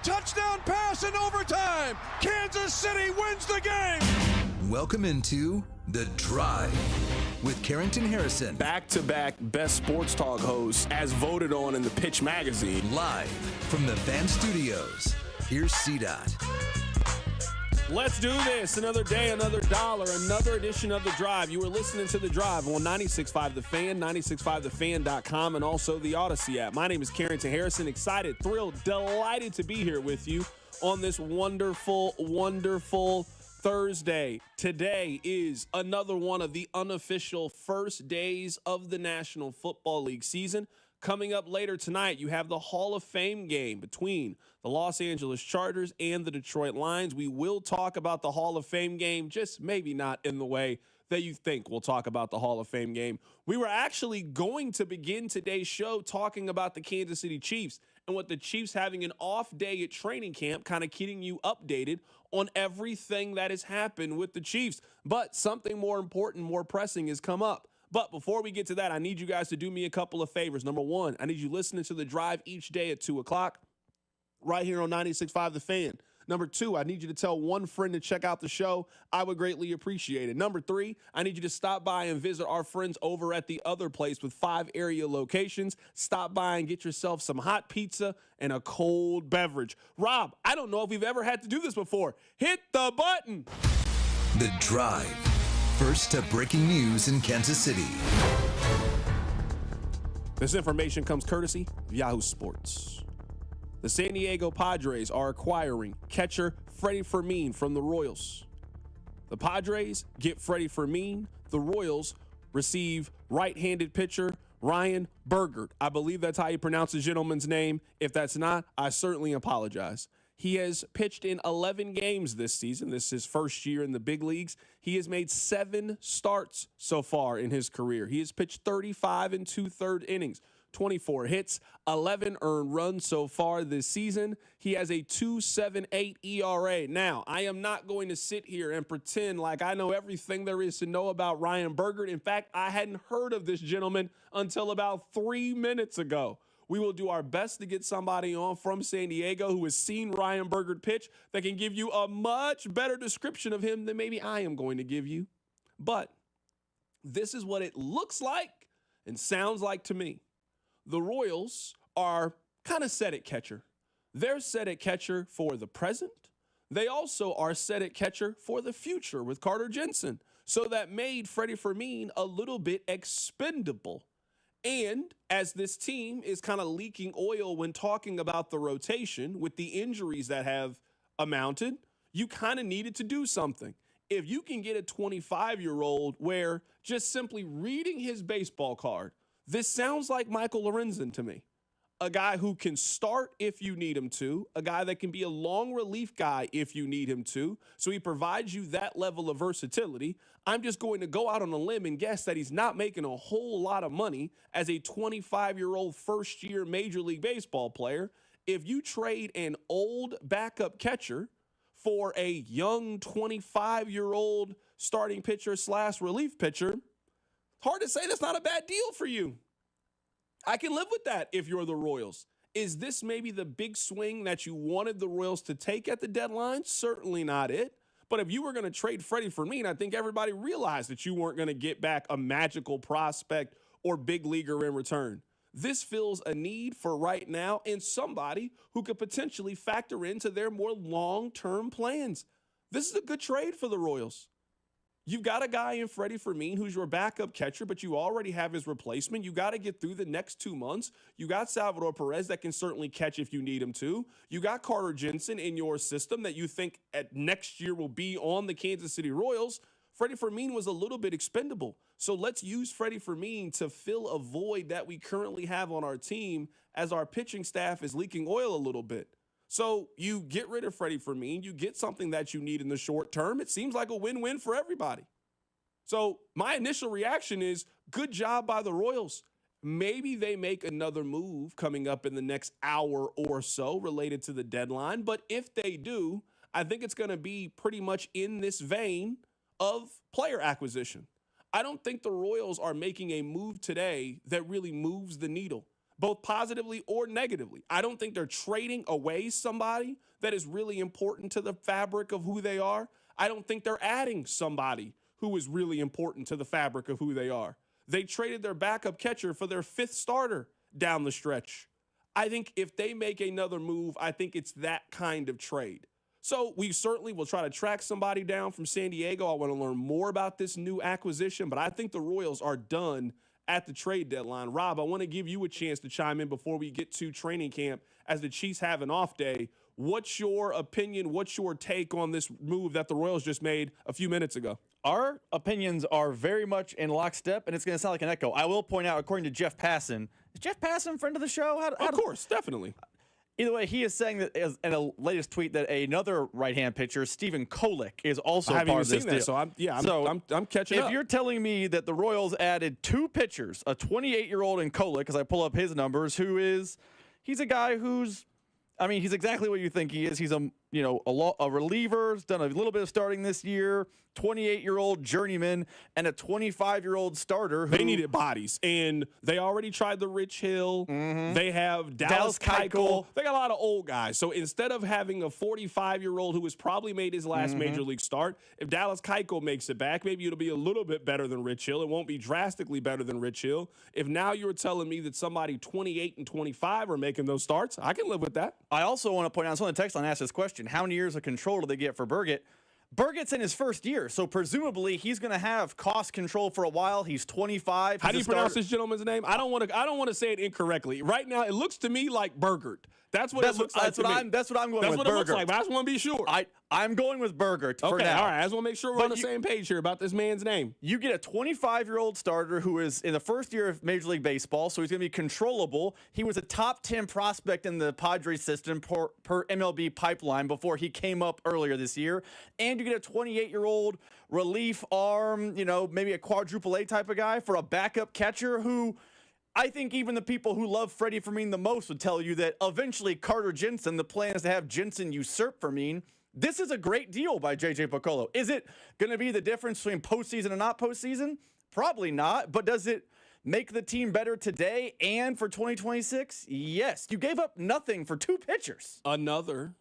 touchdown pass in overtime. Kansas City wins the game. Welcome into The Drive with Carrington Harrison. Back-to-back best sports talk hosts as voted on in the Pitch magazine. Live from the Van Studios. Here's CDOT. Let's do this. Another day, another dollar, another edition of The Drive. You were listening to The Drive on 96.5 The Fan, 96.5thefan.com, and also the Odyssey app. My name is Carrington Harrison. Excited, thrilled, delighted to be here with you on this wonderful, wonderful Thursday. Today is another one of the unofficial first days of the National Football League season. Coming up later tonight, you have the Hall of Fame game between the Los Angeles Chargers and the Detroit Lions. We will talk about the Hall of Fame game, just maybe not in the way that you think we'll talk about the Hall of Fame game. We were actually going to begin today's show talking about the Kansas City Chiefs and what the Chiefs having an off day at training camp, kind of keeping you updated on everything that has happened with the Chiefs. But something more important, more pressing has come up. But before we get to that, I need you guys to do me a couple of favors. Number one, I need you listening to The Drive each day at 2 o'clock right here on 96.5 The Fan. Number two, I need you to tell one friend to check out the show. I would greatly appreciate it. Number three, I need you to stop by and visit our friends over at the other place with 5 area locations. Stop by and get yourself some hot pizza and a cold beverage. Rob, I don't know if we've ever had to do this before. Hit the button. The Drive. First to breaking news in Kansas City. This information comes courtesy of Yahoo Sports. The San Diego Padres are acquiring catcher Freddie Fermin from the Royals. The Padres get Freddie Fermin. The Royals receive right-handed pitcher Ryan Burgert. I believe that's how you pronounce the gentleman's name. If that's not, I certainly apologize. He has pitched in 11 games this season. This is his first year in the big leagues. He has made 7 starts so far in his career. He has pitched 35 and 2/3 innings, 24 hits, 11 earned runs so far this season. He has a 2.78 ERA. Now, I am not going to sit here and pretend like I know everything there is to know about Ryan Burgert. In fact, I hadn't heard of this gentleman until about 3 minutes ago. We will do our best to get somebody on from San Diego who has seen Ryan Burgert pitch that can give you a much better description of him than maybe I am going to give you. But this is what it looks like and sounds like to me. The Royals are kind of set at catcher. They're set at catcher for the present. They also are set at catcher for the future with Carter Jensen. So that made Freddie Fermin a little bit expendable. And as this team is kind of leaking oil when talking about the rotation with the injuries that have amounted, you kind of needed to do something. If you can get a 25-year-old where just simply reading his baseball card, this sounds like Michael Lorenzen to me. A guy who can start if you need him to, a guy that can be a long relief guy if you need him to, so he provides you that level of versatility. I'm just going to go out on a limb and guess that he's not making a whole lot of money as a 25-year-old first-year Major League Baseball player. If you trade an old backup catcher for a young 25-year-old starting pitcher / relief pitcher, hard to say that's not a bad deal for you. I can live with that if you're the Royals. Is this maybe the big swing that you wanted the Royals to take at the deadline? Certainly not it. But if you were going to trade Freddie Fermin, I think everybody realized that you weren't going to get back a magical prospect or big leaguer in return. This fills a need for right now and somebody who could potentially factor into their more long-term plans. This is a good trade for the Royals. You've got a guy in Freddie Fermin who's your backup catcher, but you already have his replacement. You got to get through the next 2 months. You got Salvador Perez that can certainly catch if you need him to. You got Carter Jensen in your system that you think at next year will be on the Kansas City Royals. Freddie Fermin was a little bit expendable. So let's use Freddie Fermin to fill a void that we currently have on our team as our pitching staff is leaking oil a little bit. So you get rid of Freddie Fermin, you get something that you need in the short term. It seems like a win-win for everybody. So my initial reaction is good job by the Royals. Maybe they make another move coming up in the next hour or so related to the deadline. But if they do, I think it's going to be pretty much in this vein of player acquisition. I don't think the Royals are making a move today that really moves the needle. both positively or negatively. I don't think they're trading away somebody that is really important to the fabric of who they are. I don't think they're adding somebody who is really important to the fabric of who they are. They traded their backup catcher for their 5th starter down the stretch. I think if they make another move, I think it's that kind of trade. So we certainly will try to track somebody down from San Diego. I want to learn more about this new acquisition, but I think the Royals are done at the trade deadline. Rob, I want to give you a chance to chime in before we get to training camp as the Chiefs have an off day. What's your opinion? What's your take on this move that the Royals just made a few minutes ago? Our opinions are very much in lockstep, and it's going to sound like an echo. I will point out, according to Jeff Passan, is Jeff Passan a friend of the show? Of course, definitely. Either way, he is saying that in a latest tweet that another right-hand pitcher, Stephen Kolek, is also part of this deal. So I'm catching up. If you're telling me that the Royals added 2 pitchers, a 28-year-old in Kolek, as I pull up his numbers, he's a guy who's, I mean, he's exactly what you think he is. He's a reliever, has done a little bit of starting this year, 28-year-old journeyman, and a 25-year-old starter. They needed bodies, and they already tried the Rich Hill. Mm-hmm. They have Dallas Keuchel. They got a lot of old guys. So instead of having a 45-year-old who has probably made his last major league start, if Dallas Keuchel makes it back, maybe it'll be a little bit better than Rich Hill. It won't be drastically better than Rich Hill. If now you're telling me that somebody 28 and 25 are making those starts, I can live with that. I also want to point out, someone on the text line asked this question: how many years of control do they get for Burgett? Burgett's in his first year, so presumably he's going to have cost control for a while. He's 25. How do you pronounce this gentleman's name? I don't want to say it incorrectly. Right now, it looks to me like Burgert. That's what it looks like. That's what I'm going with. That's what it looks like. But I just want to be sure. I'm going with Burgert for now. All right. I just want to make sure we're on the same page here about this man's name. You get a 25-year-old starter who is in the first year of Major League Baseball, so he's going to be controllable. He was a top 10 prospect in the Padres system per MLB pipeline before he came up earlier this year. And you get a 28-year-old relief arm, maybe a quadruple A type of guy for a backup catcher who, I think even the people who love Freddie Fermin the most would tell you that eventually Carter Jensen, the plan is to have Jensen usurp Fermin. This is a great deal by J.J. Piccolo. Is it going to be the difference between postseason and not postseason? Probably not. But does it make the team better today and for 2026? Yes. You gave up nothing for 2 pitchers. Another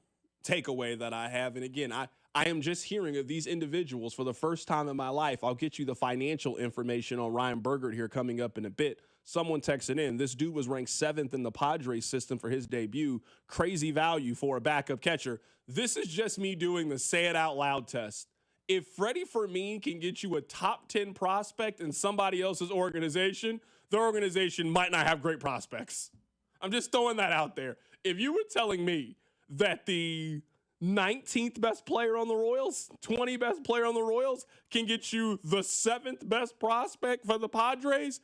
takeaway that I have, and again, I am just hearing of these individuals for the first time in my life. I'll get you the financial information on Ryan Burgert here coming up in a bit. Someone texted in, this dude was ranked 7th in the Padres system for his debut. Crazy value for a backup catcher. This is just me doing the say it out loud test. If Freddie Fermin can get you a top 10 prospect in somebody else's organization, their organization might not have great prospects. I'm just throwing that out there. If you were telling me that the 19th best player on the Royals, 20th best player on the Royals can get you the 7th best prospect for the Padres,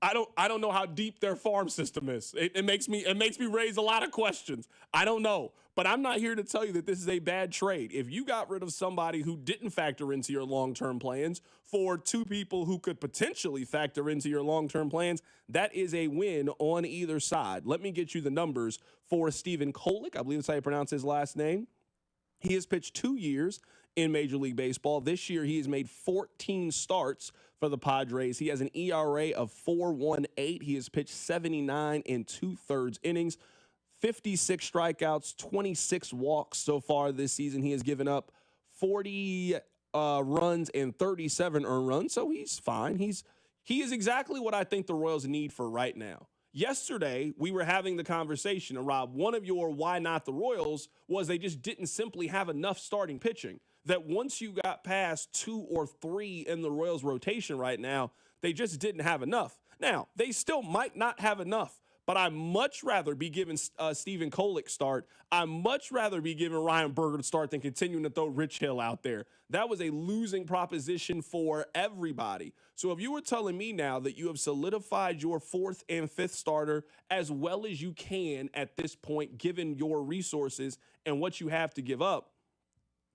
I don't know how deep their farm system is. It makes me raise a lot of questions. I don't know, but I'm not here to tell you that this is a bad trade. If you got rid of somebody who didn't factor into your long-term plans for 2 people who could potentially factor into your long-term plans, that is a win on either side. Let me get you the numbers for Stephen Kolek. I believe that's how you pronounce his last name. He has pitched 2 years in Major League Baseball. This year, he has made 14 starts for the Padres. He has an ERA of 4.18. He has pitched 79 2/3 innings, 56 strikeouts, 26 walks so far this season. He has given up 40 runs and 37 earned runs, so he's fine. He is exactly what I think the Royals need for right now. Yesterday, we were having the conversation, and Rob, one of your why not the Royals was they just didn't simply have enough starting pitching. That once you got past 2 or 3 in the Royals rotation right now, they just didn't have enough. Now, they still might not have enough, but I'd much rather be giving Stephen Kolek start. I'd much rather be giving Ryan Burgert start than continuing to throw Rich Hill out there. That was a losing proposition for everybody. So if you were telling me now that you have solidified your 4th and 5th starter as well as you can at this point, given your resources and what you have to give up,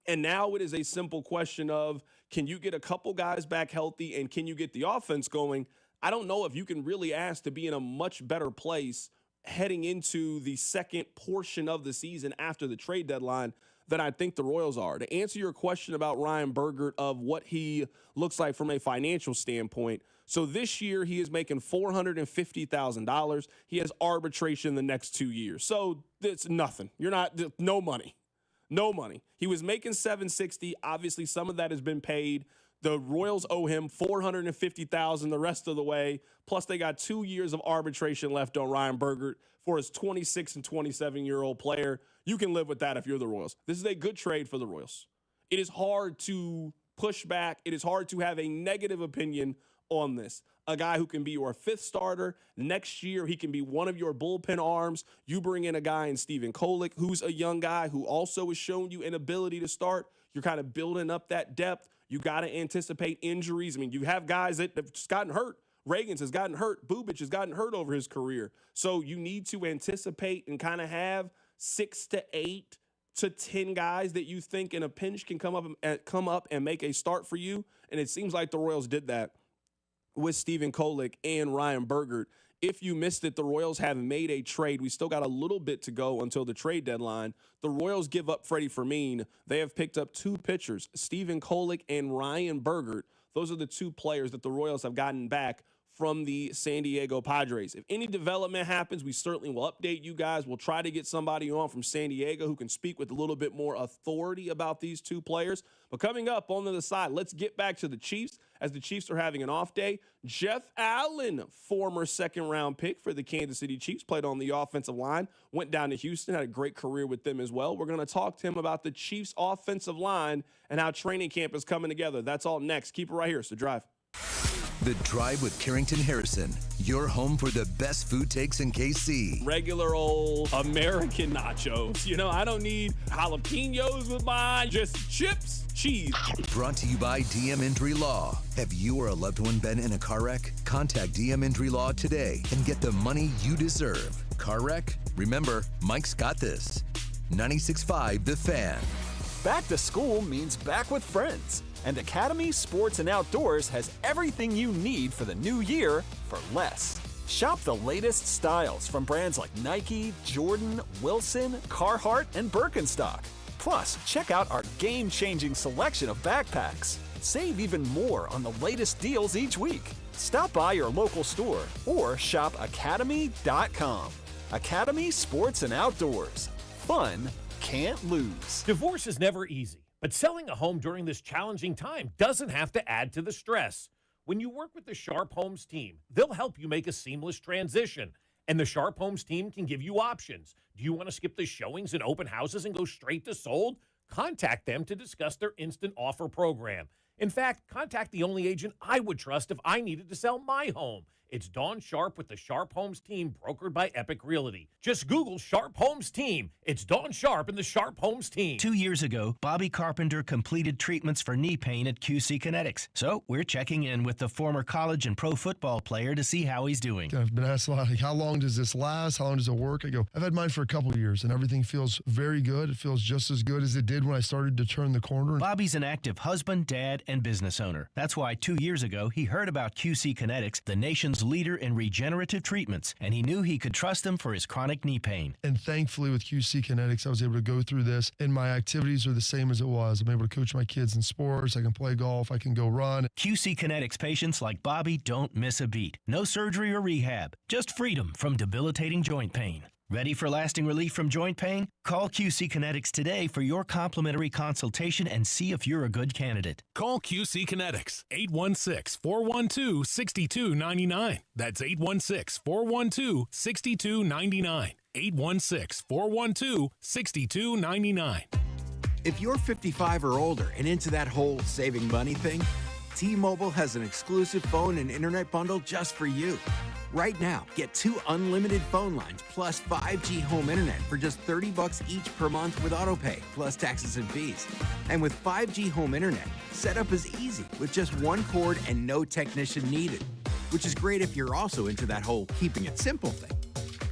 and now it is a simple question of, can you get a couple guys back healthy and can you get the offense going? I don't know if you can really ask to be in a much better place heading into the second portion of the season after the trade deadline than I think the Royals are. To answer your question about Ryan Bergert of what he looks like from a financial standpoint, so this year he is making $450,000. He has arbitration the next 2 years. So it's nothing. No money. No money. He was making $760,000. Obviously, some of that has been paid. The Royals owe him $450,000 the rest of the way. Plus, they got 2 years of arbitration left on Ryan Bergert for his 26 and 27-year-old player. You can live with that if you're the Royals. This is a good trade for the Royals. It is hard to push back. It is hard to have a negative opinion on this. A guy who can be your fifth starter. Next year, he can be one of your bullpen arms. You bring in a guy in Steven Kolick, who's a young guy who also has shown you an ability to start. You're kind of building up that depth. You got to anticipate injuries. I mean, you have guys that have just gotten hurt. Reagans has gotten hurt. Bubich has gotten hurt over his career. So you need to anticipate and kind of have 6 to 8 to 10 guys that you think in a pinch can come up and make a start for you. And it seems like the Royals did that with Steven Kolick and Ryan Bergert. If you missed it, the Royals have made a trade. We still got a little bit to go until the trade deadline. The Royals give up Freddie Fermin. They have picked up 2 pitchers, Steven Kolick and Ryan Bergert. Those are the 2 players that the Royals have gotten back from the San Diego Padres. If any development happens, we certainly will update you guys. We'll try to get somebody on from San Diego who can speak with a little bit more authority about these 2 players. But coming up on the other side, let's get back to the Chiefs as the Chiefs are having an off day. Jeff Allen, former second-round pick for the Kansas City Chiefs, played on the offensive line, went down to Houston, had a great career with them as well. We're going to talk to him about the Chiefs' offensive line and how training camp is coming together. That's all next. Keep it right here. It's The Drive. The Drive with Carrington Harrison, your home for the best food takes in KC. Regular old American nachos. You know, I don't need jalapenos with mine, just chips, cheese. Brought to you by DM Injury Law. Have you or a loved one been in a car wreck? Contact DM Injury Law today and get the money you deserve. Car wreck? Remember, Mike's got this. 96.5 The Fan. Back to school means back with friends. And Academy Sports and Outdoors has everything you need for the new year for less. Shop the latest styles from brands like Nike, Jordan, Wilson, Carhartt, and Birkenstock. Plus, check out our game-changing selection of backpacks. Save even more on the latest deals each week. Stop by your local store or shop academy.com. Academy Sports and Outdoors. Fun can't lose. Divorce is never easy. But selling a home during this challenging time doesn't have to add to the stress. When you work with the Sharp Homes team, they'll help you make a seamless transition. And the Sharp Homes team can give you options. Do you want to skip the showings and open houses and go straight to sold? Contact them to discuss their instant offer program. In fact, contact the only agent I would trust if I needed to sell my home. It's Dawn Sharp with the Sharp Homes team, brokered by Epic Realty. Just Google Sharp Homes team. It's Dawn Sharp and the Sharp Homes team. 2 years ago, Bobby Carpenter completed treatments for knee pain at QC Kinetics. So we're checking in with the former college and pro football player to see how he's doing. I've been asked a lot, like, how long does this last? How long does it work? I go, I've had mine for a couple of years, and everything feels very good. It feels just as good as it did when I started to turn the corner. Bobby's an active husband, dad, and business owner. That's why 2 years ago, he heard about QC Kinetics, the nation's leader in regenerative treatments, and he knew he could trust them for his chronic knee pain. And thankfully with QC Kinetics, I was able to go through this, and my activities are the same as it was. I'm able to coach my kids in sports. I can play golf. I can go run. QC Kinetics patients like Bobby don't miss a beat. No surgery or rehab, just freedom from debilitating joint pain. Ready for lasting relief from joint pain? Call QC Kinetics today for your complimentary consultation and see if you're a good candidate. Call QC Kinetics, 816-412-6299. That's 816-412-6299. 816-412-6299. If you're 55 or older and into that whole saving money thing, T-Mobile has an exclusive phone and internet bundle just for you. Right now, get 2 unlimited phone lines plus 5G home internet for just $30 each per month with autopay, plus taxes and fees. And with 5G home internet, setup is easy with just 1 cord and no technician needed, which is great if you're also into that whole keeping it simple thing.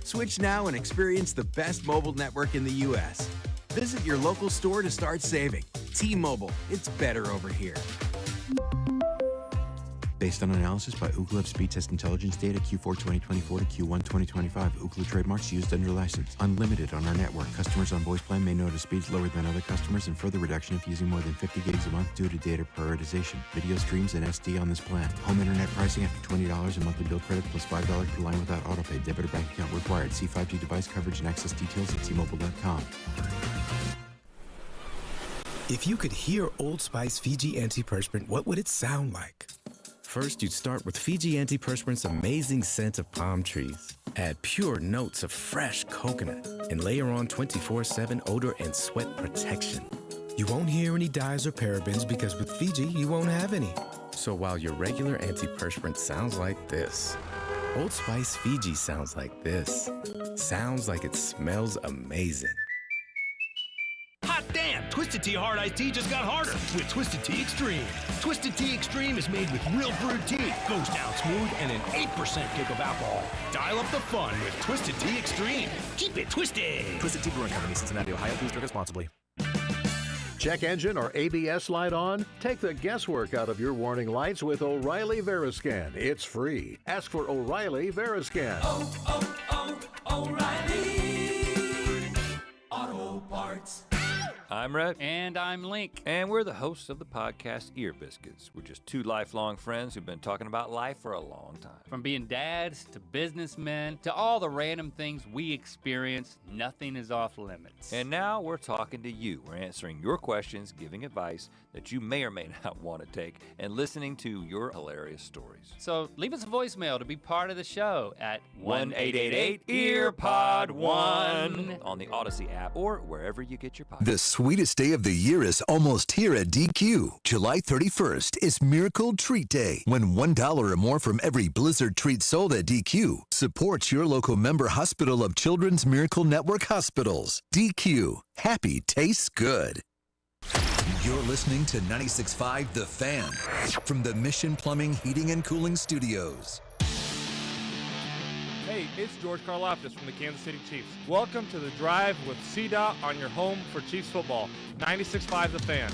Switch now and experience the best mobile network in the U.S. Visit your local store to start saving. T-Mobile, it's better over here. Based on analysis by Ookla Speed Test Intelligence data Q4 2024 to Q1 2025. Ookla trademarks used under license. Unlimited on our network. Customers on voice plan may notice speeds lower than other customers and further reduction if using more than 50 gigs a month due to data prioritization. Video streams and SD on this plan. Home internet pricing after $20 a monthly bill credit plus $5 per line without autopay. Debit or bank account required. See 5G device coverage and access details at T-Mobile.com. If you could hear Old Spice Fiji Antiperspirant, what would it sound like? First, you'd start with Fiji Antiperspirant's amazing scent of palm trees. Add pure notes of fresh coconut and layer on 24/7 odor and sweat protection. You won't hear any dyes or parabens because with Fiji, you won't have any. So while your regular antiperspirant sounds like this, Old Spice Fiji sounds like this. Sounds like it smells amazing. Hot damn! Twisted Tea Hard Iced Tea just got harder with Twisted Tea Extreme. Twisted Tea Extreme is made with real brewed tea, goes down smooth, and an 8% kick of alcohol. Dial up the fun with Twisted Tea Extreme. Keep it twisted. Twisted Tea Brewing Company, Cincinnati, Ohio. Please drink responsibly. Check engine or ABS light on? Take the guesswork out of your warning lights with O'Reilly Veriscan. It's free. Ask for O'Reilly Veriscan. O'Reilly Auto Parts. I'm Rhett. And I'm Link. And we're the hosts of the podcast Ear Biscuits. We're just two lifelong friends who've been talking about life for a long time. From being dads to businessmen to all the random things we experience, nothing is off limits. And now we're talking to you. We're answering your questions, giving advice that you may or may not want to take, and listening to your hilarious stories. So leave us a voicemail to be part of the show at 1-888-EARPOD-1 on the Odyssey app or wherever you get your podcasts. The sweetest day of the year is almost here at DQ. July 31st is Miracle Treat Day, when $1 or more from every Blizzard treat sold at DQ supports your local member hospital of Children's Miracle Network Hospitals. DQ. Happy tastes good. You're listening to 96.5 The Fan from the Mission Plumbing, Heating, and Cooling Studios. Hey, it's George Karlaftis from the Kansas City Chiefs. Welcome to The Drive with CDOT on your home for Chiefs football. 96.5 The Fan.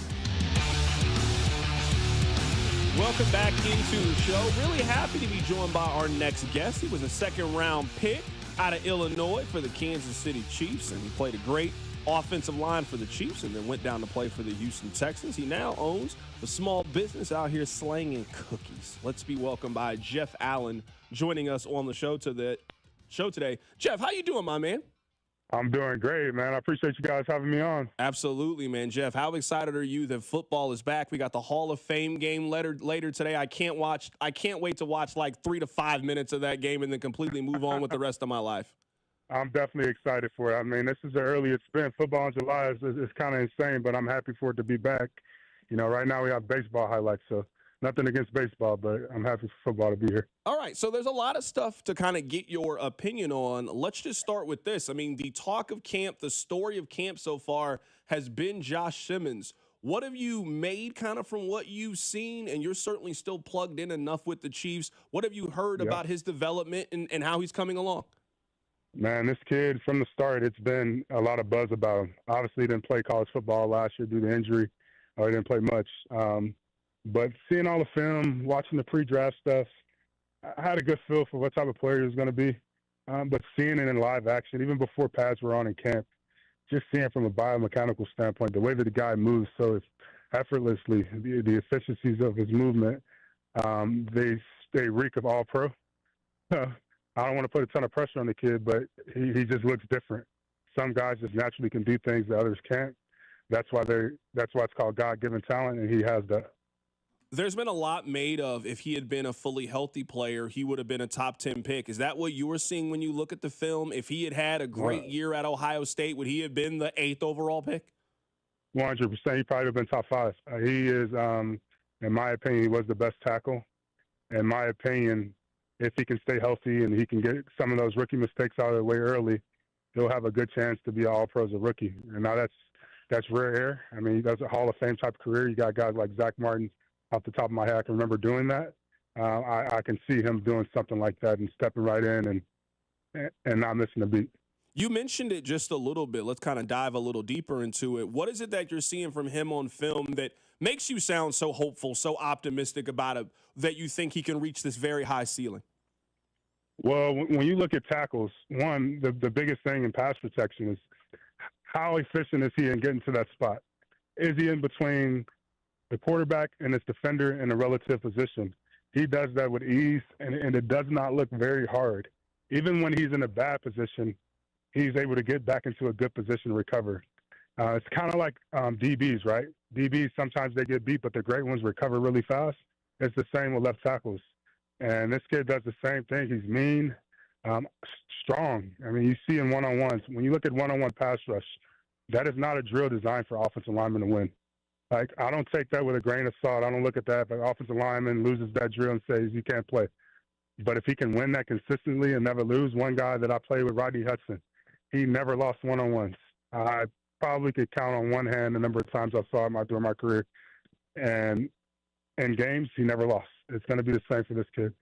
Welcome back into the show. Really happy to be joined by our next guest. He was a second-round pick out of Illinois for the Kansas City Chiefs, and he played a great offensive line for the Chiefs and then went down to play for the Houston Texans. He now owns a small business out here slanging cookies. Let's be welcomed by Jeff Allen joining us on the show today. Jeff, how you doing, my man? I'm doing great, man. I appreciate you guys having me on. Absolutely, man. Jeff, how excited are you that football is back? We got the Hall of Fame game later today. I can't wait to watch like 3 to 5 minutes of that game and then completely move on with the rest of my life. I'm definitely excited for it. I mean, this is the earliest spin. Football in July is kind of insane, but I'm happy for it to be back. You know, right now we have baseball highlights, so nothing against baseball, but I'm happy for football to be here. All right, so there's a lot of stuff to kind of get your opinion on. Let's just start with this. I mean, the talk of camp, the story of camp so far has been Josh Simmons. What have you made kind of from what you've seen? And you're certainly still plugged in enough with the Chiefs. What have you heard about his development and how he's coming along? Man, this kid, from the start, it's been a lot of buzz about him. Obviously, he didn't play college football last year due to injury, or he didn't play much. But seeing all the film, watching the pre-draft stuff, I had a good feel for what type of player he was going to be. But seeing it in live action, even before pads were on in camp, just seeing from a biomechanical standpoint, the way that the guy moves so effortlessly, the efficiencies of his movement, they reek of all-pro. I don't want to put a ton of pressure on the kid, but he just looks different. Some guys just naturally can do things that others can't. That's why it's called God-given talent, and he has that. There's been a lot made of if he had been a fully healthy player, he would have been a top 10 pick. Is that what you were seeing when you look at the film? If he had had a great year at Ohio State, would he have been the 8th overall pick? 100%. He probably would have been top 5. He is, in my opinion, he was the best tackle. In my opinion, if he can stay healthy and he can get some of those rookie mistakes out of the way early, he'll have a good chance to be an All-Pro as a rookie. And now that's rare air. I mean, he does a Hall of Fame type career. You got guys like Zach Martin. Off the top of my head, I can remember doing that. I can see him doing something like that and stepping right in and not missing a beat. You mentioned it just a little bit. Let's kind of dive a little deeper into it. What is it that you're seeing from him on film that makes you sound so hopeful, so optimistic about it that you think he can reach this very high ceiling? Well, when you look at tackles, one, the biggest thing in pass protection is how efficient is he in getting to that spot? Is he in between the quarterback and his defender in a relative position? He does that with ease, and it does not look very hard. Even when he's in a bad position, he's able to get back into a good position to recover. It's kind of like DBs, right? DBs, sometimes they get beat, but the great ones recover really fast. It's the same with left tackles. And this kid does the same thing. He's mean, strong. I mean, you see in one-on-ones, when you look at one-on-one pass rush, that is not a drill designed for offensive linemen to win. Like, I don't take that with a grain of salt. I don't look at that if an offensive lineman loses that drill and says you can't play. But if he can win that consistently and never lose, one guy that I played with, Rodney Hudson, he never lost one-on-ones. I probably could count on one hand the number of times I saw him during my career. And in games, he never lost. It's going to be the same for this kid.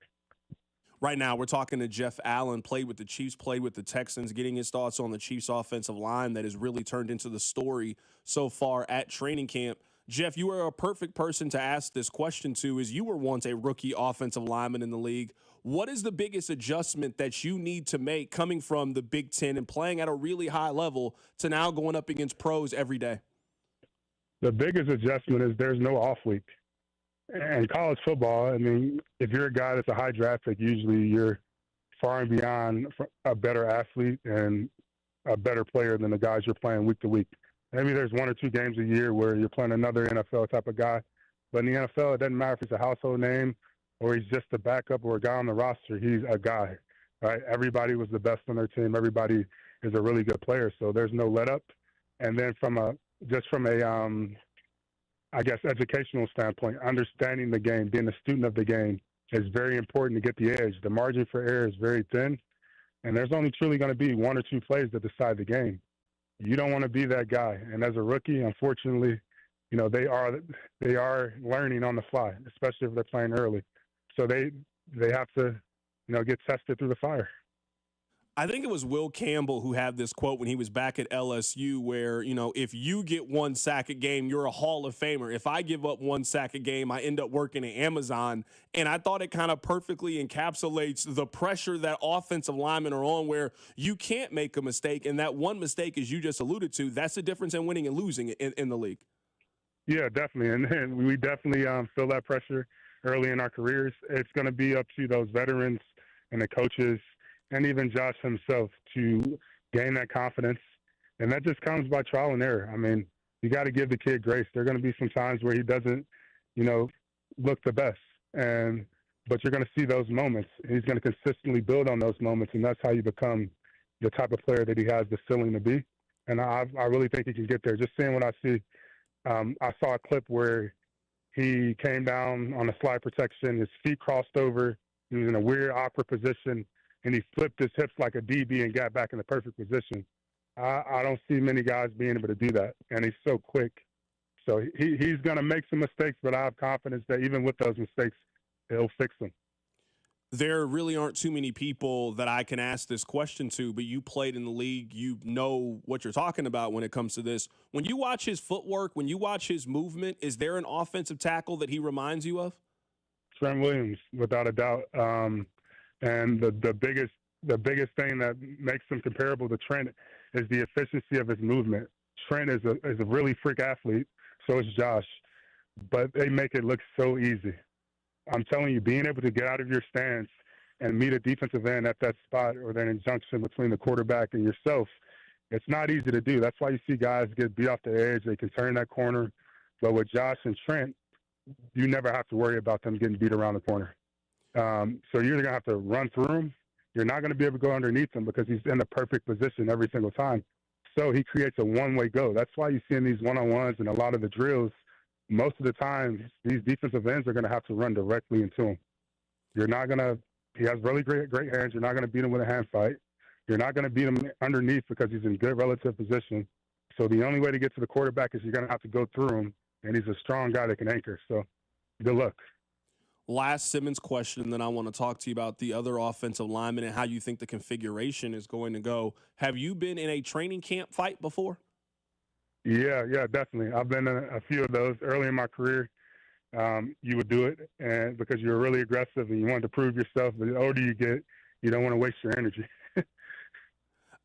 Right now, we're talking to Jeff Allen, played with the Chiefs, played with the Texans, getting his thoughts on the Chiefs' offensive line that has really turned into the story so far at training camp. Jeff, you are a perfect person to ask this question to, as you were once a rookie offensive lineman in the league. What is the biggest adjustment that you need to make coming from the Big Ten and playing at a really high level to now going up against pros every day? The biggest adjustment is there's no off week. And college football, I mean, if you're a guy that's a high draft pick, usually you're far and beyond a better athlete and a better player than the guys you're playing week to week. Maybe there's one or two games a year where you're playing another NFL type of guy. But in the NFL, it doesn't matter if he's a household name or he's just a backup or a guy on the roster. He's a guy, right? Everybody was the best on their team. Everybody is a really good player. So there's no let up. And then from a educational standpoint, understanding the game, being a student of the game is very important to get the edge. The margin for error is very thin, and there's only truly going to be one or two plays that decide the game. You don't want to be that guy. And as a rookie, unfortunately, you know, they are learning on the fly, especially if they're playing early. So they have to, you know, get tested through the fire. I think it was Will Campbell who had this quote when he was back at LSU where, you know, if you get one sack a game, you're a Hall of Famer. If I give up one sack a game, I end up working at Amazon. And I thought it kind of perfectly encapsulates the pressure that offensive linemen are on where you can't make a mistake. And that one mistake, as you just alluded to, that's the difference in winning and losing in the league. Yeah, definitely. And we definitely feel that pressure early in our careers. It's going to be up to those veterans and the coaches and even Josh himself to gain that confidence. And that just comes by trial and error. I mean, you got to give the kid grace. There are going to be some times where he doesn't, you know, look the best. But you're going to see those moments. He's going to consistently build on those moments, and that's how you become the type of player that he has the ceiling to be. And I really think he can get there. Just seeing what I see, I saw a clip where he came down on a slide protection, his feet crossed over, he was in a weird, awkward position, and he flipped his hips like a DB and got back in the perfect position. I don't see many guys being able to do that, and he's so quick. So he's going to make some mistakes, but I have confidence that even with those mistakes, he'll fix them. There really aren't too many people that I can ask this question to, but you played in the league. You know what you're talking about when it comes to this. When you watch his footwork, when you watch his movement, is there an offensive tackle that he reminds you of? Trent Williams, without a doubt. And the biggest thing that makes him comparable to Trent is the efficiency of his movement. Trent is a really freak athlete, so is Josh, but they make it look so easy. I'm telling you, being able to get out of your stance and meet a defensive end at that spot or that injunction between the quarterback and yourself, it's not easy to do. That's why you see guys get beat off the edge. They can turn that corner. But with Josh and Trent, you never have to worry about them getting beat around the corner. So you're going to have to run through him. You're not going to be able to go underneath him because he's in the perfect position every single time. So he creates a one-way go. That's why you see in these one-on-ones and a lot of the drills, most of the time, these defensive ends are going to have to run directly into him. You're not going to – he has really great hands. You're not going to beat him with a hand fight. You're not going to beat him underneath because he's in good relative position. So the only way to get to the quarterback is you're going to have to go through him, and he's a strong guy that can anchor. So good luck. Last Simmons question, and then I want to talk to you about the other offensive linemen and how you think the configuration is going to go. Have you been in a training camp fight before? Yeah, definitely. I've been in a few of those early in my career. You would do it, and because you're really aggressive and you want to prove yourself. But the older you get, you don't want to waste your energy.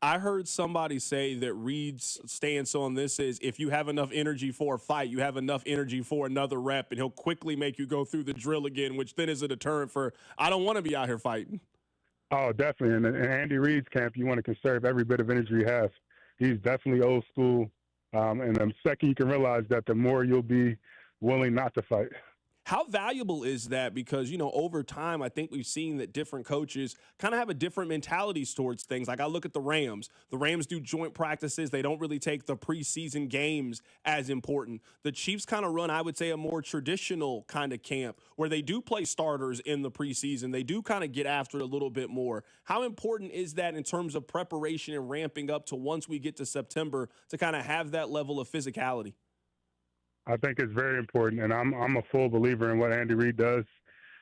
I heard somebody say that Reed's stance on this is if you have enough energy for a fight, you have enough energy for another rep, and he'll quickly make you go through the drill again, which then is a deterrent for, I don't want to be out here fighting. Oh, definitely. And in Andy Reid's camp, you want to conserve every bit of energy you have. He's definitely old school. And the second you can realize that, the more you'll be willing not to fight. How valuable is that? Because, over time, I think we've seen that different coaches kind of have a different mentalities towards things. Like I look at the Rams. The Rams do joint practices. They don't really take the preseason games as important. The Chiefs kind of run, I would say, a more traditional kind of camp where they do play starters in the preseason. They do kind of get after it a little bit more. How important is that in terms of preparation and ramping up to once we get to September to kind of have that level of physicality? I think it's very important, and I'm a full believer in what Andy Reid does.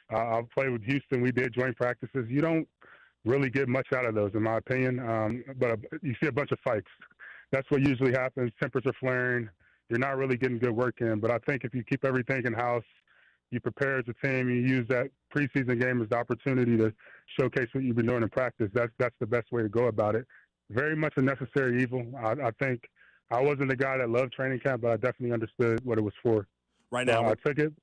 I've played with Houston. We did joint practices. You don't really get much out of those, in my opinion, but you see a bunch of fights. That's what usually happens. Tempers are flaring. You're not really getting good work in. But I think if you keep everything in-house, you prepare as a team, you use that preseason game as the opportunity to showcase what you've been doing in practice, that's the best way to go about it. Very much a necessary evil. I think I wasn't the guy that loved training camp, but I definitely understood what it was for. Right now, I took it,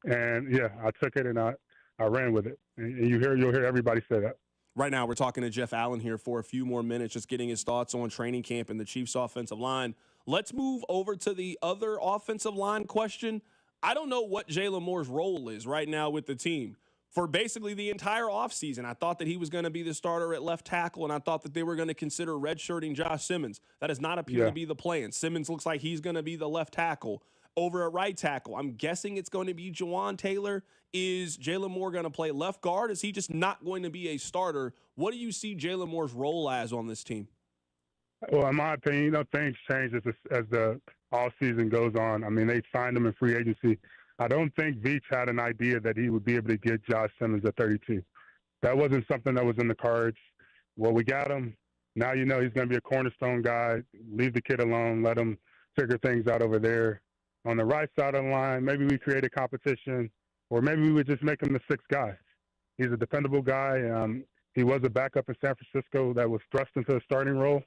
and I took it and I ran with it. And you'll hear everybody say that. Right now, we're talking to Jeff Allen here for a few more minutes, just getting his thoughts on training camp and the Chiefs' offensive line. Let's move over to the other offensive line question. I don't know what Jalen Moore's role is right now with the team. For basically the entire offseason, I thought that he was going to be the starter at left tackle, and I thought that they were going to consider redshirting Josh Simmons. That does not appear to be the plan. Simmons looks like he's going to be the left tackle. Over at right tackle, I'm guessing it's going to be Jawan Taylor. Is Jalen Moore going to play left guard? Is he just not going to be a starter? What do you see Jalen Moore's role as on this team? Well, in my opinion, things change as the offseason goes on. I mean, they signed him in free agency. I don't think Veach had an idea that he would be able to get Josh Simmons at 32. That wasn't something that was in the cards. Well, we got him. Now you know he's going to be a cornerstone guy. Leave the kid alone. Let him figure things out over there. On the right side of the line, maybe we create a competition, or maybe we would just make him the sixth guy. He's a dependable guy. He was a backup in San Francisco that was thrust into a starting role.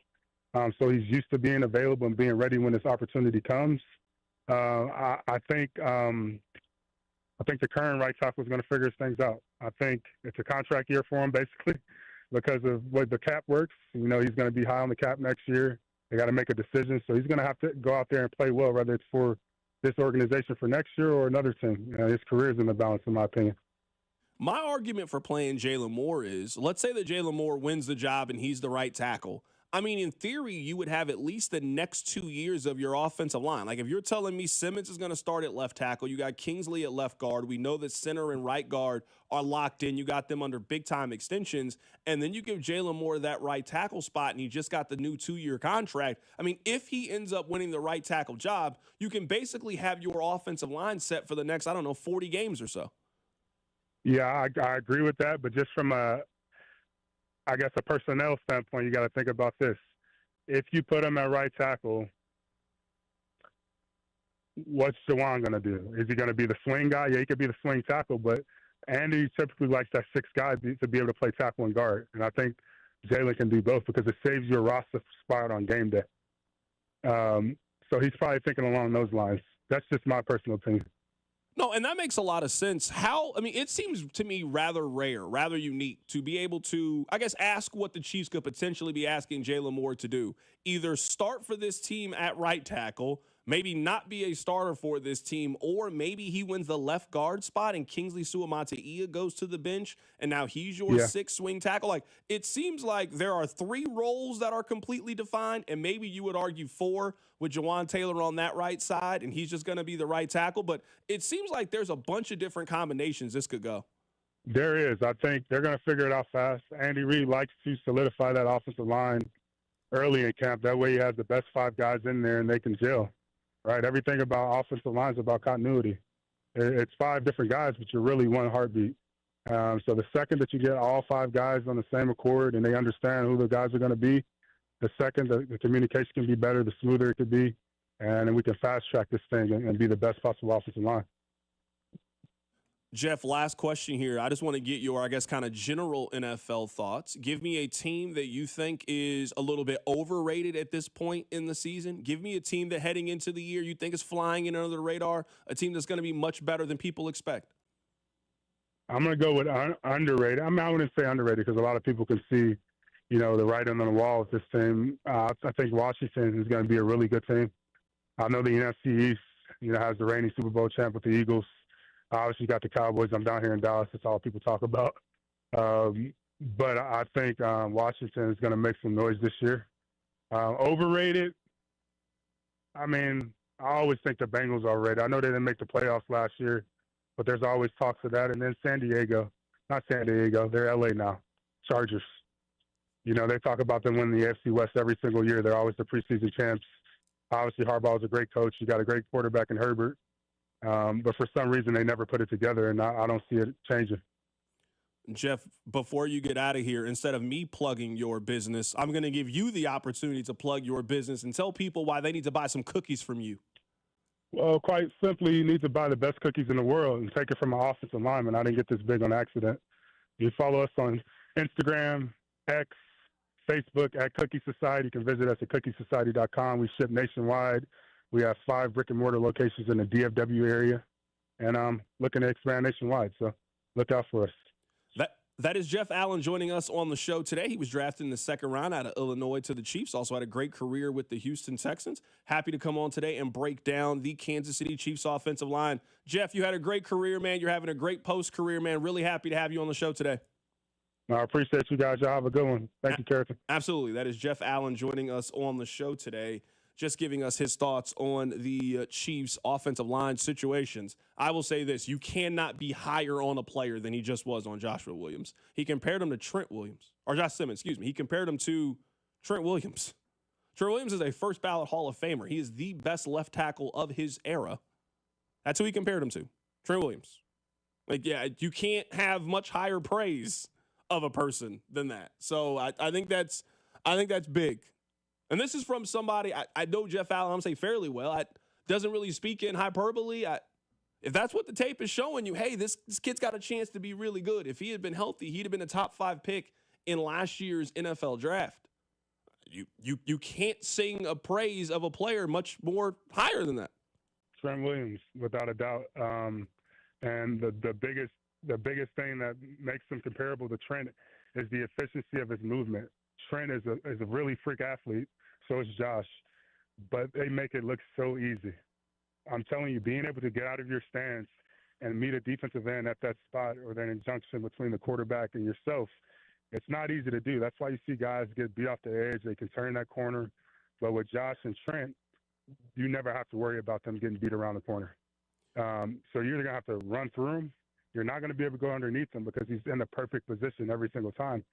So he's used to being available and being ready when this opportunity comes. I think the current right tackle is going to figure things out. I think it's a contract year for him, basically, because of what the cap works. You know, he's going to be high on the cap next year. They got to make a decision, so he's going to have to go out there and play well, whether it's for this organization for next year or another team. His career is in the balance, in my opinion. My argument for playing Jalen Moore is, let's say that Jalen Moore wins the job and he's the right tackle. I mean, in theory, you would have at least the next 2 years of your offensive line. Like, if you're telling me Simmons is going to start at left tackle, you got Kingsley at left guard. We know that center and right guard are locked in. You got them under big-time extensions. And then you give Jalen Moore that right tackle spot, and he just got the new 2-year contract. I mean, if he ends up winning the right tackle job, you can basically have your offensive line set for the next, 40 games or so. Yeah, I agree with that. But just from a personnel standpoint, you got to think about this. If you put him at right tackle, what's Jawan going to do? Is he going to be the swing guy? Yeah, he could be the swing tackle, but Andy typically likes that sixth guy to be able to play tackle and guard. And I think Jalen can do both because it saves your roster spot on game day. So he's probably thinking along those lines. That's just my personal opinion. No, and that makes a lot of sense. It seems to me rather rare, rather unique to be able to, ask what the Chiefs could potentially be asking Jalen Moore to do. Either start for this team at right tackle, maybe not be a starter for this team, or maybe he wins the left guard spot and Kingsley Suamataia goes to the bench, and now he's your sixth swing tackle. Like, it seems like there are 3 roles that are completely defined, and maybe you would argue 4 with Jawan Taylor on that right side, and he's just going to be the right tackle. But it seems like there's a bunch of different combinations this could go. There is. I think they're going to figure it out fast. Andy Reid likes to solidify that offensive line early in camp. That way he has the best 5 guys in there, and they can gel. Right, everything about offensive line is about continuity. It's 5 different guys, but you're really one heartbeat. So the second that you get all 5 guys on the same accord and they understand who the guys are going to be, the second the communication can be better, the smoother it could be. and then we can fast track this thing and be the best possible offensive line. Jeff, last question here. I just want to get your, I guess, kind of general NFL thoughts. Give me a team that you think is a little bit overrated at this point in the season. Give me a team that heading into the year you think is flying in under the radar, a team that's going to be much better than people expect. I'm going to go with underrated. I mean, I wouldn't say underrated because a lot of people can see, the writing on the wall with this team. I think Washington is going to be a really good team. I know the NFC East, has the reigning Super Bowl champ with the Eagles. Obviously, you got the Cowboys. I'm down here in Dallas. That's all people talk about. But I think Washington is going to make some noise this year. Overrated, I mean, I always think the Bengals are overrated. I know they didn't make the playoffs last year, but there's always talks of that. And then not San Diego, they're LA now, Chargers. They talk about them winning the AFC West every single year. They're always the preseason champs. Obviously, Harbaugh is a great coach. You got a great quarterback in Herbert. But for some reason, they never put it together, and I don't see it changing. Jeff, before you get out of here, instead of me plugging your business, I'm going to give you the opportunity to plug your business and tell people why they need to buy some cookies from you. Well, quite simply, you need to buy the best cookies in the world and take it from an offensive lineman. I didn't get this big on accident. You follow us on Instagram, X, Facebook at Cookie Society. You can visit us at cookiesociety.com. We ship nationwide. We have 5 brick-and-mortar locations in the DFW area, and I'm looking to expand nationwide, so look out for us. That is Jeff Allen joining us on the show today. He was drafted in the second round out of Illinois to the Chiefs, also had a great career with the Houston Texans. Happy to come on today and break down the Kansas City Chiefs offensive line. Jeff, you had a great career, man. You're having a great post-career, man. Really happy to have you on the show today. I appreciate you guys. Y'all have a good one. Thank you, Carrington. Absolutely. That is Jeff Allen joining us on the show today, just giving us his thoughts on the Chiefs' offensive line situations. I will say this. You cannot be higher on a player than he just was on Joshua Williams. He compared him to Trent Williams. Or Josh Simmons, excuse me. He compared him to Trent Williams. Trent Williams is a first-ballot Hall of Famer. He is the best left tackle of his era. That's who he compared him to, Trent Williams. You can't have much higher praise of a person than that. So I think that's big. And this is from somebody, I know Jeff Allen, I'm saying fairly well. Doesn't really speak in hyperbole. If that's what the tape is showing you, hey, this kid's got a chance to be really good. If he had been healthy, he'd have been a top 5 pick in last year's NFL draft. You can't sing a praise of a player much more higher than that. Trent Williams, without a doubt. And the biggest thing that makes him comparable to Trent is the efficiency of his movement. Trent is a really freak athlete, so is Josh, but they make it look so easy. I'm telling you, being able to get out of your stance and meet a defensive end at that spot or that injunction between the quarterback and yourself, it's not easy to do. That's why you see guys get beat off the edge. They can turn that corner. But with Josh and Trent, you never have to worry about them getting beat around the corner. So you're going to have to run through him. You're not going to be able to go underneath him because he's in the perfect position every single time.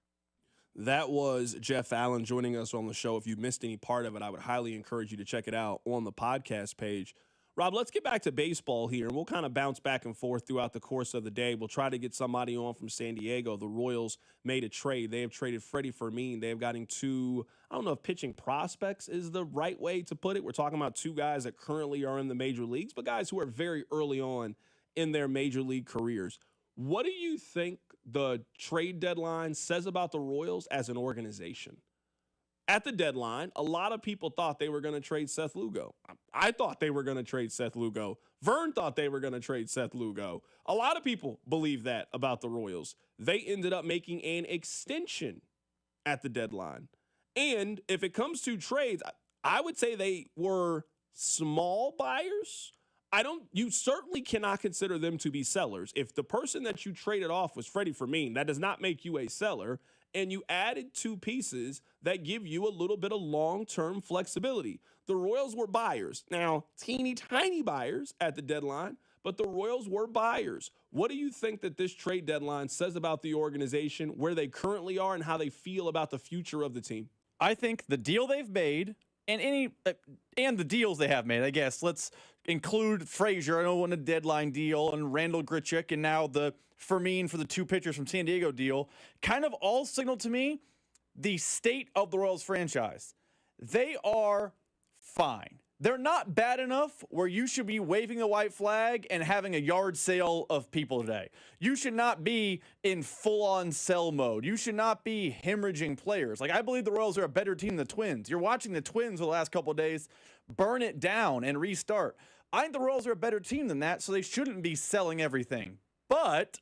That was Jeff Allen joining us on the show. If you missed any part of it, I would highly encourage you to check it out on the podcast page. Rob, let's get back to baseball here, and we'll kind of bounce back and forth throughout the course of the day. We'll try to get somebody on from San Diego. The Royals made a trade. They have traded Freddie Fermin. They have gotten 2, I don't know if pitching prospects is the right way to put it. We're talking about 2 guys that currently are in the major leagues, but guys who are very early on in their major league careers. What do you think the trade deadline says about the Royals as an organization? At the deadline, a lot of people thought they were going to trade Seth Lugo. I thought they were going to trade Seth Lugo. Vern thought they were going to trade Seth Lugo. A lot of people believe that about the Royals. They ended up making an extension at the deadline. And if it comes to trades, I would say they were small buyers. You certainly cannot consider them to be sellers. If the person that you traded off was Freddie Fermin, that does not make you a seller. And you added 2 pieces that give you a little bit of long-term flexibility. The Royals were buyers. Now, teeny tiny buyers at the deadline, but the Royals were buyers. What do you think that this trade deadline says about the organization, where they currently are, and how they feel about the future of the team? I think the deal they've made and the deals they have made, I guess. Let's include Frazier, I know, on a deadline deal, and Randall Grichuk, and now the Fermin for the 2 pitchers from San Diego deal, kind of all signal to me the state of the Royals franchise. They are fine. they're not bad enough where you should be waving the white flag and having a yard sale of people today. You should not be in full-on sell mode. You should not be hemorrhaging players. Like, I believe the Royals are a better team than the Twins. You're watching the Twins for the last couple of days burn it down and restart. I think the Royals are a better team than that, so they shouldn't be selling everything. But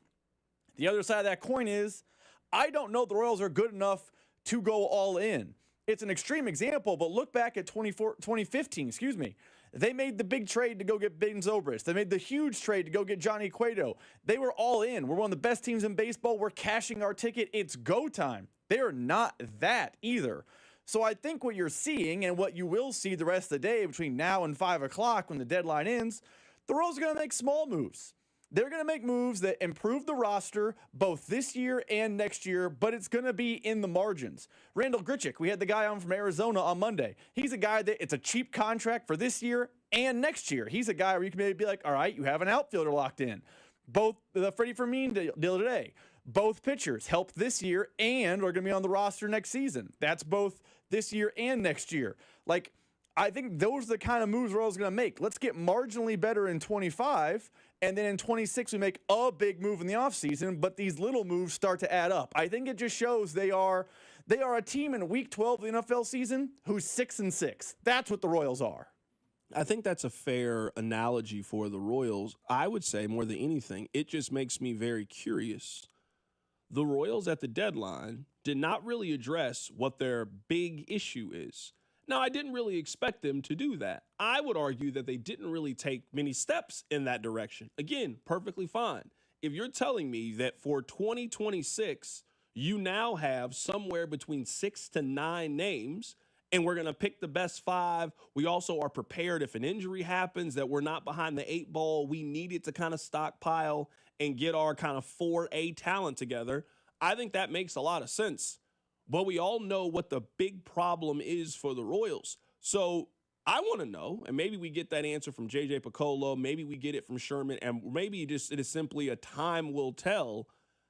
the other side of that coin is I don't know the Royals are good enough to go all in. It's an extreme example, but look back at 2015, They made the big trade to go get Ben Zobrist. They made the huge trade to go get Johnny Cueto. They were all in. We're one of the best teams in baseball. We're cashing our ticket. It's go time. They are not that either. So I think what you're seeing and what you will see the rest of the day between now and 5 o'clock when the deadline ends, the Royals are going to make small moves. They're going to make moves that improve the roster both this year and next year, but it's going to be in the margins. Randall Grichuk, we had the guy on from Arizona on Monday. He's a guy that it's a cheap contract for this year and next year. He's a guy where you can maybe be like, all right, you have an outfielder locked in. Both the Freddie Fermin deal today. Both pitchers help this year and are going to be on the roster next season. That's both this year and next year. Like, I think those are the kind of moves Royals are going to make. Let's get marginally better in 25, and then in 26 we make a big move in the offseason, but these little moves start to add up. I think it just shows they are a team in Week 12 of the NFL season who's 6-6. That's what the Royals are. I think that's a fair analogy for the Royals. I would say more than anything, it just makes me very curious. The Royals at the deadline did not really address what their big issue is. Now, I didn't really expect them to do that. I would argue that they didn't really take many steps in that direction. Again, perfectly fine. If you're telling me that for 2026, you now have somewhere between 6 to 9 names, and we're going to pick the best 5. We also are prepared if an injury happens, that we're not behind the 8 ball. We needed to kind of stockpile and get our kind of 4A talent together. I think that makes a lot of sense. But we all know what the big problem is for the Royals. So I want to know, and maybe we get that answer from J.J. Piccolo, maybe we get it from Sherman, and maybe it is simply a time will tell.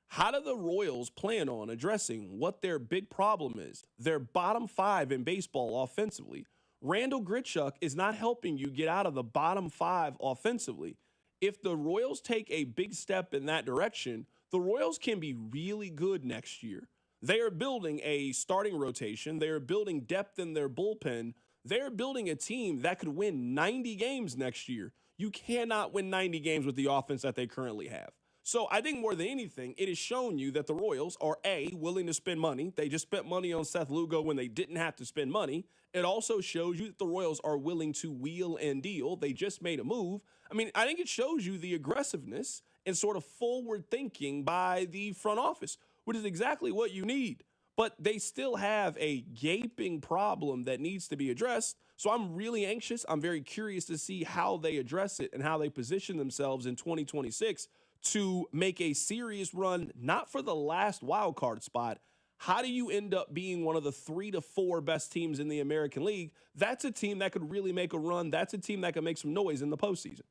How do the Royals plan on addressing what their big problem is? Their bottom 5 in baseball offensively. Randall Grichuk is not helping you get out of the bottom 5 offensively. If the Royals take a big step in that direction, the Royals can be really good next year. They are building a starting rotation. They are building depth in their bullpen. They are building a team that could win 90 games next year. You cannot win 90 games with the offense that they currently have. So I think more than anything, it has shown you that the Royals are, A, willing to spend money. They just spent money on Seth Lugo when they didn't have to spend money. It also shows you that the Royals are willing to wheel and deal. They just made a move. I mean, I think it shows you the aggressiveness and sort of forward thinking by the front office, which is exactly what you need. But they still have a gaping problem that needs to be addressed. So I'm really anxious. I'm very curious to see how they address it and how they position themselves in 2026 to make a serious run, not for the last wild card spot. How do you end up being one of the 3 to 4 best teams in the American League? That's a team that could really make a run. That's a team that could make some noise in the postseason.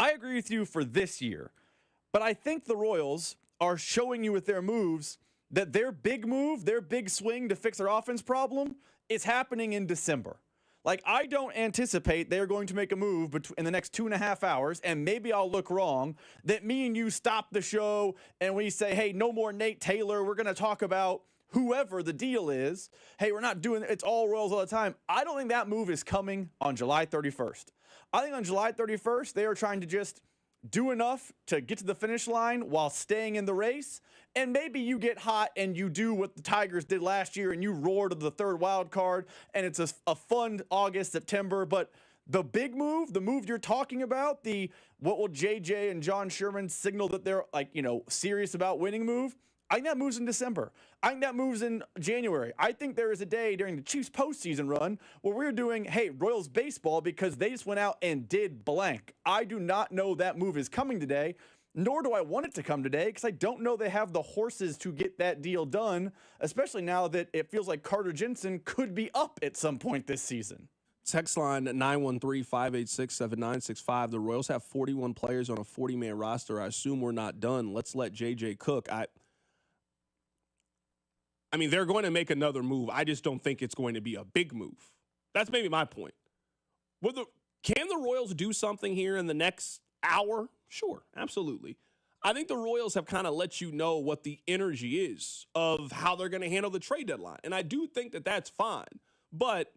I agree with you for this year, but I think the Royals are showing you with their moves that their big move, their big swing to fix their offense problem is happening in December. Like, I don't anticipate they're going to make a move in the next 2.5 hours, and maybe I'll look wrong, that me and you stop the show and we say, hey, no more Nate Taylor. We're going to talk about whoever the deal is. Hey, we're not doing it's all Royals all the time. I don't think that move is coming on July 31st. I think on July 31st, they are trying to just do enough to get to the finish line while staying in the race. And maybe you get hot and you do what the Tigers did last year and you roar to the 3rd wild card and it's a fun August, September. But the big move, the move you're talking about, what will JJ and John Sherman signal that they're serious about winning move? I think that moves in December. I think that moves in January. I think there is a day during the Chiefs postseason run where we're doing, hey, Royals baseball because they just went out and did blank. I do not know that move is coming today, nor do I want it to come today because I don't know they have the horses to get that deal done, especially now that it feels like Carter Jensen could be up at some point this season. Text line 913-586-7965. The Royals have 41 players on a 40-man roster. I assume we're not done. Let's let JJ cook. I mean, they're going to make another move. I just don't think it's going to be a big move. That's maybe my point. Can the Royals do something here in the next hour? Sure, absolutely. I think the Royals have kind of let you know what the energy is of how they're going to handle the trade deadline. And I do think that that's fine. But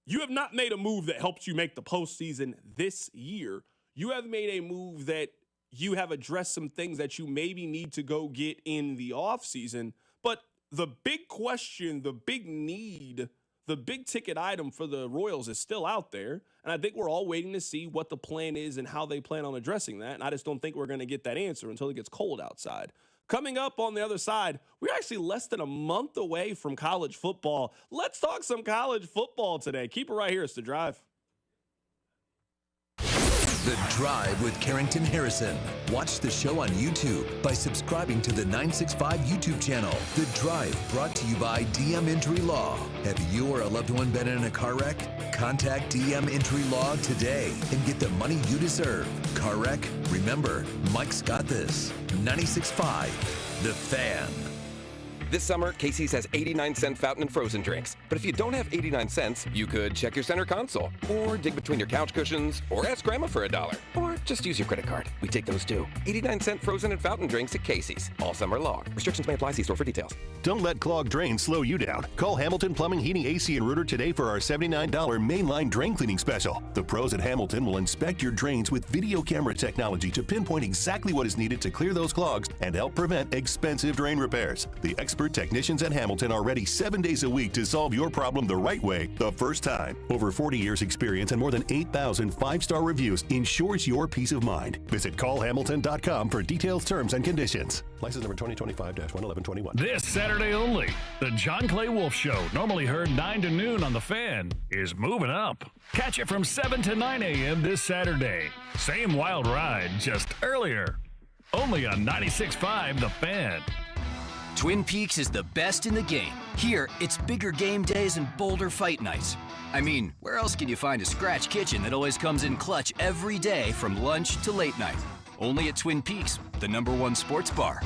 you have not made a move that helps you make the postseason this year. You have made a move that you have addressed some things that you maybe need to go get in the offseason. But the big question, the big need, the big ticket item for the Royals is still out there. And I think we're all waiting to see what the plan is and how they plan on addressing that. And I just don't think we're going to get that answer until it gets cold outside. Coming up on the other side, we're actually less than a month away from college football. Let's talk some college football today. Keep it right here. It's The Drive. The Drive with Carrington Harrison. Watch the show on YouTube by subscribing to the 965 YouTube channel. The Drive, brought to you by DM Entry Law. Have you or a loved one been in a car wreck? Contact DM Entry Law today and get the money you deserve. Car wreck? Remember, Mike's got this. 96.5, The Fan. This summer, Casey's has 89-cent fountain and frozen drinks. But if you don't have 89 cents, you could check your center console, or dig between your couch cushions, or ask Grandma for $1, or just use your credit card. We take those too. 89-cent frozen and fountain drinks at Casey's, all summer long. Restrictions may apply. See store for details. Don't let clogged drains slow you down. Call Hamilton Plumbing, Heating, AC, and Rooter today for our $79 mainline drain cleaning special. The pros at Hamilton will inspect your drains with video camera technology to pinpoint exactly what is needed to clear those clogs and help prevent expensive drain repairs. The expert technicians at Hamilton are ready 7 days a week to solve your problem the right way, the first time. Over 40 years experience and more than 8,000 five-star reviews ensures your peace of mind. Visit callhamilton.com for details, terms, and conditions. License number 2025-11121. This Saturday only, the John Clay Wolf Show, normally heard 9 to noon on The Fan, is moving up. Catch it from 7 to 9 a.m. this Saturday. Same wild ride, just earlier. Only on 96.5 The Fan. Twin Peaks is the best in the game. Here, it's bigger game days and bolder fight nights. I mean, where else can you find a scratch kitchen that always comes in clutch every day from lunch to late night? Only at Twin Peaks, the #1 sports bar.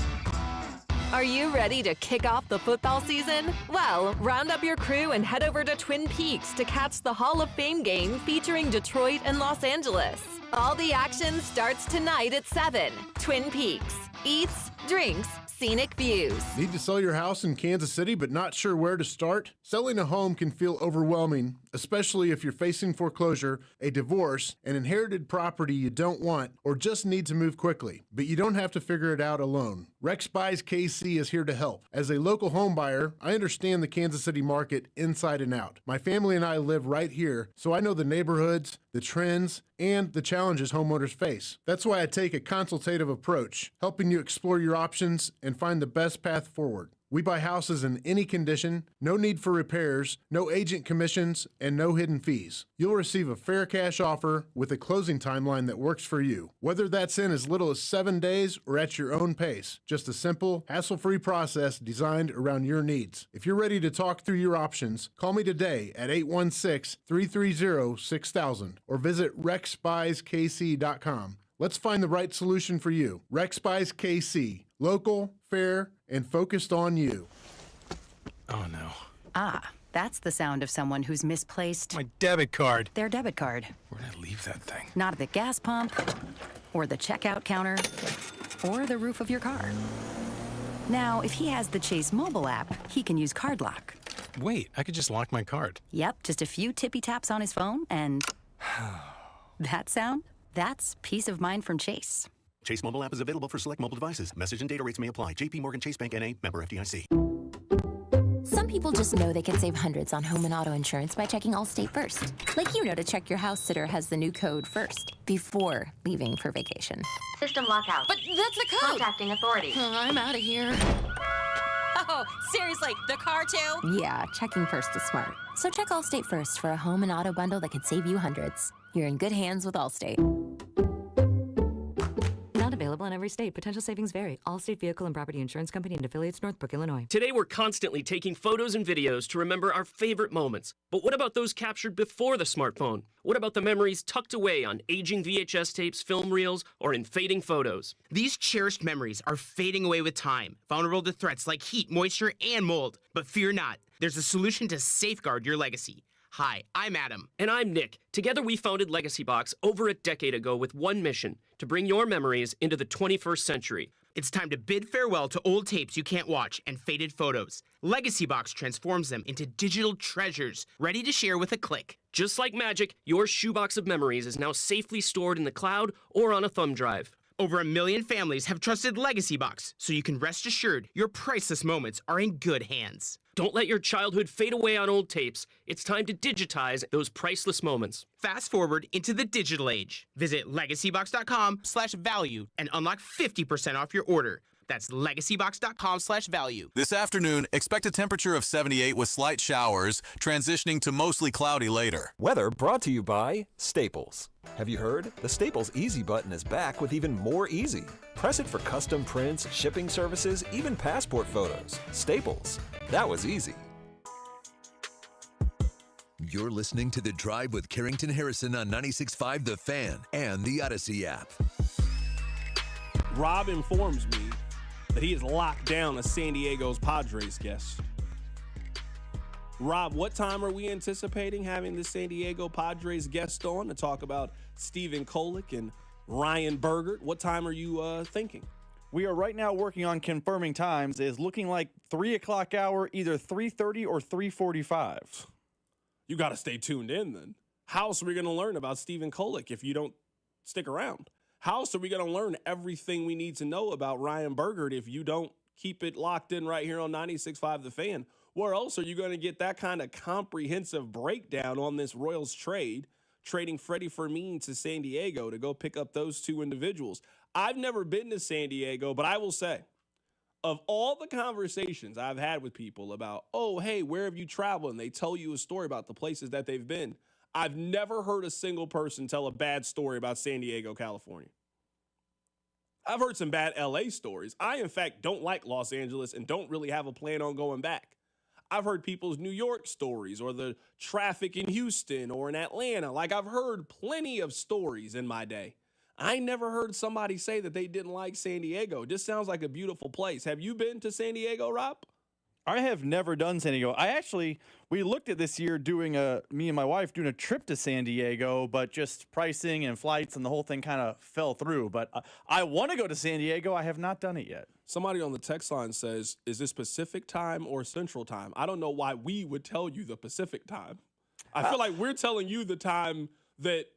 Are you ready to kick off the football season? Well, round up your crew and head over to Twin Peaks to catch the Hall of Fame game featuring Detroit and Los Angeles. All the action starts tonight at 7. Twin Peaks. Eats, drinks, scenic views. Need to sell your house in Kansas City but not sure where to start? Selling a home can feel overwhelming, especially if you're facing foreclosure, a divorce, an inherited property you don't want, or just need to move quickly. But you don't have to figure it out alone. Rex Buys KC is here to help. As a local home buyer, I understand the Kansas City market inside and out. My family and I live right here, so I know the neighborhoods, the trends, and the challenges homeowners face. That's why I take a consultative approach, helping you explore your options and find the best path forward. We buy houses in any condition, no need for repairs, no agent commissions, and no hidden fees. You'll receive a fair cash offer with a closing timeline that works for you. Whether that's in as little as 7 days or at your own pace, just a simple, hassle-free process designed around your needs. If you're ready to talk through your options, call me today at 816-330-6000 or visit rexbuyskc.com. Let's find the right solution for you. Rex Buys KC. Local, fair, and focused on you. Oh, no. Ah, that's the sound of someone who's misplaced my debit card. Their debit card. Where'd I leave that thing? Not at the gas pump, or the checkout counter, or the roof of your car. Now, if he has the Chase mobile app, he can use Card Lock. Wait, I could just lock my card. Yep, just a few tippy taps on his phone, and that sound? That's peace of mind from Chase. Chase mobile app is available for select mobile devices. Message and data rates may apply. JP Morgan Chase Bank N.A. Member FDIC. Some people just know they can save hundreds on home and auto insurance by checking Allstate first. Like you know to check your house sitter has the new code first, before leaving for vacation. System lockout. But that's the code! Contacting authority. I'm out of here. Oh, seriously, the car too? Yeah, checking first is smart. So check Allstate first for a home and auto bundle that could save you hundreds. You're in good hands with Allstate. Not available in every state. Potential savings vary. Allstate Vehicle and Property Insurance Company and affiliates, Northbrook, Illinois. Today we're constantly taking photos and videos to remember our favorite moments. But what about those captured before the smartphone? What about the memories tucked away on aging VHS tapes, film reels, or in fading photos? These cherished memories are fading away with time, vulnerable to threats like heat, moisture, and mold. But fear not. There's a solution to safeguard your legacy. Hi, I'm Adam. And I'm Nick. Together we founded Legacy Box over a decade ago with one mission, to bring your memories into the 21st century. It's time to bid farewell to old tapes you can't watch and faded photos. Legacy Box transforms them into digital treasures, ready to share with a click. Just like magic, your shoebox of memories is now safely stored in the cloud or on a thumb drive. Over 1 million families have trusted Legacy Box, so you can rest assured your priceless moments are in good hands. Don't let your childhood fade away on old tapes. It's time to digitize those priceless moments. Fast forward into the digital age. Visit legacybox.com/value and unlock 50% off your order. That's legacybox.com/value. This afternoon, expect a temperature of 78 with slight showers, transitioning to mostly cloudy later. Weather brought to you by Staples. Have you heard? The Staples Easy button is back with even more easy. Press it for custom prints, shipping services, even passport photos. Staples. That was easy. You're listening to The Drive with Carrington Harrison on 96.5 The Fan and the Odyssey app. Rob informs me that he has locked down a San Diego's Padres guest. Rob, what time are we anticipating having the San Diego Padres guest on to talk about Stephen Kolek and Ryan Burgert? What time are you thinking? We are right now working on confirming times. It's looking like 3 o'clock hour, either 3:30 or 3:45. You got to stay tuned in then. How else are we going to learn about Stephen Kolek if you don't stick around? How else are we going to learn everything we need to know about Ryan Burgert if you don't keep it locked in right here on 96.5 The Fan? Where else are you going to get that kind of comprehensive breakdown on this Royals trade, trading Freddie Fermin to San Diego to go pick up those two individuals? I've never been to San Diego, but I will say, of all the conversations I've had with people about, oh, hey, where have you traveled? And they tell you a story about the places that they've been. I've never heard a single person tell a bad story about San Diego, California. I've heard some bad LA stories. I, in fact, don't like Los Angeles and don't really have a plan on going back. I've heard people's New York stories or the traffic in Houston or in Atlanta. Like, I've heard plenty of stories in my day. I never heard somebody say that they didn't like San Diego. It just sounds like a beautiful place. Have you been to San Diego, Rob? I have never done San Diego. We looked at this year me and my wife doing a trip to San Diego, but just pricing and flights and the whole thing kind of fell through. But I want to go to San Diego. I have not done it yet. Somebody on the text line says, is this Pacific time or Central time? I don't know why we would tell you the Pacific time. I feel like we're telling you the time that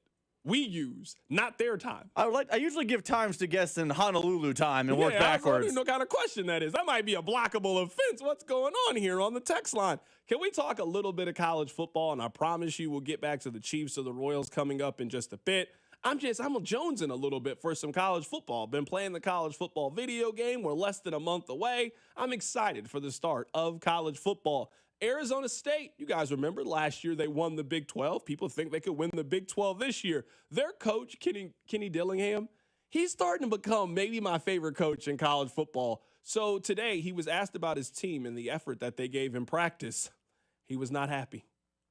we use, not their time. I usually give times to guests in Honolulu time and work backwards. I don't know what kind of question that is. That might be a blockable offense. What's going on here on the text line? Can we talk a little bit of college football? And I promise you we'll get back to the Chiefs or the Royals coming up in just a bit. I'm jonesing a little bit for some college football. Been playing the college football video game. We're less than a month away. I'm excited for the start of college football. Arizona State, you guys remember last year they won the Big 12. People think they could win the Big 12 this year. Their coach, Kenny Dillingham, he's starting to become maybe my favorite coach in college football. So today he was asked about his team and the effort that they gave in practice. He was not happy.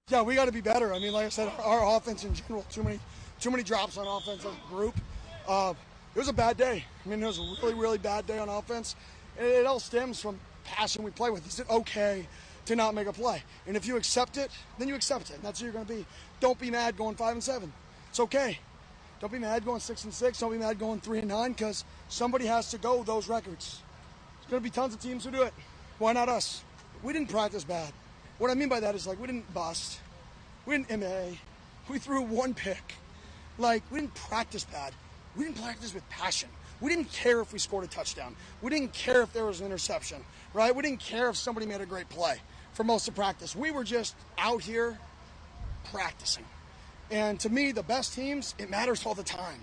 Yeah, we got to be better. I mean, like I said, our offense in general, too many drops on offense as a group. It was a bad day. I mean, it was a really, really bad day on offense. And it all stems from passion we play with. Is it okay to not make a play? And if you accept it, then you accept it. And that's who you're going to be. Don't be mad going 5-7. It's okay. Don't be mad going 6-6. Don't be mad going 3-9 because somebody has to go those records. There's going to be tons of teams who do it. Why not us? We didn't practice bad. What I mean by that is, like, we didn't bust. We didn't MA. We threw one pick. Like, we didn't practice bad. We didn't practice with passion. We didn't care if we scored a touchdown. We didn't care if there was an interception, right? We didn't care if somebody made a great play for most of practice. We were just out here practicing. And to me, the best teams, it matters all the time.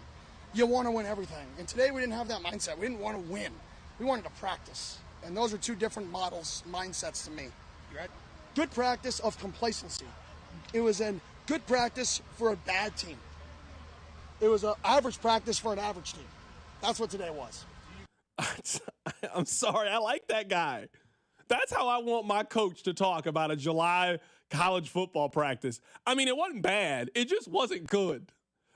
You want to win everything. And today we didn't have that mindset. We didn't want to win. We wanted to practice. And those are two different mindsets to me. You right? Good practice of complacency. It was a good practice for a bad team. It was an average practice for an average team. That's what today was. I'm sorry. I like that guy. That's how I want my coach to talk about a July college football practice. I mean, it wasn't bad. It just wasn't good.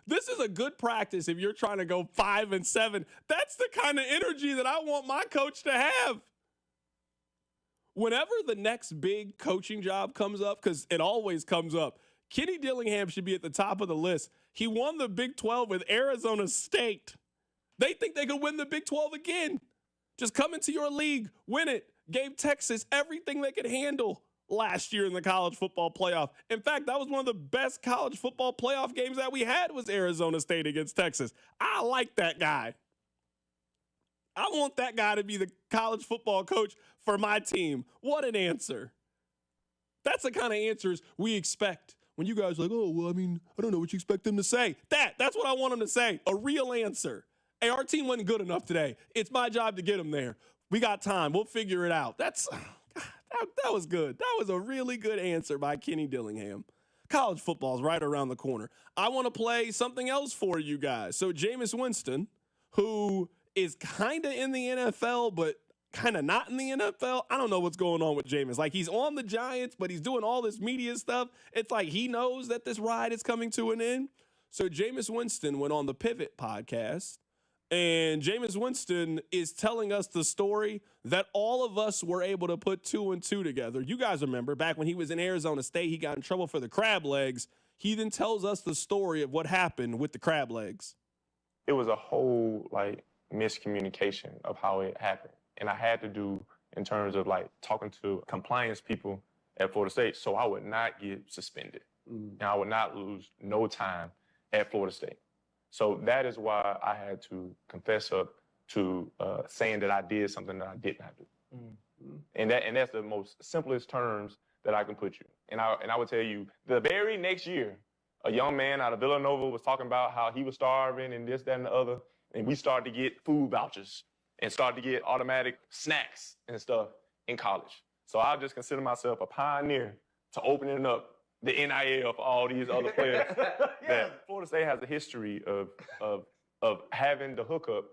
This is a good practice if you're trying to go 5-7. That's the kind of energy that I want my coach to have. Whenever the next big coaching job comes up, because it always comes up, Kenny Dillingham should be at the top of the list. He won the Big 12 with Arizona State. They think they could win the Big 12 again. Just come into your league, win it. Gave Texas everything they could handle last year in the college football playoff. In fact, that was one of the best college football playoff games that we had was Arizona State against Texas. I like that guy. I want that guy to be the college football coach for my team. What an answer. That's the kind of answers we expect. When you guys are like, oh, well, I mean, I don't know what you expect them to say. That's what I want them to say, a real answer. Hey, our team wasn't good enough today. It's my job to get them there. We got time. We'll figure it out. That was good. That was a really good answer by Kenny Dillingham. College football's right around the corner. I want to play something else for you guys. So Jameis Winston, who is kind of in the NFL, but kind of not in the NFL. I don't know what's going on with Jameis. Like, he's on the Giants, but he's doing all this media stuff. It's like he knows that this ride is coming to an end. So Jameis Winston went on the Pivot podcast, and Jameis Winston is telling us the story that all of us were able to put 2 and 2 together. You guys remember back when he was in Arizona State, he got in trouble for the crab legs. He then tells us the story of what happened with the crab legs. It was a whole, miscommunication of how it happened. And I had to do in terms of, talking to compliance people at Florida State so I would not get suspended. And I would not lose no time at Florida State. So that is why I had to confess up to saying that I did something that I did not do. And that's the most simplest terms that I can put you. And I would tell you, the very next year, a young man out of Villanova was talking about how he was starving and this, that, and the other. And we started to get food vouchers and started to get automatic snacks and stuff in college. So I just consider myself a pioneer to opening up the NIL for all these other players. That Florida State has a history of having the hookup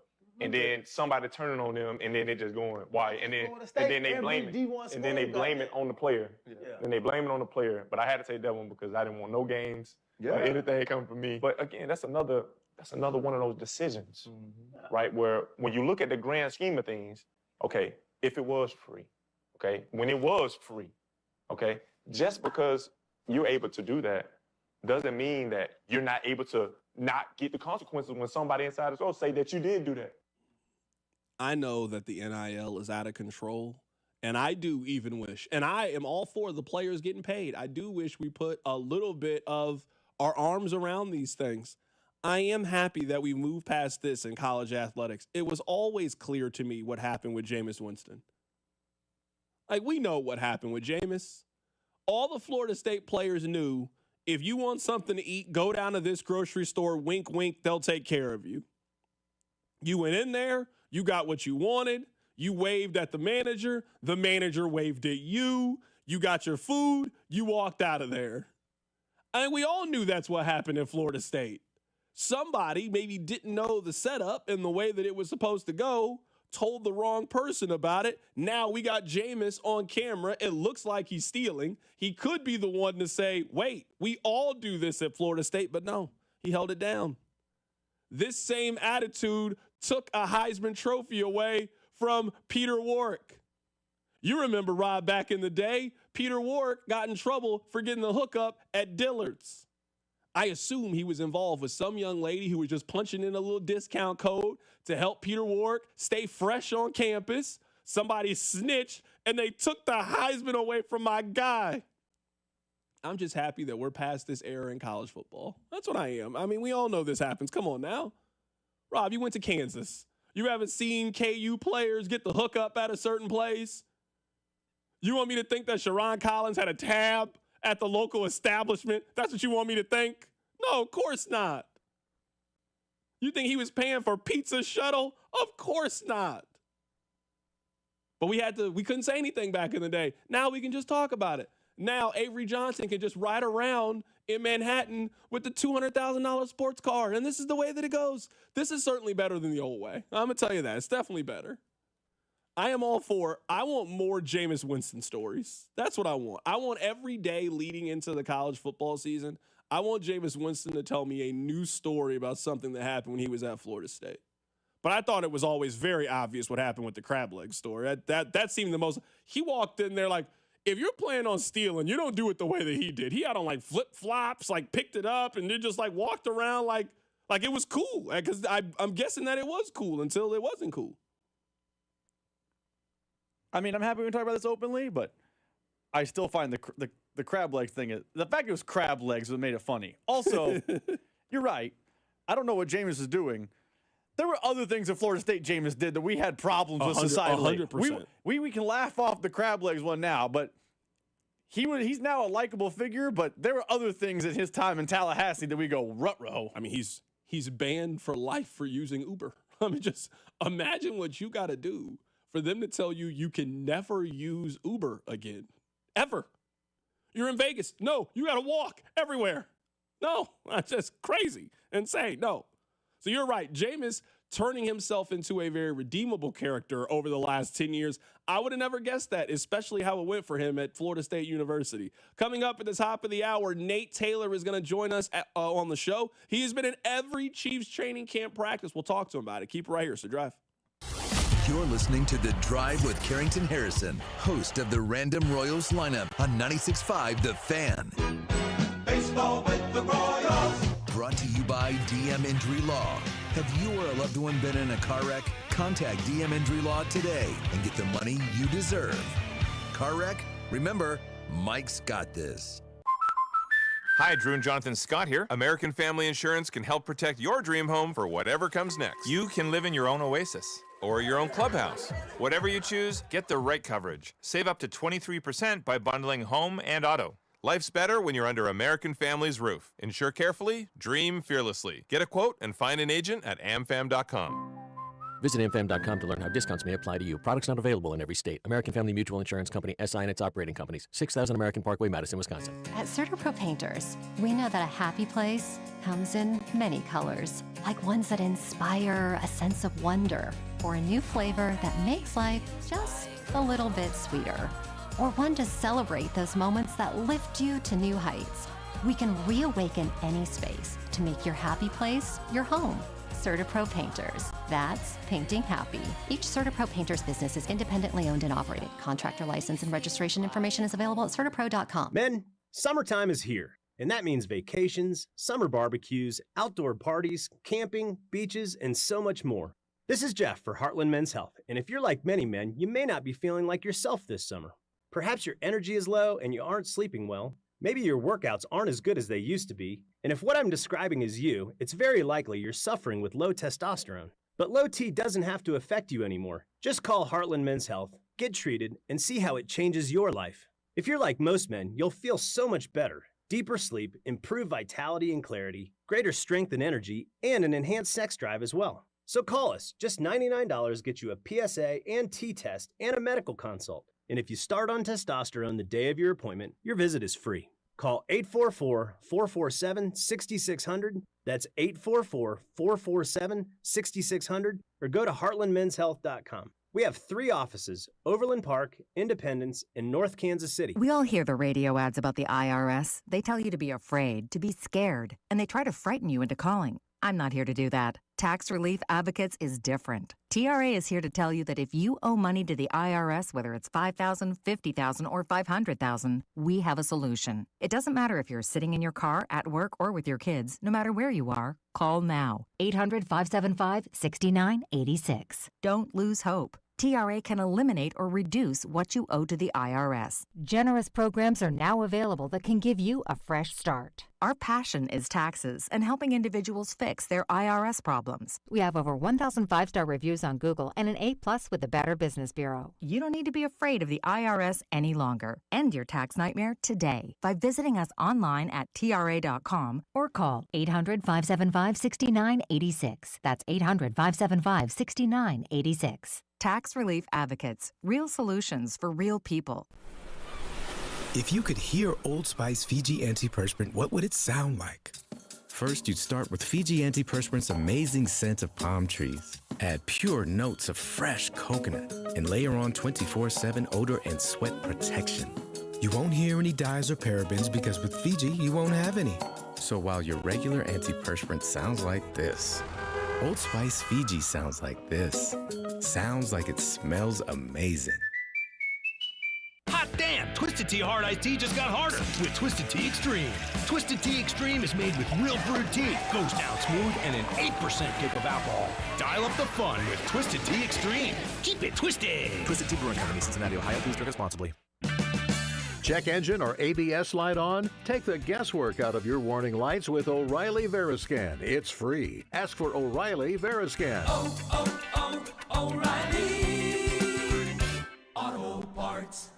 and then somebody turning on them and then they just going white and then they blame it. And then they blame it on the player. And they blame it on the player. But I had to take that one because I didn't want no games or anything coming from me. But again, that's another one of those decisions, right? Where when you look at the grand scheme of things, okay, if it was free, okay, when it was free, okay, just because you're able to do that doesn't mean that you're not able to not get the consequences when somebody inside the store say that you did do that. I know that the NIL is out of control, and I do even wish, and I am all for the players getting paid. I do wish we put a little bit of our arms around these things. I am happy that we moved past this in college athletics. It was always clear to me what happened with Jameis Winston. We know what happened with Jameis. All the Florida State players knew, if you want something to eat, go down to this grocery store, wink, wink, they'll take care of you. You went in there, you got what you wanted, you waved at the manager waved at you, you got your food, you walked out of there. And we all knew that's what happened in Florida State. Somebody maybe didn't know the setup and the way that it was supposed to go, told the wrong person about it. Now we got Jameis on camera. It looks like he's stealing. He could be the one to say, wait, we all do this at Florida State, but no, he held it down. This same attitude took a Heisman Trophy away from Peter Warrick. You remember, Rob, back in the day, Peter Warrick got in trouble for getting the hookup at Dillard's. I assume he was involved with some young lady who was just punching in a little discount code to help Peter Warrick stay fresh on campus. Somebody snitched, and they took the Heisman away from my guy. I'm just happy that we're past this era in college football. That's what I am. I mean, we all know this happens. Come on now. Rob, you went to Kansas. You haven't seen KU players get the hookup at a certain place? You want me to think that Sharon Collins had a tab at the local establishment? That's what you want me to think? No, of course not. You think he was paying for pizza shuttle? Of course not. But we couldn't say anything back in the day. Now we can just talk about it. Now Avery Johnson can just ride around in Manhattan with the $200,000 sports car. And this is the way that it goes. This is certainly better than the old way. I'm going to tell you that. It's definitely better. I am all for, I want more Jameis Winston stories. That's what I want. I want every day leading into the college football season, I want Jameis Winston to tell me a new story about something that happened when he was at Florida State. But I thought it was always very obvious what happened with the crab leg story. That seemed the most, he walked in there like, if you're planning on stealing, you don't do it the way that he did. He had on like flip flops, like picked it up, and then just like walked around like it was cool. Because I'm guessing that it was cool until it wasn't cool. I mean, I'm happy we talk about this openly, but I still find the crab legs thing, the fact it was crab legs that made it funny. Also, you're right. I don't know what Jameis is doing. There were other things that Florida State Jameis did that we had problems with societally. 100%. We can laugh off the crab legs one now, but he's now a likable figure, but there were other things at his time in Tallahassee that we go, rut-row. I mean, he's banned for life for using Uber. I mean, just imagine what you got to do for them to tell you you can never use Uber again. Ever. You're in Vegas. No, you got to walk everywhere. No, that's just crazy. Insane. No. So you're right. Jameis turning himself into a very redeemable character over the last 10 years. I would have never guessed that, especially how it went for him at Florida State University. Coming up at the top of the hour, Nate Taylor is going to join us on the show. He has been in every Chiefs training camp practice. We'll talk to him about it. Keep it right here. So drive. You're listening to The Drive with Carrington Harrison, host of the Random Royals lineup on 96.5 The Fan. Baseball with the Royals. Brought to you by DM Injury Law. Have you or a loved one been in a car wreck? Contact DM Injury Law today and get the money you deserve. Car wreck? Remember, Mike's got this. Hi, Drew and Jonathan Scott here. American Family Insurance can help protect your dream home for whatever comes next. You can live in your own oasis or your own clubhouse. Whatever you choose, get the right coverage. Save up to 23% by bundling home and auto. Life's better when you're under American Family's roof. Insure carefully, dream fearlessly. Get a quote and find an agent at amfam.com. Visit amfam.com to learn how discounts may apply to you. Products not available in every state. American Family Mutual Insurance Company, SI and its operating companies. 6000 American Parkway, Madison, Wisconsin. At CertaPro Painters, we know that a happy place comes in many colors, like ones that inspire a sense of wonder, or a new flavor that makes life just a little bit sweeter, or one to celebrate those moments that lift you to new heights. We can reawaken any space to make your happy place your home. CertaPro Painters. That's painting happy. Each CertaPro Painters business is independently owned and operated. Contractor license and registration information is available at CertaPro.com. Men, summertime is here, and that means vacations, summer barbecues, outdoor parties, camping, beaches, and so much more. This is Jeff for Heartland Men's Health, and if you're like many men, you may not be feeling like yourself this summer. Perhaps your energy is low and you aren't sleeping well. Maybe your workouts aren't as good as they used to be. And if what I'm describing is you, it's very likely you're suffering with low testosterone. But low T doesn't have to affect you anymore. Just call Heartland Men's Health, get treated, and see how it changes your life. If you're like most men, you'll feel so much better. Deeper sleep, improved vitality and clarity, greater strength and energy, and an enhanced sex drive as well. So call us. Just $99 gets you a PSA and T test and a medical consult. And if you start on testosterone the day of your appointment, your visit is free. Call 844-447-6600. That's 844-447-6600. Or go to heartlandmenshealth.com. We have 3 offices, Overland Park, Independence, and North Kansas City. We all hear the radio ads about the IRS. They tell you to be afraid, to be scared, and they try to frighten you into calling. I'm not here to do that. Tax Relief Advocates is different. TRA is here to tell you that if you owe money to the IRS, whether it's $5,000, $50,000, or $500,000, we have a solution. It doesn't matter if you're sitting in your car, at work, or with your kids. No matter where you are, call now. 800-575-6986. Don't lose hope. TRA can eliminate or reduce what you owe to the IRS. Generous programs are now available that can give you a fresh start. Our passion is taxes and helping individuals fix their IRS problems. We have over 1,000 5-star reviews on Google and an A+ with the Better Business Bureau. You don't need to be afraid of the IRS any longer. End your tax nightmare today by visiting us online at TRA.com or call 800-575-6986. That's 800-575-6986. Tax Relief Advocates. Real solutions for real people. If you could hear Old Spice Fiji Antiperspirant, what would it sound like? First, you'd start with Fiji Antiperspirant's amazing scent of palm trees. Add pure notes of fresh coconut and layer on 24/7 odor and sweat protection. You won't hear any dyes or parabens because with Fiji, you won't have any. So while your regular antiperspirant sounds like this, Old Spice Fiji sounds like this. Sounds like it smells amazing. Hot damn! Twisted Twisted Tea Hard Iced Tea just got harder with Twisted Tea Extreme. Twisted Tea Extreme is made with real brewed tea, goes down smooth, and an 8% kick of alcohol. Dial up the fun with Twisted Tea Extreme. Keep it twisted. Twisted Tea Brewing Company, Cincinnati, Ohio. Please drink responsibly. Check engine or ABS light on? Take the guesswork out of your warning lights with O'Reilly Veriscan. It's free. Ask for O'Reilly Veriscan. O'Reilly Auto Parts.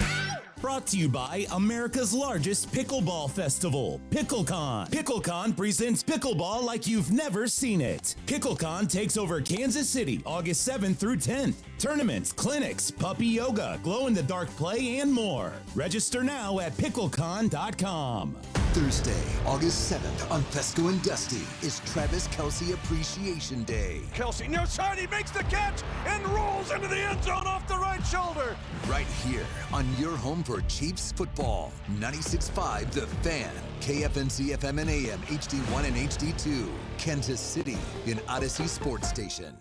Brought to you by America's largest pickleball festival, PickleCon. PickleCon presents pickleball like you've never seen it. PickleCon takes over Kansas City August 7th through 10th. Tournaments, clinics, puppy yoga, glow-in-the-dark play, and more. Register now at picklecon.com. Thursday, August 7th on Fesco and Dusty is Travis Kelce Appreciation Day. Kelce near side, he makes the catch and rolls into the end zone off the right shoulder. Right here on your home for Chiefs football. 96.5 The Fan, KFNC FM and AM, HD1 and HD2. Kansas City, an Odyssey Sports Station.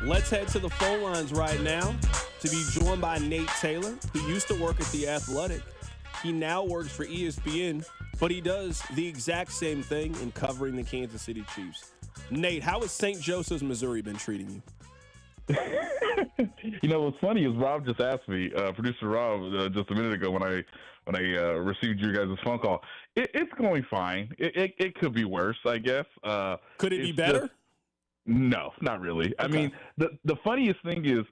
Let's head to the phone lines right now to be joined by Nate Taylor. He used to work at The Athletic. He now works for ESPN, but he does the exact same thing in covering the Kansas City Chiefs. Nate, how has St. Joseph's, Missouri been treating you? You know, what's funny is Rob just asked me, producer Rob, just a minute ago when I received your guys' phone call. It's going fine. It could be worse, I guess. Could it be better? No, not really. Okay. I mean, the funniest thing is,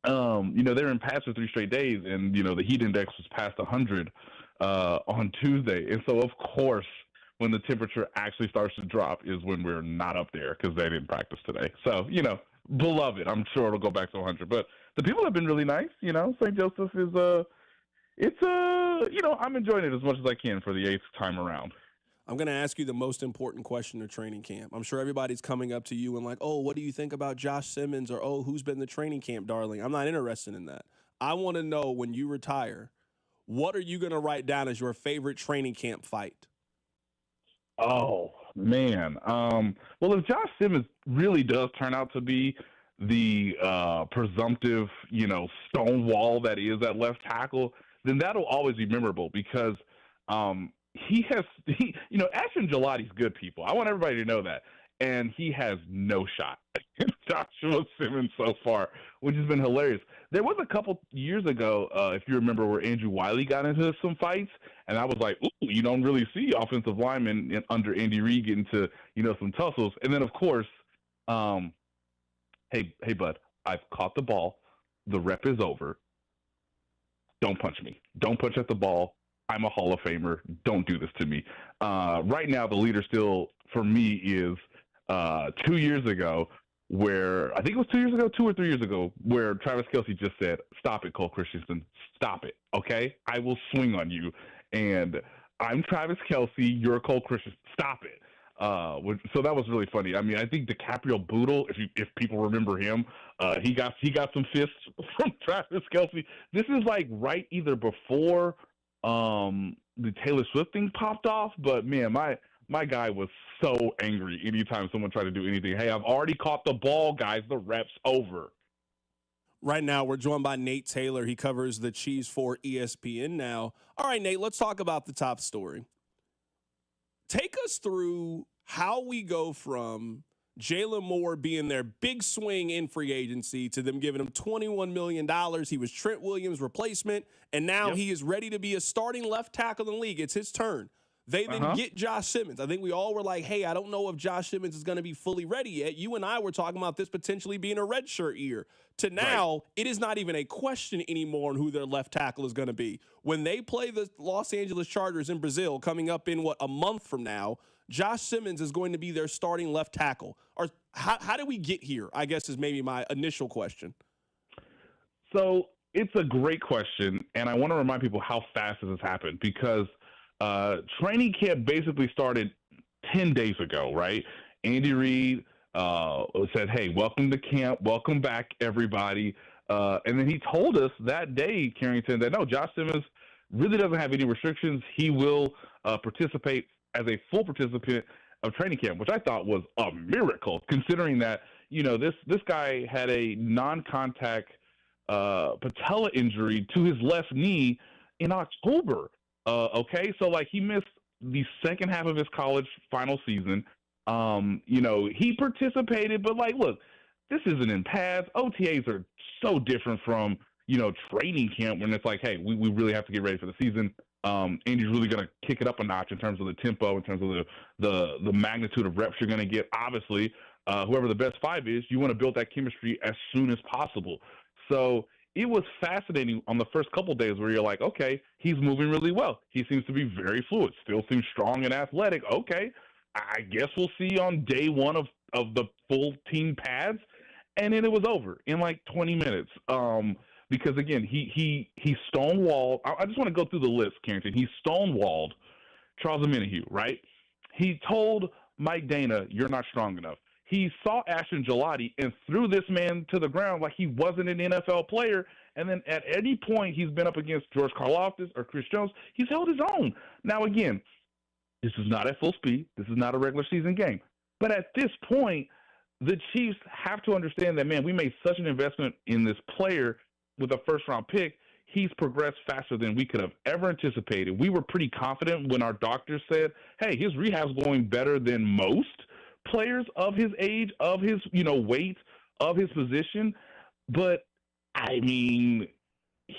they're in pass for 3 straight days, and, the heat index was past 100 on Tuesday. And so, of course, when the temperature actually starts to drop is when we're not up there because they didn't practice today. So, beloved, I'm sure it'll go back to 100. But the people have been really nice. St. Joseph is, I'm enjoying it as much as I can for the 8th time around. I'm going to ask you the most important question of training camp. I'm sure everybody's coming up to you and like, oh, what do you think about Josh Simmons? Or, oh, who's been the training camp darling? I'm not interested in that. I want to know when you retire, what are you going to write down as your favorite training camp fight? Oh, man. Well, if Josh Simmons really does turn out to be the presumptive, stonewall that is at left tackle, then that'll always be memorable because Ashton Gelati's good people. I want everybody to know that. And he has no shot against Joshua Simmons so far, which has been hilarious. There was a couple years ago, if you remember, where Andrew Wiley got into some fights, and I was like, ooh, you don't really see offensive linemen under Andy Reid get into, some tussles. And then, of course, hey, bud, I've caught the ball. The rep is over. Don't punch me. Don't punch at the ball. I'm a Hall of Famer. Don't do this to me. Right now, the leader still, for me, is 2 years ago, where I think it was 2 years ago, 2 or 3 years ago, where Travis Kelce just said, stop it, Cole Christensen. Stop it, okay? I will swing on you. And I'm Travis Kelce. You're Cole Christensen. Stop it. So that was really funny. I mean, I think DiCaprio Boodle, if people remember him, he got some fists from Travis Kelce. This is like right either before the Taylor Swift thing popped off, but man, my guy was so angry anytime someone tried to do anything. Hey, I've already caught the ball, guys. The rep's over. Right now, we're joined by Nate Taylor. He covers the Chiefs for ESPN now. All right, Nate, let's talk about the top story. Take us through how we go from Jalen Moore being their big swing in free agency to them giving him $21 million. He was Trent Williams' replacement, and now he is ready to be a starting left tackle in the league. It's his turn. They then get Josh Simmons. I think we all were like, hey, I don't know if Josh Simmons is going to be fully ready yet. You and I were talking about this potentially being a redshirt year. To now, it is not even a question anymore on who their left tackle is going to be. When they play the Los Angeles Chargers in Brazil coming up in, a month from now, Josh Simmons is going to be their starting left tackle. Or how do we get here, I guess, is maybe my initial question. So it's a great question, and I want to remind people how fast this has happened because training camp basically started 10 days ago, right? Andy Reid said, hey, welcome to camp. Welcome back, everybody. And then he told us that day, Carrington, that no, Josh Simmons really doesn't have any restrictions. He will participate as a full participant of training camp, which I thought was a miracle, considering that, this guy had a non-contact patella injury to his left knee in October. Okay, so like he missed the second half of his college final season. He participated, but like, look, this isn't in pads. OTAs are so different from training camp when it's like, hey, we really have to get ready for the season. Andy's really going to kick it up a notch in terms of the tempo, in terms of the magnitude of reps you're going to get. Obviously, whoever the best five is, you want to build that chemistry as soon as possible. So it was fascinating on the first couple of days where you're like, okay, he's moving really well. He seems to be very fluid, still seems strong and athletic. Okay, I guess we'll see on day one of the full team pads. And then it was over in like 20 minutes. Because again, he stonewalled. I just want to go through the list, Carrington. He stonewalled Charles Omenihu, right? He told Mike Dana, "You're not strong enough." He saw Ashton Gelati and threw this man to the ground like he wasn't an NFL player. And then at any point he's been up against George Karlaftis or Chris Jones, he's held his own. Now again, this is not at full speed. This is not a regular season game. But at this point, the Chiefs have to understand that, man, we made such an investment in this player with a first-round pick. He's progressed faster than we could have ever anticipated. We were pretty confident when our doctors said, hey, his rehab's going better than most players of his age, of his weight, of his position. But, I mean,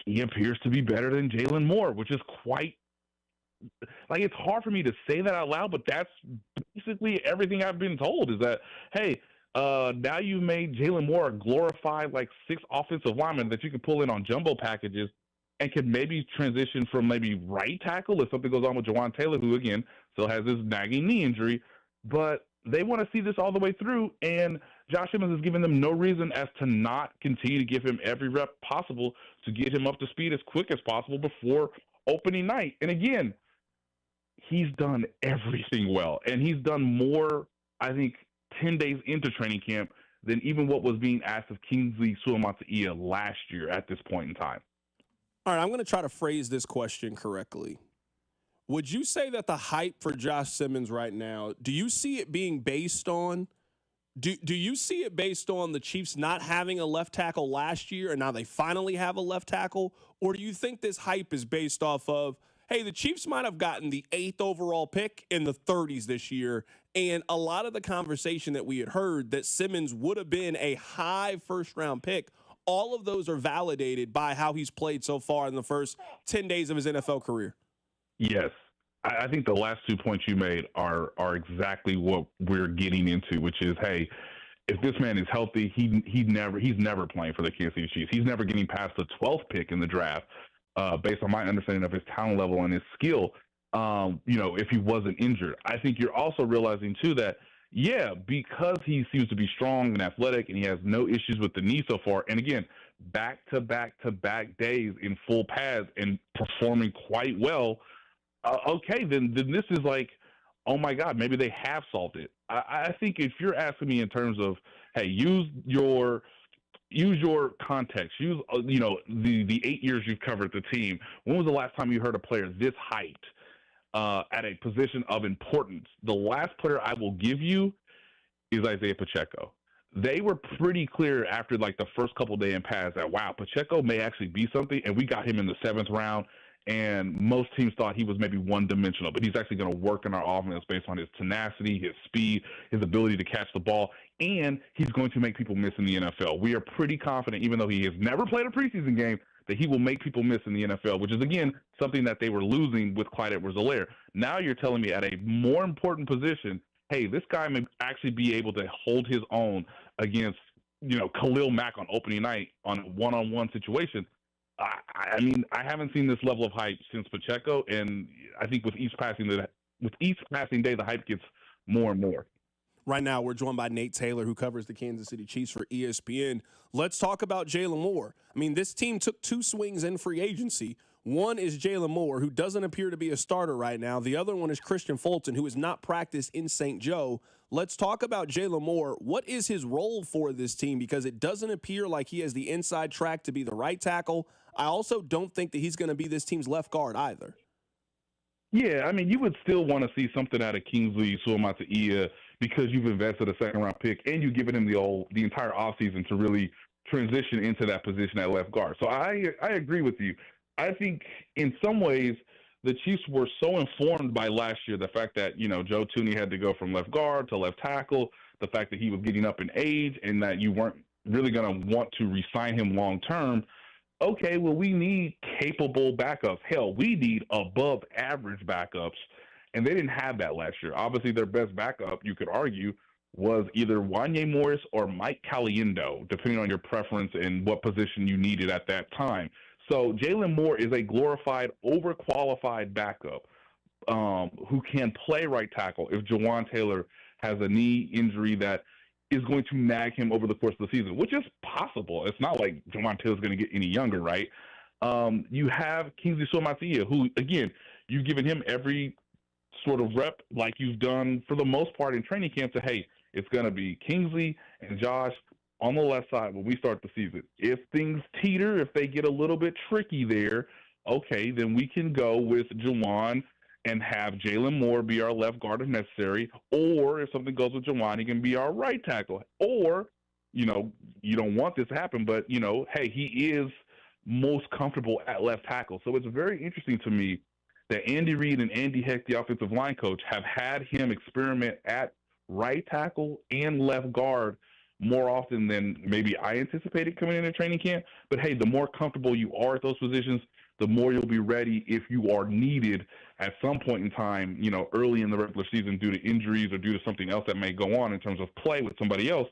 he appears to be better than Jalen Moore, which is quite – like, it's hard for me to say that out loud, but that's basically everything I've been told is that, hey – now you've made Jalen Moore a glorified like 6 offensive lineman that you can pull in on jumbo packages and can maybe transition from maybe right tackle if something goes on with Jawan Taylor, who again still has this nagging knee injury. But they want to see this all the way through, and Josh Simmons has given them no reason as to not continue to give him every rep possible to get him up to speed as quick as possible before opening night. And again, he's done everything well, and he's done more, I think, 10 days into training camp than even what was being asked of Kingsley Suamataia last year at this point in time. All right, I'm going to try to phrase this question correctly. Would you say that the hype for Josh Simmons right now, do you see it being based on do you see it based on the Chiefs not having a left tackle last year and now they finally have a left tackle? Or do you think this hype is based off of, hey, the Chiefs might have gotten the 8th overall pick in the 30s this year, and a lot of the conversation that we had heard that Simmons would have been a high first-round pick, all of those are validated by how he's played so far in the first 10 days of his NFL career? Yes. I think the last 2 points you made are exactly what we're getting into, which is, hey, if this man is healthy, he's never playing for the Kansas City Chiefs. He's never getting past the 12th pick in the draft, based on my understanding of his talent level and his skill. If he wasn't injured. I think you're also realizing too that, yeah, because he seems to be strong and athletic and he has no issues with the knee so far. And again, back-to-back days in full pads and performing quite well. Okay, then this is like, oh my God, maybe they have solved it. I think if you're asking me in terms of, hey, use your context, use the 8 years you've covered the team. When was the last time you heard a player this hyped at a position of importance? The last player I will give you is Isaiah Pacheco. They were pretty clear after like the first couple of days in pads that, wow, Pacheco may actually be something, and we got him in the 7th round, and most teams thought he was maybe one-dimensional, but he's actually going to work in our offense based on his tenacity, his speed, his ability to catch the ball, and he's going to make people miss in the NFL. We are pretty confident, even though he has never played a preseason game, that he will make people miss in the NFL, which is, again, something that they were losing with Clyde Edwards-Helaire. Now you're telling me at a more important position, hey, this guy may actually be able to hold his own against, Khalil Mack on opening night on a one-on-one situation. I mean, I haven't seen this level of hype since Pacheco, and I think with each passing day, the hype gets more and more. Right now, we're joined by Nate Taylor, who covers the Kansas City Chiefs for ESPN. Let's talk about Jalen Moore. I mean, this team took 2 swings in free agency. One is Jalen Moore, who doesn't appear to be a starter right now. The other one is Christian Fulton, who has not practiced in St. Joe. Let's talk about Jalen Moore. What is his role for this team? Because it doesn't appear like he has the inside track to be the right tackle. I also don't think that he's going to be this team's left guard either. Yeah, I mean, you would still want to see something out of Kingsley Suamataia, because you've invested a second-round pick and you've given him the entire offseason to really transition into that position at left guard. So I agree with you. I think in some ways the Chiefs were so informed by last year, the fact that, Joe Thuney had to go from left guard to left tackle, the fact that he was getting up in age and that you weren't really going to want to re-sign him long-term. Okay, well, we need capable backups. Hell, we need above-average backups, and they didn't have that last year. Obviously, their best backup, you could argue, was either Wanye Morris or Mike Caliendo, depending on your preference and what position you needed at that time. So Jalen Moore is a glorified, overqualified backup who can play right tackle if Jawan Taylor has a knee injury that is going to nag him over the course of the season, which is possible. It's not like Jawan Taylor's going to get any younger, right? You have Kingsley Suamataia, who, again, you've given him every sort of rep like you've done for the most part in training camp to, hey, it's going to be Kingsley and Josh on the left side when we start the season. If things teeter, if they get a little bit tricky there, okay, then we can go with Jawan and have Jalen Moore be our left guard if necessary. Or if something goes with Jawan, he can be our right tackle. Or, you don't want this to happen, but, hey, he is most comfortable at left tackle. So it's very interesting to me that Andy Reid and Andy Heck, the offensive line coach, have had him experiment at right tackle and left guard more often than maybe I anticipated coming into training camp. But, hey, the more comfortable you are at those positions, the more you'll be ready if you are needed at some point in time, early in the regular season due to injuries or due to something else that may go on in terms of play with somebody else.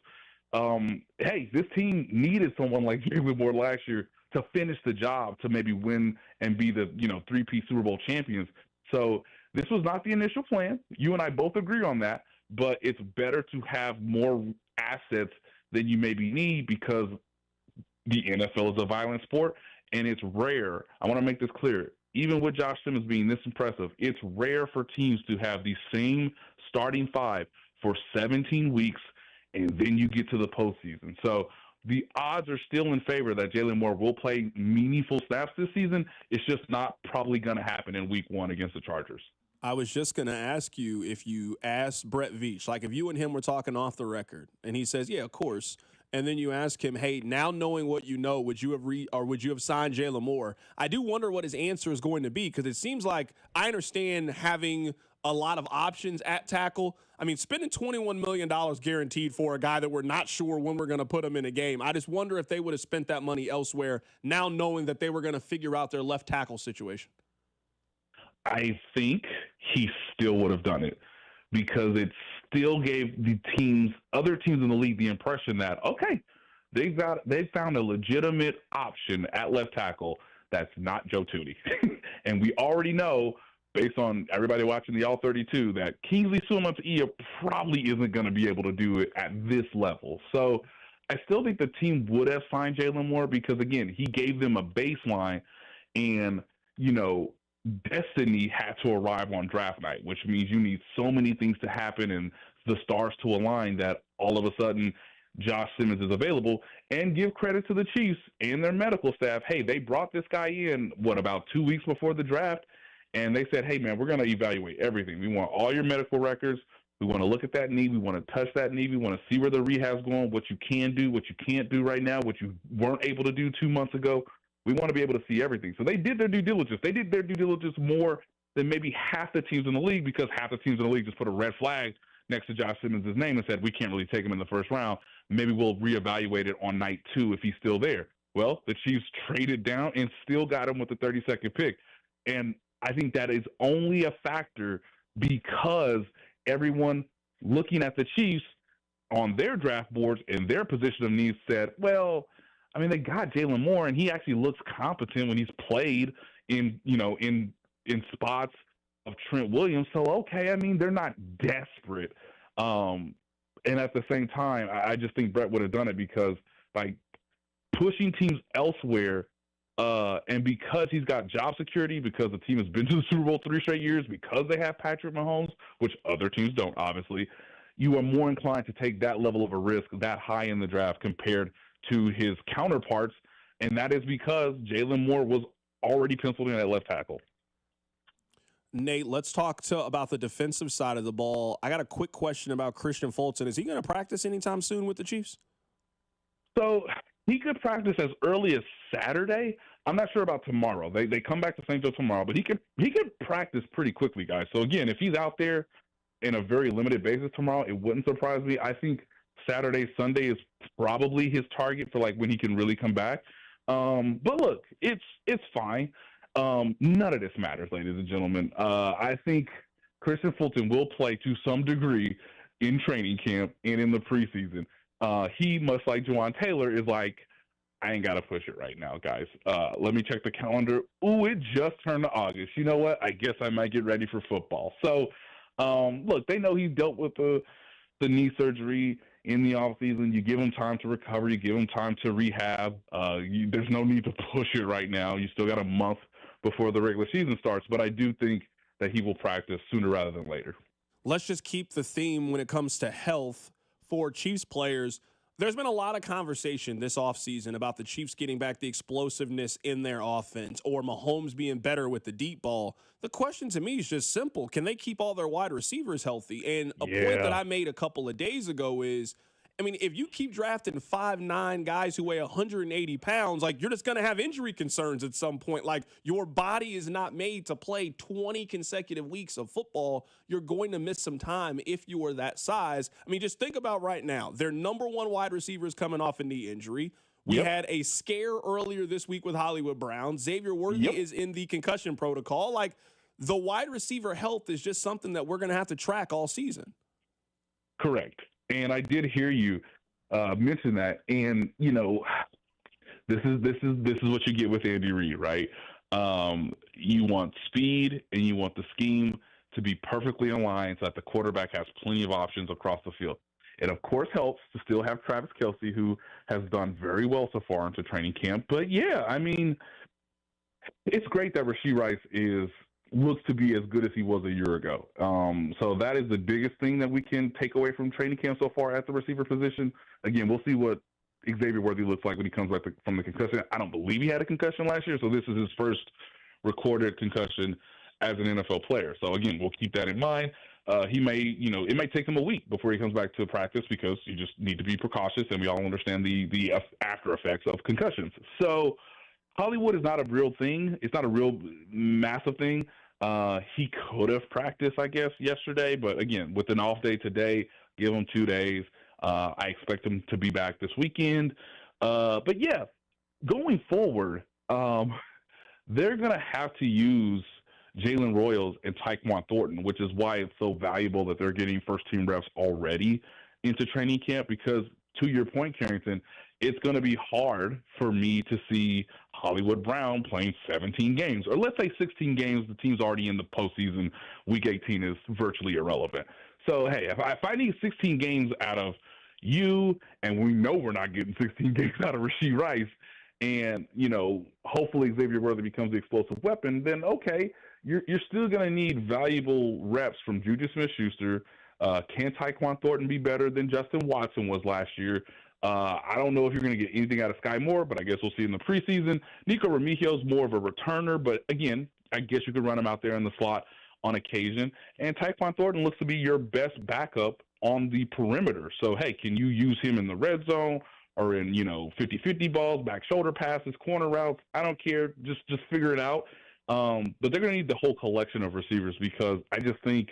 Hey, this team needed someone like Jalen Moore last year to finish the job, to maybe win and be the, three-peat Super Bowl champions. So this was not the initial plan. You and I both agree on that, but it's better to have more assets than you maybe need because the NFL is a violent sport and it's rare. I want to make this clear. Even with Josh Simmons being this impressive, it's rare for teams to have the same starting five for 17 weeks and then you get to the postseason. So the odds are still in favor that Jalen Moore will play meaningful snaps this season. It's just not probably going to happen in week one against the Chargers. I was just going to ask you if you asked Brett Veach, like if you and him were talking off the record and he says, yeah, of course. And then you ask him, hey, now knowing what you know, would you have signed Jalen Moore? I do wonder what his answer is going to be because it seems like I understand having a lot of options at tackle. I mean, spending $21 million guaranteed for a guy that we're not sure when we're going to put him in a game. I just wonder if they would have spent that money elsewhere now knowing that they were going to figure out their left tackle situation. I think he still would have done it because it still gave the other teams in the league the impression that, okay, they found a legitimate option at left tackle that's not Joe Thuney. And we already know, based on everybody watching the All-32, that Kingsley Suamataia probably isn't going to be able to do it at this level. So I still think the team would have signed Jalen Moore because, again, he gave them a baseline and, destiny had to arrive on draft night, which means you need so many things to happen and the stars to align that all of a sudden Josh Simmons is available. And give credit to the Chiefs and their medical staff. Hey, they brought this guy in, about 2 weeks before the draft, and they said, hey, man, we're going to evaluate everything. We want all your medical records. We want to look at that knee. We want to touch that knee. We want to see where the rehab's going, what you can do, what you can't do right now, what you weren't able to do 2 months ago. We want to be able to see everything. So they did their due diligence. They did their due diligence more than maybe half the teams in the league because half the teams in the league just put a red flag next to Josh Simmons' name and said, we can't really take him in the first round. Maybe we'll reevaluate it on night 2 if he's still there. Well, the Chiefs traded down and still got him with the 32nd pick. And I think that is only a factor because everyone looking at the Chiefs on their draft boards and their position of needs said, well, I mean, they got Jalen Moore, and he actually looks competent when he's played in spots of Trent Williams. So, okay, I mean, they're not desperate. And at the same time, I just think Brett would have done it because by pushing teams elsewhere and because he's got job security, because the team has been to the Super Bowl 3 straight years, because they have Patrick Mahomes, which other teams don't, obviously, you are more inclined to take that level of a risk that high in the draft compared to his counterparts, and that is because Jalen Moore was already penciled in at left tackle. Nate, let's talk about the defensive side of the ball. I got a quick question about Christian Fulton. Is he going to practice anytime soon with the Chiefs? So he could practice as early as Saturday. I'm not sure about tomorrow. They come back to St. Joe tomorrow, but he could practice pretty quickly, guys. So again, if he's out there in a very limited basis tomorrow, it wouldn't surprise me. I think Saturday, Sunday is probably his target for like when he can really come back. But look, it's fine. None of this matters, ladies and gentlemen. I think Christian Fulton will play to some degree in training camp and in the preseason. He, much like Juwan Taylor, is like, I ain't got to push it right now, guys. Let me check the calendar. Ooh, it just turned to August. You know what? I guess I might get ready for football. So, look, they know he dealt with the knee surgery in the offseason. You give him time to recover. You give him time to rehab. There's no need to push it right now. You still got a month before the regular season starts. But I do think that he will practice sooner rather than later. Let's just keep the theme when it comes to health for Chiefs players. There's been a lot of conversation this offseason about the Chiefs getting back the explosiveness in their offense or Mahomes being better with the deep ball. The question to me is just simple. Can they keep all their wide receivers healthy? And a point that I made a couple of days ago is, I mean, if you keep drafting 5'9" guys who weigh 180 pounds, like, you're just going to have injury concerns at some point. Like, your body is not made to play 20 consecutive weeks of football. You're going to miss some time if you are that size. I mean, just think about right now. Their number one wide receiver is coming off a knee injury. We had a scare earlier this week with Hollywood Brown. Xavier Worthy is in the concussion protocol. Like, the wide receiver health is just something that we're going to have to track all season. Correct. And I did hear you mention that, and you know, this is what you get with Andy Reid, right? You want speed and you want the scheme to be perfectly aligned so that the quarterback has plenty of options across the field. It of course helps to still have Travis Kelce, who has done very well so far into training camp. But yeah, I mean, it's great that Rashee Rice looks to be as good as he was a year ago. So that is the biggest thing that we can take away from training camp so far at the receiver position. Again, we'll see what Xavier Worthy looks like when he comes back from the concussion. I don't believe he had a concussion last year, so this is his first recorded concussion as an NFL player. So again, we'll keep that in mind. He may, it might take him a week before he comes back to practice because you just need to be precautious, and we all understand the after effects of concussions. So Hollywood is not a real thing. It's not a real massive thing. He could have practiced, I guess, yesterday, but again, with an off day today, give him 2 days. I expect him to be back this weekend. But yeah, going forward, they're going to have to use Jalen Royals and Tyquan Thornton, which is why it's so valuable that they're getting first-team reps already into training camp, because to your point, Carrington, it's going to be hard for me to see Hollywood Brown playing 17 games, or let's say 16 games. The team's already in the postseason. Week 18 is virtually irrelevant. So, hey, if I need 16 games out of you, and we know we're not getting 16 games out of Rashee Rice, and, hopefully Xavier Worthy becomes the explosive weapon, then, okay, you're still going to need valuable reps from Juju Smith-Schuster. Can Tyquan Thornton be better than Justin Watson was last year? I don't know if you're going to get anything out of Sky Moore, but I guess we'll see in the preseason. Nico Remigio's more of a returner, but again, I guess you could run him out there in the slot on occasion. And Tyquan Thornton looks to be your best backup on the perimeter. So, hey, can you use him in the red zone or in, 50-50 balls, back shoulder passes, corner routes? I don't care. Just figure it out. But they're going to need the whole collection of receivers, because I just think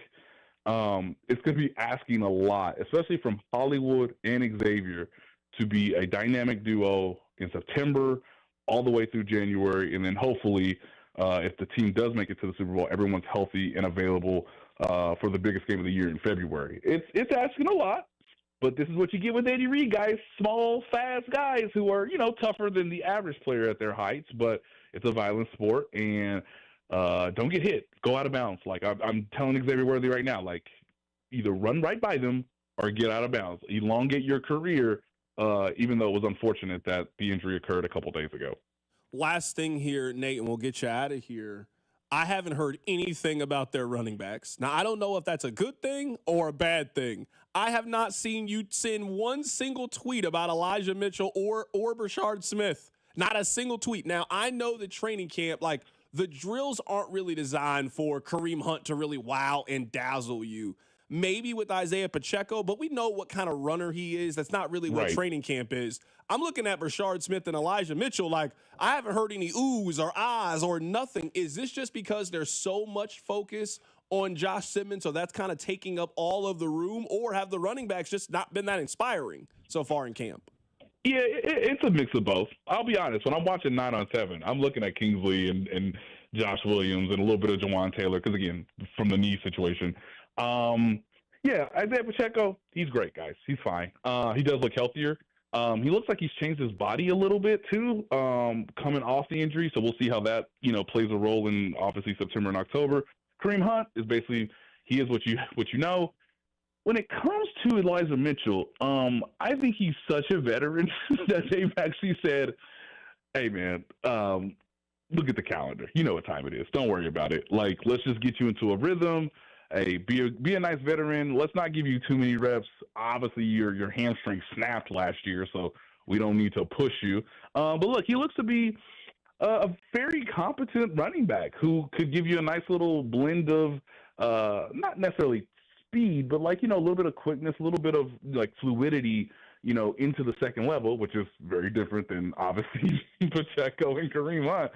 it's going to be asking a lot, especially from Hollywood and Xavier, to be a dynamic duo in September all the way through January. And then hopefully, if the team does make it to the Super Bowl, everyone's healthy and available for the biggest game of the year in February. It's asking a lot, but this is what you get with Andy Reid, guys. Small, fast guys who are, tougher than the average player at their heights, but it's a violent sport, and don't get hit. Go out of bounds. Like I'm telling Xavier Worthy right now, like, either run right by them or get out of bounds. Elongate your career, even though it was unfortunate that the injury occurred a couple days ago. Last thing here, Nate, and we'll get you out of here. I haven't heard anything about their running backs. Now, I don't know if that's a good thing or a bad thing. I have not seen you send one single tweet about Elijah Mitchell or Brashard Smith. Not a single tweet. Now, I know that training camp, like, the drills aren't really designed for Kareem Hunt to really wow and dazzle you. Maybe with Isaiah Pacheco, but we know what kind of runner he is. That's not really what training camp is. I'm looking at Brashard Smith and Elijah Mitchell like I haven't heard any oohs or ahs or nothing. Is this just because there's so much focus on Josh Simmons, so that's kind of taking up all of the room, or have the running backs just not been that inspiring so far in camp? Yeah, it's a mix of both. I'll be honest. When I'm watching 9-on-7, I'm looking at Kingsley and Josh Williams and a little bit of Jawan Taylor because, again, from the knee situation. Yeah, Isaiah Pacheco, he's great, guys. He's fine. He does look healthier. He looks like he's changed his body a little bit, too, coming off the injury. So we'll see how that, plays a role in, obviously, September and October. Kareem Hunt is basically, he is what you know. When it comes to Elijah Mitchell, I think he's such a veteran that they've actually said, hey, man, look at the calendar. You know what time it is. Don't worry about it. Like, let's just get you into a rhythm. Hey, be a nice veteran. Let's not give you too many reps. Obviously, your hamstring snapped last year, so we don't need to push you. But look, he looks to be a very competent running back who could give you a nice little blend of not necessarily speed, but a little bit of quickness, a little bit of fluidity, into the second level, which is very different than obviously Pacheco and Kareem Hunt.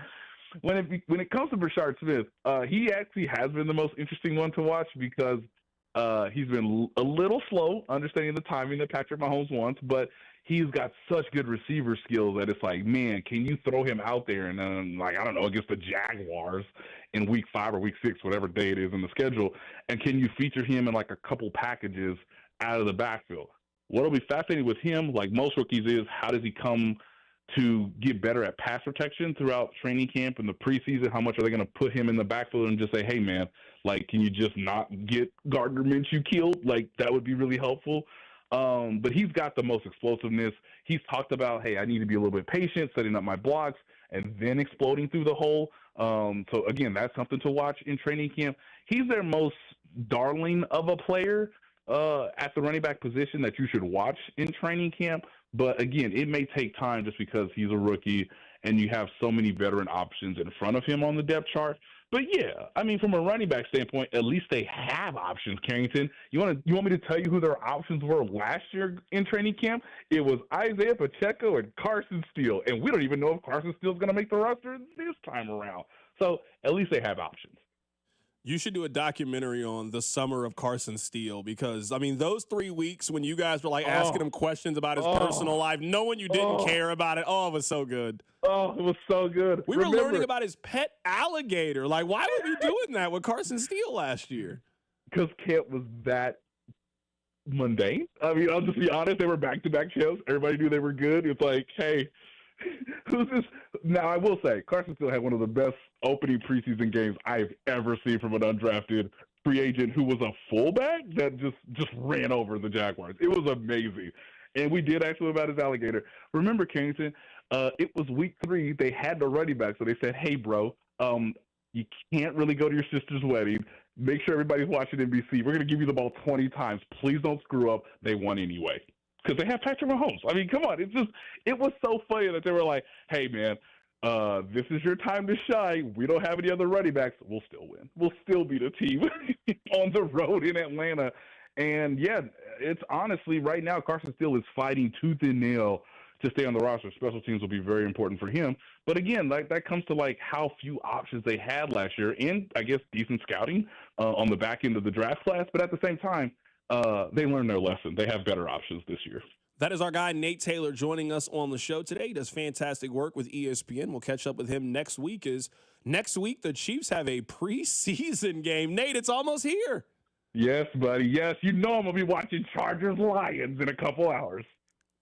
When it comes to Brashard Smith, he actually has been the most interesting one to watch because he's been a little slow understanding the timing that Patrick Mahomes wants, but he's got such good receiver skills that it's like, man, can you throw him out there and then, I don't know, against the Jaguars in week 5 or week 6, whatever day it is in the schedule, and can you feature him in a couple packages out of the backfield? What'll be fascinating with him, like most rookies, is how does he come to get better at pass protection throughout training camp and the preseason? How much are they going to put him in the backfield and just say, hey, man, can you just not get Gardner Minshew killed? That would be really helpful. But he's got the most explosiveness. He's talked about, hey, I need to be a little bit patient, setting up my blocks, and then exploding through the hole. So, again, that's something to watch in training camp. He's their most darling of a player at the running back position that you should watch in training camp. But, again, it may take time just because he's a rookie and you have so many veteran options in front of him on the depth chart. But, yeah, from a running back standpoint, at least they have options, Carrington. You want me to tell you who their options were last year in training camp? It was Isaiah Pacheco and Carson Steele. And we don't even know if Carson Steele's going to make the roster this time around. So at least they have options. You should do a documentary on the summer of Carson Steele because, those 3 weeks when you guys were asking him questions about his personal life, knowing you didn't care about it. Oh, it was so good. Oh, it was so good. We were learning about his pet alligator. Why were we doing that with Carson Steele last year? Because camp was that mundane. I'll just be honest. They were back-to-back champs. Everybody knew they were good. It's like, hey, who's this? Now, I will say, Carson Steele had one of the best opening preseason games I've ever seen from an undrafted free agent who was a fullback that just ran over the Jaguars. It was amazing. And we did ask him about his alligator. Remember, Carrington, it was week 3. They had the running back, so they said, hey, bro, you can't really go to your sister's wedding. Make sure everybody's watching NBC. We're going to give you the ball 20 times. Please don't screw up. They won anyway. Because they have Patrick Mahomes. Come on. It was so funny that they were like, hey, man, this is your time to shine. We don't have any other running backs. We'll still win. We'll still be the team on the road in Atlanta. And, yeah, it's honestly right now Carson Steele is fighting tooth and nail to stay on the roster. Special teams will be very important for him. But, again, that comes to, how few options they had last year and, I guess, decent scouting on the back end of the draft class. But at the same time, they learned their lesson. They have better options this year. That is our guy, Nate Taylor, joining us on the show today. He does fantastic work with ESPN. We'll catch up with him next week. Next week, the Chiefs have a preseason game. Nate, it's almost here. Yes, buddy. Yes, I'm going to be watching Chargers-Lions in a couple hours.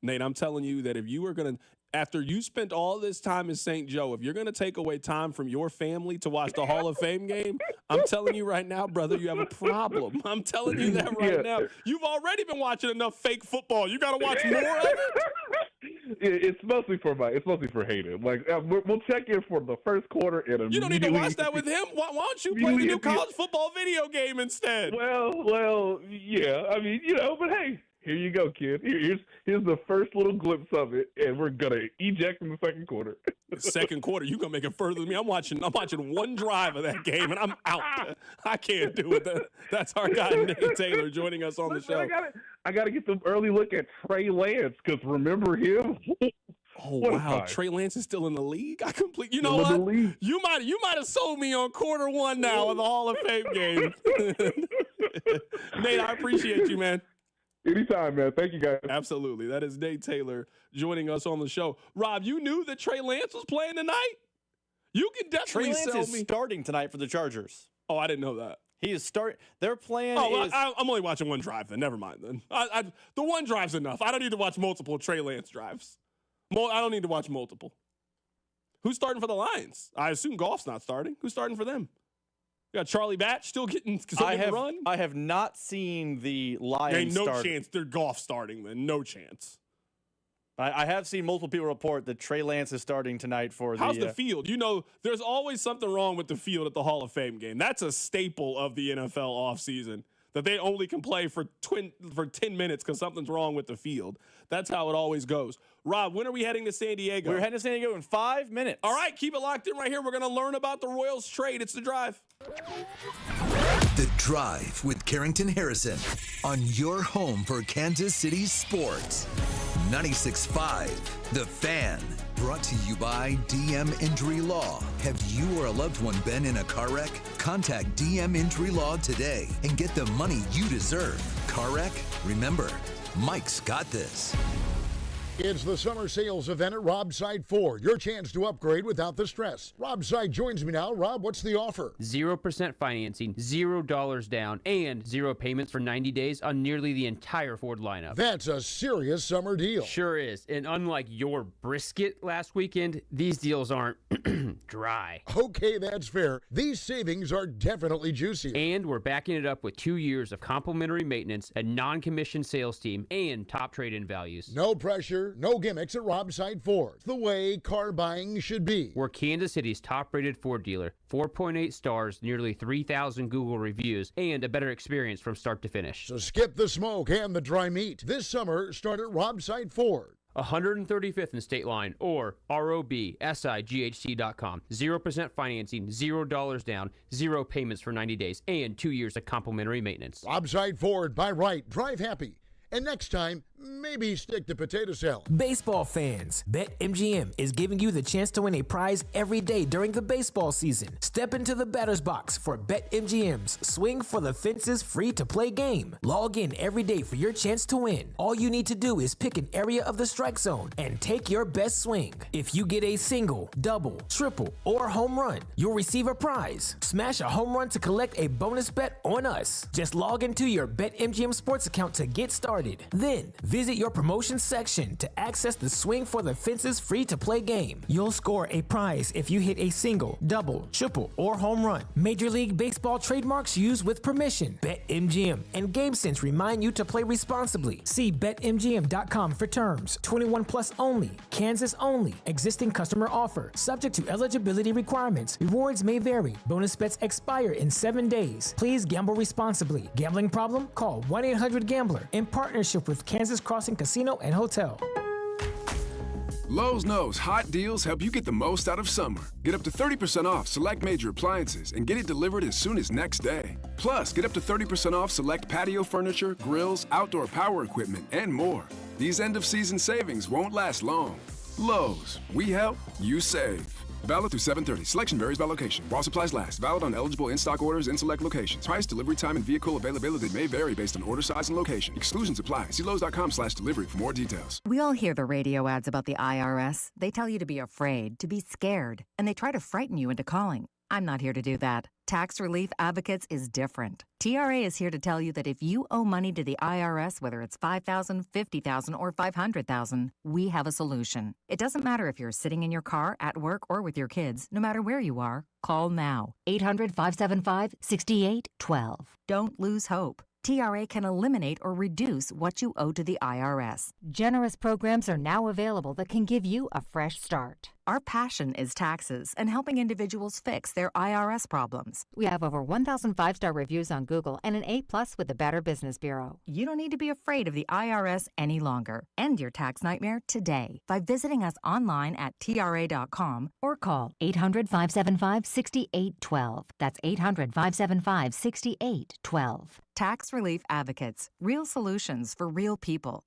Nate, I'm telling you that if you were going to, after you spent all this time in St. Joe, if you're going to take away time from your family to watch the Hall of Fame game, I'm telling you right now, brother, you have a problem. I'm telling you that right now. You've already been watching enough fake football. You got to watch more of it. It's mostly for Hayden. We'll check in for the first quarter and you don't need to watch that with him. Why don't you play the new college football video game instead? Well, yeah. But hey, Here you go, kid. Here's the first little glimpse of it, and we're gonna eject in the second quarter. Second quarter, you gonna make it further than me. I'm watching one drive of that game, and I'm out. I can't do it. That's our guy Nate Taylor joining us on the show. I gotta get the early look at Trey Lance, because remember him? Oh wow, Trey Lance is still in the league. You know what? You might have sold me on quarter one now of the Hall of Fame game. Nate, I appreciate you, man. Anytime, man. Thank you, guys. Absolutely. That is Nate Taylor joining us on the show. Rob, you knew that Trey Lance was playing tonight? You can definitely Trey Lance is starting tonight for the Chargers. Oh, I didn't know that. He is Their plan is. I'm only watching one drive then. Never mind then. The one drive's enough. I don't need to watch multiple Trey Lance drives. I don't need to watch multiple. Who's starting for the Lions? I assume Goff's not starting. Who's starting for them? You got Charlie Batch still getting run? I have not seen the Lions no chance they're Goff starting then. No chance. I have seen multiple people report that Trey Lance is starting tonight for How's the field? You know, there's always something wrong with the field at the Hall of Fame game. That's a staple of the NFL offseason, that they only can play for 10 minutes because something's wrong with the field. That's how it always goes. Rob, when are we heading to San Diego? We're heading to San Diego in 5 minutes. All right, keep it locked in right here. We're going to learn about the Royals trade. It's The Drive. The Drive with Carrington Harrison on your home for Kansas City sports. 96.5, The Fan. Brought to you by DM Injury Law. Have you or a loved one been in a car wreck? Contact DM Injury Law today and get the money you deserve. Car wreck? Remember, Mike's got this. It's the summer sales event at Robside Ford. Your chance to upgrade without the stress. Robside joins me now. Rob, what's the offer? 0% financing, $0 down, and 0 payments for 90 days on nearly the entire Ford lineup. That's a serious summer deal. Sure is. And unlike your brisket last weekend, these deals aren't dry. Okay, that's fair. These savings are definitely juicy. And we're backing it up with 2 years of complimentary maintenance, a non-commissioned sales team, and top trade-in values. No pressure. No gimmicks at Robside Ford. The way car buying should be. We're Kansas City's top-rated Ford dealer. 4.8 stars, nearly 3,000 Google reviews, and a better experience from start to finish. So skip the smoke and the dry meat. This summer, start at Robside Ford. 135th and State Line or robsighc.com. 0% financing, $0 down, 0 payments for 90 days, and 2 years of complimentary maintenance. Robside Ford. Buy right. Drive happy. And next time, maybe stick to potato salad. Baseball fans, BetMGM is giving you the chance to win a prize every day during the baseball season. Step into the batter's box for BetMGM's Swing for the Fences free-to-play game. Log in every day for your chance to win. All you need to do is pick an area of the strike zone and take your best swing. If you get a single, double, triple, or home run, you'll receive a prize. Smash a home run to collect a bonus bet on us. Just log into your BetMGM sports account to get started. Then, visit your promotions section to access the Swing for the Fences free-to-play game. You'll score a prize if you hit a single, double, triple, or home run. Major League Baseball trademarks used with permission. BetMGM and GameSense remind you to play responsibly. See BetMGM.com for terms. 21 plus only. Kansas only. Existing customer offer. Subject to eligibility requirements. Rewards may vary. Bonus bets expire in 7 days. Please gamble responsibly. Gambling problem? Call 1-800-GAMBLER. In partnership with Kansas Crossing Casino and Hotel. Lowe's knows hot deals help you get the most out of summer. Get up to 30% off select major appliances and get it delivered as soon as next day. Plus, get up to 30% off select patio furniture, grills, outdoor power equipment, and more. These end-of-season savings won't last long. Lowe's, we help, you save. Valid through 7/30. Selection varies by location. While supplies last. Valid on eligible in-stock orders in select locations. Price, delivery time, and vehicle availability may vary based on order size and location. Exclusions apply. See Lowes.com/delivery for more details. We all hear the radio ads about the IRS. They tell you to be afraid, to be scared, and they try to frighten you into calling. I'm not here to do that. Tax Relief Advocates is different. TRA is here to tell you that if you owe money to the IRS, whether it's $5,000, $50,000, or $500,000, we have a solution. It doesn't matter if you're sitting in your car, at work, or with your kids. No matter where you are, call now. 800-575-6812. Don't lose hope. TRA can eliminate or reduce what you owe to the IRS. Generous programs are now available that can give you a fresh start. Our passion is taxes and helping individuals fix their IRS problems. We have over 1,000 five-star reviews on Google and an A+ with the Better Business Bureau. You don't need to be afraid of the IRS any longer. End your tax nightmare today by visiting us online at TRA.com or call 800-575-6812. That's 800-575-6812. Tax Relief Advocates. Real solutions for real people.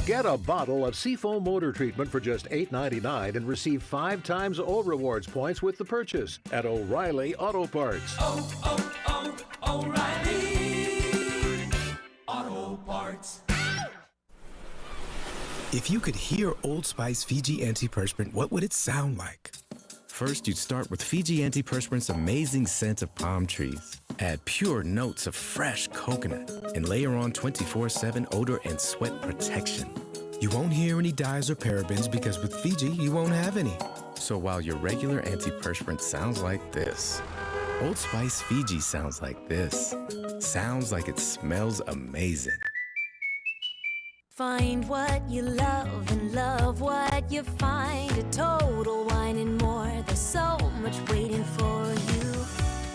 Get a bottle of Seafoam motor treatment for just $8.99 and receive 5 times O Rewards points with the purchase at O'Reilly Auto Parts. O'Reilly Auto Parts. If you could hear Old Spice Fiji Antiperspirant, what would it sound like? First, you'd start with Fiji Antiperspirant's amazing scent of palm trees. Add pure notes of fresh coconut and layer on 24/7 odor and sweat protection. You won't hear any dyes or parabens because with Fiji, you won't have any. So while your regular antiperspirant sounds like this, Old Spice Fiji sounds like this. Sounds like it smells amazing. Find what you love and love what you find. A Total Wine and More. There's so much waiting for you.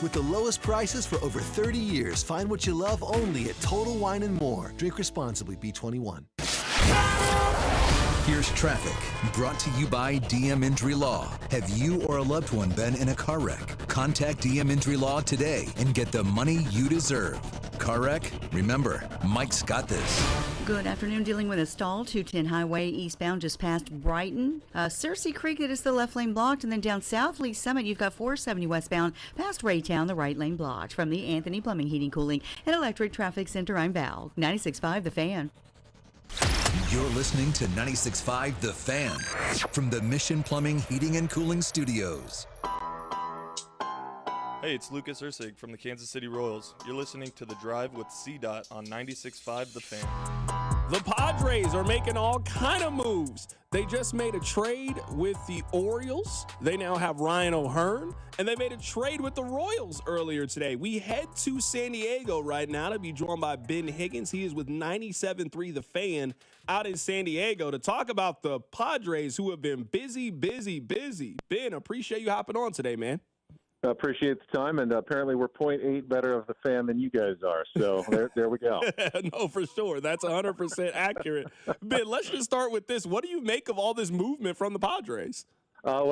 With the lowest prices for over 30 years, find what you love only at Total Wine and More. Drink responsibly, B21. Here's traffic, brought to you by DM Injury Law. Have you or a loved one been in a car wreck? Contact DM Injury Law today and get the money you deserve. Car wreck? Remember, Mike's got this. Good afternoon. Dealing with a stall, 210 Highway eastbound just past Brighton. Searcy Creek, it is the left lane blocked. And then down South Lee Summit, you've got 470 westbound past Raytown, the right lane blocked. From the Anthony Plumbing, Heating, Cooling, and Electric Traffic Center, I'm Val. 96.5 The Fan. You're listening to 96.5 The Fan from the Mission Plumbing, Heating, and Cooling Studios. Hey, it's Lucas Ursig from the Kansas City Royals. You're listening to The Drive with C-Dot on 96.5 The Fan. The Padres are making all kind of moves. They just made a trade with the Orioles. They now have Ryan O'Hearn, and they made a trade with the Royals earlier today. We head to San Diego right now to be joined by Ben Higgins. He is with 97.3 The Fan out in San Diego to talk about the Padres, who have been busy. Ben, appreciate you hopping on today, man. Appreciate the time, and apparently we're 0.8 better of the fan than you guys are. So there we go. No, for sure. That's 100% accurate. Ben, let's just start with this. What do you make of all this movement from the Padres? I'm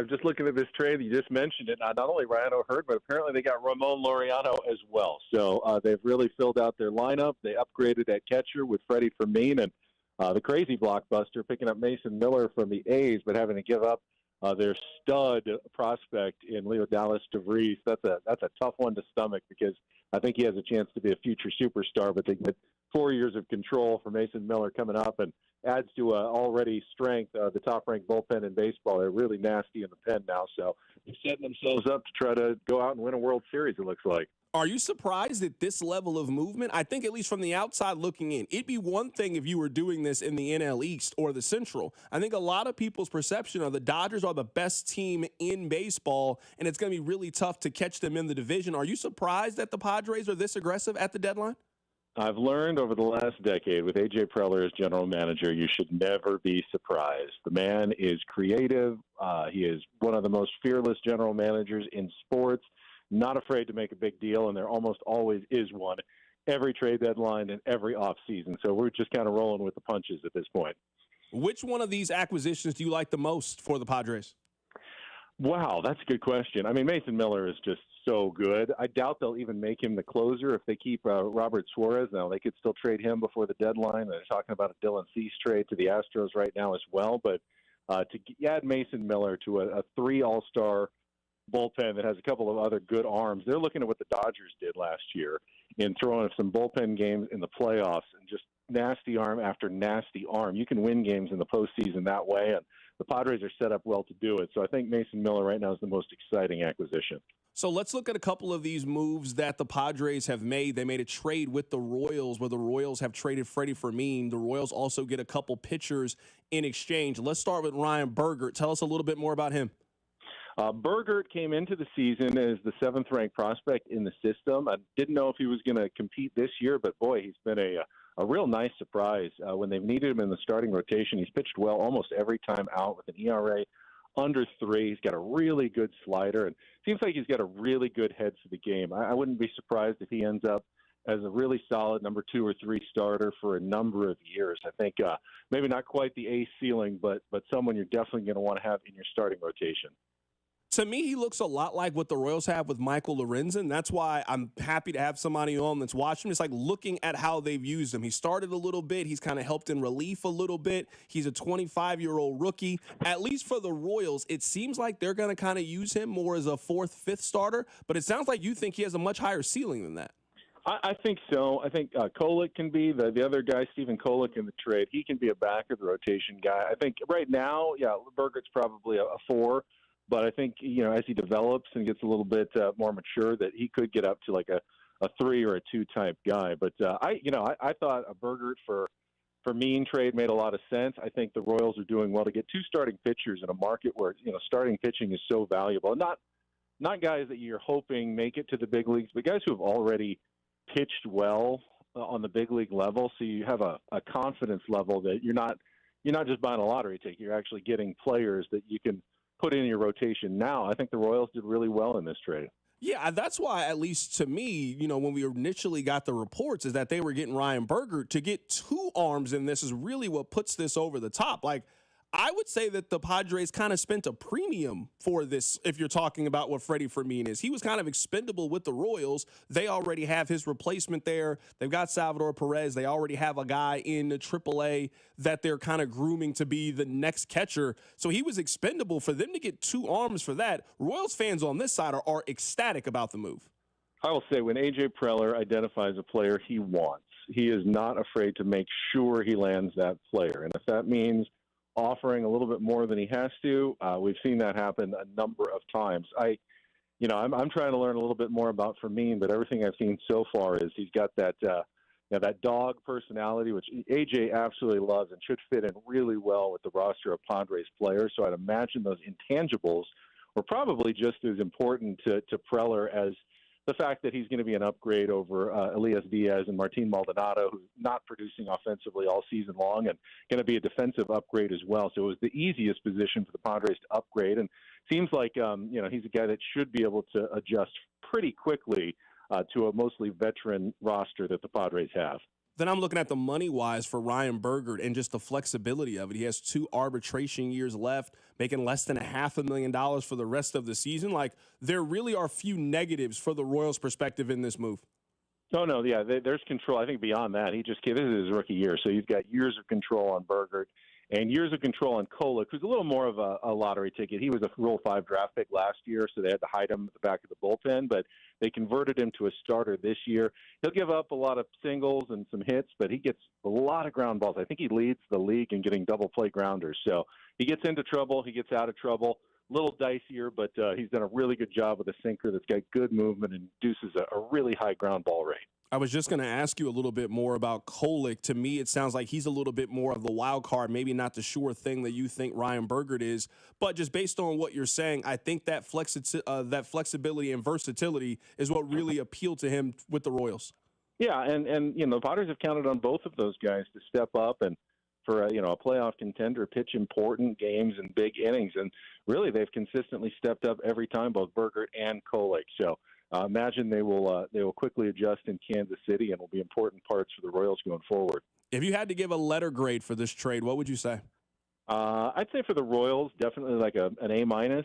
just looking at this trade. You just mentioned it. Not only Ryan O'Hearn, but apparently they got Ramon Laureano as well. So they've really filled out their lineup. They upgraded at catcher with Freddie Fermin, and the crazy blockbuster picking up Mason Miller from the A's, but having to give up their stud prospect in Leo Dallas DeVries. That's a tough one to stomach because I think he has a chance to be a future superstar, but they get 4 years of control for Mason Miller coming up and adds to already strength, the top-ranked bullpen in baseball. They're really nasty in the pen now, so they're setting themselves up to try to go out and win a World Series, it looks like. Are you surprised at this level of movement? I think, at least from the outside looking in, it'd be one thing if you were doing this in the NL East or the Central. I think a lot of people's perception are the Dodgers are the best team in baseball, and it's going to be really tough to catch them in the division. Are you surprised that the Padres are this aggressive at the deadline? I've learned over the last decade with A.J. Preller as general manager, you should never be surprised. The man is creative. He is one of the most fearless general managers in sports. Not afraid to make a big deal, and there almost always is one every trade deadline and every offseason. So we're just kind of rolling with the punches at this point. Which one of these acquisitions do you like the most for the Padres? Wow, that's a good question. I mean, Mason Miller is just so good. I doubt they'll even make him the closer if they keep Robert Suarez. Now, they could still trade him before the deadline. They're talking about a Dylan Cease trade to the Astros right now as well. But to add Mason Miller to a 3 all-star bullpen that has a couple of other good arms. They're looking at what the Dodgers did last year in throwing some bullpen games in the playoffs and just nasty arm after nasty arm. You can win games in the postseason that way, and the Padres are set up well to do it. So I think Mason Miller right now is the most exciting acquisition. So let's look at a couple of these moves that the Padres have made. They made a trade with the Royals where the Royals have traded Freddie Fermin. The Royals also get a couple pitchers in exchange. Let's start with Ryan Berger. Tell us a little bit more about him. Burgert came into the season as the 7th-ranked prospect in the system. I didn't know if he was going to compete this year, but boy, he's been a real nice surprise. When they've needed him in the starting rotation, he's pitched well almost every time out with an ERA under 3. He's got a really good slider, and seems like he's got a really good head for the game. I wouldn't be surprised if he ends up as a really solid number 2 or 3 starter for a number of years. I think maybe not quite the ace ceiling, but someone you're definitely going to want to have in your starting rotation. To me, he looks a lot like what the Royals have with Michael Lorenzen. That's why I'm happy to have somebody on that's watching. It's like looking at how they've used him. He started a little bit. He's kind of helped in relief a little bit. He's a 25-year-old rookie. At least for the Royals, it seems like they're going to kind of use him more as a 4th, 5th starter. But it sounds like you think he has a much higher ceiling than that. I think so. I think Kolek can be the other guy, Stephen Kolek in the trade. He can be a back of the rotation guy. I think right now, Burgert's probably a 4. But I think, as he develops and gets a little bit more mature, that he could get up to like a 3 or a 2 type guy. But I thought a Burgert for Mean trade made a lot of sense. I think the Royals are doing well to get 2 starting pitchers in a market where starting pitching is so valuable. Not guys that you're hoping make it to the big leagues, but guys who have already pitched well on the big league level. So you have a confidence level that you're not just buying a lottery ticket. You're actually getting players that you can put in your rotation now. I think the Royals did really well in this trade. Yeah, that's why, at least to me, when we initially got the reports, is that they were getting Ryan Burgert. To get 2 arms in this is really what puts this over the top. Like, I would say that the Padres kind of spent a premium for this if you're talking about what Freddie Fermin is. He was kind of expendable with the Royals. They already have his replacement there. They've got Salvador Perez. They already have a guy in the AAA that they're kind of grooming to be the next catcher. So he was expendable. For them to get 2 arms for that, Royals fans on this side are ecstatic about the move. I will say, when A.J. Preller identifies a player he wants, he is not afraid to make sure he lands that player. And if that means offering a little bit more than he has to, we've seen that happen a number of times. I'm trying to learn a little bit more about Fermin, but everything I've seen so far is he's got that that dog personality, which AJ absolutely loves and should fit in really well with the roster of Padres players. So I'd imagine those intangibles were probably just as important to Preller as the fact that he's going to be an upgrade over Elias Diaz and Martin Maldonado, who's not producing offensively all season long, and going to be a defensive upgrade as well. So it was the easiest position for the Padres to upgrade, and seems like he's a guy that should be able to adjust pretty quickly to a mostly veteran roster that the Padres have. Then I'm looking at the money-wise for Ryan Burgert and just the flexibility of it. He has 2 arbitration years left, making less than $500,000 for the rest of the season. Like, there really are few negatives for the Royals' perspective in this move. Oh, no, yeah, there's control. I think beyond that, this is his rookie year, so you've got years of control on Burgert and years of control on Kolek, who's a little more of a lottery ticket. He was a Rule 5 draft pick last year, so they had to hide him at the back of the bullpen, but they converted him to a starter this year. He'll give up a lot of singles and some hits, but he gets a lot of ground balls. I think he leads the league in getting double play grounders. So he gets into trouble, he gets out of trouble. A little dicier, but he's done a really good job with a sinker that's got good movement and induces a really high ground ball rate. I was just going to ask you a little bit more about Kolek. To me, it sounds like he's a little bit more of the wild card, maybe not the sure thing that you think Ryan Burgert is. But just based on what you're saying, I think that flexibility and versatility is what really appealed to him with the Royals. Yeah, and the Padres have counted on both of those guys to step up and for a playoff contender, pitch important games and big innings. And really, they've consistently stepped up every time, both Burgert and Kolek. So imagine they will quickly adjust in Kansas City and will be important parts for the Royals going forward. If you had to give a letter grade for this trade, what would you say? I'd say for the Royals, definitely like an A-.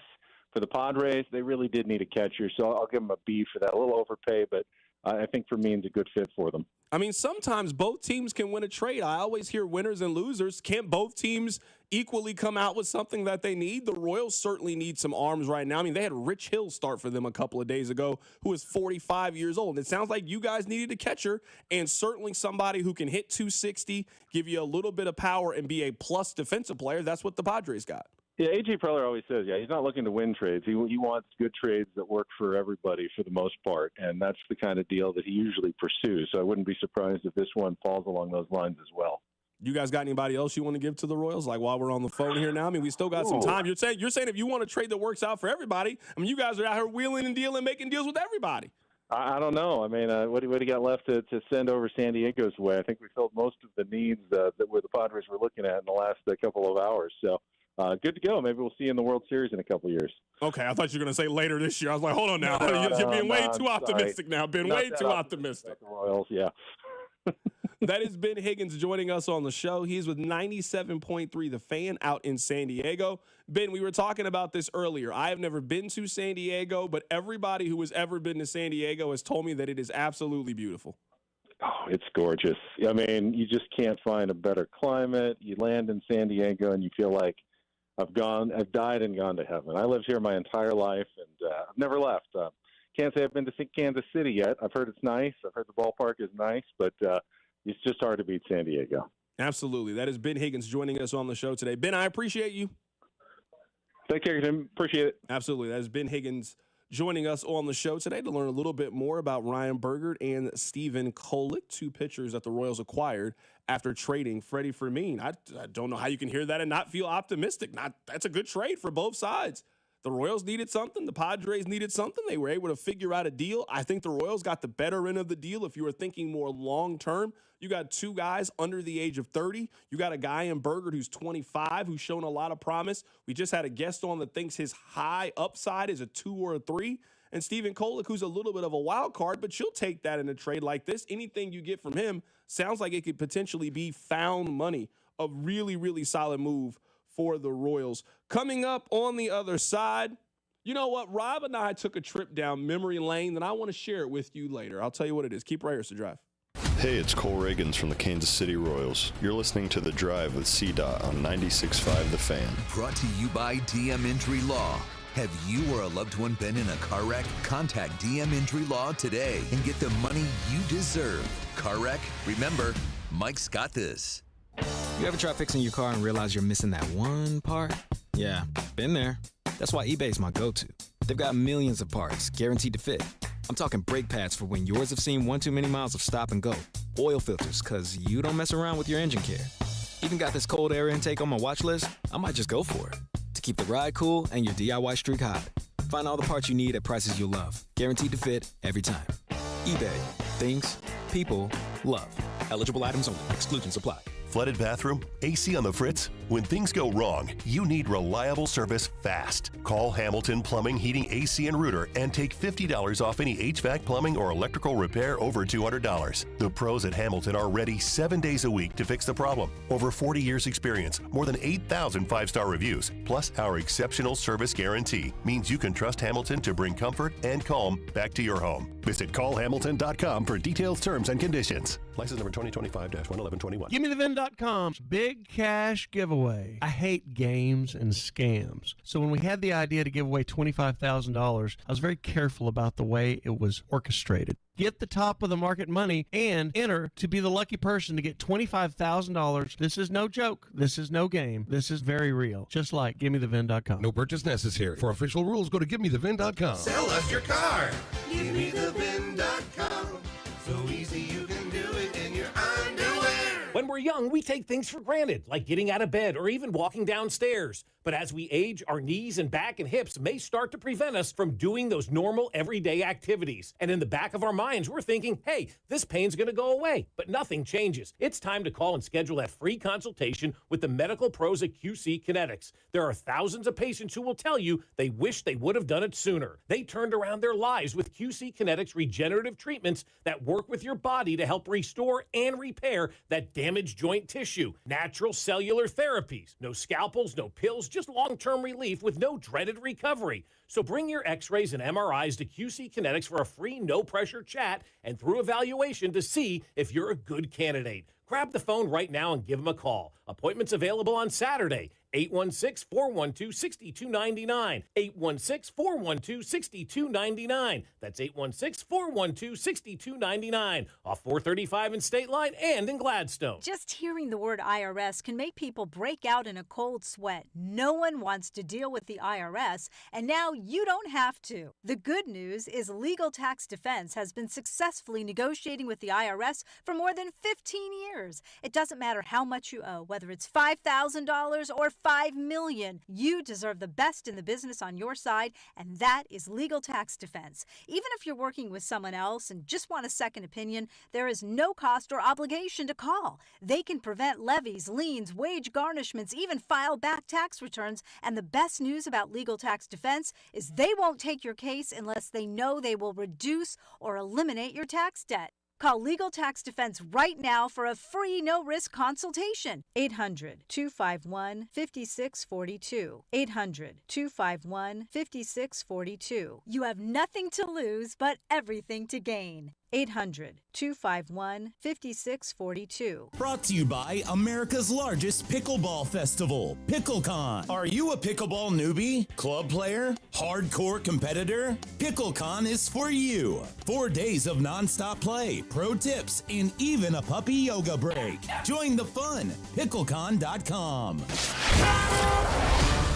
For the Padres, they really did need a catcher, so I'll give them a B for that. A little overpay, but I think Fermin's a good fit for them. I mean, sometimes both teams can win a trade. I always hear winners and losers. Can't both teams equally come out with something that they need? The Royals certainly need some arms right now. I mean, they had Rich Hill start for them a couple of days ago, who is 45 years old. And it sounds like you guys needed a catcher and certainly somebody who can hit 260, give you a little bit of power, and be a plus defensive player. That's what the Padres got. Yeah, A.J. Preller always says, he's not looking to win trades. He wants good trades that work for everybody for the most part, and that's the kind of deal that he usually pursues. So I wouldn't be surprised if this one falls along those lines as well. You guys got anybody else you want to give to the Royals? Like while we're on the phone here now, I mean, we still got some time. You're saying if you want a trade that works out for everybody, I mean, you guys are out here wheeling and dealing, making deals with everybody. I don't know. I mean, what do you got left to send over San Diego's way? I think we filled most of the needs that the Padres were looking at in the last couple of hours. So good to go. Maybe we'll see you in the World Series in a couple of years. Okay, I thought you were going to say later this year. I was like, hold on now. You're being way too optimistic now. Way too optimistic. The Royals, yeah. That is Ben Higgins joining us on the show. He's with 97.3 The Fan out in San Diego. Ben, we were talking about this earlier. I have never been to San Diego, but everybody who has ever been to San Diego has told me that it is absolutely beautiful. Oh, it's gorgeous. I mean, you just can't find a better climate. You land in San Diego and you feel like I've died and gone to heaven. I lived here my entire life and I've never left. Can't say I've been to Kansas City yet. I've heard it's nice. I've heard the ballpark is nice, but it's just hard to beat San Diego. Absolutely. That is Ben Higgins joining us on the show today. Ben, I appreciate you. Take care, Tim. Appreciate it. Absolutely. That is Ben Higgins joining us on the show today to learn a little bit more about Ryan Burgert and Stephen Kolek, two pitchers that the Royals acquired after trading Freddie Fermin. I don't know how you can hear that and not feel optimistic. That's a good trade for both sides. The Royals needed something. The Padres needed something. They were able to figure out a deal. I think the Royals got the better end of the deal. If you were thinking more long-term, you got two guys under the age of 30. You got a guy in Burgert who's 25, who's shown a lot of promise. We just had a guest on that thinks his high upside is a 2 or a 3. And Stephen Kolek, who's a little bit of a wild card, but you'll take that in a trade like this. Anything you get from him sounds like it could potentially be found money. A really, really solid move for the Royals. Coming up on the other side, you know what? Rob and I took a trip down memory lane, and I want to share it with you later. I'll tell you what it is. Keep right here, to Drive. Hey, it's Cole Reagans from the Kansas City Royals. You're listening to The Drive with CDOT on 96.5 The Fan. Brought to you by DM Injury Law. Have you or a loved one been in a car wreck? Contact DM Injury Law today and get the money you deserve. Car wreck? Remember, Mike's got this. You ever try fixing your car and realize you're missing that one part? Yeah, been there. That's why eBay's my go-to. They've got millions of parts, guaranteed to fit. I'm talking brake pads for when yours have seen one too many miles of stop and go. Oil filters, because you don't mess around with your engine care. Even got this cold air intake on my watch list. I might just go for it. To keep the ride cool and your DIY streak hot. Find all the parts you need at prices you'll love. Guaranteed to fit every time. eBay. Things people love. Eligible items only. Exclusions apply. Flooded bathroom? AC on the fritz? When things go wrong, you need reliable service fast. Call Hamilton Plumbing, Heating, AC, and Rooter and take $50 off any HVAC, plumbing, or electrical repair over $200. The pros at Hamilton are ready 7 days a week to fix the problem. Over 40 years experience, more than 8,000 5-star reviews, plus our exceptional service guarantee means you can trust Hamilton to bring comfort and calm back to your home. Visit callhamilton.com for details, terms, and conditions. License number 2025-11121. GimmeTheVin.com's big cash giveaway. I hate games and scams. So when we had the idea to give away $25,000, I was very careful about the way it was orchestrated. Get the top of the market money and enter to be the lucky person to get $25,000. This is no joke. This is no game. This is very real. Just like GimmeTheVin.com. No purchase necessary. For official rules, go to GimmeTheVin.com. Sell us your car. GimmeTheVin.com. So easy you can do it in your underwear. When we're young, we take things for granted, like getting out of bed or even walking downstairs. But as we age, our knees and back and hips may start to prevent us from doing those normal everyday activities. And in the back of our minds, we're thinking, hey, this pain's going to go away. But nothing changes. It's time to call and schedule that free consultation with the medical pros at QC Kinetics. There are thousands of patients who will tell you they wish they would have done it sooner. They turned around their lives with QC Kinetics regenerative treatments that work with your body to help restore and repair that damaged joint tissue. Natural cellular therapies. No scalpels, no pills, just long-term relief with no dreaded recovery. So bring your x-rays and MRIs to QC Kinetics for a free no-pressure chat and through evaluation to see if you're a good candidate. Grab the phone right now and give them a call. Appointments available on Saturday, 816-412-6299. 816-412-6299. That's 816-412-6299. Off 435 in State Line and in Gladstone. Just hearing the word IRS can make people break out in a cold sweat. No one wants to deal with the IRS, and now you don't have to. The good news is Legal Tax Defense has been successfully negotiating with the IRS for more than 15 years. It doesn't matter how much you owe, whether it's $5,000 or $5 million. You deserve the best in the business on your side, and that is Legal Tax Defense. Even if you're working with someone else and just want a second opinion, there is no cost or obligation to call. They can prevent levies, liens, wage garnishments, even file back tax returns. And the best news about Legal Tax Defense is they won't take your case unless they know they will reduce or eliminate your tax debt. Call Legal Tax Defense right now for a free no-risk consultation. 800-251-5642. 800-251-5642. You have nothing to lose but everything to gain. 800-251-5642. Brought to you by America's largest pickleball festival, PickleCon. Are you a pickleball newbie, club player, hardcore competitor? PickleCon is for you. 4 days of nonstop play, pro tips, and even a puppy yoga break. Join the fun. PickleCon.com.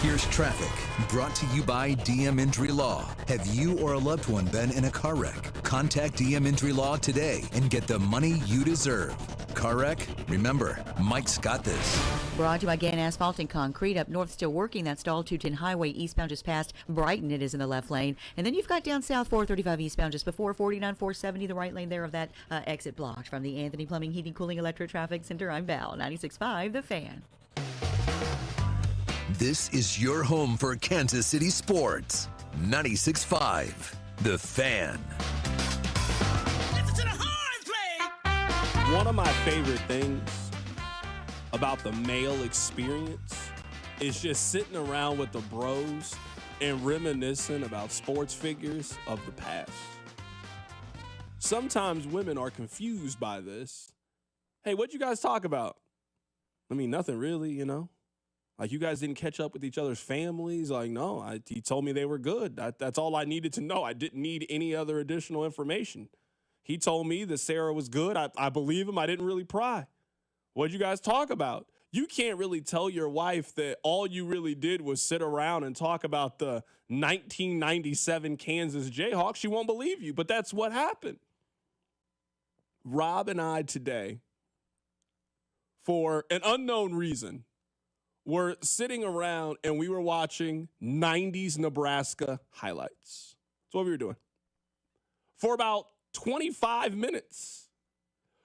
Here's traffic, brought to you by DM Injury Law. Have you or a loved one been in a car wreck? Contact DM Injury Law today and get the money you deserve. Car wreck? Remember, Mike's got this. Brought to you by Gann Asphalt and Concrete. Up north, still working. That's Stall 210 Highway eastbound just past Brighton. It is in the left lane. And then you've got down south 435 eastbound just before 49 470, the right lane there of that exit blocked. From the Anthony Plumbing, Heating, Cooling, Electric Traffic Center, I'm Val, 96.5 The Fan. This is your home for Kansas City sports. 96.5 The Fan. One of my favorite things about the male experience is just sitting around with the bros and reminiscing about sports figures of the past. Sometimes women are confused by this. Hey, what'd you guys talk about? I mean, nothing really, you know? Like, you guys didn't catch up with each other's families? Like, no, he told me they were good. That's all I needed to know. I didn't need any other additional information. He told me that Sarah was good. I believe him. I didn't really pry. What'd you guys talk about? You can't really tell your wife that all you really did was sit around and talk about the 1997 Kansas Jayhawks. She won't believe you, but that's what happened. Rob and I today, for an unknown reason, were sitting around and we were watching 90s Nebraska highlights. That's what we were doing. For about 25 minutes,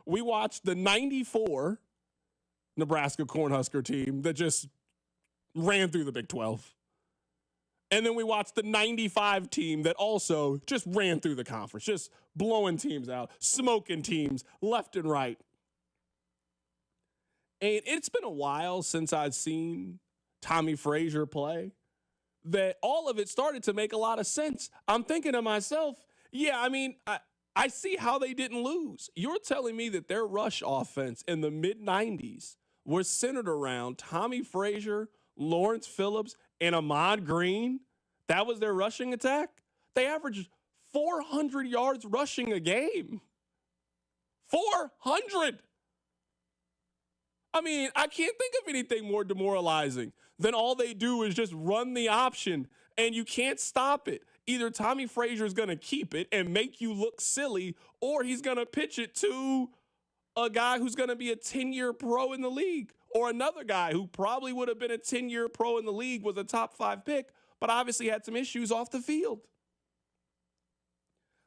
we watched the 94 Nebraska Cornhusker team that just ran through the Big 12. And then we watched the 95 team that also just ran through the conference, just blowing teams out, smoking teams left and right. And it's been a while since I've seen Tommy Frazier play that all of it started to make a lot of sense. I'm thinking to myself, yeah, I mean, I see how they didn't lose. You're telling me that their rush offense in the mid-90s was centered around Tommy Frazier, Lawrence Phillips, and Ahmad Green? That was their rushing attack? They averaged 400 yards rushing a game. 400! I mean, I can't think of anything more demoralizing than all they do is just run the option, and you can't stop it. Either Tommy Frazier is going to keep it and make you look silly, or he's going to pitch it to a guy who's going to be a 10-year pro in the league, or another guy who probably would have been a 10-year pro in the league, was a top 5 pick, but obviously had some issues off the field.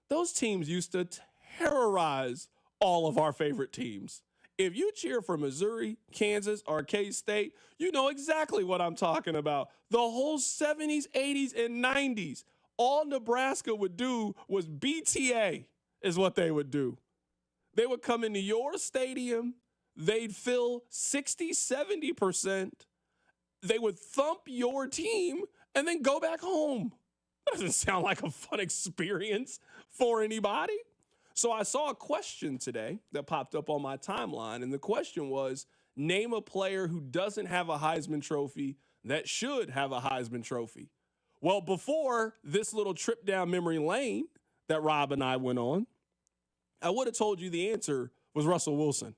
Those teams used to terrorize all of our favorite teams. If you cheer for Missouri, Kansas, or K-State, you know exactly what I'm talking about. The whole 70s, 80s, and 90s, all Nebraska would do was BTA is what they would do. They would come into your stadium. They'd fill 60, 70%. They would thump your team and then go back home. That doesn't sound like a fun experience for anybody. So I saw a question today that popped up on my timeline, and the question was, name a player who doesn't have a Heisman Trophy that should have a Heisman Trophy? Well, before this little trip down memory lane that Rob and I went on, I would have told you the answer was Russell Wilson.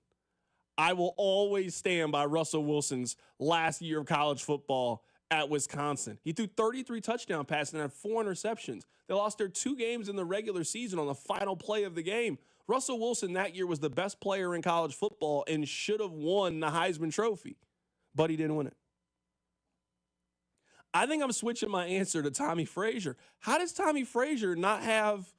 I will always stand by Russell Wilson's last year of college football at Wisconsin. He threw 33 touchdown passes and had 4 interceptions. They lost their 2 games in the regular season on the final play of the game. Russell Wilson that year was the best player in college football and should have won the Heisman Trophy, but he didn't win it. I think I'm switching my answer to Tommy Frazier. How does Tommy Frazier not have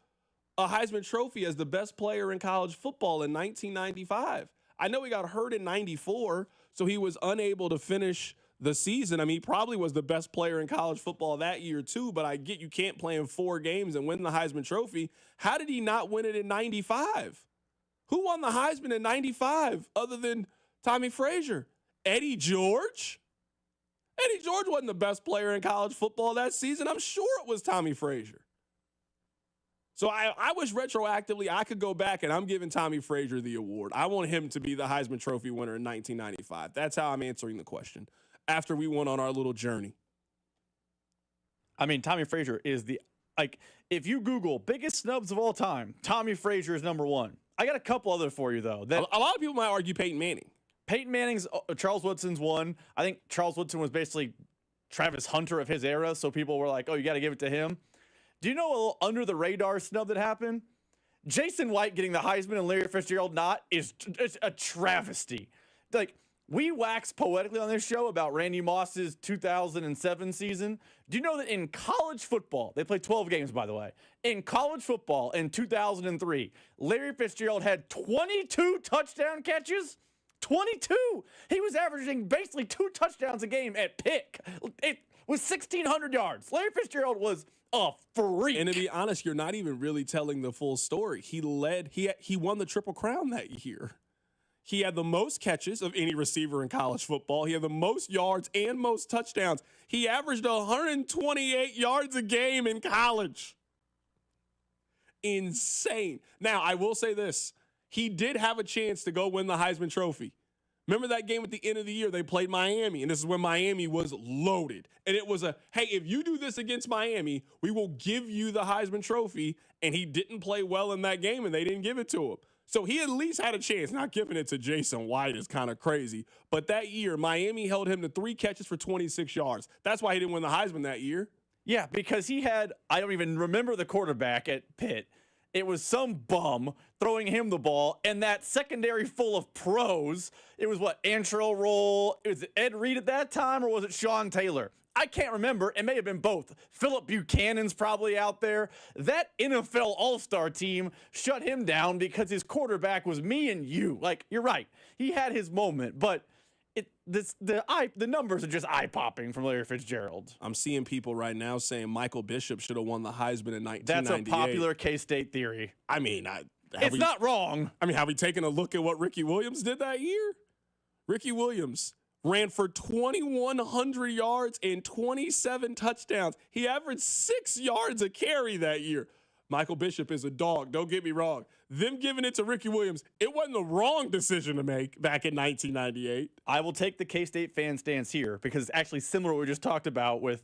a Heisman Trophy as the best player in college football in 1995? I know he got hurt in 94, so he was unable to finish the season. I mean, he probably was the best player in college football that year too, but I get you can't play in 4 games and win the Heisman Trophy. How did he not win it in 95? Who won the Heisman in 95 other than Tommy Frazier? Eddie George? Eddie George wasn't the best player in college football that season. I'm sure it was Tommy Frazier. So I wish retroactively I could go back and I'm giving Tommy Frazier the award. I want him to be the Heisman Trophy winner in 1995. That's how I'm answering the question after we went on our little journey. I mean, Tommy Frazier is if you Google biggest snubs of all time, Tommy Frazier is number 1. I got a couple other for you, though. A lot of people might argue Peyton Manning. Peyton Manning's, Charles Woodson's one. I think Charles Woodson was basically Travis Hunter of his era, so people were like, oh, you got to give it to him. Do you know a little under-the-radar snub that happened? Jason White getting the Heisman and Larry Fitzgerald not is a travesty. Like, we wax poetically on this show about Randy Moss's 2007 season. Do you know that in college football, they played 12 games, by the way. In college football in 2003, Larry Fitzgerald had 22 touchdown catches. 22! He was averaging basically 2 touchdowns a game at Pitt. It was 1,600 yards. Larry Fitzgerald was a freak. And to be honest, you're not even really telling the full story. He won the Triple Crown that year. He had the most catches of any receiver in college football. He had the most yards and most touchdowns. He averaged 128 yards a game in college. Insane. Now, I will say this. He did have a chance to go win the Heisman Trophy. Remember that game at the end of the year? They played Miami, and this is when Miami was loaded. And it was hey, if you do this against Miami, we will give you the Heisman Trophy. And he didn't play well in that game, and they didn't give it to him. So he at least had a chance. Not giving it to Jason White is kind of crazy. But that year, Miami held him to 3 catches for 26 yards. That's why he didn't win the Heisman that year. Yeah, because he had, I don't even remember the quarterback at Pitt. It was some bum throwing him the ball, and that secondary full of pros, it was Antrell Roll, it was Ed Reed at that time, or was it Sean Taylor? I can't remember. It may have been both. Philip Buchanan's probably out there. That NFL All-Star team shut him down because his quarterback was me and you. Like, you're right. He had his moment, but the numbers are just eye-popping from Larry Fitzgerald. I'm seeing people right now saying Michael Bishop should have won the Heisman in 1998. That's a popular K-State theory. I mean, it's not wrong. I mean, have we taken a look at what Ricky Williams did that year? Ricky Williams ran for 2,100 yards and 27 touchdowns. He averaged 6 yards a carry that year. Michael Bishop is a dog. Don't get me wrong. Them giving it to Ricky Williams, it wasn't the wrong decision to make back in 1998. I will take the K-State fan stance here because it's actually similar to what we just talked about with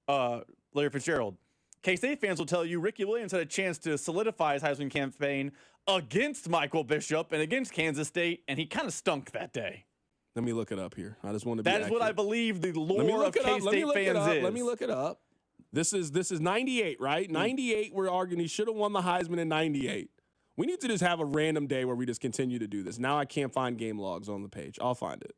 Larry Fitzgerald. K-State fans will tell you Ricky Williams had a chance to solidify his Heisman campaign against Michael Bishop and against Kansas State, and he kind of stunk that day. Let me look it up here. I just want to be That is accurate. what I believe the lore of K-State fans is. Let me look it up. This is 98, right? 98, we're arguing he should have won the Heisman in 98. We need to just have a random day where we just continue to do this. Now I can't find game logs on the page. I'll find it.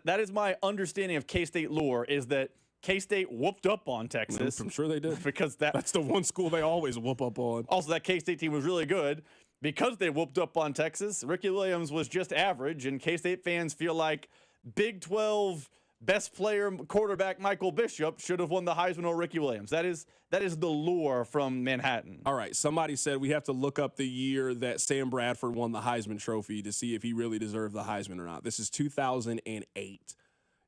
That is my understanding of K-State lore, is that K-State whooped up on Texas. I'm sure they did. Because that's the one school they always whoop up on. Also, that K-State team was really good. Because they whooped up on Texas, Ricky Williams was just average, and K-State fans feel like Big 12 best player quarterback Michael Bishop should have won the Heisman or Ricky Williams. That is the lore from Manhattan. All right, somebody said we have to look up the year that Sam Bradford won the Heisman Trophy to see if he really deserved the Heisman or not. This is 2008.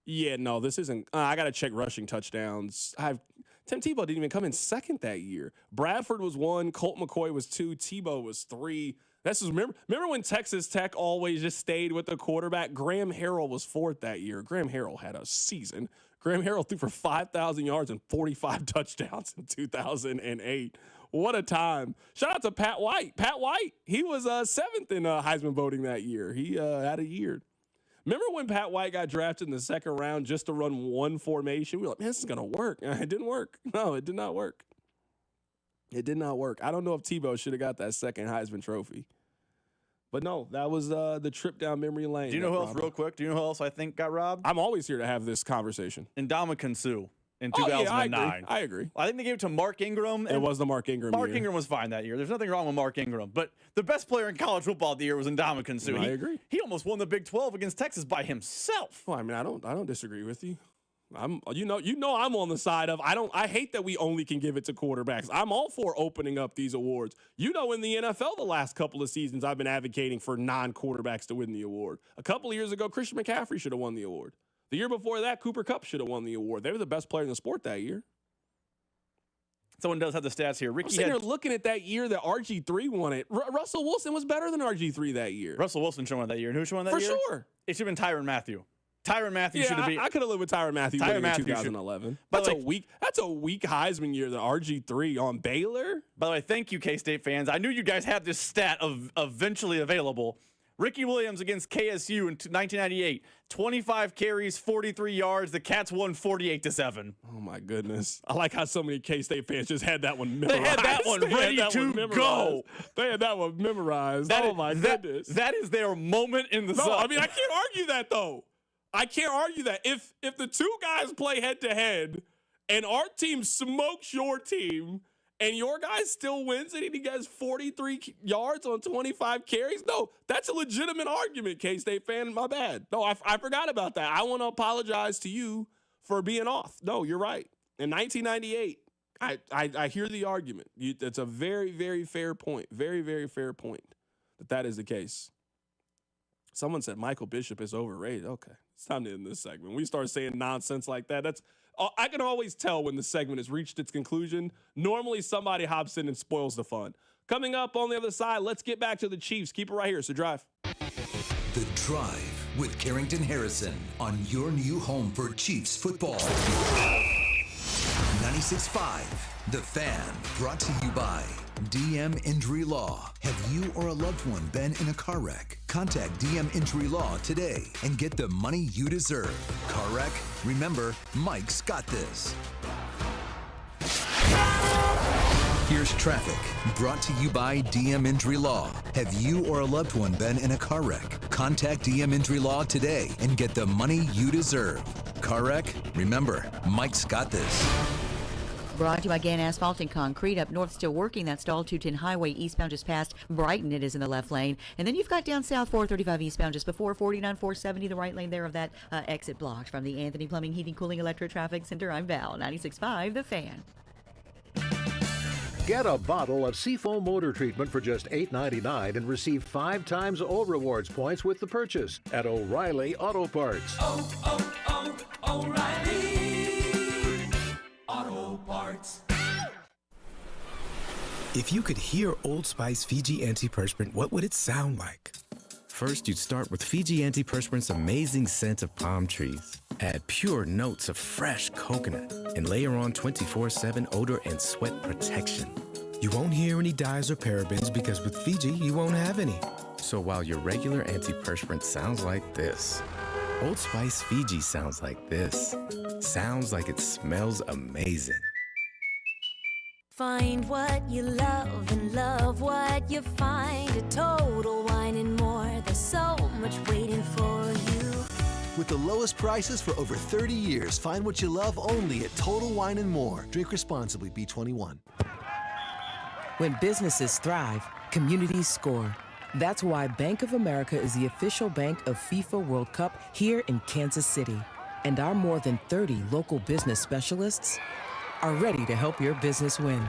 Yeah, no, this isn't. I got to check rushing touchdowns. Tim Tebow didn't even come in second that year. Bradford was 1, Colt McCoy was 2, Tebow was 3. Remember when Texas Tech always just stayed with the quarterback? Graham Harrell was fourth that year. Graham Harrell had a season. Graham Harrell threw for 5,000 yards and 45 touchdowns in 2008. What a time. Shout out to Pat White. Pat White, he was seventh in Heisman voting that year. He had a year. Remember when Pat White got drafted in the second round just to run one formation? We were like, man, this is going to work. It didn't work. No, it did not work. It did not work. I don't know if Tebow should have got that second Heisman trophy. But no, that was the trip down memory lane. Do you know who else, real quick? Do you know who else I think got robbed? I'm always here to have this conversation. Ndamukong Suh in 2009. Yeah, I agree. I think they gave it to Mark Ingram. It was the Mark Ingram year. Mark Ingram was fine that year. There's nothing wrong with Mark Ingram. But the best player in college football the year was Ndamukong Suh. I agree. He almost won the Big 12 against Texas by himself. Well, I mean, I don't disagree with you. I'm on the side of I hate that we only can give it to quarterbacks. I'm all for opening up these awards. In the NFL the last couple of seasons I've been advocating for non-quarterbacks to win the award. A couple of years ago, Christian McCaffrey should have won the award. The year before that, Cooper Kupp should have won the award. They were the best player in the sport that year. Someone does have the stats here. I'm sitting here looking at that year that RG3 won it. Russell Wilson was better than RG3 that year. Russell Wilson should have won that year. And who should have won that year? For sure. It should have been Tyrann Mathieu. Tyrann Mathieu should have been. I could have lived with Tyrann Mathieu winning in 2011. That's a weak Heisman year. The RG3 on Baylor. By the way, thank you, K-State fans. I knew you guys had this stat eventually available. Ricky Williams against KSU in 1998, 25 carries, 43 yards. The Cats won 48-7. Oh my goodness! I like how so many K-State fans just had that one memorized. They had that one ready to go. They had that one memorized. Oh my goodness! That is their moment in the sun. No, I mean I can't argue that though. I can't argue that. If the two guys play head to head and our team smokes your team and your guy still wins it and he gets 43 yards on 25 carries, no, that's a legitimate argument, K-State fan. My bad. No, I forgot about that. I want to apologize to you for being off. No, you're right. In 1998, I hear the argument. It's a very, very fair point. Very, very fair point that is the case. Someone said Michael Bishop is overrated. Okay, it's time to end this segment. We start saying nonsense like that. I can always tell when the segment has reached its conclusion. Normally, somebody hops in and spoils the fun. Coming up on the other side, let's get back to the Chiefs. Keep it right here. So drive. The Drive with Carrington Harrison on your new home for Chiefs football. 96.5, The Fan, brought to you by DM Injury Law. Have you or a loved one been in a car wreck? Contact DM Injury Law today and get the money you deserve. Car wreck? Remember, Mike's got this. Here's traffic, brought to you by DM Injury Law. Have you or a loved one been in a car wreck? Contact DM Injury Law today and get the money you deserve. Car wreck? Remember, Mike's got this. Brought to you by Gann Asphalt and Concrete. Up north, still working. That stall 210 Highway eastbound just past Brighton. It is in the left lane. And then you've got down south 435 eastbound just before 49 470, the right lane there of that exit blocked. From the Anthony Plumbing, Heating, Cooling, Electric Traffic Center, I'm Val. 96.5, The Fan. Get a bottle of Seafoam motor treatment for just $8.99 and receive 5 times O Rewards points with the purchase at O'Reilly Auto Parts. O'Reilly Auto Parts. If you could hear Old Spice Fiji Antiperspirant, what would it sound like? First, you'd start with Fiji Antiperspirant's amazing scent of palm trees. Add pure notes of fresh coconut and layer on 24/7 odor and sweat protection. You won't hear any dyes or parabens because with Fiji, you won't have any. So while your regular antiperspirant sounds like this, Old Spice Fiji sounds like this. Sounds like it smells amazing. Find what you love and love what you find. A Total Wine and More. There's so much waiting for you. With the lowest prices for over 30 years, find what you love only at Total Wine and More. Drink responsibly, B21. When businesses thrive, communities score. That's why Bank of America is the official bank of FIFA World Cup here in Kansas City. And our more than 30 local business specialists are ready to help your business win.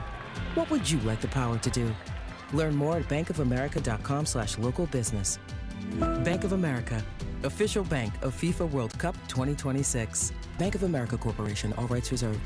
What would you like the power to do? Learn more at bankofamerica.com/local business. Bank of America, official bank of FIFA World Cup 2026. Bank of America Corporation, all rights reserved.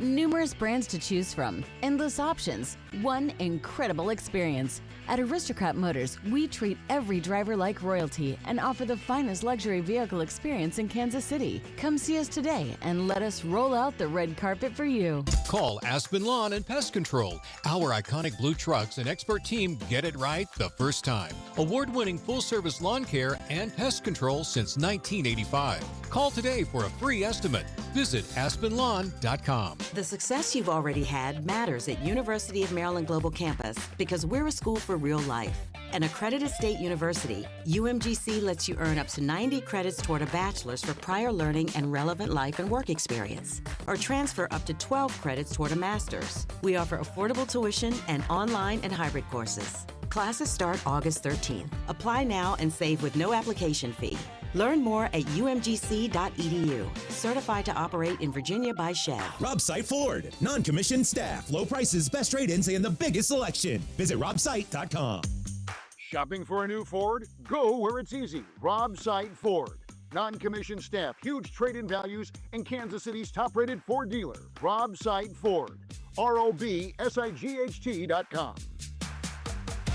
Numerous brands to choose from, endless options, one incredible experience. At Aristocrat Motors, we treat every driver like royalty and offer the finest luxury vehicle experience in Kansas City. Come see us today and let us roll out the red carpet for you. Call Aspen Lawn and Pest Control. Our iconic blue trucks and expert team get it right the first time. Award-winning full-service lawn care and pest control since 1985. Call today for a free estimate. Visit aspenlawn.com. The success you've already had matters at University of Maryland Global Campus because we're a school for real life. An accredited state university, UMGC lets you earn up to 90 credits toward a bachelor's for prior learning and relevant life and work experience, or transfer up to 12 credits toward a master's. We offer affordable tuition and online and hybrid courses. Classes start August 13th. Apply now and save with no application fee. Learn more at umgc.edu. Certified to operate in Virginia by Chev. Robsite Ford. Non-commissioned staff, low prices, best trade-ins, and the biggest selection. Visit robsite.com. Shopping for a new Ford? Go where it's easy. Rob Site Ford. Non-commissioned staff, huge trade-in values, and Kansas City's top-rated Ford dealer. Rob Site Ford. ROBSIGHT.com.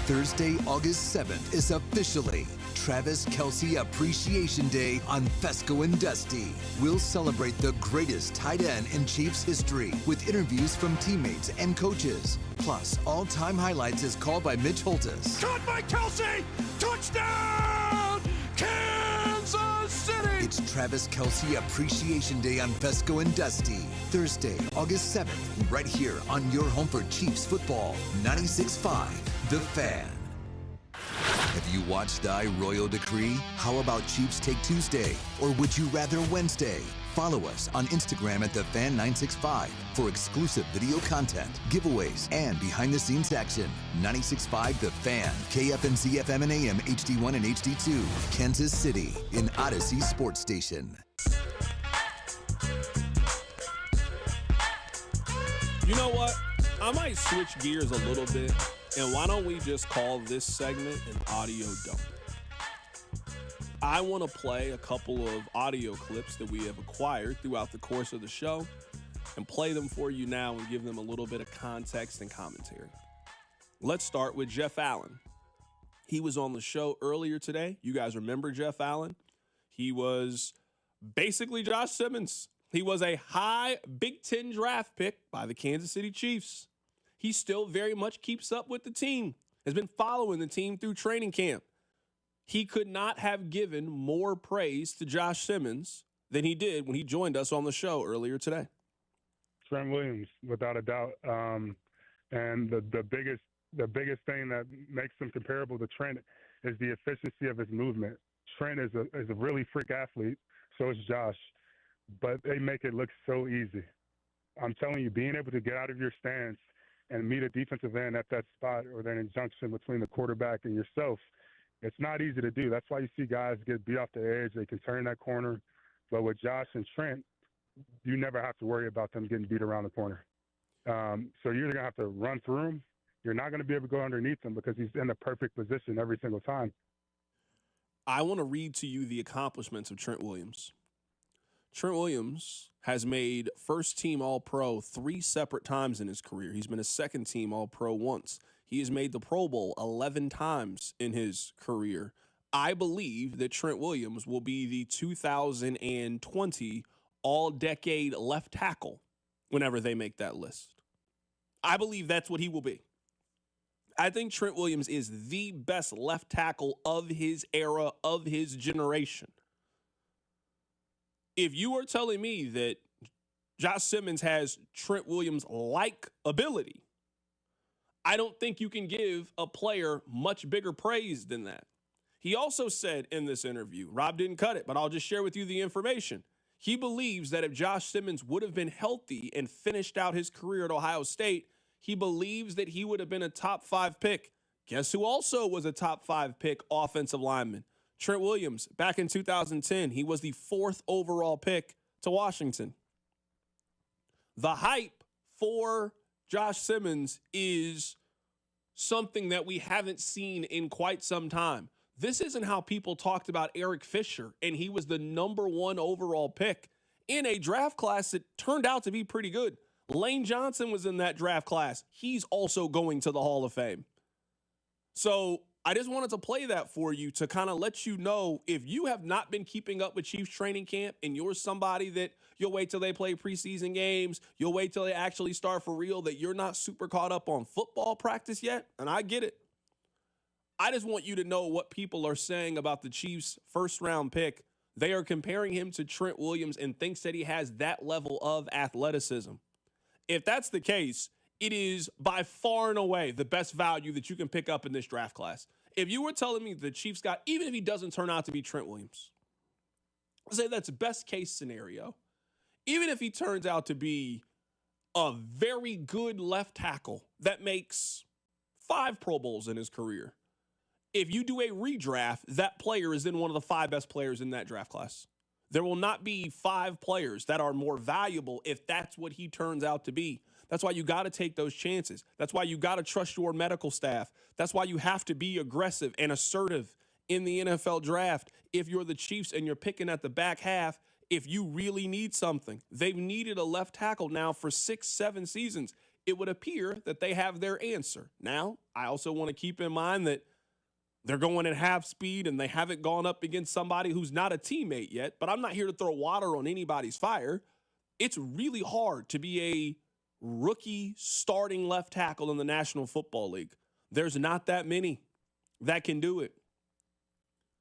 Thursday, August 7th is officially Travis Kelce Appreciation Day on Fesco and Dusty. We'll celebrate the greatest tight end in Chiefs history with interviews from teammates and coaches. Plus, all-time highlights as called by Mitch Holtis. Caught by Kelce! Touchdown! Kansas City! It's Travis Kelce Appreciation Day on Fesco and Dusty. Thursday, August 7th, right here on your home for Chiefs football. 96.5, The Fan. Have you watched Thy Royal Decree? How about Chiefs Take Tuesday? Or would you rather Wednesday? Follow us on Instagram at TheFan965 for exclusive video content, giveaways, and behind-the-scenes action. 96.5 The Fan, KFNZ FM and AM, HD1 and HD2, Kansas City, in Odyssey Sports Station. You know what? I might switch gears a little bit, and why don't we just call this segment an audio dump? I want to play a couple of audio clips that we have acquired throughout the course of the show and play them for you now and give them a little bit of context and commentary. Let's start with Jeff Allen. He was on the show earlier today. You guys remember Jeff Allen? He was basically Josh Simmons. He was a high Big Ten draft pick by the Kansas City Chiefs. He still very much keeps up with the team, has been following the team through training camp. He could not have given more praise to Josh Simmons than he did when he joined us on the show earlier today. Trent Williams, without a doubt. And the biggest thing that makes him comparable to Trent is the efficiency of his movement. Trent is a really freak athlete, so is Josh. But they make it look so easy. I'm telling you, being able to get out of your stance and meet a defensive end at that spot or that injunction between the quarterback and yourself, it's not easy to do. That's why you see guys get beat off the edge. They can turn that corner. But with Josh and Trent, you never have to worry about them getting beat around the corner. So you're going to have to run through him. You're not going to be able to go underneath him because he's in the perfect position every single time. I want to read to you the accomplishments of Trent Williams. Trent Williams has made first-team All-Pro 3 separate times in his career. He's been a second-team All-Pro once. He has made the Pro Bowl 11 times in his career. I believe that Trent Williams will be the 2020 All-Decade left tackle whenever they make that list. I believe that's what he will be. I think Trent Williams is the best left tackle of his era, of his generation. If you are telling me that Josh Simmons has Trent Williams-like ability, I don't think you can give a player much bigger praise than that. He also said in this interview, Rob didn't cut it, but I'll just share with you the information. He believes that if Josh Simmons would have been healthy and finished out his career at Ohio State, he believes that he would have been a top 5 pick. Guess who also was a top 5 pick offensive lineman? Trent Williams. Back in 2010, he was the 4th overall pick to Washington. The hype for Josh Simmons is something that we haven't seen in quite some time. This isn't how people talked about Eric Fisher, and he was the number 1 overall pick in a draft class that turned out to be pretty good. Lane Johnson was in that draft class. He's also going to the Hall of Fame. So I just wanted to play that for you to kind of let you know, if you have not been keeping up with Chiefs training camp and you're somebody that you'll wait till they play preseason games, you'll wait till they actually start for real, that you're not super caught up on football practice yet, and I get it. I just want you to know what people are saying about the Chiefs' first-round pick. They are comparing him to Trent Williams and thinks that he has that level of athleticism. If that's the case, it is by far and away the best value that you can pick up in this draft class. If you were telling me the Chiefs got, even if he doesn't turn out to be Trent Williams, let's say that's best case scenario, even if he turns out to be a very good left tackle that makes 5 Pro Bowls in his career, if you do a redraft, that player is then one of the 5 best players in that draft class. There will not be 5 players that are more valuable if that's what he turns out to be. That's why you got to take those chances. That's why you got to trust your medical staff. That's why you have to be aggressive and assertive in the NFL draft if you're the Chiefs and you're picking at the back half. If you really need something, they've needed a left tackle now for 6-7 seasons. It would appear that they have their answer. Now, I also want to keep in mind that they're going at half speed and they haven't gone up against somebody who's not a teammate yet, but I'm not here to throw water on anybody's fire. It's really hard to be a rookie starting left tackle in the National Football League. There's not that many that can do it.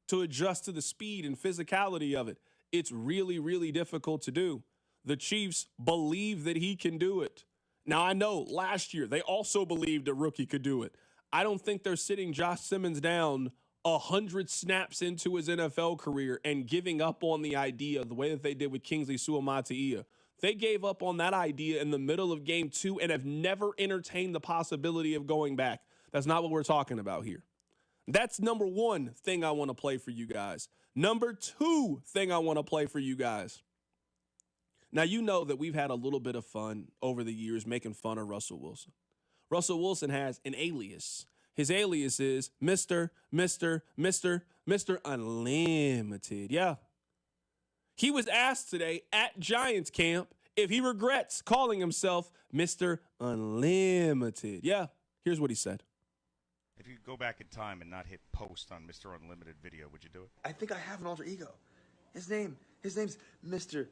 To adjust to the speed and physicality of it, it's really, really difficult to do. The Chiefs believe that he can do it. Now, I know last year they also believed a rookie could do it. I don't think they're sitting Josh Simmons down 100 snaps into his NFL career and giving up on the idea the way that they did with Kingsley Suamataia. They gave up on that idea in the middle of game 2 and have never entertained the possibility of going back. That's not what we're talking about here. That's number 1 thing I want to play for you guys. Number 2 thing I want to play for you guys. Now, you know that we've had a little bit of fun over the years making fun of Russell Wilson. Russell Wilson has an alias. His alias is Mr. Unlimited. Yeah. He was asked today at Giants camp if he regrets calling himself Mr. Unlimited. Yeah. Here's what he said. If you could go back in time and not hit post on Mr. Unlimited video, would you do it? I think I have an alter ego. His name's Mr.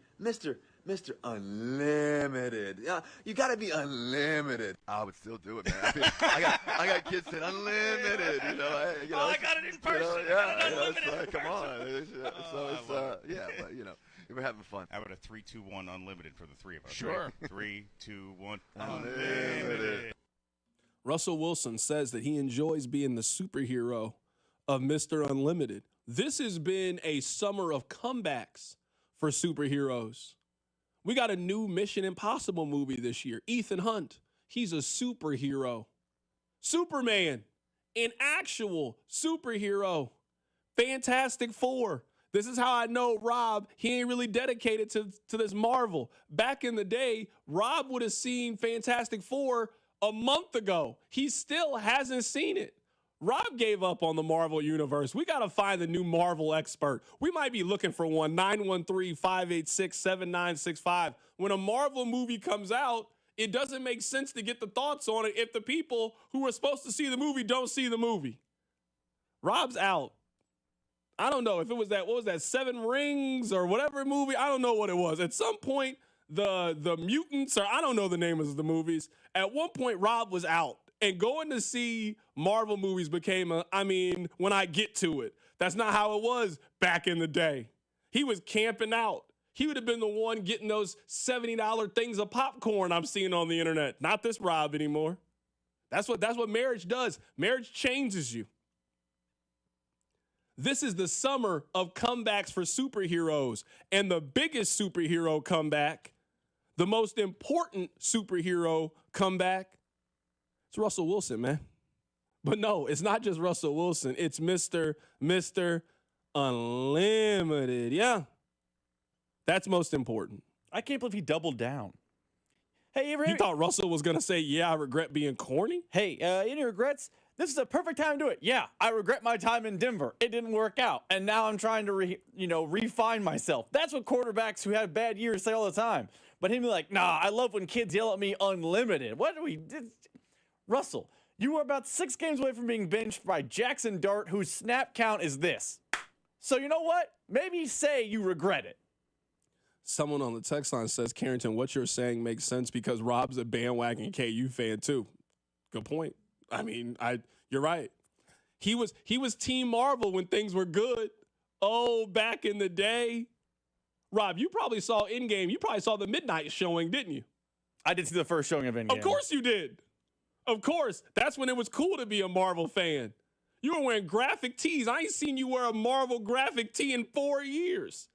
Unlimited. Yeah, you gotta be unlimited. I would still do it, man. I got kids saying unlimited. I got it in person. Come on. But we're having fun. How about a 3, 2, 1 unlimited for the 3 of us? Sure. Right? 3, 2, 1 unlimited. Russell Wilson says that he enjoys being the superhero of Mr. Unlimited. This has been a summer of comebacks for superheroes. We got a new Mission Impossible movie this year. Ethan Hunt, he's a superhero. Superman, an actual superhero. Fantastic Four. This is how I know Rob, he ain't really dedicated to this Marvel. Back in the day, Rob would have seen Fantastic Four a month ago. He still hasn't seen it. Rob gave up on the Marvel universe. We got to find the new Marvel expert. We might be looking for one. 913-586-7965. When a Marvel movie comes out, it doesn't make sense to get the thoughts on it if the people who are supposed to see the movie don't see the movie. Rob's out. I don't know if it was that, what was that, 7 Rings or whatever movie? I don't know what it was. At some point, the mutants, or I don't know the name of the movies. At one point, Rob was out. And going to see Marvel movies became when I get to it. That's not how it was back in the day. He was camping out. He would have been the one getting those $70 things of popcorn I'm seeing on the internet. Not this Rob anymore. That's what marriage does. Marriage changes you. This is the summer of comebacks for superheroes. And the biggest superhero comeback, the most important superhero comeback, it's Russell Wilson, man. But no, it's not just Russell Wilson. It's Mr. Unlimited. Yeah. That's most important. I can't believe he doubled down. Hey, you thought Russell was going to say, yeah, I regret being corny? Hey, any regrets? This is a perfect time to do it. Yeah, I regret my time in Denver. It didn't work out. And now I'm trying to refine myself. That's what quarterbacks who have bad years say all the time. But him be like, nah, I love when kids yell at me unlimited. What do we did? Russell, you are about 6 games away from being benched by Jackson Dart, whose snap count is this. So you know what? Maybe say you regret it. Someone on the text line says, Carrington, what you're saying makes sense because Rob's a bandwagon KU fan too. Good point. I mean, you're right. He was Team Marvel when things were good. Oh, back in the day. Rob, you probably saw Endgame. You probably saw the midnight showing, didn't you? I did see the first showing of Endgame. Of course you did. Of course. That's when it was cool to be a Marvel fan. You were wearing graphic tees. I ain't seen you wear a Marvel graphic tee in 4 years.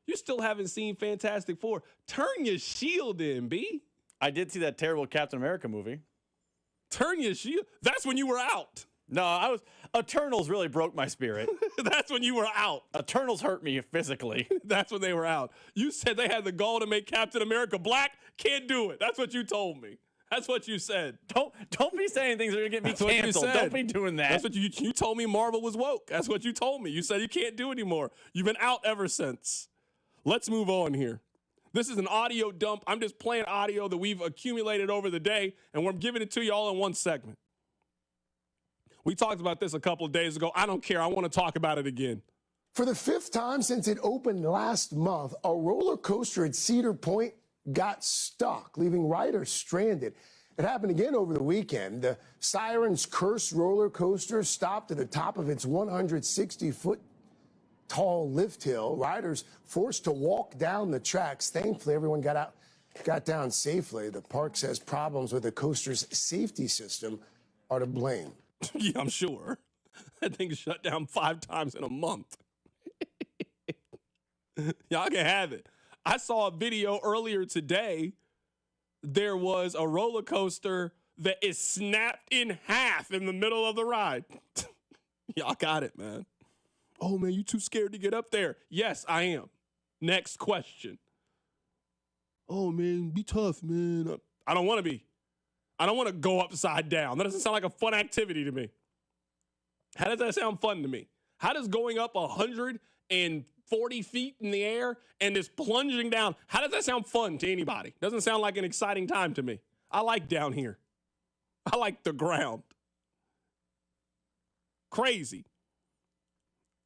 You still haven't seen Fantastic Four. Turn your shield in, B. I did see that terrible Captain America movie. Turn your shield. That's when you were out. No, Eternals really broke my spirit. That's when you were out. Eternals hurt me physically. That's when they were out. You said they had the goal to make Captain America black. Can't do it. That's what you told me. That's what you said. Don't be saying things that are going to get me canceled. Don't be doing that. That's what you told me. Marvel was woke. That's what you told me. You said you can't do it anymore. You've been out ever since. Let's move on here. This is an audio dump. I'm just playing audio that we've accumulated over the day, and we're giving it to you all in one segment. We talked about this a couple of days ago. I don't care. I want to talk about it again. For the 5th time since it opened last month, a roller coaster at Cedar Point got stuck, leaving riders stranded. It happened again over the weekend. The Siren's Curse roller coaster stopped at the top of its 160-foot tall lift hill. Riders forced to walk down the tracks. Thankfully, everyone got down safely. The park says problems with the coaster's safety system are to blame. Yeah, I'm sure. That thing shut down 5 times in a month. Y'all can have it. I saw a video earlier today. There was a roller coaster that is snapped in half in the middle of the ride. Y'all got it, man. Oh, man, you too scared to get up there. Yes, I am. Next question. Oh, man, be tough, man. I don't want to be. I don't want to go upside down. That doesn't sound like a fun activity to me. How does that sound fun to me? How does going up 140 feet in the air and just plunging down, how does that sound fun to anybody? Doesn't sound like an exciting time to me. I like down here. I like the ground. Crazy.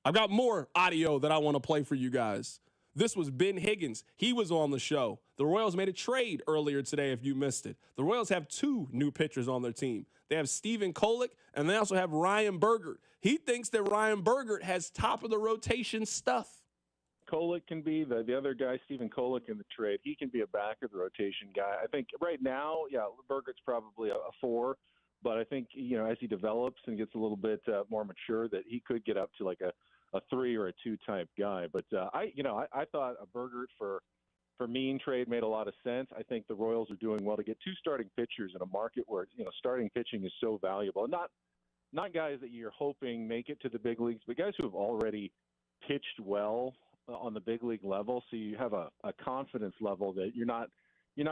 I've got more audio that I want to play for you guys. This was Ben Higgins. He was on the show. The Royals made a trade earlier today if you missed it. The Royals have 2 new pitchers on their team. They have Stephen Kolek, and they also have Ryan Bergert. He thinks that Ryan Bergert has top-of-the-rotation stuff. Kolek can be the other guy, Stephen Kolek, in the trade. He can be a back-of-the-rotation guy. I think right now, yeah, Bergert's probably a 4, but I think, as he develops and gets a little bit more mature, that he could get up to like a 3 or a 2 type guy. But I thought a Bergert for Mean trade made a lot of sense. I think the Royals are doing well to get 2 starting pitchers in a market where starting pitching is so valuable. Not guys that you're hoping make it to the big leagues, but guys who have already pitched well on the big league level. So you have a confidence level that you're not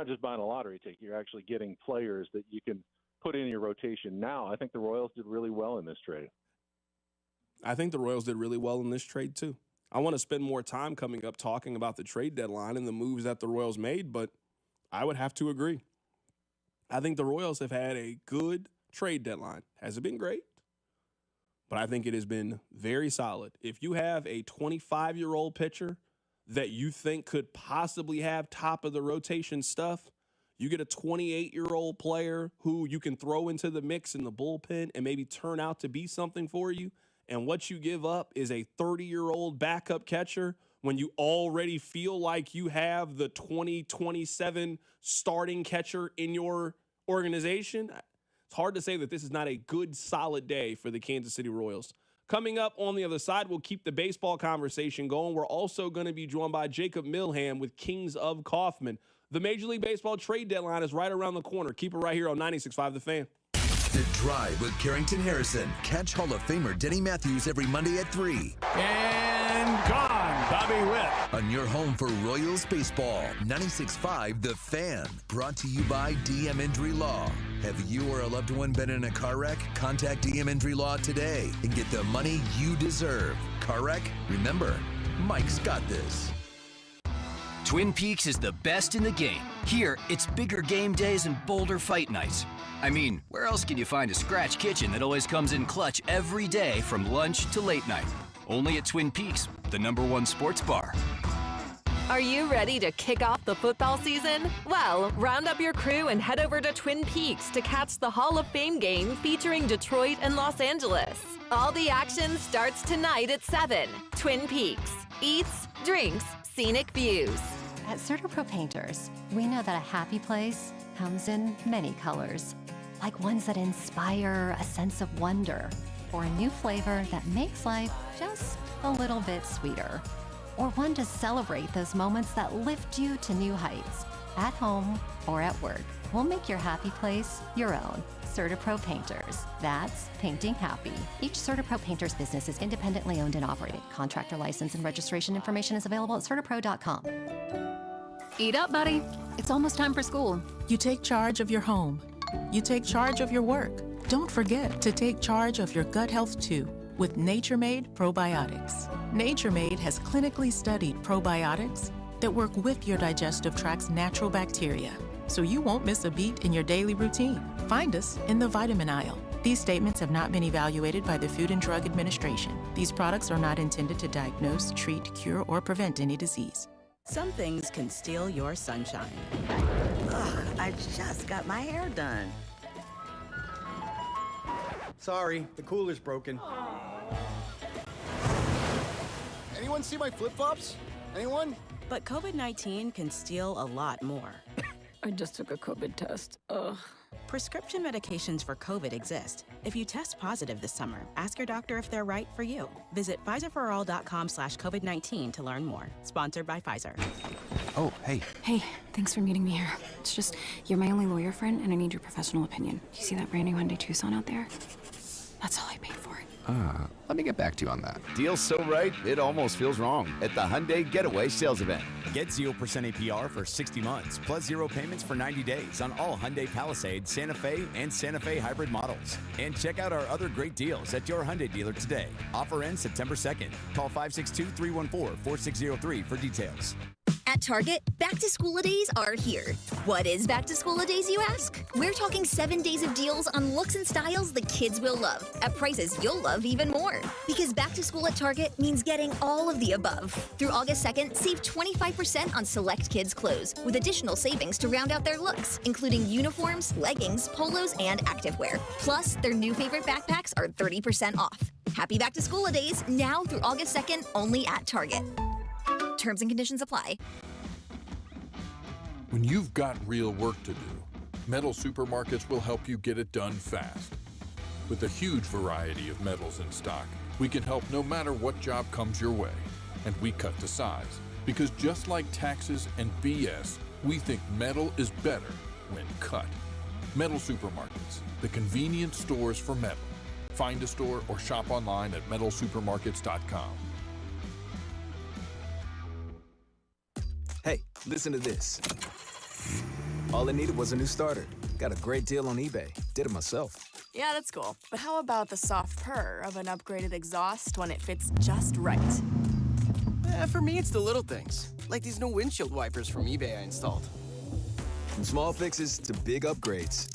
just buying a lottery ticket. You're actually getting players that you can put in your rotation now. I think the Royals did really well in this trade. I think the Royals did really well in this trade, too. I want to spend more time coming up talking about the trade deadline and the moves that the Royals made, but I would have to agree. I think the Royals have had a good trade deadline. Has it been great? But I think it has been very solid. If you have a 25-year-old pitcher that you think could possibly have top-of-the-rotation stuff, you get a 28-year-old player who you can throw into the mix in the bullpen and maybe turn out to be something for you, and what you give up is a 30-year-old backup catcher when you already feel like you have the 2027 starting catcher in your organization. It's hard to say that this is not a good, solid day for the Kansas City Royals. Coming up on the other side, we'll keep the baseball conversation going. We're also going to be joined by Jacob Milham with Kings of Kaufman. The Major League Baseball trade deadline is right around the corner. Keep it right here on 96.5 The Fan. The Drive with Carrington Harrison. Catch Hall of Famer Denny Matthews every Monday at 3. And gone, Bobby Witt. On your home for Royals baseball, 96.5 The Fan. Brought to you by DM Injury Law. Have you or a loved one been in a car wreck? Contact DM Injury Law today and get the money you deserve. Car wreck? Remember, Mike's got this. Twin Peaks is the best in the game. Here, it's bigger game days and bolder fight nights. I mean, where else can you find a scratch kitchen that always comes in clutch every day from lunch to late night? Only at Twin Peaks, the #1 sports bar. Are you ready to kick off the football season? Well, round up your crew and head over to Twin Peaks to catch the Hall of Fame game featuring Detroit and Los Angeles. All the action starts tonight at 7. Twin Peaks. Eats, drinks, scenic views. At CertaPro Painters, we know that a happy place comes in many colors, like ones that inspire a sense of wonder, or a new flavor that makes life just a little bit sweeter, or one to celebrate those moments that lift you to new heights, at home or at work. We'll make your happy place your own. CertaPro Painters. That's painting happy. Each CertaPro Painters business is independently owned and operated. Contractor license and registration information is available at CertaPro.com. Eat up, buddy. It's almost time for school. You take charge of your home. You take charge of your work. Don't forget to take charge of your gut health too with Nature Made probiotics. Nature Made has clinically studied probiotics that work with your digestive tract's natural bacteria, so you won't miss a beat in your daily routine. Find us in the vitamin aisle. These statements have not been evaluated by the Food and Drug Administration. These products are not intended to diagnose, treat, cure, or prevent any disease. Some things can steal your sunshine. Ugh, I just got my hair done. Sorry, the cooler's broken. Anyone see my flip-flops? Anyone? But COVID-19 can steal a lot more. I just took a COVID test. Ugh. Prescription medications for COVID exist. If you test positive this summer, ask your doctor if they're right for you. Visit PfizerForAll.com/COVID-19 to learn more. Sponsored by Pfizer. Oh, hey. Hey, thanks for meeting me here. It's just, you're my only lawyer friend, and I need your professional opinion. Do you see that brand new Hyundai Tucson out there? That's all I paid for it. Let me get back to you on that. Deal's so right, it almost feels wrong at the Hyundai Getaway Sales Event. Get 0% APR for 60 months, plus 0 payments for 90 days on all Hyundai Palisade, Santa Fe, and Santa Fe hybrid models. And check out our other great deals at your Hyundai dealer today. Offer ends September 2nd. Call 562-314-4603 for details. At Target, back-to-school-a-days are here. What is back-to-school-a-days, you ask? We're talking 7 days of deals on looks and styles the kids will love, at prices you'll love even more. Because back-to-school at Target means getting all of the above. Through August 2nd, save 25% on select kids' clothes, with additional savings to round out their looks, including uniforms, leggings, polos, and activewear. Plus, their new favorite backpacks are 30% off. Happy back-to-school-a-days, now through August 2nd, only at Target. Terms and conditions apply. When you've got real work to do, Metal Supermarkets will help you get it done fast. With a huge variety of metals in stock, we can help no matter what job comes your way. And we cut to size, because just like taxes and BS, we think metal is better when cut. Metal Supermarkets, the convenient stores for metal. Find a store or shop online at metalsupermarkets.com. Hey, listen to this. All I needed was a new starter. Got a great deal on eBay. Did it myself. Yeah, that's cool. But how about the soft purr of an upgraded exhaust when it fits just right? For me, it's the little things, like these new windshield wipers from eBay I installed. From small fixes to big upgrades,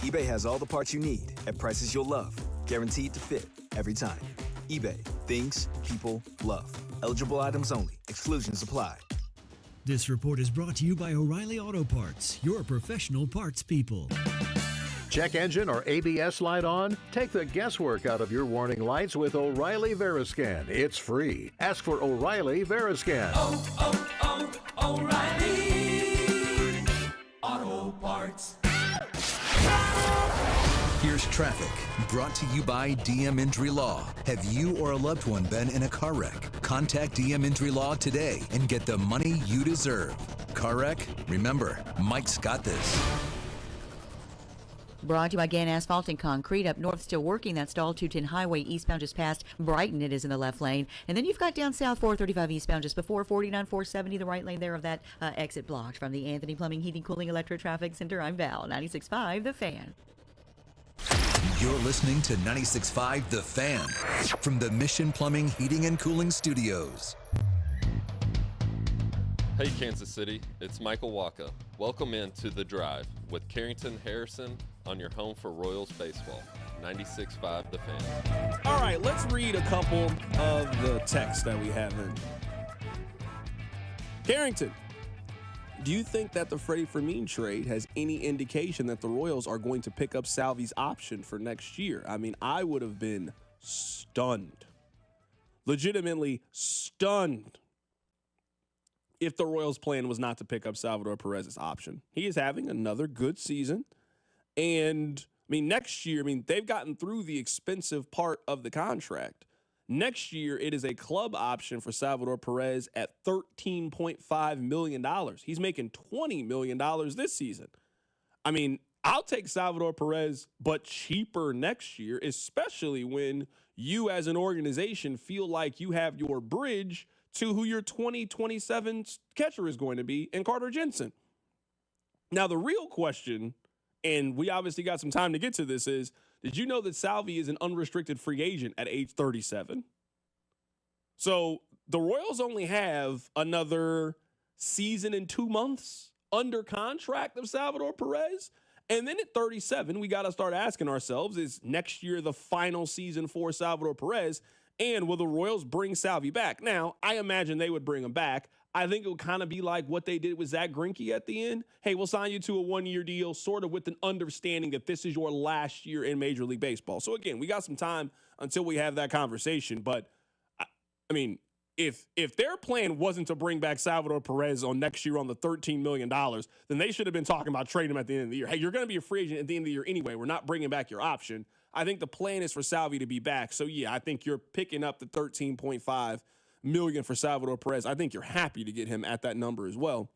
eBay has all the parts you need at prices you'll love. Guaranteed to fit every time. eBay. Things people love. Eligible items only. Exclusions apply. This report is brought to you by O'Reilly Auto Parts, your professional parts people. Check engine or ABS light on? Take the guesswork out of your warning lights with O'Reilly Veriscan. It's free. Ask for O'Reilly Veriscan. O'Reilly Auto Parts. Here's traffic, brought to you by DM Injury Law. Have you or a loved one been in a car wreck? Contact DM Injury Law today and get the money you deserve. Car wreck? Remember, Mike's got this. Brought to you by Gann Asphalt and Concrete. Up north, still working. That's Stall 210 Highway eastbound just past Brighton. It is in the left lane. And then you've got down south 435 eastbound just before 49 470, the right lane there of that exit blocked. From the Anthony Plumbing, Heating, Cooling, Electric Traffic Center, I'm Val, 96.5 The Fan. You're listening to 96.5 The Fan from the Mission Plumbing, Heating, and Cooling Studios. Hey Kansas City, it's Michael Waka. Welcome into The Drive with Carrington Harrison on your home for Royals baseball. 96.5 The Fan. All right, let's read a couple of the texts that we have in. Carrington, do you think that the Freddie Fermin trade has any indication that the Royals are going to pick up Salvi's option for next year? I mean, I would have been stunned. Legitimately stunned if the Royals' plan was not to pick up Salvador Perez's option. He is having another good season. And, I mean, next year, they've gotten through the expensive part of the contract. Next year, it is a club option for Salvador Perez at $13.5 million. He's making $20 million this season. I mean, I'll take Salvador Perez, but cheaper next year, especially when you as an organization feel like you have your bridge to who your 2027 catcher is going to be in Carter Jensen. Now, the real question, and we obviously got some time to get to this, is did you know that Salvi is an unrestricted free agent at age 37? So the Royals only have another season and 2 months under contract of Salvador Perez. And then at 37, we got to start asking ourselves, is next year the final season for Salvador Perez? And will the Royals bring Salvi back? Now, I imagine they would bring him back. I think it would kind of be like what they did with Zach Greinke at the end. Hey, we'll sign you to a one-year deal, sort of with an understanding that this is your last year in Major League Baseball. So, again, we got some time until we have that conversation. But, I mean, if their plan wasn't to bring back Salvador Perez on next year on the $13 million, then they should have been talking about trading him at the end of the year. Hey, you're going to be a free agent at the end of the year anyway. We're not bringing back your option. I think the plan is for Salvi to be back. So, yeah, I think you're picking up the $13.5 million for Salvador Perez. I think you're happy to get him at that number as well.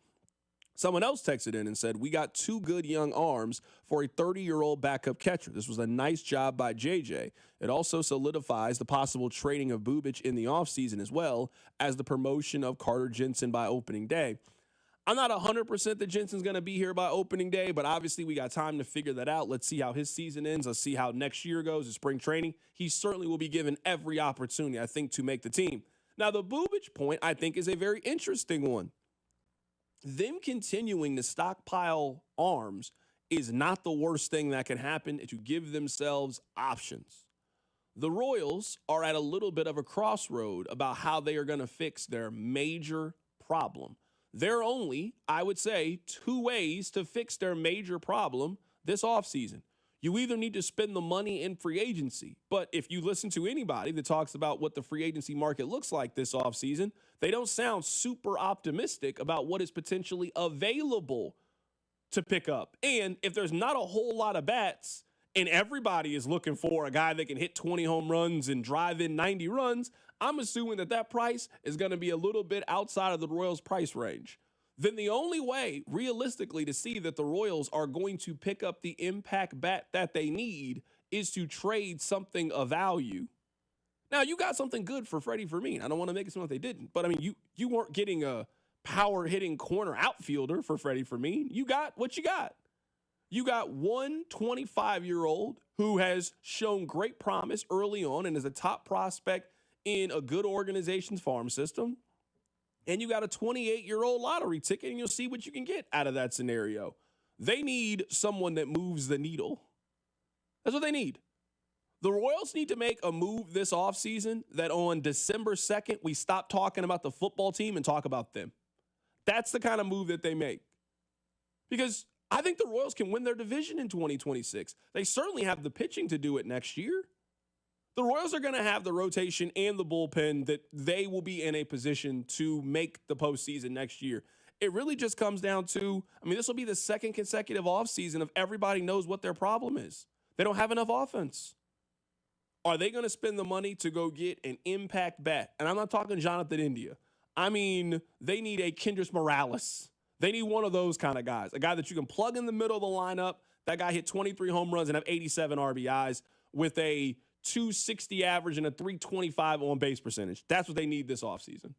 Someone else texted in and said, we got two good young arms for a 30-year-old backup catcher. This was a nice job by JJ. It also solidifies the possible trading of Bubic in the offseason as well as the promotion of Carter Jensen by opening day. I'm not 100% that Jensen's going to be here by opening day, but obviously we got time to figure that out. Let's see how his season ends. Let's see how next year goes in spring training. He certainly will be given every opportunity, I think, to make the team. Now, the Bubic point, I think, is a very interesting one. Them continuing to stockpile arms is not the worst thing that can happen to give themselves options. The Royals are at a little bit of a crossroad about how they are going to fix their major problem. There are only, I would say, two ways to fix their major problem this offseason. You either need to spend the money in free agency, but if you listen to anybody that talks about what the free agency market looks like this offseason, they don't sound super optimistic about what is potentially available to pick up. And if there's not a whole lot of bats and everybody is looking for a guy that can hit 20 home runs and drive in 90 runs, I'm assuming that price is going to be a little bit outside of the Royals' price range. Then the only way, realistically, to see that the Royals are going to pick up the impact bat that they need is to trade something of value. Now, you got something good for Freddie Fermin. I don't want to make it sound like they didn't. But, I mean, you weren't getting a power-hitting corner outfielder for Freddie Fermin. You got what you got. You got one 25-year-old who has shown great promise early on and is a top prospect in a good organization's farm system. And you got a 28-year-old lottery ticket, and you'll see what you can get out of that scenario. They need someone that moves the needle. That's what they need. The Royals need to make a move this offseason that on December 2nd, we stop talking about the football team and talk about them. That's the kind of move that they make. Because I think the Royals can win their division in 2026. They certainly have the pitching to do it next year. The Royals are going to have the rotation and the bullpen that they will be in a position to make the postseason next year. It really just comes down to, this will be the second consecutive offseason of everybody knows what their problem is. They don't have enough offense. Are they going to spend the money to go get an impact bat? And I'm not talking Jonathan India. They need a Kendrys Morales. They need one of those kind of guys, a guy that you can plug in the middle of the lineup. That guy hit 23 home runs and have 87 RBIs with a 260 average and a 325 on base percentage. That's what they need this offseason.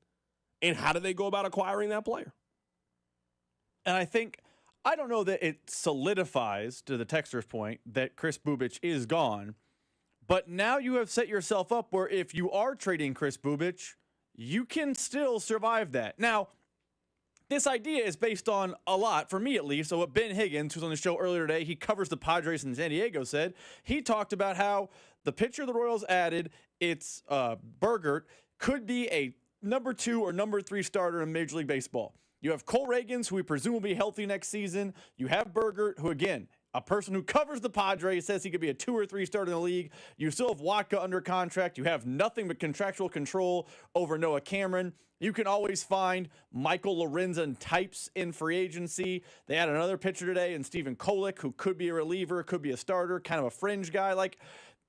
And how do they go about acquiring that player? And I don't know that it solidifies, to the texter's point, that Chris Bubic is gone. But now you have set yourself up where if you are trading Chris Bubic, you can still survive that. Now, this idea is based on a lot, for me at least. So what Ben Higgins, who's on the show earlier today, he covers the Padres in San Diego, said, he talked about how the pitcher the Royals added, it's Burgert, could be a number 2 or number 3 starter in Major League Baseball. You have Cole Reagans, who we presume will be healthy next season. You have Burgert, who, again, a person who covers the Padres, says he could be a 2 or 3 starter in the league. You still have Watka under contract. You have nothing but contractual control over Noah Cameron. You can always find Michael Lorenzen types in free agency. They had another pitcher today in Stephen Kolek, who could be a reliever, could be a starter, kind of a fringe guy. Like,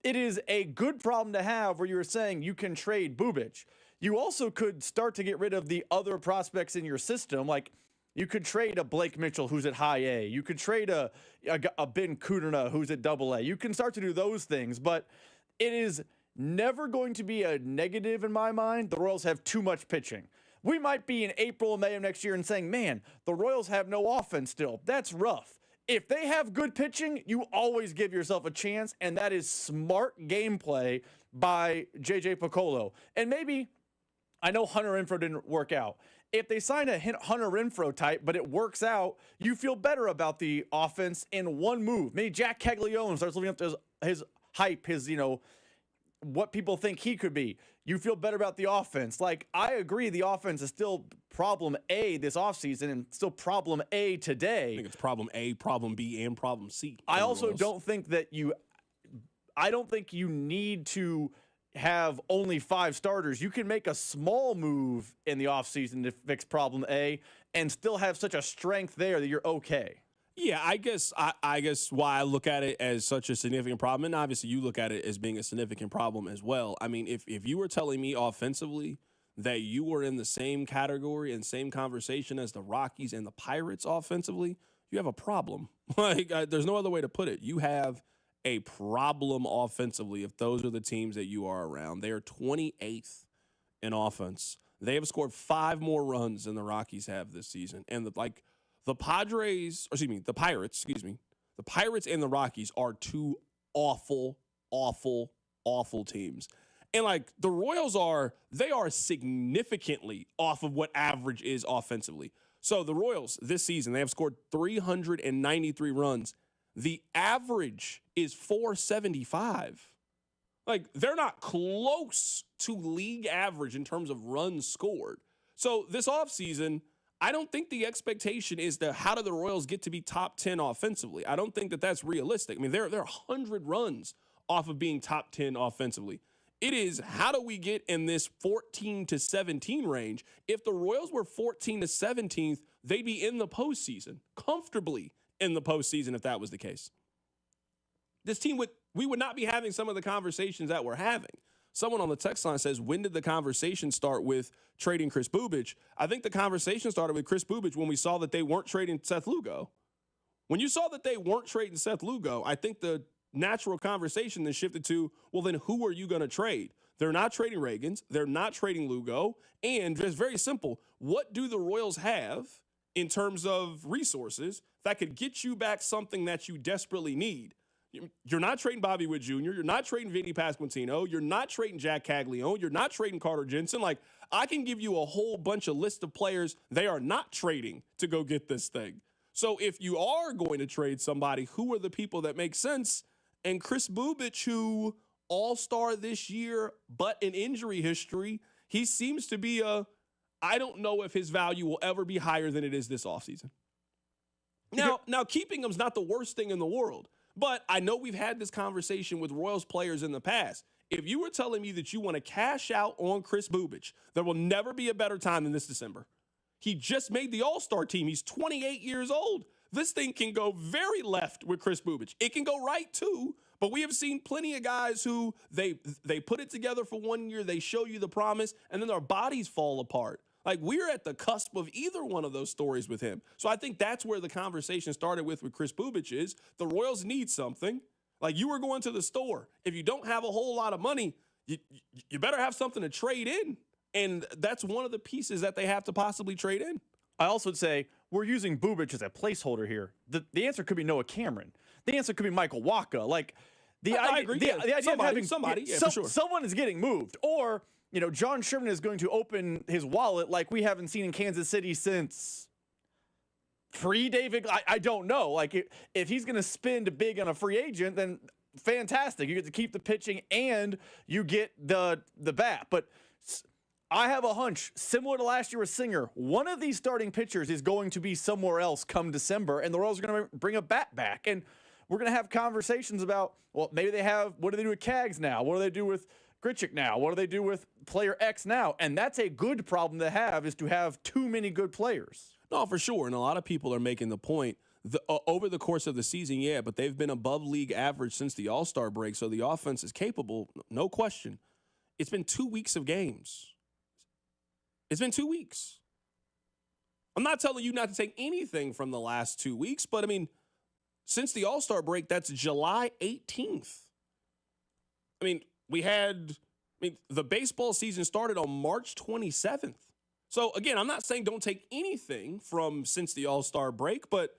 it is a good problem to have where you were saying you can trade Bubic. You also could start to get rid of the other prospects in your system. Like, you could trade a Blake Mitchell who's at high A. You could trade a Ben Kudrna who's at double A. You can start to do those things, but it is never going to be a negative in my mind. The Royals have too much pitching. We might be in April and May of next year and saying, man, the Royals have no offense still. That's rough. If they have good pitching, you always give yourself a chance, and that is smart gameplay by J.J. Piccolo. And maybe, I know Hunter Renfroe didn't work out. If they sign a Hunter Renfroe type, but it works out, you feel better about the offense in one move. Maybe Jack Caglione starts living up to his hype, his, what people think he could be. You feel better about the offense. Like, I agree the offense is still problem A this offseason and still problem A today. I think it's problem A, problem B, and problem C. I also don't think that you need to have only 5 starters. You can make a small move in the offseason to fix problem A and still have such a strength there that you're okay. Yeah, I guess why I look at it as such a significant problem, and obviously you look at it as being a significant problem as well. I mean, if you were telling me offensively that you were in the same category and same conversation as the Rockies and the Pirates offensively, you have a problem. Like, there's no other way to put it. You have a problem offensively if those are the teams that you are around. They are 28th in offense. They have scored 5 more runs than the Rockies have this season, and the Pirates and the Rockies are 2 awful, awful, awful teams. And like the Royals they are significantly off of what average is offensively. So the Royals this season, they have scored 393 runs. The average is 475. Like, they're not close to league average in terms of runs scored. So this offseason, I don't think the expectation is how do the Royals get to be top 10 offensively. I don't think that that's realistic. I mean, they're 100 runs off of being top 10 offensively. It is, how do we get in this 14 to 17 range? If the Royals were 14 to 17th, they'd be in the postseason, comfortably in the postseason if that was the case. This team we would not be having some of the conversations that we're having. Someone on the text line says, when did the conversation start with trading Chris Bubic? I think the conversation started with Chris Bubic when we saw that they weren't trading Seth Lugo. When you saw that they weren't trading Seth Lugo, I think the natural conversation then shifted to, well, then who are you going to trade? They're not trading Reagans. They're not trading Lugo. And it's very simple. What do the Royals have in terms of resources that could get you back something that you desperately need? You're not trading Bobby Witt Jr. You're not trading Vinny Pasquantino. You're not trading Jack Caglione. You're not trading Carter Jensen. Like, I can give you a whole bunch of list of players they are not trading to go get this thing. So if you are going to trade somebody, who are the people that make sense? And Chris Bubic, who all-star this year, but an injury history, he seems to be I don't know if his value will ever be higher than it is this offseason. Now keeping him's not the worst thing in the world. But I know we've had this conversation with Royals players in the past. If you were telling me that you want to cash out on Chris Bubic, there will never be a better time than this December. He just made the All-Star team. He's 28 years old. This thing can go very left with Chris Bubic. It can go right too, but we have seen plenty of guys who they put it together for 1 year, they show you the promise, and then their bodies fall apart. Like, we're at the cusp of either one of those stories with him. So I think that's where the conversation started with Chris Bubic is the Royals need something. Like, you were going to the store. If you don't have a whole lot of money, you better have something to trade in. And that's one of the pieces that they have to possibly trade in. I also would say we're using Bubic as a placeholder here. The answer could be Noah Cameron. The answer could be Michael Wacha. Like, I agree. The idea of having somebody, for sure. Someone is getting moved. Or, John Sherman is going to open his wallet like we haven't seen in Kansas City since pre-David, I don't know. Like, if he's going to spend big on a free agent, then fantastic. You get to keep the pitching and you get the bat. But I have a hunch, similar to last year with Singer, one of these starting pitchers is going to be somewhere else come December, and the Royals are going to bring a bat back. And we're going to have conversations about, well, maybe what do they do with Cags now? What do they do with Grichuk now? What do they do with player X now? And that's a good problem to have, is to have too many good players. No, for sure. And a lot of people are making the point over the course of the season, yeah, but they've been above league average since the All-Star break, so the offense is capable, no question. It's been 2 weeks of games. It's been 2 weeks. I'm not telling you not to take anything from the last 2 weeks, but I mean, since the All-Star break, that's July 18th. I mean, the baseball season started on March 27th. So again, I'm not saying don't take anything from since the All-Star break, but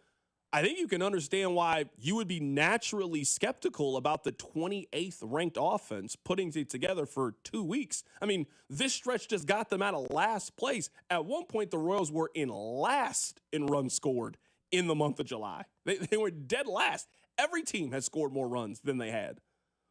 I think you can understand why you would be naturally skeptical about the 28th ranked offense putting it together for 2 weeks. I mean, this stretch just got them out of last place. At one point, the Royals were in last in runs scored in the month of July. They were dead last. Every team has scored more runs than they had.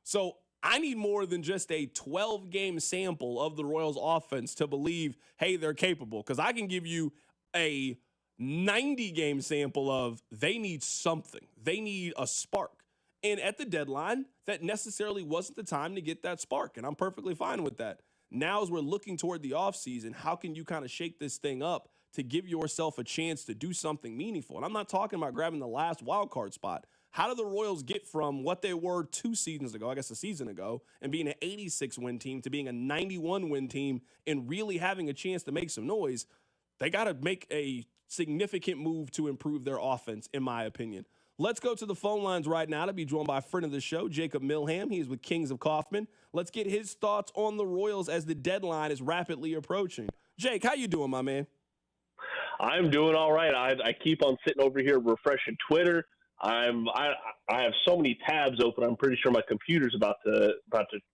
So I need more than just a 12-game sample of the Royals offense to believe, hey, they're capable. Because I can give you a 90-game sample of they need something. They need a spark. And at the deadline, that necessarily wasn't the time to get that spark. And I'm perfectly fine with that. Now as we're looking toward the offseason, how can you kind of shake this thing up to give yourself a chance to do something meaningful? And I'm not talking about grabbing the last wild card spot. How do the Royals get from what they were 2 seasons ago, I guess a season ago, and being an 86-win team to being a 91-win team and really having a chance to make some noise? They got to make a significant move to improve their offense, in my opinion. Let's go to the phone lines right now to be joined by a friend of the show, Jacob Milham. He is with Kings of Kaufman. Let's get his thoughts on the Royals as the deadline is rapidly approaching. Jake, how you doing, my man? I'm doing all right. I keep on sitting over here refreshing Twitter. I have so many tabs open. I'm pretty sure my computer's about to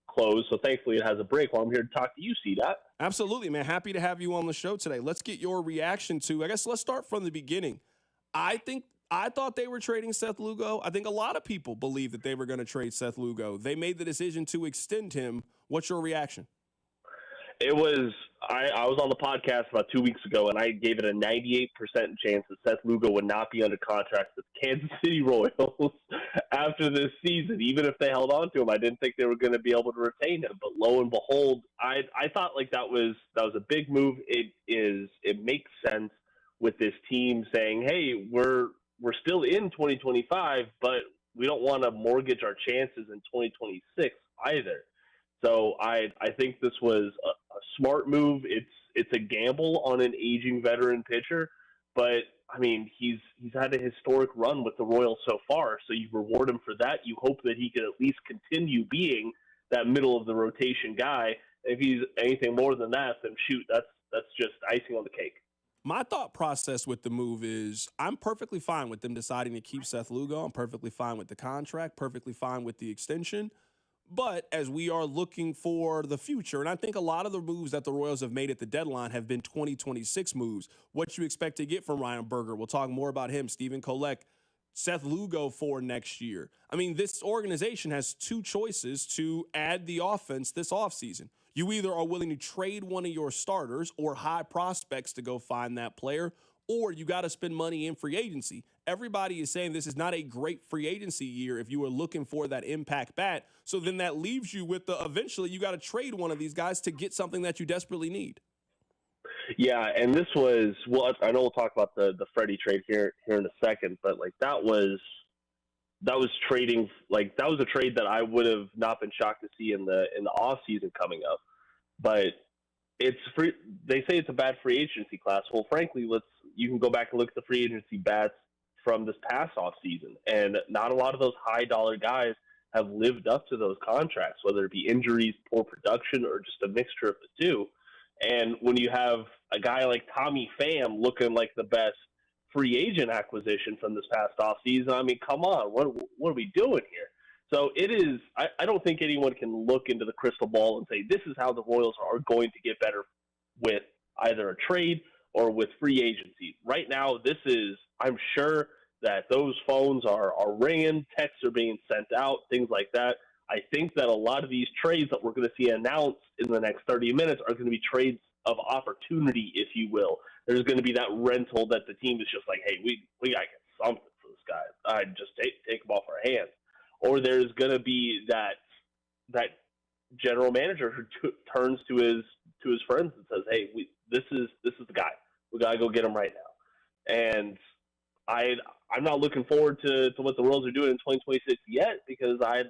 close. So thankfully it has a break while I'm here to talk to you, C-Dot. Absolutely, man. Happy to have you on the show today. Let's get your reaction to, I guess let's start from the beginning. I thought they were trading Seth Lugo. I think a lot of people believe that they were going to trade Seth Lugo. They made the decision to extend him. What's your reaction? It was I was on the podcast about 2 weeks ago, and I gave it a 98% chance that Seth Lugo would not be under contract with Kansas City Royals after this season. Even if they held on to him, I didn't think they were going to be able to retain him. But lo and behold, I thought like that was a big move. It makes sense with this team saying, hey, we're still in 2025, but we don't want to mortgage our chances in 2026 either. So I think this was a smart move. It's a gamble on an aging veteran pitcher, but I mean he's had a historic run with the Royals so far. So you reward him for that. You hope that he can at least continue being that middle of the rotation guy. If he's anything more than that, then shoot, that's just icing on the cake. My thought process with the move is I'm perfectly fine with them deciding to keep Seth Lugo. I'm perfectly fine with the contract, perfectly fine with the extension. But as we are looking for the future, and I think a lot of the moves that the Royals have made at the deadline have been 2026 moves. What you expect to get from Ryan Berger. We'll talk more about him, Stephen Kolek, Seth Lugo for next year. I mean, this organization has two choices to add the offense this offseason. You either are willing to trade one of your starters or high prospects to go find that player, or you got to spend money in free agency. Everybody is saying this is not a great free agency year if you are looking for that impact bat. So then that leaves you with eventually you got to trade one of these guys to get something that you desperately need. Yeah, and this was, well, I know we'll talk about the Freddie trade here in a second, but like that was trading, like that was a trade that I would have not been shocked to see in the off season coming up. But it's free. They say it's a bad free agency class. Well, frankly, you can go back and look at the free agency bats from this past off season, and not a lot of those high dollar guys have lived up to those contracts, whether it be injuries, poor production, or just a mixture of the two. And when you have a guy like Tommy Pham looking like the best free agent acquisition from this past offseason, I mean, come on, what are we doing here? So it is, I don't think anyone can look into the crystal ball and say this is how the Royals are going to get better with either a trade or with free agency. Right now, this is I'm sure that those phones are ringing, texts are being sent out, things like that. I think that a lot of these trades that we're going to see announced in the next 30 minutes are going to be trades of opportunity, if you will. There's going to be that rental that the team is just like, hey, we got to get something for this guy. I just take him off our hands. Or there's going to be that general manager who turns to his friends and says, hey, this is the guy. We got to go get him right now. And I'm not looking forward to what the Royals are doing in 2026 yet, because I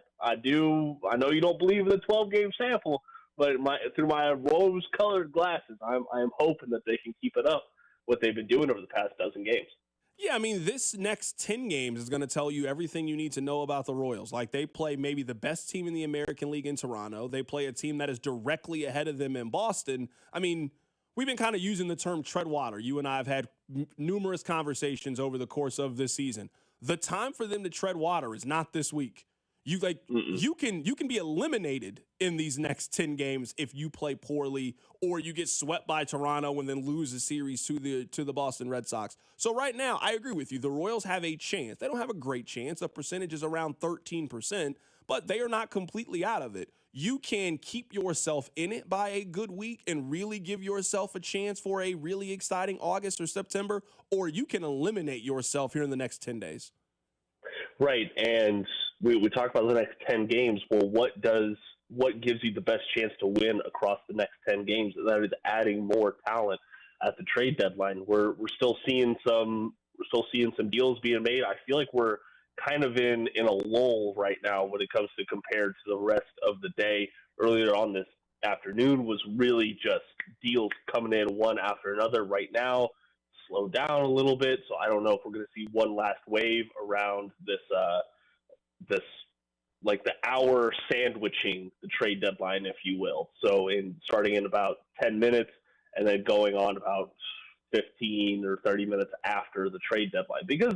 know you don't believe in the 12-game sample, but through my rose-colored glasses, I'm hoping that they can keep it up, what they've been doing over the past dozen games. Yeah, I mean, this next 10 games is going to tell you everything you need to know about the Royals. Like, they play maybe the best team in the American League in Toronto. They play a team that is directly ahead of them in Boston. I mean, we've been kind of using the term tread water. You and I have had numerous conversations over the course of this season. The time for them to tread water is not this week. You can be eliminated in these next 10 games if you play poorly, or you get swept by Toronto and then lose a series to the Boston Red Sox. So right now, I agree with you. The Royals have a chance. They don't have a great chance. The percentage is around 13%, but they are not completely out of it. You can keep yourself in it by a good week and really give yourself a chance for a really exciting August or September, or you can eliminate yourself here in the next 10 days. Right, and we talk about the next 10 games. Well, what gives you the best chance to win across the next 10 games? That is adding more talent at the trade deadline. We're still seeing some deals being made. I feel like we're kind of in a lull right now when it comes to compared to the rest of the day. Earlier on this afternoon was really just deals coming in one after another. Right now, slowed down a little bit, so I don't know if we're going to see one last wave around this like the hour sandwiching the trade deadline, if you will. So starting in about 10 minutes and then going on about 15 or 30 minutes after the trade deadline. Because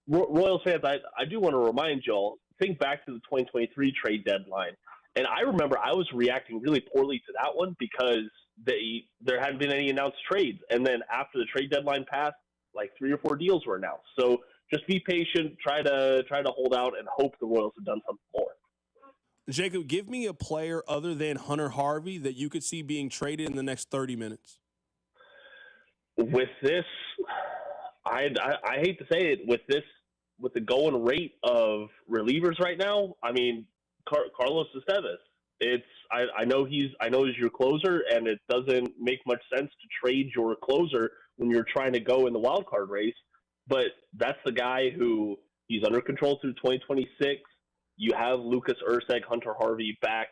Royals fans, I do want to remind y'all, think back to the 2023 trade deadline. And I remember I was reacting really poorly to that one because there hadn't been any announced trades. And then after the trade deadline passed, like 3 or 4 deals were announced. So just be patient, try to hold out, and hope the Royals have done something more. Jacob, give me a player other than Hunter Harvey that you could see being traded in the next 30 minutes. With this, I hate to say it, with the going rate of relievers right now, I mean, Carlos Estevez. I know he's your closer, and it doesn't make much sense to trade your closer when you're trying to go in the wild card race. But that's the guy who he's under control through 2026. You have Lucas Erceg, Hunter Harvey back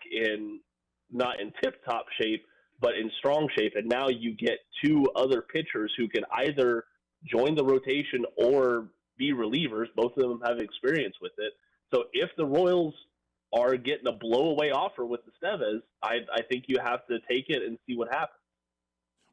not in tip-top shape, but in strong shape. And now you get 2 other pitchers who can either join the rotation or be relievers. Both of them have experience with it. So if the Royals are getting a blow-away offer with Estevez, I think you have to take it and see what happens.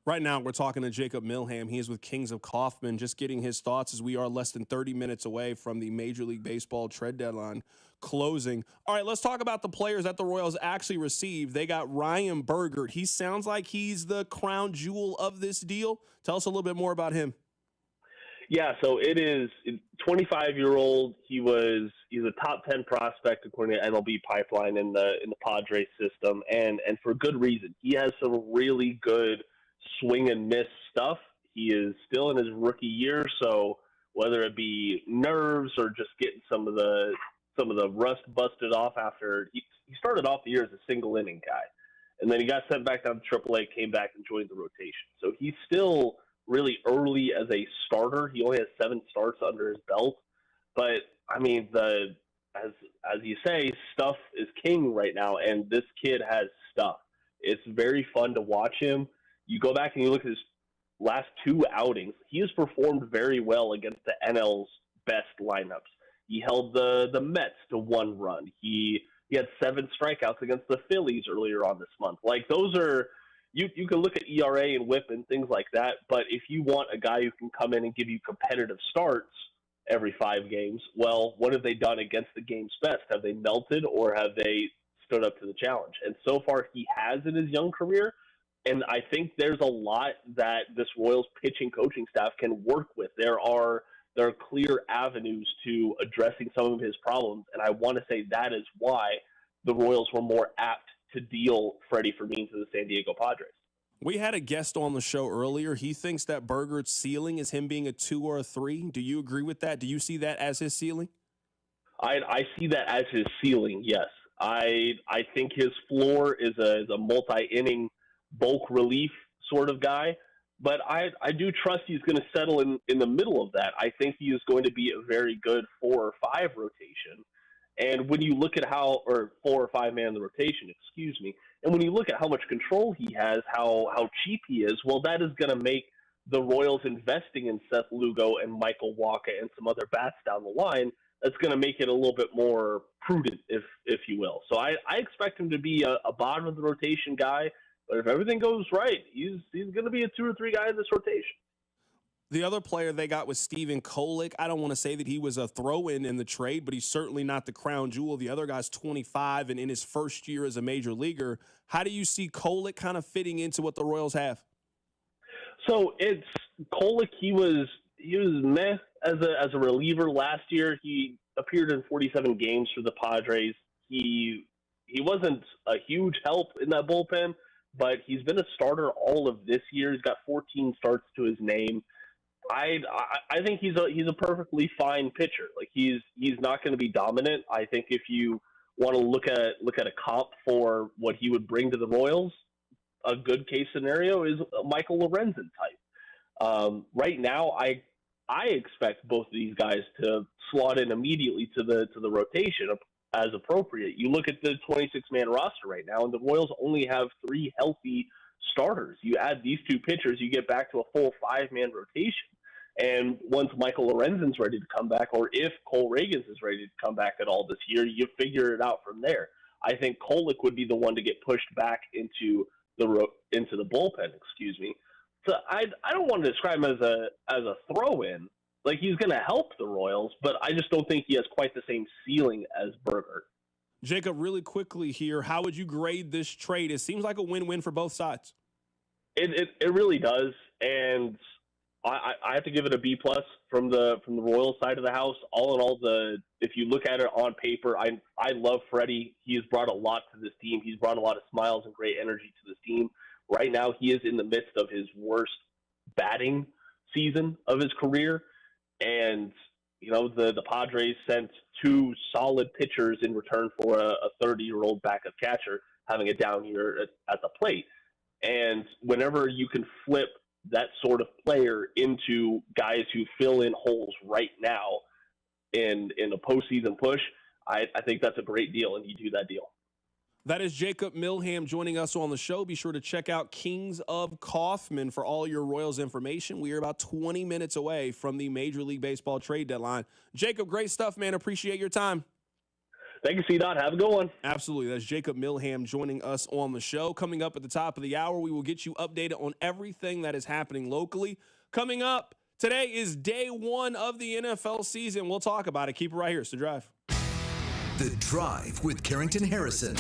Right now, we're talking to Jacob Milham. He is with Kings of Kaufman, just getting his thoughts as we are less than 30 minutes away from the Major League Baseball trade deadline closing. All right, let's talk about the players that the Royals actually received. They got Ryan Burgert. He sounds like he's the crown jewel of this deal. Tell us a little bit more about him. Yeah, so it is 25-year-old. He's a top 10 prospect according to MLB Pipeline in the Padres system, and for good reason. He has some really good swing and miss stuff. He is still in his rookie year, so whether it be nerves or just getting some of the rust busted off after he started off the year as a single inning guy, and then he got sent back down to AAA, came back and joined the rotation. So he's still really early as a starter. He only has 7 starts under his belt, but I mean, as you say, stuff is king right now, and this kid has stuff. It's very fun to watch him. You go back and you look at his last 2 outings, he has performed very well against the NL's best lineups. He held the Mets to 1 run. He had 7 strikeouts against the Phillies earlier on this month. Like, those are you can look at ERA and WHIP and things like that, but if you want a guy who can come in and give you competitive starts every 5 games, well, what have they done against the game's best? Have they melted, or have they stood up to the challenge? And so far he has in his young career. And I think there's a lot that this Royals pitching coaching staff can work with. There are there are clear avenues to addressing some of his problems. And I want to say that is why the Royals were more apt to deal Freddie Fermin to the San Diego Padres. We had a guest on the show earlier. He thinks that Burgert's ceiling is him being a 2 or a 3. Do you agree with that? Do you see that as his ceiling? I see that as his ceiling, yes. I think his floor is a multi-inning bulk relief sort of guy, but I do trust he's going to settle in the middle of that. I think he is going to be a very good 4 or 5 rotation. And when you look at or 4 or 5 man in the rotation, excuse me, and when you look at how much control he has, how cheap he is, well, that is going to make the Royals investing in Seth Lugo and Michael Wacha and some other bats down the line. That's going to make it a little bit more prudent, if you will. So I expect him to be a bottom of the rotation guy, but if everything goes right, he's going to be a 2 or 3 guy in this rotation. The other player they got was Steven Kolick. I don't want to say that he was a throw-in in the trade, but he's certainly not the crown jewel. The other guy's 25 and in his first year as a major leaguer. How do you see Kolick kind of fitting into what the Royals have? So it's Kolick. He was meh as a reliever last year. He appeared in 47 games for the Padres. He wasn't a huge help in that bullpen, but he's been a starter all of this year. He's got 14 starts to his name. I think he's a perfectly fine pitcher. Like he's not going to be dominant. I think if you want to look at a comp for what he would bring to the Royals, a good case scenario is a Michael Lorenzen type. Right now, I expect both of these guys to slot in immediately to the rotation as appropriate. You look at the 26-man roster right now, and the Royals only have 3 healthy starters. You add these 2 pitchers, you get back to a full 5-man rotation. And once Michael Lorenzen's ready to come back, or if Cole Reagans is ready to come back at all this year, you figure it out from there. I think Kolick would be the one to get pushed back into the bullpen. Excuse me. So I don't want to describe him as a throw-in. Like he's going to help the Royals, but I just don't think he has quite the same ceiling as Burger. Jacob, really quickly here, how would you grade this trade? It seems like a win-win for both sides. It really does, and I have to give it a B+ from the Royals side of the house. All in all, if you look at it on paper, I love Freddie. He has brought a lot to this team. He's brought a lot of smiles and great energy to this team. Right now, he is in the midst of his worst batting season of his career, and the Padres sent 2 solid pitchers in return for a 30-year-old backup catcher having a down year at the plate. And whenever you can flip that sort of player into guys who fill in holes right now in a postseason push, I think that's a great deal, and you do that deal. That is Jacob Milham joining us on the show. Be sure to check out Kings of Kaufman for all your Royals information. We are about 20 minutes away from the Major League Baseball trade deadline. Jacob, great stuff, man. Appreciate your time. Thank you, C-Dot. Have a good one. Absolutely. That's Jacob Milham joining us on the show. Coming up at the top of the hour, we will get you updated on everything that is happening locally. Coming up, today is day 1 of the NFL season. We'll talk about it. Keep it right here. It's The Drive. The Drive with Carrington Harrison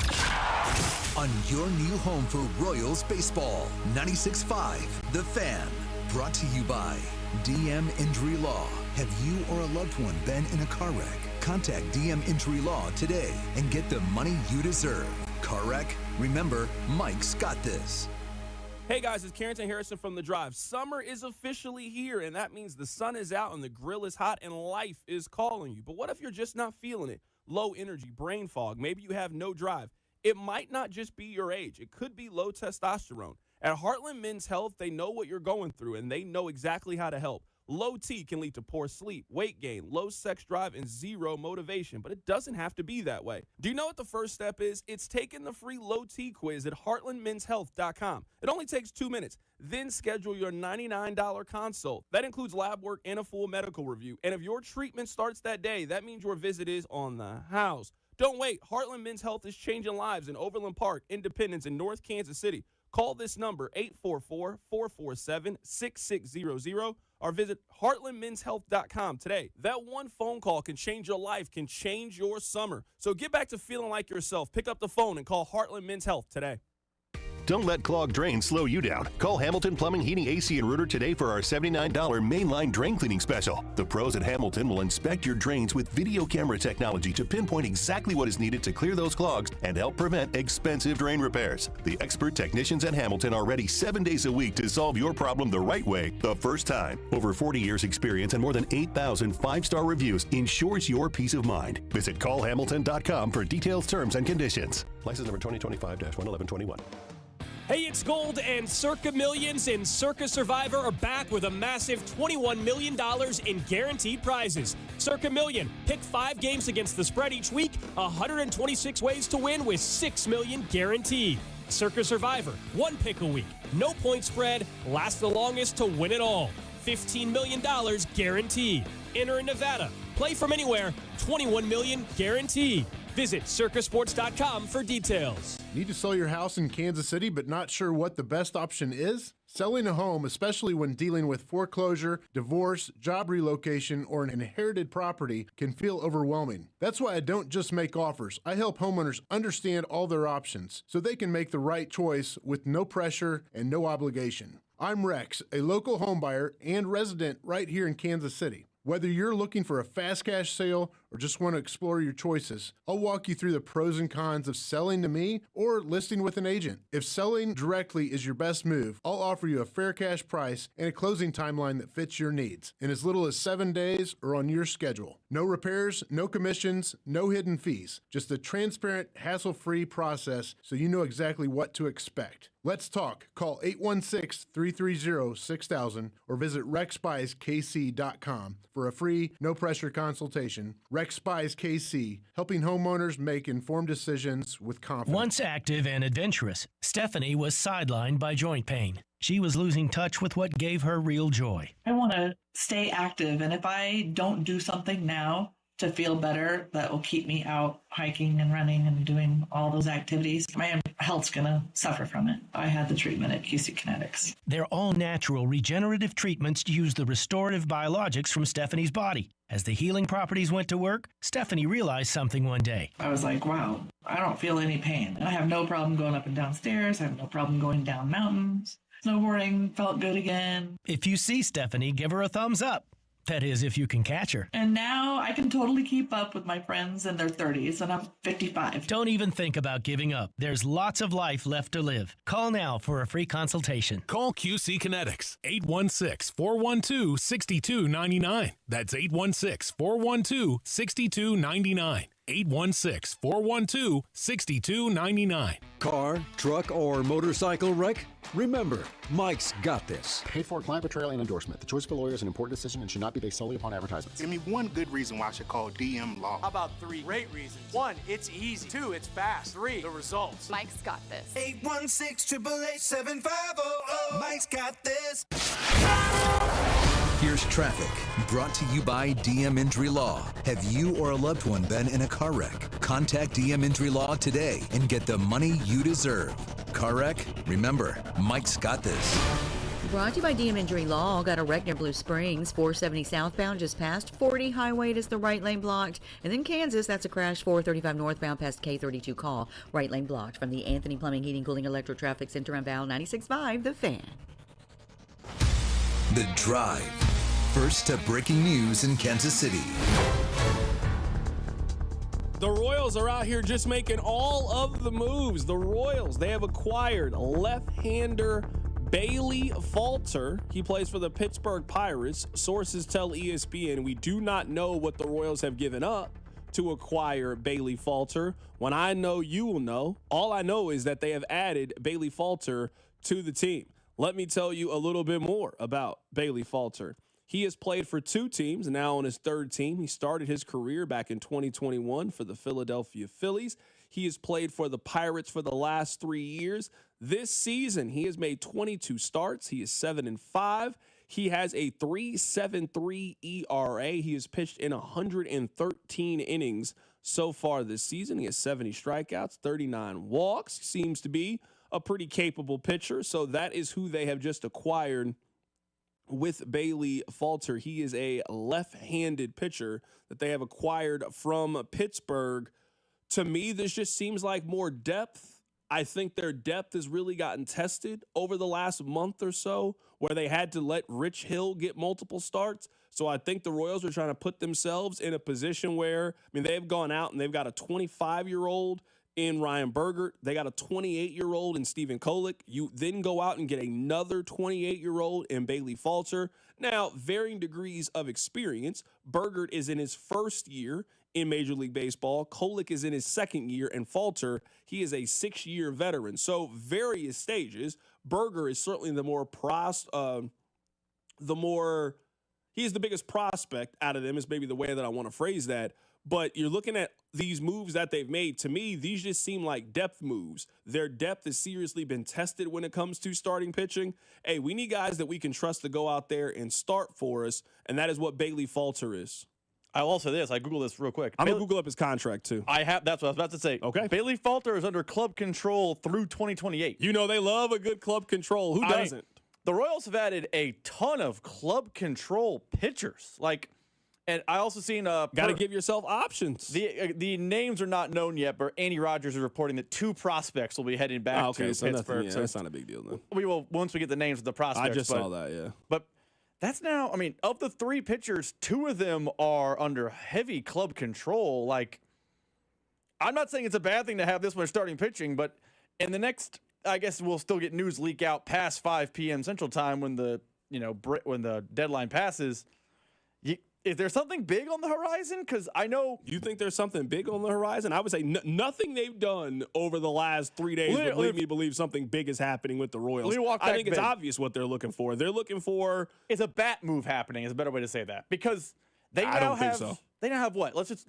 on your new home for Royals baseball. 96.5 The Fan. Brought to you by DM Injury Law. Have you or a loved one been in a car wreck? Contact DM Injury Law today and get the money you deserve. Car wreck? Remember, Mike's got this. Hey guys, it's Carrington Harrison from The Drive. Summer is officially here, and that means the sun is out and the grill is hot and life is calling you. But what if you're just not feeling it? Low energy, brain fog, maybe you have no drive. It might not just be your age. It could be low testosterone. At Heartland Men's Health, they know what you're going through, and they know exactly how to help. Low T can lead to poor sleep, weight gain, low sex drive, and zero motivation, but it doesn't have to be that way. Do you know what the first step is? It's taking the free Low T quiz at heartlandmenshealth.com. It only takes 2 minutes. Then schedule your $99 consult. That includes lab work and a full medical review. And if your treatment starts that day, that means your visit is on the house. Don't wait. Heartland Men's Health is changing lives in Overland Park, Independence, and North Kansas City. Call this number, 844-447-6600, or visit heartlandmenshealth.com today. That one phone call can change your life, can change your summer. So get back to feeling like yourself. Pick up the phone and call Heartland Men's Health today. Don't let clogged drains slow you down. Call Hamilton Plumbing, Heating, AC, and Rooter today for our $79 mainline drain cleaning special. The pros at Hamilton will inspect your drains with video camera technology to pinpoint exactly what is needed to clear those clogs and help prevent expensive drain repairs. The expert technicians at Hamilton are ready 7 days a week to solve your problem the right way the first time. Over 40 years experience and more than 8,000 five-star reviews ensures your peace of mind. Visit callhamilton.com for details, terms, and conditions. License number 2025-11121. Hey, it's Gold, and Circa Millions and Circa Survivor are back with a massive $21 million in guaranteed prizes. Circa Million, pick 5 games against the spread each week, 126 ways to win with $6 million guaranteed. Circa Survivor, 1 pick a week, no point spread, last the longest to win it all. $15 million guaranteed. Enter in Nevada, play from anywhere, $21 million guaranteed. Visit circasports.com for details. Need to sell your house in Kansas City but not sure what the best option is? Selling a home, especially when dealing with foreclosure, divorce, job relocation, or an inherited property, can feel overwhelming. That's why I don't just make offers. I help homeowners understand all their options so they can make the right choice with no pressure and no obligation. I'm Rex, a local homebuyer and resident right here in Kansas City. Whether you're looking for a fast cash sale or just want to explore your choices, I'll walk you through the pros and cons of selling to me or listing with an agent. If selling directly is your best move, I'll offer you a fair cash price and a closing timeline that fits your needs in as little as 7 days or on your schedule. No repairs, no commissions, no hidden fees. Just a transparent, hassle-free process so you know exactly what to expect. Let's talk. Call 816-330-6000 or visit rexbuyskc.com for a free, no-pressure consultation. Rex Buys KC, helping homeowners make informed decisions with confidence. Once active and adventurous, Stephanie was sidelined by joint pain. She was losing touch with what gave her real joy. I want to stay active, and if I don't do something now to feel better, that will keep me out hiking and running and doing all those activities, my health's going to suffer from it. I had the treatment at QC Kinetics. They're all natural regenerative treatments to use the restorative biologics from Stephanie's body. As the healing properties went to work, Stephanie realized something one day. I was like, wow, I don't feel any pain. I have no problem going up and down stairs. I have no problem going down mountains. Snowboarding felt good again. If you see Stephanie, give her a thumbs up. That is, if you can catch her. And now I can totally keep up with my friends in their 30s, and I'm 55. Don't even think about giving up. There's lots of life left to live. Call now for a free consultation. Call QC Kinetics, 816-412-6299. That's 816-412-6299. 816-412-6299. Car, truck, or motorcycle wreck? Remember, Mike's got this. Paid for client betrayal and endorsement. The choice of a lawyer is an important decision and should not be based solely upon advertisements. Give me one good reason why I should call DM Law. How about 3 great reasons? 1, it's easy. 2, it's fast. 3, the results. Mike's got this. 816-888-7500. Mike's got this. Here's traffic, brought to you by DM Injury Law. Have you or a loved one been in a car wreck? Contact DM Injury Law today and get the money you deserve. Car wreck? Remember, Mike's got this. Brought to you by DM Injury Law. Got a wreck near Blue Springs, 470 southbound, just past 40 highway. It is the right lane blocked. And then Kansas, that's a crash, 435 northbound past K32 call. Right lane blocked from the Anthony Plumbing, Heating, Cooling, Electric Traffic Center on Val 96.5, The Fan. The Drive. First to breaking news in Kansas City. The Royals are out here just making all of the moves. The Royals, they have acquired left-hander Bailey Falter. He plays for the Pittsburgh Pirates. Sources tell ESPN we do not know what the Royals have given up to acquire Bailey Falter. When I know, you will know. All I know is that they have added Bailey Falter to the team. Let me tell you a little bit more about Bailey Falter. He has played for 2 teams, now on his 3rd team. He started his career back in 2021 for the Philadelphia Phillies. He has played for the Pirates for the last 3 years. This season, he has made 22 starts. He is 7-5. He has a 3.73 ERA. He has pitched in 113 innings so far this season. He has 70 strikeouts, 39 walks. Seems to be a pretty capable pitcher. So that is who they have just acquired with Bailey Falter. He is a left-handed pitcher that they have acquired from Pittsburgh. To me, this just seems like more depth. I think their depth has really gotten tested over the last month or so, where they had to let Rich Hill get multiple starts. So I think the Royals are trying to put themselves in a position where, I mean, they've gone out and they've got a 25-year-old in Ryan Bergert. They got a 28-year-old in Stephen Kolek. You then go out and get another 28-year-old in Bailey Falter. Now, varying degrees of experience. Bergert is in his first year in Major League Baseball. Kolek is in his second year, and Falter, he is a 6-year veteran. So various stages. Berger is certainly he is the biggest prospect out of them, is maybe the way that I want to phrase that. But you're looking at these moves that they've made. To me, these just seem like depth moves. Their depth has seriously been tested when it comes to starting pitching. Hey, we need guys that we can trust to go out there and start for us, and that is what Bailey Falter is. I'll also say this. I Googled this real quick. I'm going to Google up his contract, too. That's what I was about to say. Okay. Bailey Falter is under club control through 2028. You know, they love a good club control. Who doesn't? The Royals have added a ton of club control pitchers. And I also seen got to give yourself options. The names are not known yet, but Andy Rogers is reporting that 2 prospects will be heading back to Pittsburgh. So that's not a big deal then. We will once we get the names of the prospects. I just saw that, yeah. But that's now, I mean, of the 3 pitchers, 2 of them are under heavy club control. I'm not saying it's a bad thing to have this one starting pitching, but in the next, I guess we'll still get news leak out past 5 p.m. Central Time when the deadline passes. Is there something big on the horizon? Because I know... You think there's something big on the horizon? I would say nothing they've done over the last 3 days would lead me to believe something big is happening with the Royals. I think it's obvious what they're looking for. They're looking for... Is a bat move happening is a better way to say that. Because they I don't think so. They now have what? Let's just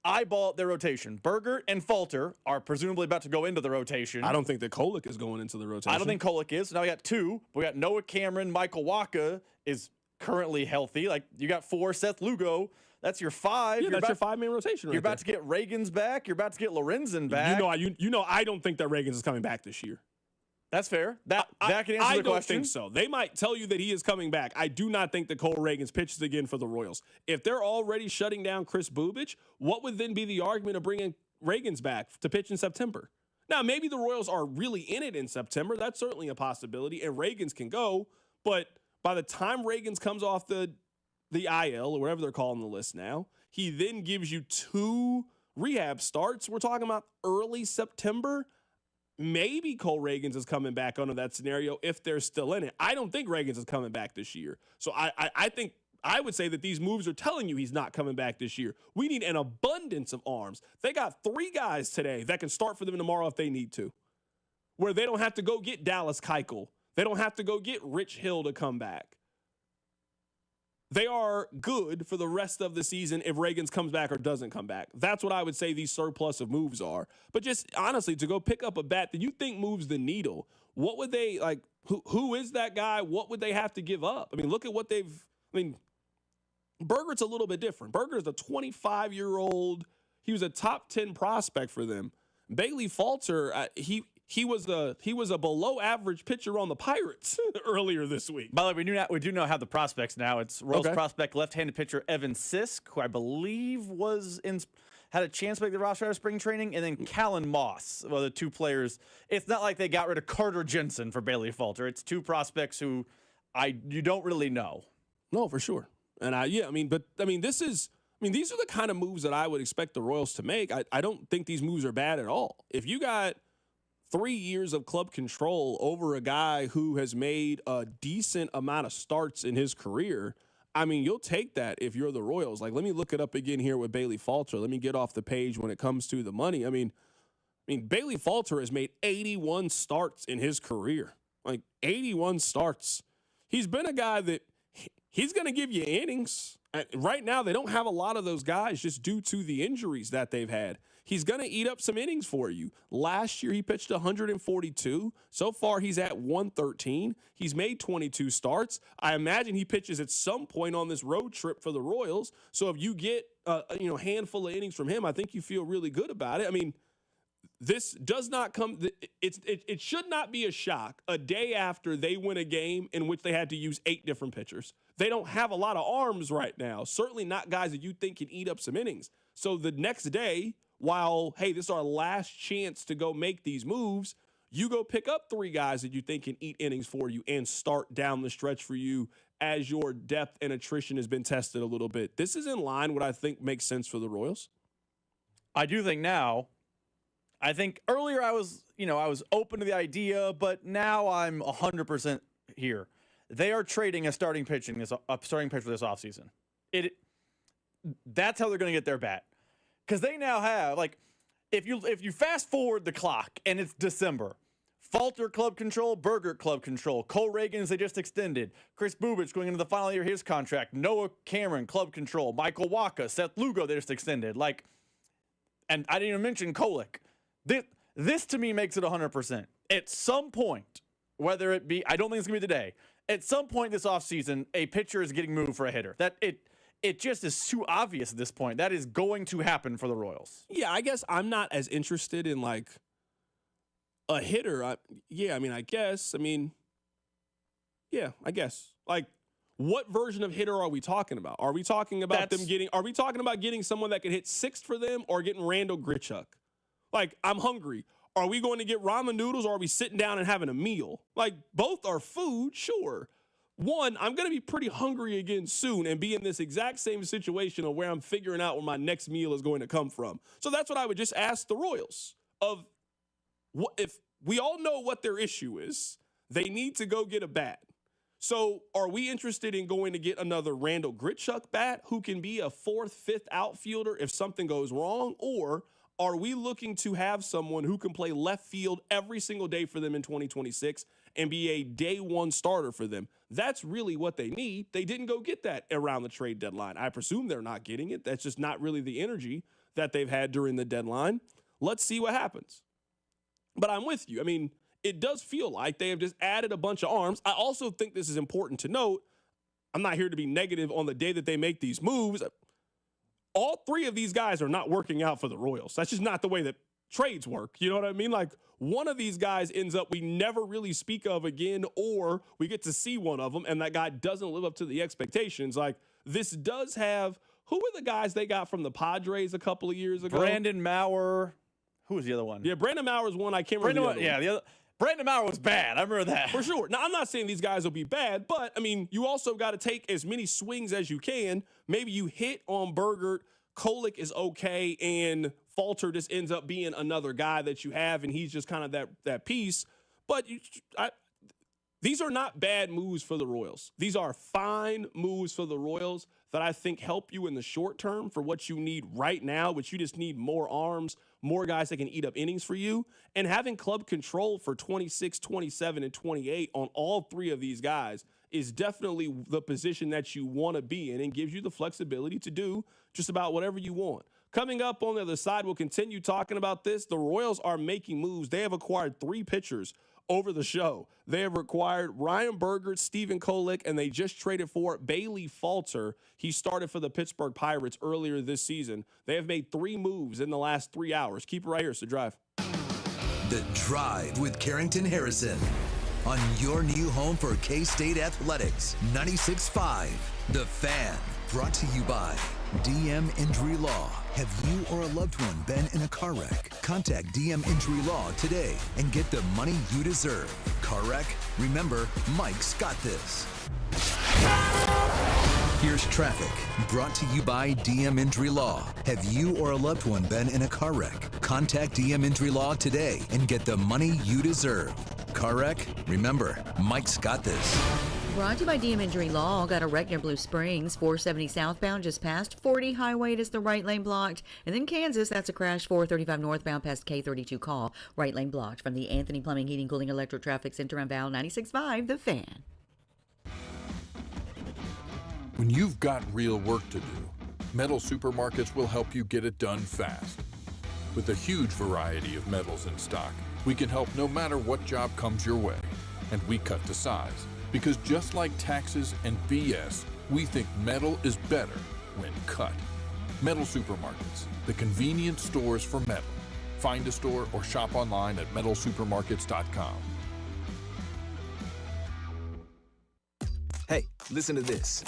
eyeball their rotation. Bergert and Falter are presumably about to go into the rotation. I don't think that Kolek is going into the rotation. I don't think Kolek is. So now we got 2. We got Noah Cameron. Michael Wacha is currently healthy. You got 4. Seth Lugo. That's your 5. Yeah, that's your 5-man rotation. You're about to get Reagan's back. You're about to get Lorenzen back. You know, I don't think that Reagan's is coming back this year. That's fair. That can answer the question. I don't think so. They might tell you that he is coming back. I do not think that Cole Reagan's pitches again for the Royals. If they're already shutting down Chris Bubich, what would then be the argument of bringing Reagan's back to pitch in September? Now, maybe the Royals are really in it in September. That's certainly a possibility, and Reagan's can go. But by the time Reagan's comes off the IL, or whatever they're calling the list now, he then gives you 2 rehab starts. We're talking about early September. Maybe Cole Reagans is coming back under that scenario if they're still in it. I don't think Reagans is coming back this year. So I think I would say that these moves are telling you he's not coming back this year. We need an abundance of arms. They got 3 guys today that can start for them tomorrow if they need to, where they don't have to go get Dallas Keuchel. They don't have to go get Rich Hill to come back. They are good for the rest of the season if Reagans comes back or doesn't come back. That's what I would say these surplus of moves are. But just honestly, to go pick up a bat that you think moves the needle, what would they like? Who is that guy? What would they have to give up? I mean, look at what Bergert's a little bit different. Berger's a 25-year-old. He was a top 10 prospect for them. Bailey Falter, he was a below average pitcher on the Pirates earlier this week. By the way, we do know how the prospects now. It's Royals prospect left-handed pitcher Evan Sisk, who I believe had a chance to make the roster out of spring training, and then Callan Moss, the 2 players. It's not like they got rid of Carter Jensen for Bailey Falter. It's 2 prospects who you don't really know. No, for sure. And these are the kind of moves that I would expect the Royals to make. I don't think these moves are bad at all. If you got 3 years of club control over a guy who has made a decent amount of starts in his career, I mean, you'll take that if you're the Royals. Let me look it up again here with Bailey Falter. Let me get off the page when it comes to the money. I mean, Bailey Falter has made 81 starts in his career. 81 starts. He's been a guy that he's going to give you innings. Right now, they don't have a lot of those guys just due to the injuries that they've had. He's going to eat up some innings for you. Last year, he pitched 142. So far, he's at 113. He's made 22 starts. I imagine he pitches at some point on this road trip for the Royals. So if you get a handful of innings from him, I think you feel really good about it. I mean, this does not come – it should not be a shock a day after they win a game in which they had to use 8 different pitchers. They don't have a lot of arms right now, certainly not guys that you think can eat up some innings. So the next day while, hey, this is our last chance to go make these moves, you go pick up 3 guys that you think can eat innings for you and start down the stretch for you as your depth and attrition has been tested a little bit. This is in line what I think makes sense for the Royals. I do think now. I think earlier I was open to the idea, but now I'm 100% here. They are trading a starting pitcher this offseason. That's how they're going to get their bat. Because they now have, like, if you fast forward the clock and it's December, Falter club control, Burgert club control, Cole Reagans they just extended, Chris Bubich going into the final year of his contract, Noah Cameron club control, Michael Wacha, Seth Lugo they just extended, and I didn't even mention Kolek. This to me makes it 100%. At some point, whether it be, I don't think it's gonna be today. At some point this offseason, a pitcher is getting moved for a hitter. It just is too obvious at this point. That is going to happen for the Royals. Yeah, I guess I'm not as interested in a hitter. I guess. What version of hitter are we talking about? Are we talking about getting someone that can hit 6th for them or getting Randall Grichuk? I'm hungry. Are we going to get ramen noodles or are we sitting down and having a meal? Both are food, sure. One, I'm going to be pretty hungry again soon and be in this exact same situation of where I'm figuring out where my next meal is going to come from. So that's what I would just ask the Royals of if we all know what their issue is, they need to go get a bat. So are we interested in going to get another Randall Grichuk bat who can be a 4th, 5th outfielder if something goes wrong? Or are we looking to have someone who can play left field every single day for them in 2026 and be a day one starter for them? That's really what they need. They didn't go get that around the trade deadline. I presume they're not getting it. That's just not really the energy that they've had during the deadline. Let's see what happens. But I'm with you. It does feel like they have just added a bunch of arms. I also think this is important to note. I'm not here to be negative on the day that they make these moves. All 3 of these guys are not working out for the Royals. That's just not the way that trades work. You know what I mean? One of these guys ends up we never really speak of again, or we get to see one of them, and that guy doesn't live up to the expectations. This does have, who were the guys they got from the Padres a couple of years ago? Brandon Maurer. Who was the other one? Yeah, Brandon Maurer is one. I can't remember the other one. Brandon Maurer was bad. I remember that. For sure. Now, I'm not saying these guys will be bad, but, you also got to take as many swings as you can. Maybe you hit on Burgert, Kolek is okay, and Falter just ends up being another guy that you have, and he's just kind of that piece. But these are not bad moves for the Royals. These are fine moves for the Royals that I think help you in the short term for what you need right now, which you just need more arms, more guys that can eat up innings for you, and having club control for 26, 27, and 28 on all 3 of these guys is definitely the position that you want to be in and gives you the flexibility to do just about whatever you want. Coming up on the other side, we'll continue talking about this. The Royals are making moves. They have acquired 3 pitchers over the show. They have acquired Ryan Burgert, Stephen Kolek, and they just traded for Bailey Falter. He started for the Pittsburgh Pirates earlier this season. They have made 3 moves in the last 3 hours. Keep it right here. It's The Drive. The Drive with Carrington Harrison on your new home for K-State Athletics, 96.5 The Fan. Brought to you by DM Injury Law. Have you or a loved one been in a car wreck? Contact DM Injury Law today and get the money you deserve. Car wreck? Remember, Mike's got this. Here's traffic, brought to you by DM Injury Law. Have you or a loved one been in a car wreck? Contact DM Injury Law today and get the money you deserve. Car wreck? Remember, Mike's got this. Brought to you by DM Injury Law. Got a wreck near Blue Springs, 470 southbound, just past 40 highway. It is the right lane blocked. And then Kansas, that's a crash, 435 northbound past K32 call. Right lane blocked from the Anthony Plumbing, Heating, Cooling, Electric Traffic Center on Val 96.5 The Fan. When you've got real work to do, Metal Supermarkets will help you get it done fast. With a huge variety of metals in stock, we can help no matter what job comes your way. And we cut to size. Because just like taxes and BS, we think metal is better when cut. Metal Supermarkets, the convenient stores for metal. Find a store or shop online at metalsupermarkets.com. Hey, listen to this.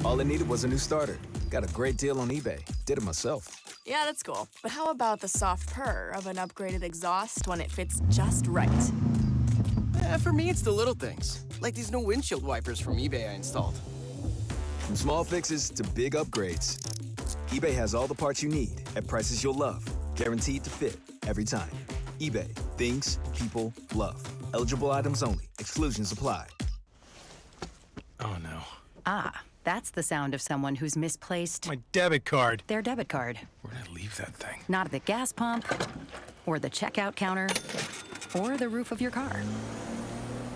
All I needed was a new starter. Got a great deal on eBay. Did it myself. Yeah, that's cool. But how about the soft purr of an upgraded exhaust when it fits just right? For me, it's the little things, like these new windshield wipers from eBay I installed. From small fixes to big upgrades, eBay has all the parts you need at prices you'll love, guaranteed to fit every time. eBay, things people love. Eligible items only. Exclusions apply. Oh no. Ah, that's the sound of someone who's misplaced My debit card. their debit card. Where'd I leave that thing? Not at the gas pump, or the checkout counter, or the roof of your car.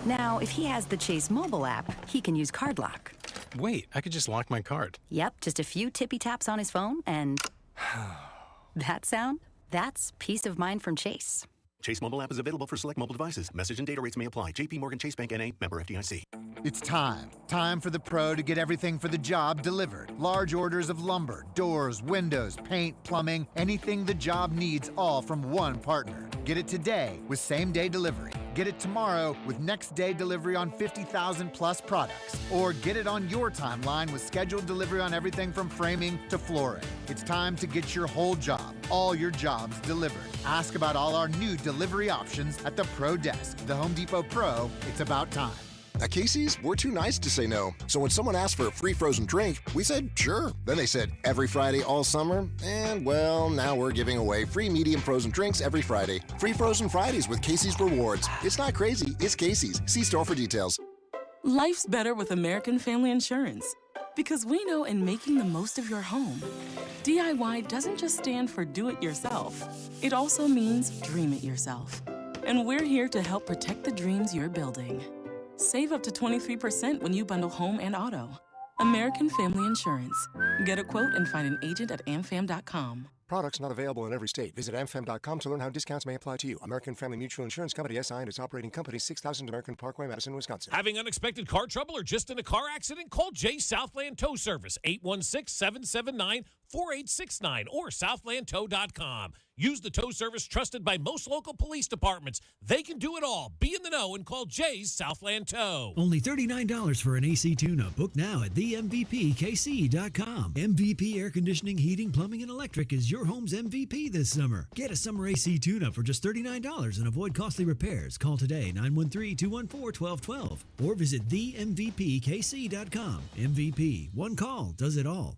Now, if he has the Chase mobile app, he can use Card Lock. Wait, I could just lock my card. Yep, just a few tippy taps on his phone, and that sound? That's peace of mind from Chase. Chase mobile app is available for select mobile devices. Message and data rates may apply. JP Morgan Chase Bank N.A. member FDIC. It's time. Time for the pro to get everything for the job delivered. Large orders of lumber, doors, windows, paint, plumbing, anything the job needs, all from one partner. Get it today with same-day delivery. Get it tomorrow with next-day delivery on 50,000 plus products. Or get it on your timeline with scheduled delivery on everything from framing to flooring. It's time to get your whole job, all your jobs delivered. Ask about all our new delivery options at the Pro Desk. The Home Depot Pro, it's about time. At Casey's, we're too nice to say no. So when someone asked for a free frozen drink, we said sure. Then they said every Friday all summer, and well, now we're giving away free medium frozen drinks every Friday. Free Frozen Fridays with Casey's Rewards. It's not crazy, it's Casey's. See store for details. Life's better with American Family Insurance. Because we know in making the most of your home, DIY doesn't just stand for do it yourself. It also means dream it yourself. And we're here to help protect the dreams you're building. Save up to 23% when you bundle home and auto. American Family Insurance. Get a quote and find an agent at amfam.com. Products not available in every state. Visit amfam.com to learn how discounts may apply to you. American Family Mutual Insurance Company, SI, and its operating company, 6000 American Parkway, Madison, Wisconsin. Having unexpected car trouble or just in a car accident? Call Jay Southland Tow Service, 816-779-4869 or southlandtow.com. Use the tow service trusted by most local police departments. They can do it all. Be in the know and call Jay's Southland Tow. Only $39 for an AC tune-up. Book now at themvpkc.com. MVP Air Conditioning, Heating, Plumbing, and Electric is your home's MVP this summer. Get a summer AC tune-up for just $39 and avoid costly repairs. Call today, 913-214-1212, or visit themvpkc.com. MVP, one call does it all.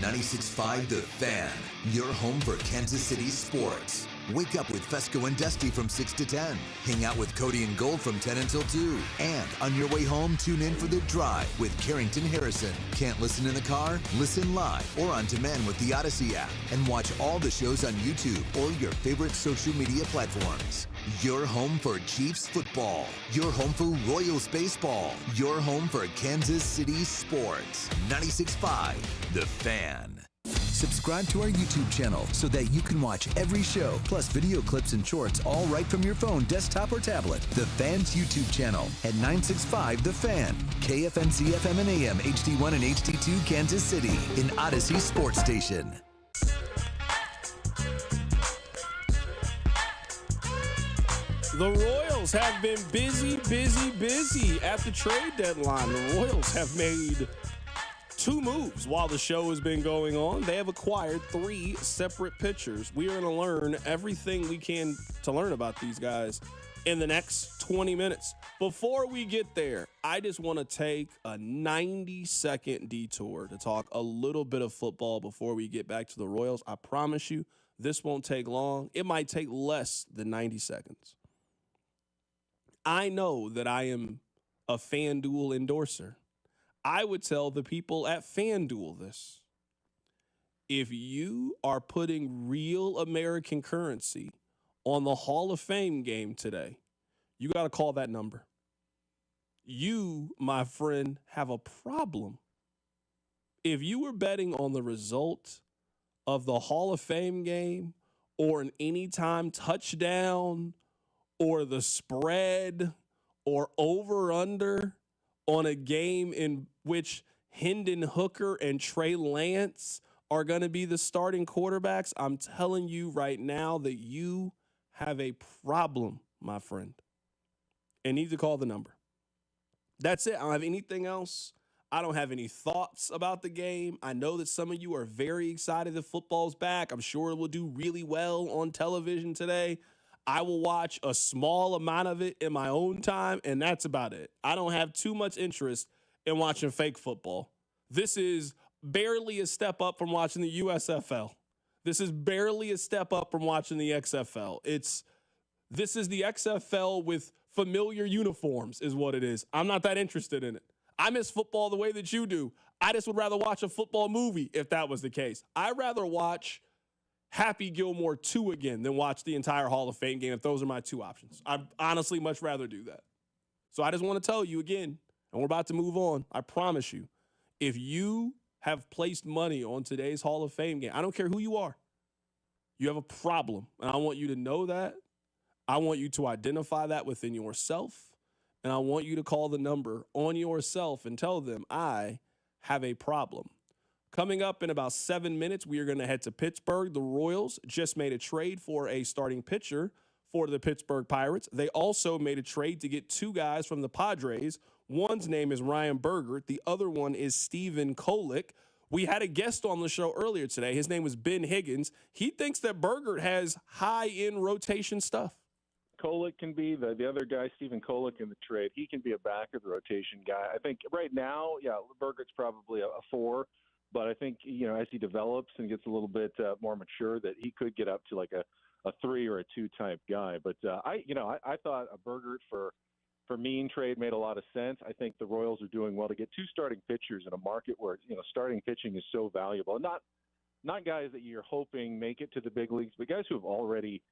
96.5 The Fan, your home for Kansas City sports. Wake up with Fesco and Dusty from 6 to 10. Hang out with Cody and Gold from 10 until 2. And on your way home, tune in for The Drive with Carrington Harrison. Can't listen in the car? Listen live or on demand with the Odyssey app. And watch all the shows on YouTube or your favorite social media platforms. Your home for Chiefs football. Your home for Royals baseball. Your home for Kansas City sports. 96.5 The Fan. Subscribe to our YouTube channel so that you can watch every show, plus video clips and shorts, all right from your phone, desktop, or tablet. The Fan's YouTube channel at 965 The Fan. KFNC FM and AM, HD1 and HD2, Kansas City, an Odyssey sports station. The Royals have been busy at the trade deadline. The Royals have made 2 moves while the show has been going on. They have acquired 3 separate pitchers. We are going to learn everything we can to learn about these guys in the next 20 minutes. Before we get there, I just want to take a 90-second detour to talk a little bit of football before we get back to the Royals. I promise you, this won't take long. It might take less than 90 seconds. I know that I am a FanDuel endorser. I would tell the people at FanDuel this. If you are putting real American currency on the Hall of Fame game today, you got to call that number. You, my friend, have a problem. If you were betting on the result of the Hall of Fame game or an anytime touchdown or the spread or over-under on a game in which Hendon Hooker and Trey Lance are going to be the starting quarterbacks, I'm telling you right now that you have a problem, my friend, and need to call the number. That's it. I don't have anything else I don't have any thoughts about the game. I know that some of you are very excited that football's back. I'm sure it will do really well on television today. I will watch a small amount of it in my own time, and that's about it. I don't have too much interest in watching fake football. This is barely a step up from watching the USFL. This is barely a step up from watching the XFL. This is the XFL with familiar uniforms is what it is. I'm not that interested in it. I miss football the way that you do. I just would rather watch a football movie if that was the case. I'd rather watch Happy Gilmore 2 again than watch the entire Hall of Fame game if those are my two options. I'd honestly much rather do that. So I just want to tell you again, and we're about to move on, I promise you, if you have placed money on today's Hall of Fame game, I don't care who you are, you have a problem. And I want you to know that. I want you to identify that within yourself. And I want you to call the number on yourself and tell them, I have a problem. Coming up in about 7 minutes, we are going to head to Pittsburgh. The Royals just made a trade for a starting pitcher for the Pittsburgh Pirates. They also made a trade to get two guys from the Padres. One's name is Ryan Bergert. The other one is Stephen Kolek. We had a guest on the show earlier today. His name was Ben Higgins. He thinks that Bergert has high-end rotation stuff. Kolek can be the other guy, Stephen Kolek, in the trade. He can be a back of the rotation guy. I think right now, Bergert's probably a 4. But I think, as he develops and gets a little bit more mature, that he could get up to like a 3 or a 2 type guy. But I thought a Bergert for Mean trade made a lot of sense. I think the Royals are doing well to get 2 starting pitchers in a market where starting pitching is so valuable. Not guys that you're hoping make it to the big leagues, but guys who have already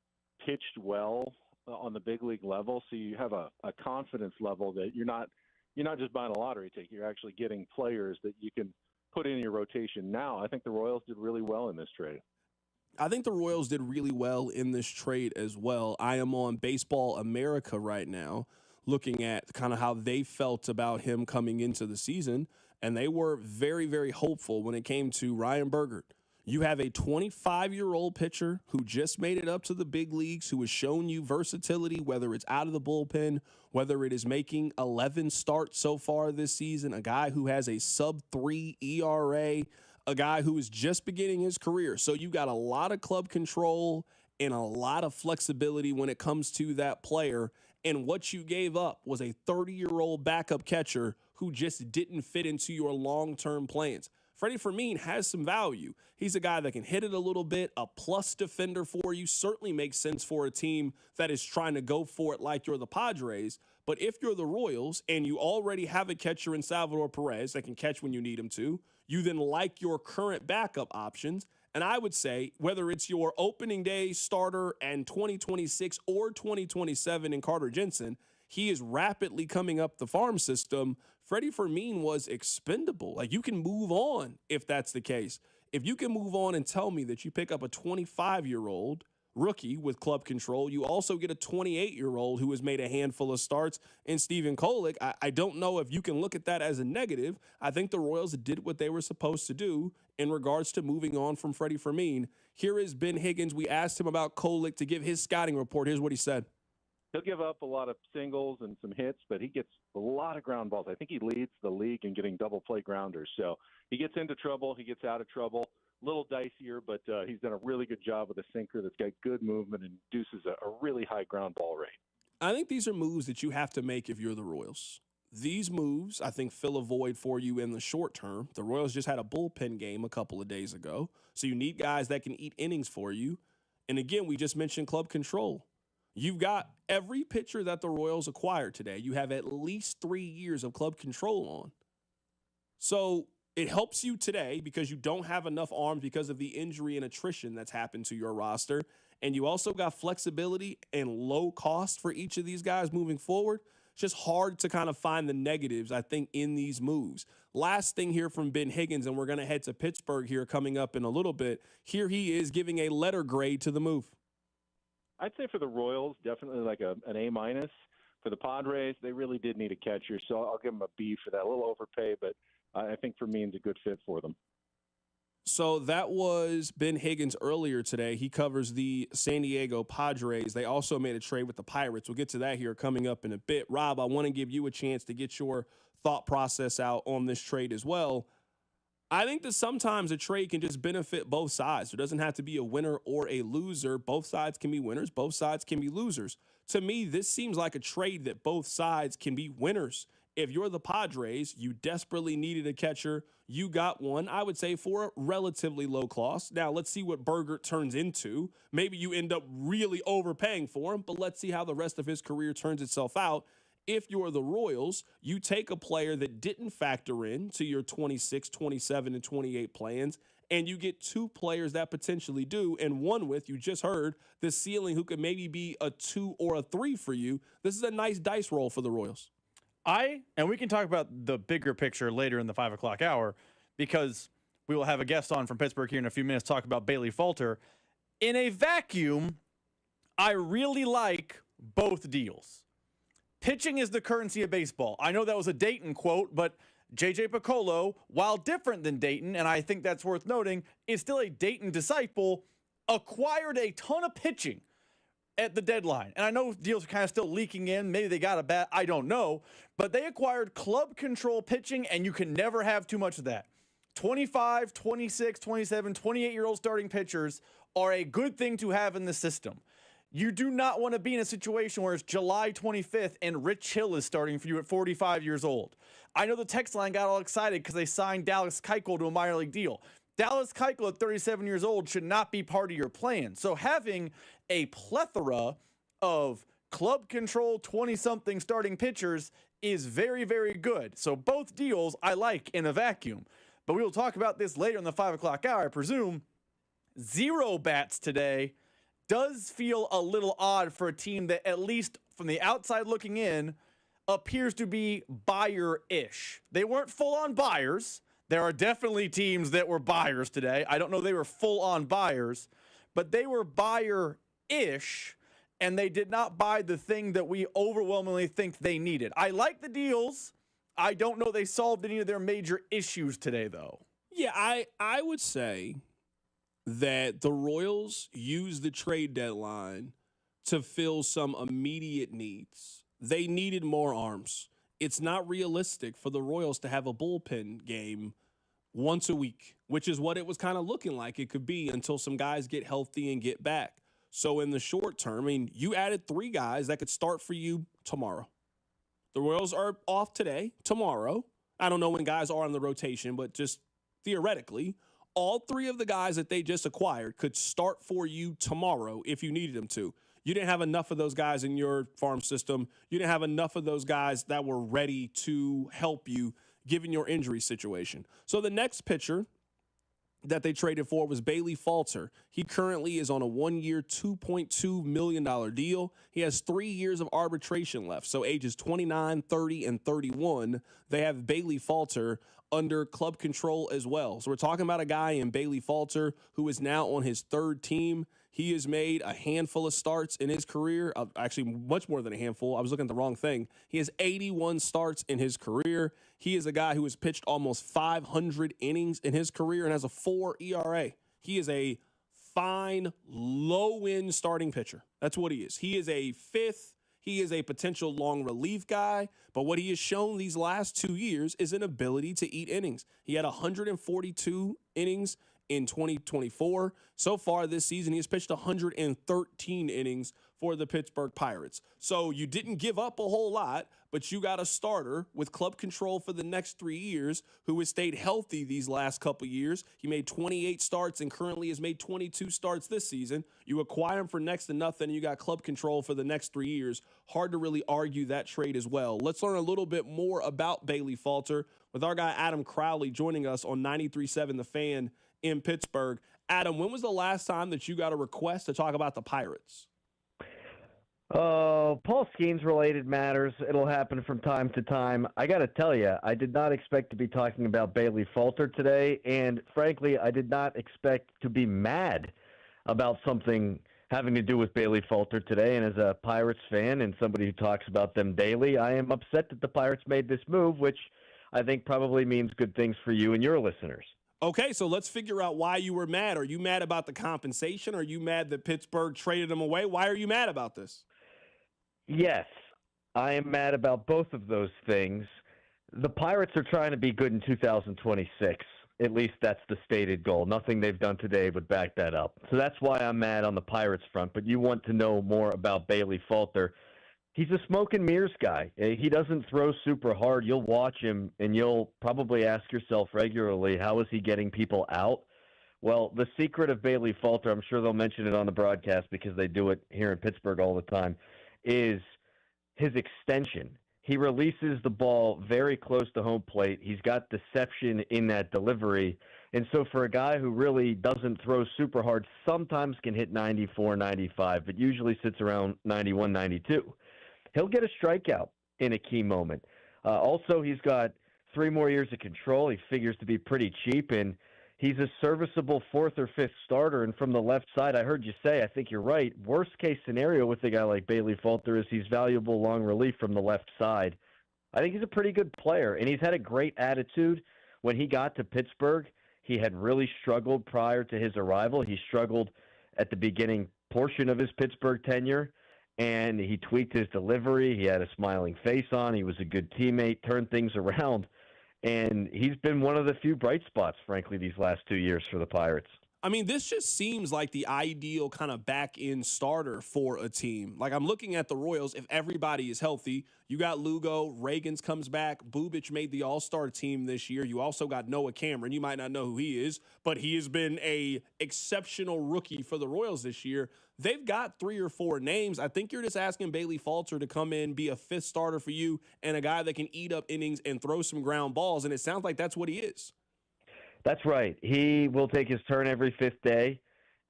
pitched well on the big league level. So you have a confidence level that you're not just buying a lottery ticket. You're actually getting players that you can put in your rotation now. I think the Royals did really well in this trade. I think the Royals did really well in this trade as well. I am on Baseball America right now looking at kind of how they felt about him coming into the season, and they were very, very hopeful when it came to Ryan Bergert. You have a 25-year-old pitcher who just made it up to the big leagues, who has shown you versatility, whether it's out of the bullpen, whether it is making 11 starts so far this season, a guy who has a sub-3 ERA, a guy who is just beginning his career. So you got a lot of club control and a lot of flexibility when it comes to that player. And what you gave up was a 30-year-old backup catcher who just didn't fit into your long-term plans. Freddie Fermin has some value. He's a guy that can hit it a little bit, a plus defender for you. Certainly makes sense for a team that is trying to go for it like you're the Padres. But if you're the Royals and you already have a catcher in Salvador Perez that can catch when you need him to, you then like your current backup options. And I would say whether it's your opening day starter and 2026 or 2027 in Carter Jensen, he is rapidly coming up the farm system. Freddie Fermin was expendable. Like, you can move on if that's the case. If you can move on and tell me that you pick up a 25-year-old rookie with club control, you also get a 28-year-old who has made a handful of starts in Stephen Kolek. I don't know if you can look at that as a negative. I think the Royals did what they were supposed to do in regards to moving on from Freddie Fermin. Here is Ben Higgins. We asked him about Kolek to give his scouting report. Here's what he said. He'll give up a lot of singles and some hits, but he gets a lot of ground balls. I think he leads the league in getting double play grounders. So he gets into trouble, he gets out of trouble. A little dicier, but he's done a really good job with a sinker that's got good movement and induces a really high ground ball rate. I think these are moves that you have to make if you're the Royals. These moves, I think, fill a void for you in the short term. The Royals just had a bullpen game a couple of days ago, so you need guys that can eat innings for you. And again, we just mentioned club control. You've got every pitcher that the Royals acquired today. You have at least 3 years of club control on. So it helps you today because you don't have enough arms because of the injury and attrition that's happened to your roster. And you also got flexibility and low cost for each of these guys moving forward. It's just hard to kind of find the negatives, I think, in these moves. Last thing here from Ben Higgins, and we're going to head to Pittsburgh here coming up in a little bit. Here he is giving a letter grade to the move. I'd say for the Royals, definitely like an A-. For the Padres, they really did need a catcher, so I'll give them a B for that. A little overpay, but I think Fermin's a good fit for them. So that was Ben Higgins earlier today. He covers the San Diego Padres. They also made a trade with the Pirates. We'll get to that here coming up in a bit. Rob, I want to give you a chance to get your thought process out on this trade as well. I think that sometimes a trade can just benefit both sides. There doesn't have to be a winner or a loser. Both sides can be winners. Both sides can be losers. To me, this seems like a trade that both sides can be winners. If you're the Padres, you desperately needed a catcher. You got one, I would say, for a relatively low cost. Now, let's see what Burgert turns into. Maybe you end up really overpaying for him, but let's see how the rest of his career turns itself out. If you're the Royals, you take a player that didn't factor in to your 26, 27, and 28 plans, and you get two players that potentially do, and one with, you just heard, the ceiling who could maybe be a 2 or a 3 for you. This is a nice dice roll for the Royals. And we can talk about the bigger picture later in the 5 o'clock hour, because we will have a guest on from Pittsburgh here in a few minutes talk about Bailey Falter. In a vacuum, I really like both deals. Pitching is the currency of baseball. I know that was a Dayton quote, but J.J. Piccolo, while different than Dayton, and I think that's worth noting, is still a Dayton disciple, acquired a ton of pitching at the deadline. And I know deals are kind of still leaking in. Maybe they got a bat. I don't know. But they acquired club control pitching, and you can never have too much of that. 25, 26, 27, 28-year-old starting pitchers are a good thing to have in the system. You do not want to be in a situation where it's July 25th and Rich Hill is starting for you at 45 years old. I know the text line got all excited because they signed Dallas Keuchel to a minor league deal. Dallas Keuchel at 37 years old should not be part of your plan. So having a plethora of club control 20-something starting pitchers is very, very good. So both deals I like in a vacuum. But we will talk about this later in the 5 o'clock hour, I presume. 0 bats today does feel a little odd for a team that, at least from the outside looking in, appears to be buyer-ish. They weren't full-on buyers. There are definitely teams that were buyers today. I don't know they were full-on buyers, but they were buyer-ish, and they did not buy the thing that we overwhelmingly think they needed. I like the deals. I don't know they solved any of their major issues today, though. Yeah, I would say that the Royals used the trade deadline to fill some immediate needs. They needed more arms. It's not realistic for the Royals to have a bullpen game once a week, which is what it was kind of looking like it could be until some guys get healthy and get back. So in the short term, I mean, you added 3 guys that could start for you tomorrow. The Royals are off today, tomorrow. I don't know when guys are on the rotation, but just theoretically, all 3 of the guys that they just acquired could start for you tomorrow if you needed them to. You didn't have enough of those guys in your farm system. You didn't have enough of those guys that were ready to help you given your injury situation. So the next pitcher that they traded for was Bailey Falter. He currently is on a 1-year, $2.2 million deal. He has 3 years of arbitration left. So ages 29, 30, and 31, they have Bailey Falter under club control as well. So we're talking about a guy in Bailey Falter who is now on his 3rd team. He has made a handful of starts in his career, actually much more than a handful. I was looking at the wrong thing. He has 81 starts in his career. He is a guy who has pitched almost 500 innings in his career and has a 4 ERA. He is a fine, low-end starting pitcher. That's what he is. He is a 5th. He is a potential long relief guy, but what he has shown these last 2 years is an ability to eat innings. He had 142 innings in 2024. So far this season, he has pitched 113 innings for the Pittsburgh Pirates. So you didn't give up a whole lot, but you got a starter with club control for the next 3 years who has stayed healthy these last couple years. He made 28 starts and currently has made 22 starts this season. You acquire him for next to nothing, and you got club control for the next 3 years. Hard to really argue that trade as well. Let's learn a little bit more about Bailey Falter with our guy Adam Crowley joining us on 93.7 The Fan in Pittsburgh. Adam, when was the last time that you got a request to talk about the Pirates? Paul Skeens-related matters. It'll happen from time to time. I got to tell you, I did not expect to be talking about Bailey Falter today, and frankly, I did not expect to be mad about something having to do with Bailey Falter today. And as a Pirates fan and somebody who talks about them daily, I am upset that the Pirates made this move, which I think probably means good things for you and your listeners. Okay, so let's figure out why you were mad. Are you mad about the compensation? Are you mad that Pittsburgh traded him away? Why are you mad about this? Yes, I am mad about both of those things. The Pirates are trying to be good in 2026. At least that's the stated goal. Nothing they've done today would back that up. So that's why I'm mad on the Pirates front. But you want to know more about Bailey Falter. He's a smoke and mirrors guy. He doesn't throw super hard. You'll watch him, and you'll probably ask yourself regularly, how is he getting people out? Well, the secret of Bailey Falter, I'm sure they'll mention it on the broadcast because they do it here in Pittsburgh all the time, is his extension. He releases the ball very close to home plate. He's got deception in that delivery. And so for a guy who really doesn't throw super hard, sometimes can hit 94, 95, but usually sits around 91, 92. He'll get a strikeout in a key moment. Also, he's got 3 more years of control. He figures to be pretty cheap, and he's a serviceable 4th or 5th starter. And from the left side, I heard you say, I think you're right, worst-case scenario with a guy like Bailey Falter is he's valuable long relief from the left side. I think he's a pretty good player, and he's had a great attitude. When he got to Pittsburgh, he had really struggled prior to his arrival. He struggled at the beginning portion of his Pittsburgh tenure, and he tweaked his delivery. He had a smiling face on. He was a good teammate, turned things around. And he's been one of the few bright spots, frankly, these last 2 years for the Pirates. I mean, this just seems like the ideal kind of back-end starter for a team. Like, I'm looking at the Royals. If everybody is healthy, you got Lugo, Reagans comes back, Bubic made the All-Star team this year. You also got Noah Cameron. You might not know who he is, but he has been a exceptional rookie for the Royals this year. They've got 3 or 4 names. I think you're just asking Bailey Falter to come in, be a 5th starter for you, and a guy that can eat up innings and throw some ground balls, and it sounds like that's what he is. That's right. He will take his turn every 5th day,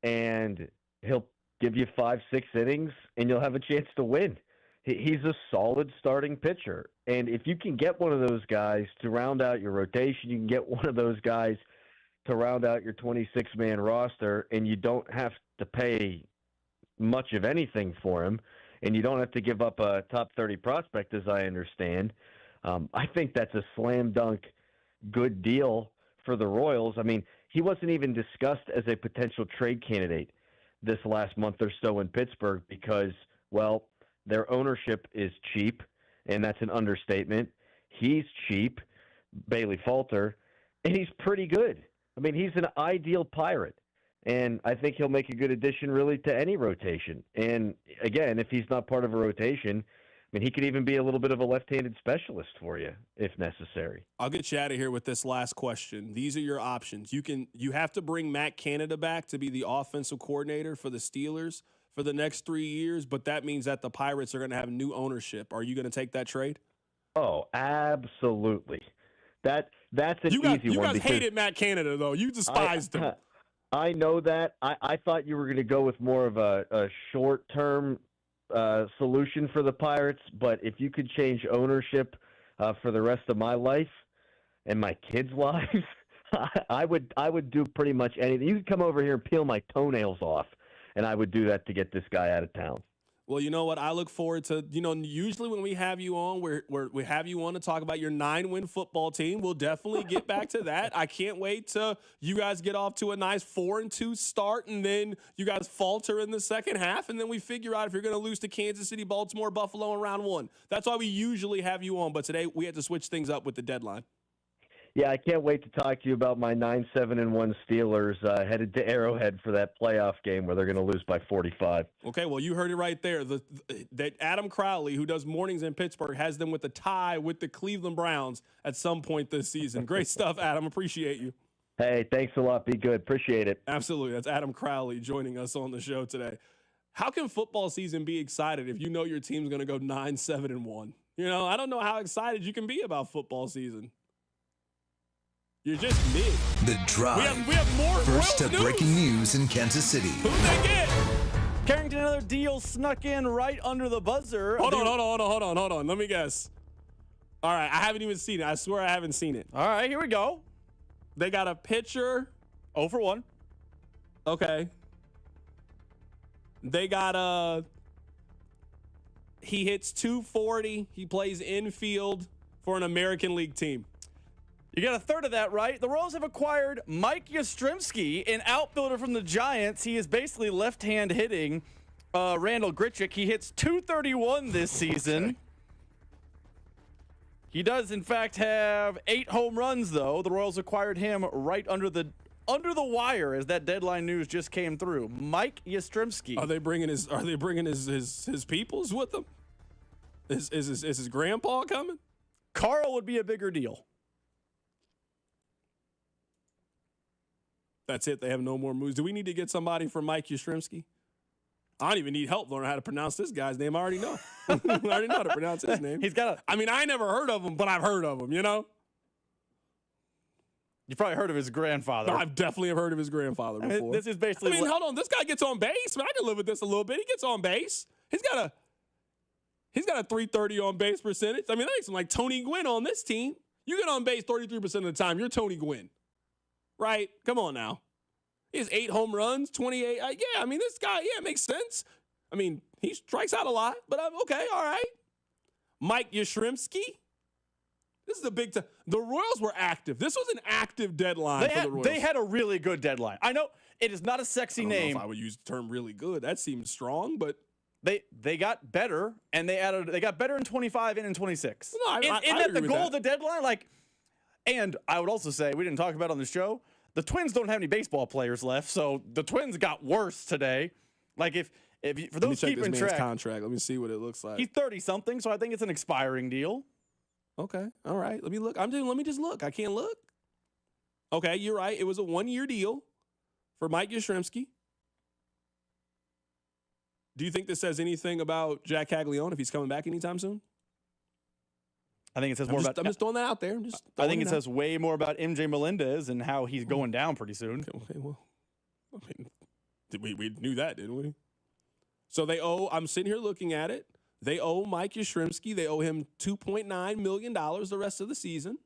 and he'll give you 5, 6 innings, and you'll have a chance to win. He's a solid starting pitcher. And if you can get one of those guys to round out your rotation, you can get one of those guys to round out your 26-man roster, and you don't have to pay much of anything for him, and you don't have to give up a top 30 prospect, as I understand. I think that's a slam dunk good deal for the Royals. I mean, he wasn't even discussed as a potential trade candidate this last month or so in Pittsburgh because, well, their ownership is cheap, and that's an understatement. He's cheap, Bailey Falter, and he's pretty good. I mean, he's an ideal Pirate, and I think he'll make a good addition really to any rotation. And, again, if he's not part of a rotation, I mean, he could even be a little bit of a left-handed specialist for you if necessary. I'll get you out of here with this last question. These are your options. You have to bring Matt Canada back to be the offensive coordinator for the Steelers for the next 3 years, but that means that the Pirates are going to have new ownership. Are you going to take that trade? Oh, absolutely. That's an easy one. You guys hated Matt Canada, though. You despised him. I know that. I thought you were going to go with more of a short-term solution for the Pirates, but if you could change ownership for the rest of my life and my kids' lives, I would do pretty much anything. You could come over here and peel my toenails off, and I would do that to get this guy out of town. Well, you know what? I look forward to, usually when we have you on, we have you on to talk about your 9-win football team. We'll definitely get back to that. I can't wait till you guys get off to a nice 4-2 start, and then you guys falter in the second half, and then we figure out if you're going to lose to Kansas City, Baltimore, Buffalo in round 1. That's why we usually have you on, but today we had to switch things up with the deadline. Yeah, I can't wait to talk to you about my 9-7-1 Steelers headed to Arrowhead for that playoff game where they're going to lose by 45. Okay, well, you heard it right there. That Adam Crowley, who does mornings in Pittsburgh, has them with a tie with the Cleveland Browns at some point this season. Great stuff, Adam. Appreciate you. Hey, thanks a lot. Be good. Appreciate it. Absolutely. That's Adam Crowley joining us on the show today. How can football season be excited if you know your team's going to go 9-7-1? I don't know how excited you can be about football season. You're just mid. The Drive. We have more First to news. breaking news in Kansas City. Who'd they get? Carrington, another deal snuck in right under the buzzer. Hold on. Let me guess. All right, I haven't even seen it. I swear I haven't seen it. All right, here we go. They got a pitcher. 0 for 1. Okay. They got he hits 240. He plays infield for an American League team. You got a third of that right. The Royals have acquired Mike Yastrzemski, an outfielder from the Giants. He is basically left-hand hitting Randall Grichuk. He hits .231 this season. Okay. He does, in fact, have 8 home runs, though. The Royals acquired him right under the wire as that deadline news just came through. Mike Yastrzemski. Are they bringing his peoples with them? Is his grandpa coming? Carl would be a bigger deal. That's it. They have no more moves. Do we need to get somebody for Mike Yastrzemski? I don't even need help learning how to pronounce this guy's name. I already know. I already know how to pronounce his name. I mean, I never heard of him, but I've heard of him, you know? You probably heard of his grandfather. No, I've definitely heard of his grandfather before. This is basically. Hold on. This guy gets on base. I can live with this a little bit. He gets on base. He's got a .330 on base percentage. I mean, that makes him like Tony Gwynn on this team. You get on base 33% of the time. You're Tony Gwynn. Right? Come on now. He has 8 home runs, 28. I mean, this guy, it makes sense. I mean, he strikes out a lot, but I'm okay, all right. Mike Yastrzemski. This is a big time. The Royals were active. This was an active deadline for the Royals. They had a really good deadline. I know it is not a sexy name. I don't know if I would use the term really good. That seems strong, but they got better, and they got better in 25 and in 26. No, I that agree the with goal that. of the dedeadline? And I would also say, we didn't talk about it on the show, the Twins don't have any baseball players left, so the Twins got worse today. Like, if for those keeping this man's track, contract. Let me see what it looks like. he's 30-something, so I think it's an expiring deal. Okay, all right. Let me look. Let me just look. I can't look. Okay, you're right. It was a 1-year deal for Mike Yastrzemski. Do you think this says anything about Jack Caglione if he's coming back anytime soon? I think it says I'm just throwing that out there. I think it says way more about MJ Melendez and how he's going down pretty soon. Okay, well, I mean, we knew that, didn't we? So they owe. I'm sitting here looking at it. They owe Mike Yastrzemski. They owe him $2.9 million the rest of the season,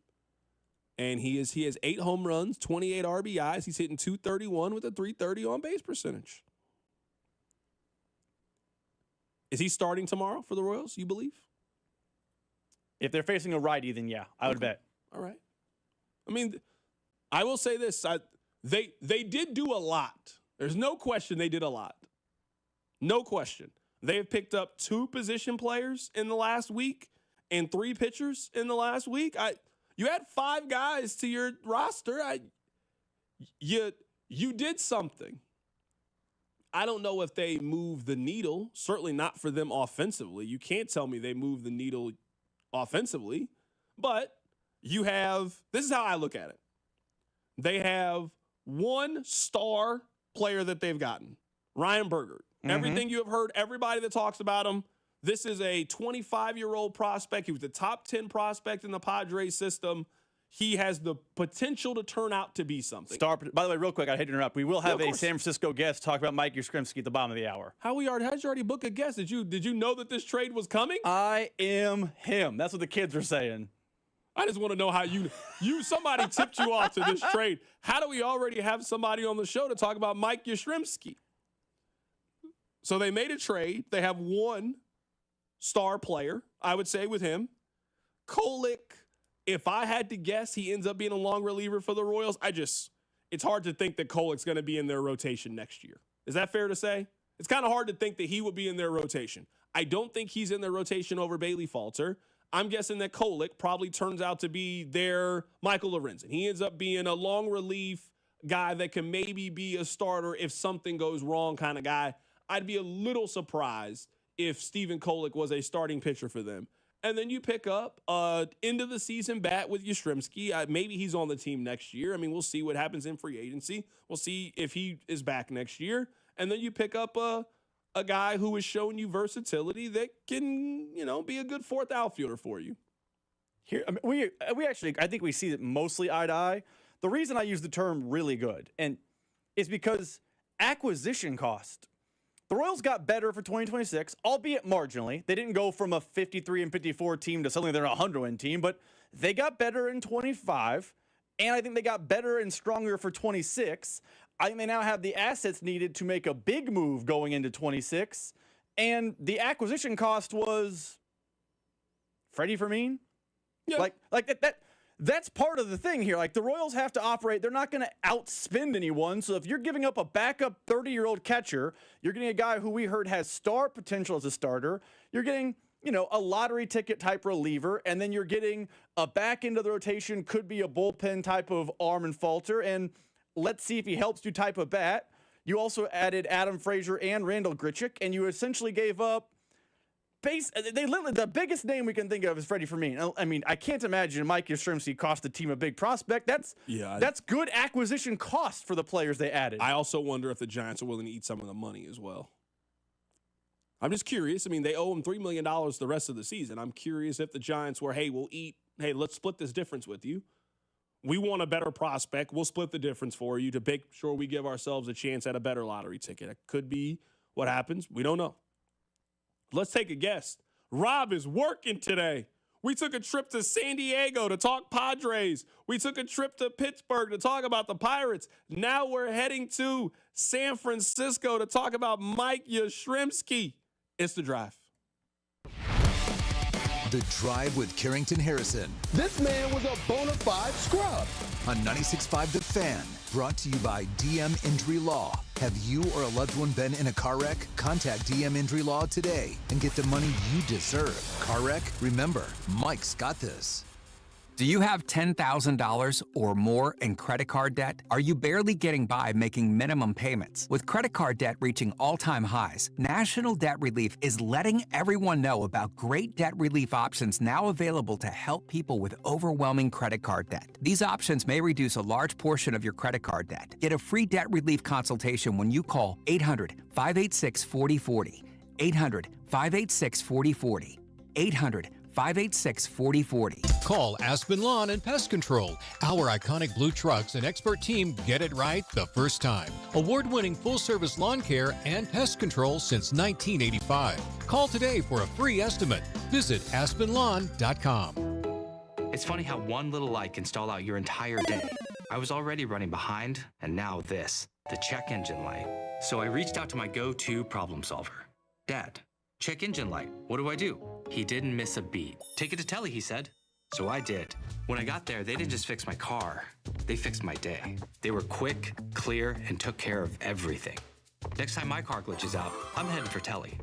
and he has 8 home runs, 28 RBIs. He's hitting .231 with a .330 on base percentage. Is he starting tomorrow for the Royals? You believe? If they're facing a righty, then yeah, I would bet. All right. I mean, I will say this. They did do a lot. There's no question they did a lot. No question. They have picked up 2 position players in the last week and 3 pitchers in the last week. You add 5 guys to your roster. You did something. I don't know if they moved the needle. Certainly not for them offensively. You can't tell me they moved the needle offensively, but this is how I look at it. They have 1 star player that they've gotten, Ryan Bergert. Mm-hmm. Everything you have heard, everybody that talks about him, this is a 25-year-old prospect. He was the top 10 prospect in the Padres system. He has the potential to turn out to be something. By the way, real quick, I hate to interrupt. We will have a San Francisco guest talk about Mike Yastrzemski at the bottom of the hour. How'd you already book a guest? Did you know that this trade was coming? I am him. That's what the kids are saying. I just want to know how somebody tipped you off to this trade. How do we already have somebody on the show to talk about Mike Yastrzemski? So they made a trade. They have 1 star player, I would say, with him. Kolek. If I had to guess, he ends up being a long reliever for the Royals. It's hard to think that Kolek's going to be in their rotation next year. Is that fair to say? It's kind of hard to think that he would be in their rotation. I don't think he's in their rotation over Bailey Falter. I'm guessing that Kolek probably turns out to be their Michael Lorenzen. He ends up being a long relief guy that can maybe be a starter if something goes wrong kind of guy. I'd be a little surprised if Stephen Kolek was a starting pitcher for them. And then you pick up end of the season bat with Yastrzemski. Maybe he's on the team next year. I mean, we'll see what happens in free agency. We'll see if he is back next year. And then you pick up a guy who is showing you versatility that can, be a good 4th outfielder for you. Here, I mean, we actually, I think we see it mostly eye to eye. The reason I use the term really good is because acquisition cost. The Royals got better for 2026, albeit marginally. They didn't go from a 53-54 team to suddenly they're a 100-win team, but they got better in 25, and I think they got better and stronger for 26. I think they now have the assets needed to make a big move going into 26, and the acquisition cost was Freddie Fermin. Yeah. Like that's part of the thing here. Like, the Royals have to operate. They're not going to outspend anyone. So if you're giving up a backup 30-year-old catcher, you're getting a guy who we heard has star potential as a starter. You're getting, a lottery ticket type reliever, and then you're getting a back end of the rotation, could be a bullpen type of arm and falter, and let's see if he helps you type of bat. You also added Adam Frazier and Randall Grichuk, and you essentially gave up the biggest name we can think of is Freddie Fermin. I mean, I can't imagine Mike Yastrzemski cost the team a big prospect. That's good acquisition cost for the players they added. I also wonder if the Giants are willing to eat some of the money as well. I'm just curious. I mean, they owe him $3 million the rest of the season. I'm curious if the Giants were, hey, let's split this difference with you. We want a better prospect. We'll split the difference for you to make sure we give ourselves a chance at a better lottery ticket. It could be what happens. We don't know. Let's take a guess. Rob is working today. We took a trip to San Diego to talk Padres. We took a trip to Pittsburgh to talk about the Pirates. Now we're heading to San Francisco to talk about Mike Yastrzemski. It's The Drive. The Drive with Carrington Harrison. This man was a bona fide scrub. On 96.5 The Fan. Brought to you by DM Injury Law. Have you or a loved one been in a car wreck? Contact DM Injury Law today and get the money you deserve. Car wreck? Remember, Mike's got this. Do you have $10,000 or more in credit card debt? Are you barely getting by making minimum payments? With credit card debt reaching all-time highs, National Debt Relief is letting everyone know about great debt relief options now available to help people with overwhelming credit card debt. These options may reduce a large portion of your credit card debt. Get a free debt relief consultation when you call 800-586-4040. 800-586-4040. 800-586-4040. Call Aspen Lawn and Pest Control. Our iconic blue trucks and expert team get it right the first time. Award-winning full-service lawn care and pest control since 1985. Call today for a free estimate. Visit aspenlawn.com. It's funny how one little light can stall out your entire day. I was already running behind, and now this, the check engine light. So I reached out to my go-to problem solver, Dad. Check engine light. What do? He didn't miss a beat. Take it to Telly, he said. So I did. When I got there, they didn't just fix my car. They fixed my day. They were quick, clear, and took care of everything. Next time my car glitches out, I'm headed for Telly.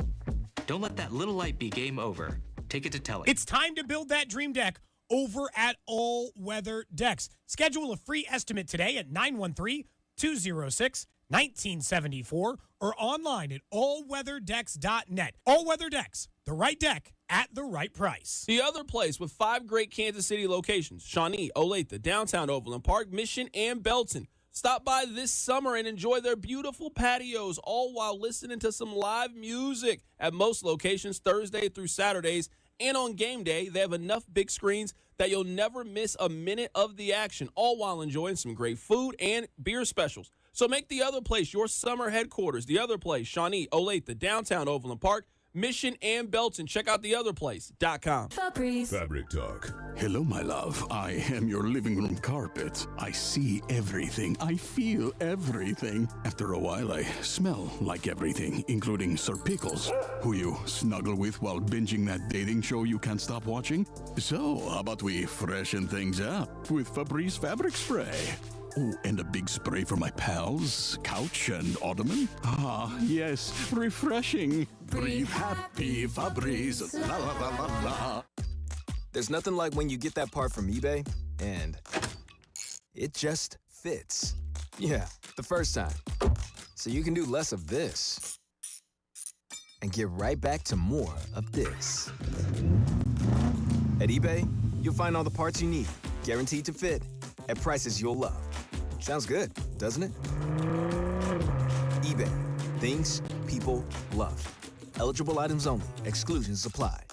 Don't let that little light be game over. Take it to Telly. It's time to build that dream deck over at All Weather Decks. Schedule a free estimate today at 913-206-1974 or online at allweatherdecks.net. All Weather Decks, the right deck at the right price. The other place with 5 great Kansas City locations: Shawnee, Olathe, downtown Overland Park, Mission, and Belton. Stop by this summer and enjoy their beautiful patios, all while listening to some live music at most locations Thursday through Saturdays. And on game day, they have enough big screens that you'll never miss a minute of the action, all while enjoying some great food and beer specials. So make the other place your summer headquarters. The other place, Shawnee, Olathe, downtown Overland Park, Mission, and Belton. Check out theotherplace.com. Fabric Talk. Hello, my love. I am your living room carpet. I see everything. I feel everything. After a while, I smell like everything, including Sir Pickles, who you snuggle with while binging that dating show you can't stop watching. So, how about we freshen things up with Febreze Fabric Spray? Oh, and a big spray for my pals, couch and ottoman. Ah, yes, refreshing. Breathe happy, Febreze. La la la la la. There's nothing like when you get that part from eBay and it just fits. Yeah, the first time. So you can do less of this and get right back to more of this. At eBay, you'll find all the parts you need, guaranteed to fit, at prices you'll love. Sounds good, doesn't it? eBay. Things people love. Eligible items only. Exclusions apply.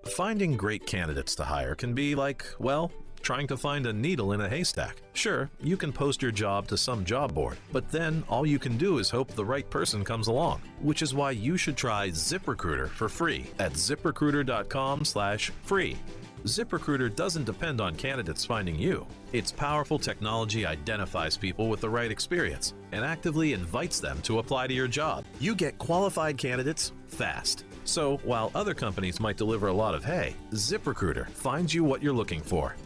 Finding great candidates to hire can be like, well, trying to find a needle in a haystack. Sure, you can post your job to some job board, but then all you can do is hope the right person comes along, which is why you should try ZipRecruiter for free at ziprecruiter.com/free. ZipRecruiter doesn't depend on candidates finding you. Its powerful technology identifies people with the right experience and actively invites them to apply to your job. You get qualified candidates fast. So while other companies might deliver a lot of hay, ZipRecruiter finds you what you're looking for.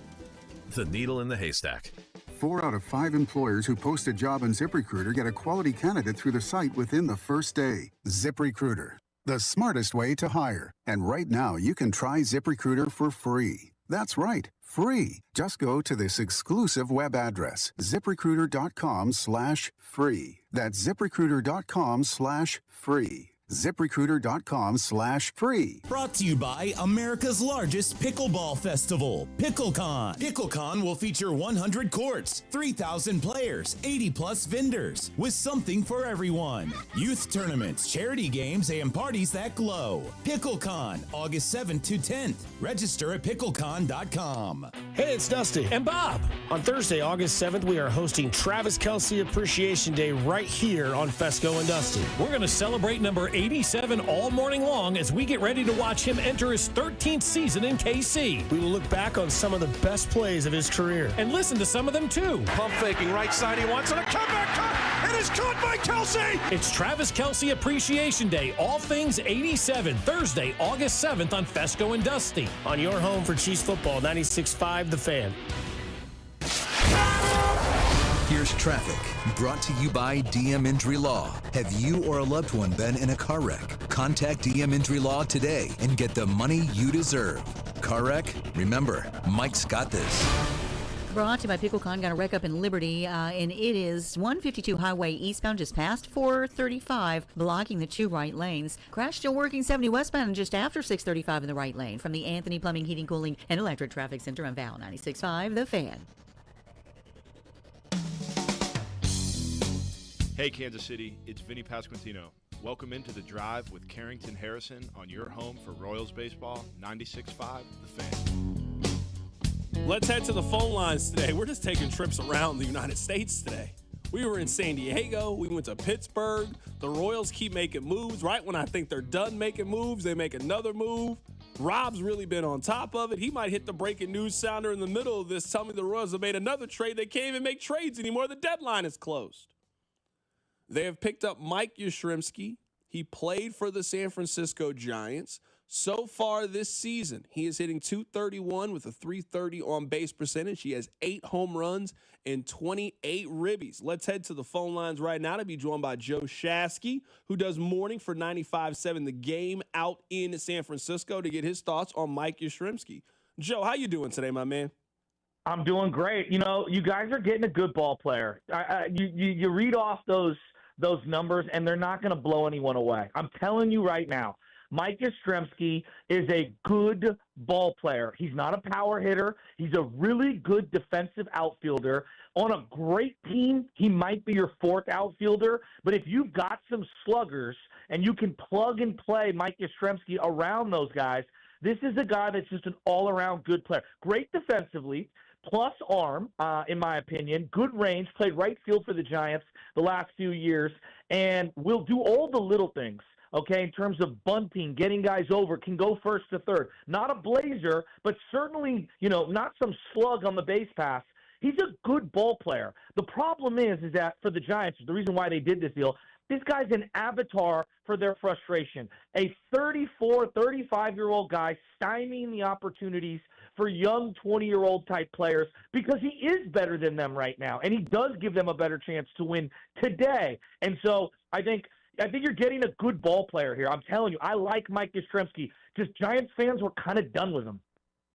The needle in the haystack. 4 out of 5 employers who post a job on ZipRecruiter get a quality candidate through the site within the first day. ZipRecruiter, the smartest way to hire. And right now, you can try ZipRecruiter for free. That's right, free. Just go to this exclusive web address, ZipRecruiter.com/free. That's ZipRecruiter.com/free. ZipRecruiter.com/free. Brought to you by America's largest pickleball festival, PickleCon. PickleCon will feature 100 courts, 3,000 players, 80-plus vendors, with something for everyone. Youth tournaments, charity games, and parties that glow. PickleCon, August 7th to 10th. Register at picklecon.com. Hey, it's Dusty. And Bob. On Thursday, August 7th, we are hosting Travis Kelce Appreciation Day right here on Fesco and Dusty. We're going to celebrate number 87 all morning long as we get ready to watch him enter his 13th season in KC. We will look back on some of the best plays of his career. And listen to some of them, too. Pump faking right side, he wants it, a comeback cut! It is caught by Kelce! It's Travis Kelce Appreciation Day, all things 87, Thursday, August 7th on Fesco and Dusty. On your home for Chiefs football, 96.5 The Fan. Here's traffic, brought to you by DM Injury Law. Have you or a loved one been in a car wreck? Contact DM Injury Law today and get the money you deserve. Car wreck? Remember, Mike's got this. Brought to you by PickleCon. Got a wreck up in Liberty, and it is 152 Highway eastbound, just past 435, blocking the 2 right lanes. Crash still working 70 westbound just after 635 in the right lane. From the Anthony Plumbing, Heating, Cooling, and Electric Traffic Center on Val 96.5, The Fan. Hey, Kansas City, it's Vinny Pasquantino. Welcome into The Drive with Carrington Harrison on your home for Royals baseball, 96.5 The Fan. Let's head to the phone lines today. We're just taking trips around the United States today. We were in San Diego. We went to Pittsburgh. The Royals keep making moves. Right when I think they're done making moves, they make another move. Rob's really been on top of it. He might hit the breaking news sounder in the middle of this. Tell me the Royals have made another trade. They can't even make trades anymore. The deadline is closed. They have picked up Mike Yastrzemski. He played for the San Francisco Giants. So far this season, he is hitting .231 with a .330 on-base percentage. He has 8 home runs and 28 ribbies. Let's head to the phone lines right now to be joined by Joe Shasky, who does morning for 95.7 The Game out in San Francisco, to get his thoughts on Mike Yastrzemski. Joe, how you doing today, my man? I'm doing great. You know, you guys are getting a good ball player. You read off those numbers, and they're not going to blow anyone away. I'm telling you right now, Mike Yastrzemski is a good ball player. He's not a power hitter. He's a really good defensive outfielder. On a great team, he might be your 4th outfielder, but if you've got some sluggers and you can plug and play Mike Yastrzemski around those guys, this is a guy that's just an all-around good player. Great defensively, plus arm, in my opinion. Good range, played right field for the Giants the last few years, and will do all the little things. Okay, in terms of bunting, getting guys over, can go first to third. Not a blazer, but certainly, not some slug on the base pass. He's a good ball player. The problem is that for the Giants, the reason why they did this deal, this guy's an avatar for their frustration. A 34, 35-year-old guy stymieing the opportunities for young 20-year-old type players because he is better than them right now, and he does give them a better chance to win today. And so I think you're getting a good ball player here. I'm telling you, I like Mike Yastrzemski. Just Giants fans were kind of done with him.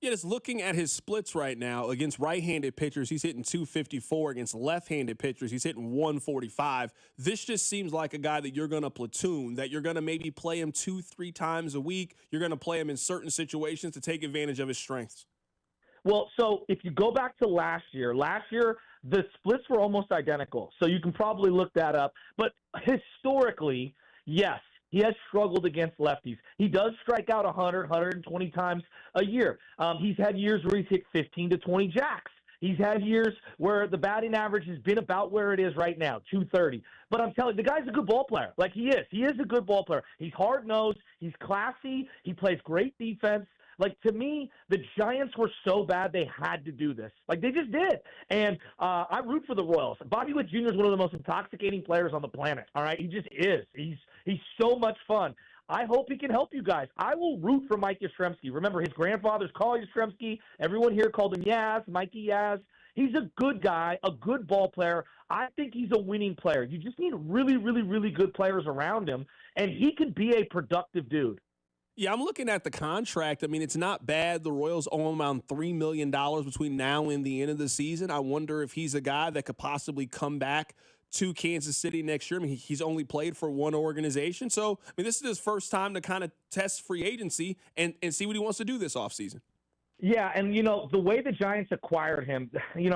Yeah, just looking at his splits right now against right-handed pitchers, he's hitting .254. Against left-handed pitchers, he's hitting .145. This just seems like a guy that you're going to platoon, that you're going to maybe play him 2-3 times a week. You're going to play him in certain situations to take advantage of his strengths. Well, so if you go back to last year, the splits were almost identical. So you can probably look that up. But historically, yes, he has struggled against lefties. He does strike out 100, 120 times a year. He's had years where he's hit 15 to 20 jacks. He's had years where the batting average has been about where it is right now, 230. But I'm telling you, the guy's a good ball player. Like, he is. He is a good ball player. He's hard-nosed. He's classy. He plays great defense. Like, to me, the Giants were so bad they had to do this. Like, they just did. And I root for the Royals. Bobby Witt Jr. is one of the most intoxicating players on the planet, all right? He just is. He's so much fun. I hope he can help you guys. I will root for Mike Yastrzemski. Remember, his grandfather's called Yastrzemski. Everyone here called him Yaz, Mikey Yaz. He's a good guy, a good ball player. I think he's a winning player. You just need really, really, really good players around him, and he could be a productive dude. Yeah, I'm looking at the contract. I mean, it's not bad. The Royals owe him around $3 million between now and the end of the season. I wonder if he's a guy that could possibly come back to Kansas City next year. I mean, he's only played for one organization. So, I mean, this is his first time to kind of test free agency and see what he wants to do this offseason. Yeah, and, the way the Giants acquired him,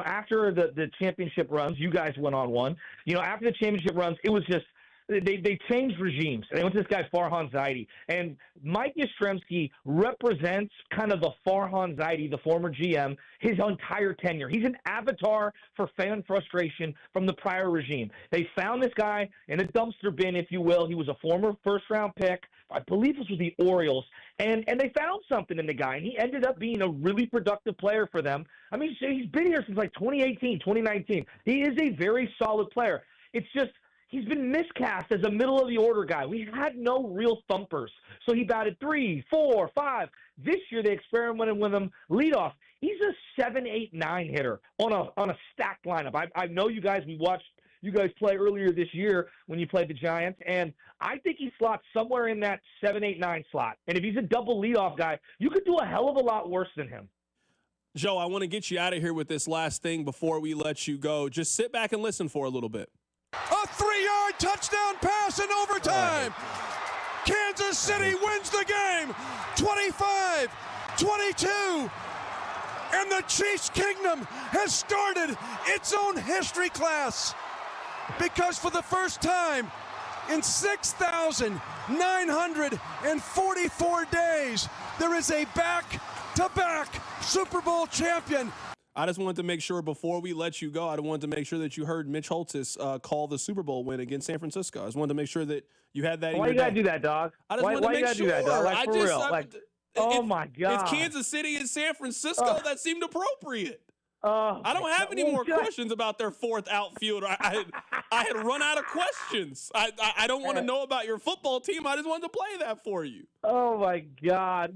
after the championship runs, you guys went on one. After the championship runs, it was just, They changed regimes. They went to this guy, Farhan Zaidi. And Mike Yastrzemski represents kind of the Farhan Zaidi, the former GM, his entire tenure. He's an avatar for fan frustration from the prior regime. They found this guy in a dumpster bin, if you will. He was a former first-round pick. I believe this was the Orioles. And they found something in the guy, and he ended up being a really productive player for them. I mean, he's been here since like 2018, 2019. He is a very solid player. It's just, he's been miscast as a middle-of-the-order guy. We had no real thumpers. So he batted 3, 4, 5. This year they experimented with him leadoff. He's a 7, 8, 9 hitter on a stacked lineup. I know you guys, we watched you guys play earlier this year when you played the Giants, and I think he slots somewhere in that 7, 8, 9 slot. And if he's a double leadoff guy, you could do a hell of a lot worse than him. Joe, I want to get you out of here with this last thing before we let you go. Just sit back and listen for a little bit. A 3-yard touchdown pass in overtime. Kansas City wins the game 25-22. And the Chiefs Kingdom has started its own history class, because for the first time in 6,944 days, there is a back-to-back Super Bowl champion. I just wanted to make sure before we let you go, I wanted to make sure that you heard Mitch Holthus call the Super Bowl win against San Francisco. I just wanted to make sure that you had that in your Why you gotta do that, dog? Why you gotta do that, dog? Like, for real. Oh, my God. It's Kansas City and San Francisco that seemed appropriate. I don't have any more just questions about their fourth outfielder. I had run out of questions. I don't want to know about your football team. I just wanted to play that for you. Oh, my God.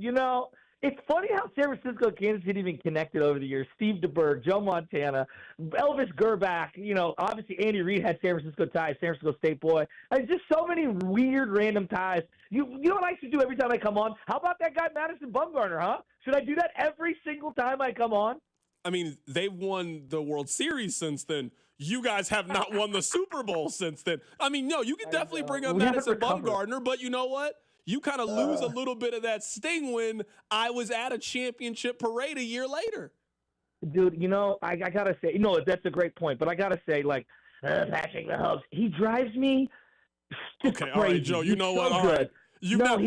It's funny how San Francisco and Kansas City have been connected over the years. Steve DeBerg, Joe Montana, Elvis Gerbach. Obviously Andy Reid had San Francisco ties, San Francisco State boy. There's just so many weird, random ties. You know what I should do every time I come on? How about that guy Madison Bumgarner, huh? Should I do that every single time I come on? I mean, they've won the World Series since then. You guys have not won the Super Bowl since then. I mean, no, you can definitely bring up Madison Bumgarner, but you know what? You kind of lose a little bit of that sting when I was at a championship parade a year later. Dude, I got to say, that's a great point, but I got to say, Patrick Mahomes, he drives me just okay, crazy. All right, Joe, you know what? All right. You've now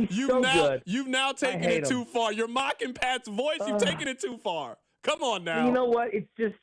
taken it too far. You're mocking Pat's voice. You've taken it too far. Come on now. You know what? It's just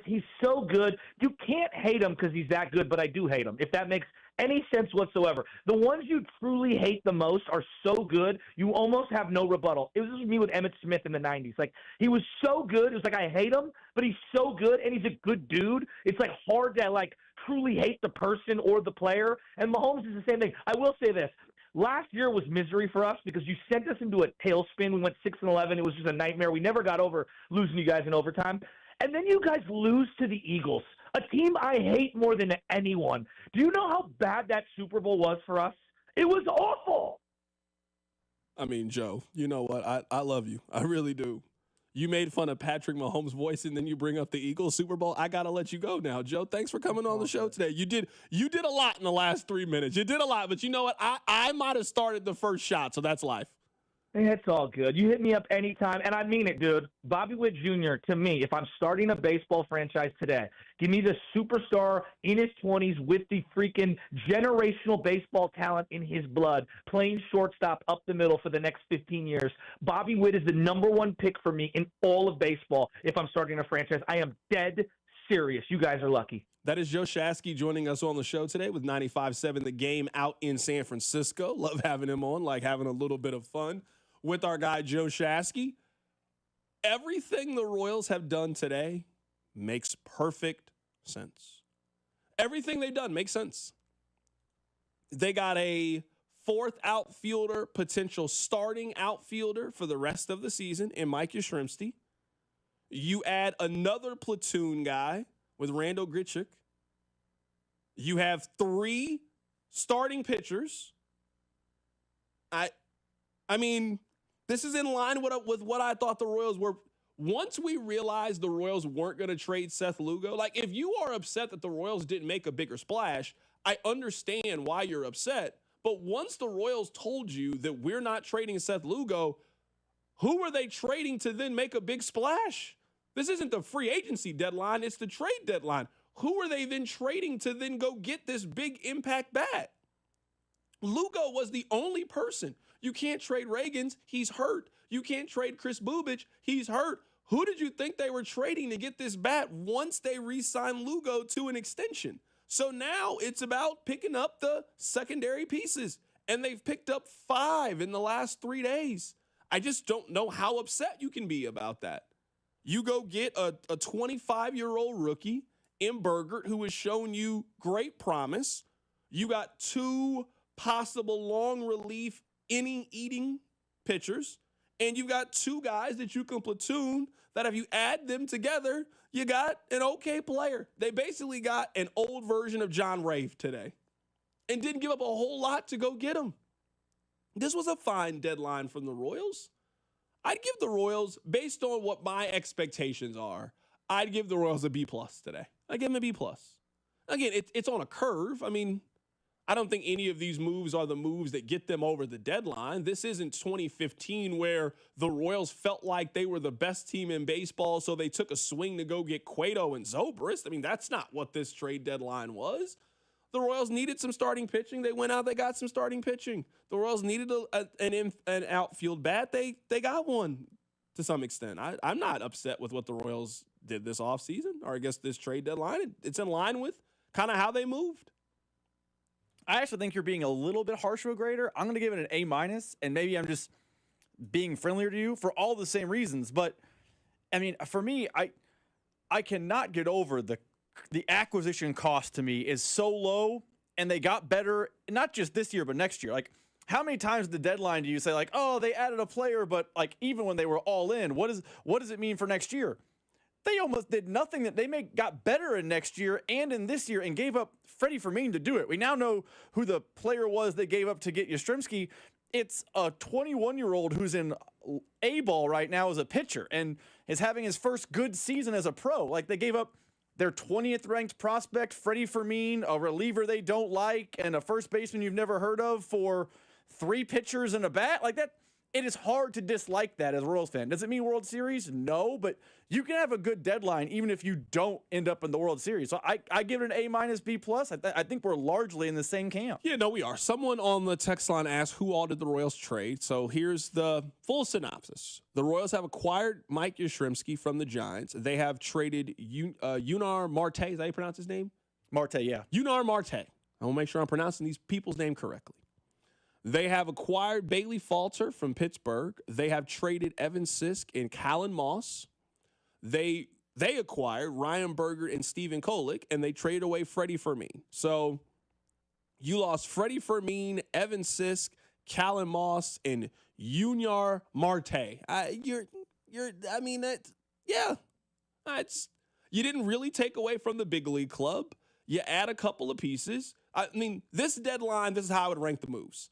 he's so good. You can't hate him because he's that good, but I do hate him, if that makes any sense whatsoever. The ones you truly hate the most are so good, you almost have no rebuttal. It was just me with Emmitt Smith in the 90s. He was so good. It was I hate him, but he's so good, and he's a good dude. It's hard to truly hate the person or the player. And Mahomes is the same thing. I will say this. Last year was misery for us because you sent us into a tailspin. We went 6-11. It was just a nightmare. We never got over losing you guys in overtime. And then you guys lose to the Eagles, a team I hate more than anyone. Do you know how bad that Super Bowl was for us? It was awful. I mean, Joe, you know what? I love you. I really do. You made fun of Patrick Mahomes' voice, and then you bring up the Eagles Super Bowl. I got to let you go now. Joe, thanks for coming on the show today. You did a lot in the last 3 minutes. You did a lot, but you know what? I might have started the first shot, so that's life. It's all good. You hit me up anytime, and I mean it, dude. Bobby Witt Jr., to me, if I'm starting a baseball franchise today, give me the superstar in his 20s with the freaking generational baseball talent in his blood, playing shortstop up the middle for the next 15 years. Bobby Witt is the number one pick for me in all of baseball if I'm starting a franchise. I am dead serious. You guys are lucky. That is Joe Shasky joining us on the show today with 95.7 The Game out in San Francisco. Love having him on, having a little bit of fun with our guy Joe Shasky. Everything the Royals have done today makes perfect sense. Everything they've done makes sense. They got a fourth outfielder, potential starting outfielder for the rest of the season in Mike Yastrzemski. You add another platoon guy with Randall Grichuk. You have 3 starting pitchers. I mean, this is in line with what I thought the Royals were. Once we realized the Royals weren't going to trade Seth Lugo, like if you are upset that the Royals didn't make a bigger splash, I understand why you're upset. But once the Royals told you that we're not trading Seth Lugo, who were they trading to then make a big splash? This isn't the free agency deadline. It's the trade deadline. Who are they then trading to then go get this big impact bat? Lugo was the only person. You can't trade Reagans. He's hurt. You can't trade Chris Bubich. He's hurt. Who did you think they were trading to get this bat once they re-signed Lugo to an extension? So now it's about picking up the secondary pieces. And they've picked up 5 in the last 3 days. I just don't know how upset you can be about that. You go get a 25-year-old rookie in Burgert who has shown you great promise. You got 2 possible long relief inning-eating pitchers. And you got 2 guys that you can platoon that if you add them together, you got an okay player. They basically got an old version of John Rave today and didn't give up a whole lot to go get him. This was a fine deadline from the Royals. I'd give the Royals, based on what my expectations are, I'd give the Royals a B+ today. I'd give them a B+. Again, it's on a curve. I mean, I don't think any of these moves are the moves that get them over the deadline. This isn't 2015 where the Royals felt like they were the best team in baseball, so they took a swing to go get Cueto and Zobrist. I mean, that's not what this trade deadline was. The Royals needed some starting pitching. They went out, they got some starting pitching. The Royals needed an outfield bat. They got one to some extent. I'm not upset with what the Royals did this offseason, or I guess this trade deadline. It's in line with kind of how they moved. I actually think you're being a little bit harsh with a grader. I'm going to give it an A-, and maybe I'm just being friendlier to you for all the same reasons. But, I mean, for me, I cannot get over the acquisition cost to me is so low, and they got better, not just this year, but next year. Like, how many times at the deadline do you say, like, oh, they added a player, but, like, even when they were all in, what does it mean for next year? They almost did nothing. That they got better in next year and in this year and gave up Freddie Fermin to do it. We now know who the player was they gave up to get Yastrzemski. It's a 21-year-old who's in A-ball right now as a pitcher and is having his first good season as a pro. Like, they gave up their 20th ranked prospect, Freddie Fermin, a reliever they don't like, and a first baseman you've never heard of for 3 pitchers and a bat. Like that. It is hard to dislike that as a Royals fan. Does it mean World Series? No, but you can have a good deadline even if you don't end up in the World Series. So I give it an A-, B+. I think we're largely in the same camp. Yeah, no, we are. Someone on the text line asked who all did the Royals trade. So here's the full synopsis. The Royals have acquired Mike Yastrzemski from the Giants. They have traded Yunar Marte. Is that how you pronounce his name? Marte, yeah. Yunar Marte. I want to make sure I'm pronouncing these people's name correctly. They have acquired Bailey Falter from Pittsburgh. They have traded Evan Sisk and Callan Moss. They acquired Ryan Berger and Steven Kolick, and they traded away Freddie Fermin. So you lost Freddie Fermin, Evan Sisk, Callan Moss, and Yunar Marte. You didn't really take away from the big league club. You add a couple of pieces. I mean, this deadline, this is how I would rank the moves.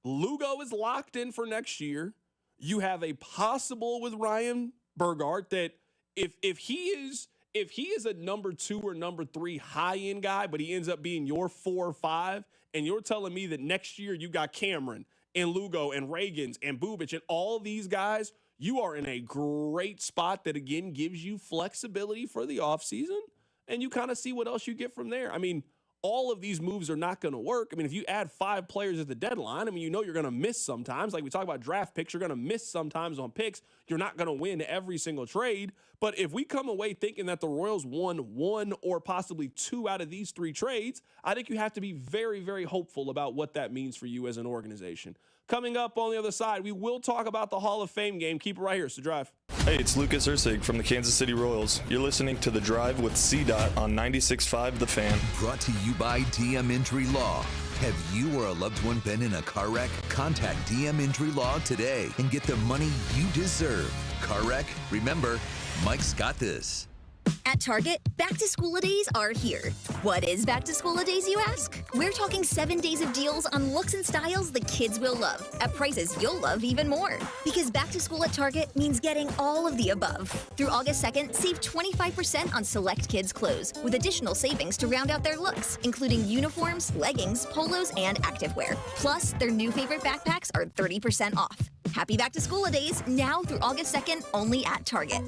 Lugo is locked in for next year. You have a possible with Ryan Bergart that if he is a number 2 or number 3 high-end guy, but he ends up being your 4 or 5, and you're telling me that next year you got Cameron and Lugo and Reagans and Bubich and all these guys, you are in a great spot that, again, gives you flexibility for the offseason, and you kind of see what else you get from there. I mean, all of these moves are not going to work. I mean, if you add 5 players at the deadline, I mean, you know you're going to miss sometimes. Like we talk about draft picks, you're going to miss sometimes on picks. You're not going to win every single trade. But if we come away thinking that the Royals won 1 or possibly 2 out of these 3 trades, I think you have to be very, very hopeful about what that means for you as an organization. Coming up on the other side, we will talk about the Hall of Fame game. Keep it right here. So Drive. Hey, it's Lucas Ursig from the Kansas City Royals. You're listening to The Drive with CDOT on 96.5 The Fan. Brought to you by DM Entry Law. Have you or a loved one been in a car wreck? Contact DM Injury Law today and get the money you deserve. Car wreck? Remember, Mike's got this. At Target, back-to-school-a-days are here. What is back-to-school-a-days, you ask? We're talking 7 days of deals on looks and styles the kids will love, at prices you'll love even more. Because back-to-school at Target means getting all of the above. Through August 2nd, save 25% on select kids' clothes, with additional savings to round out their looks, including uniforms, leggings, polos, and activewear. Plus, their new favorite backpacks are 30% off. Happy back-to-school-a-days, now through August 2nd, only at Target.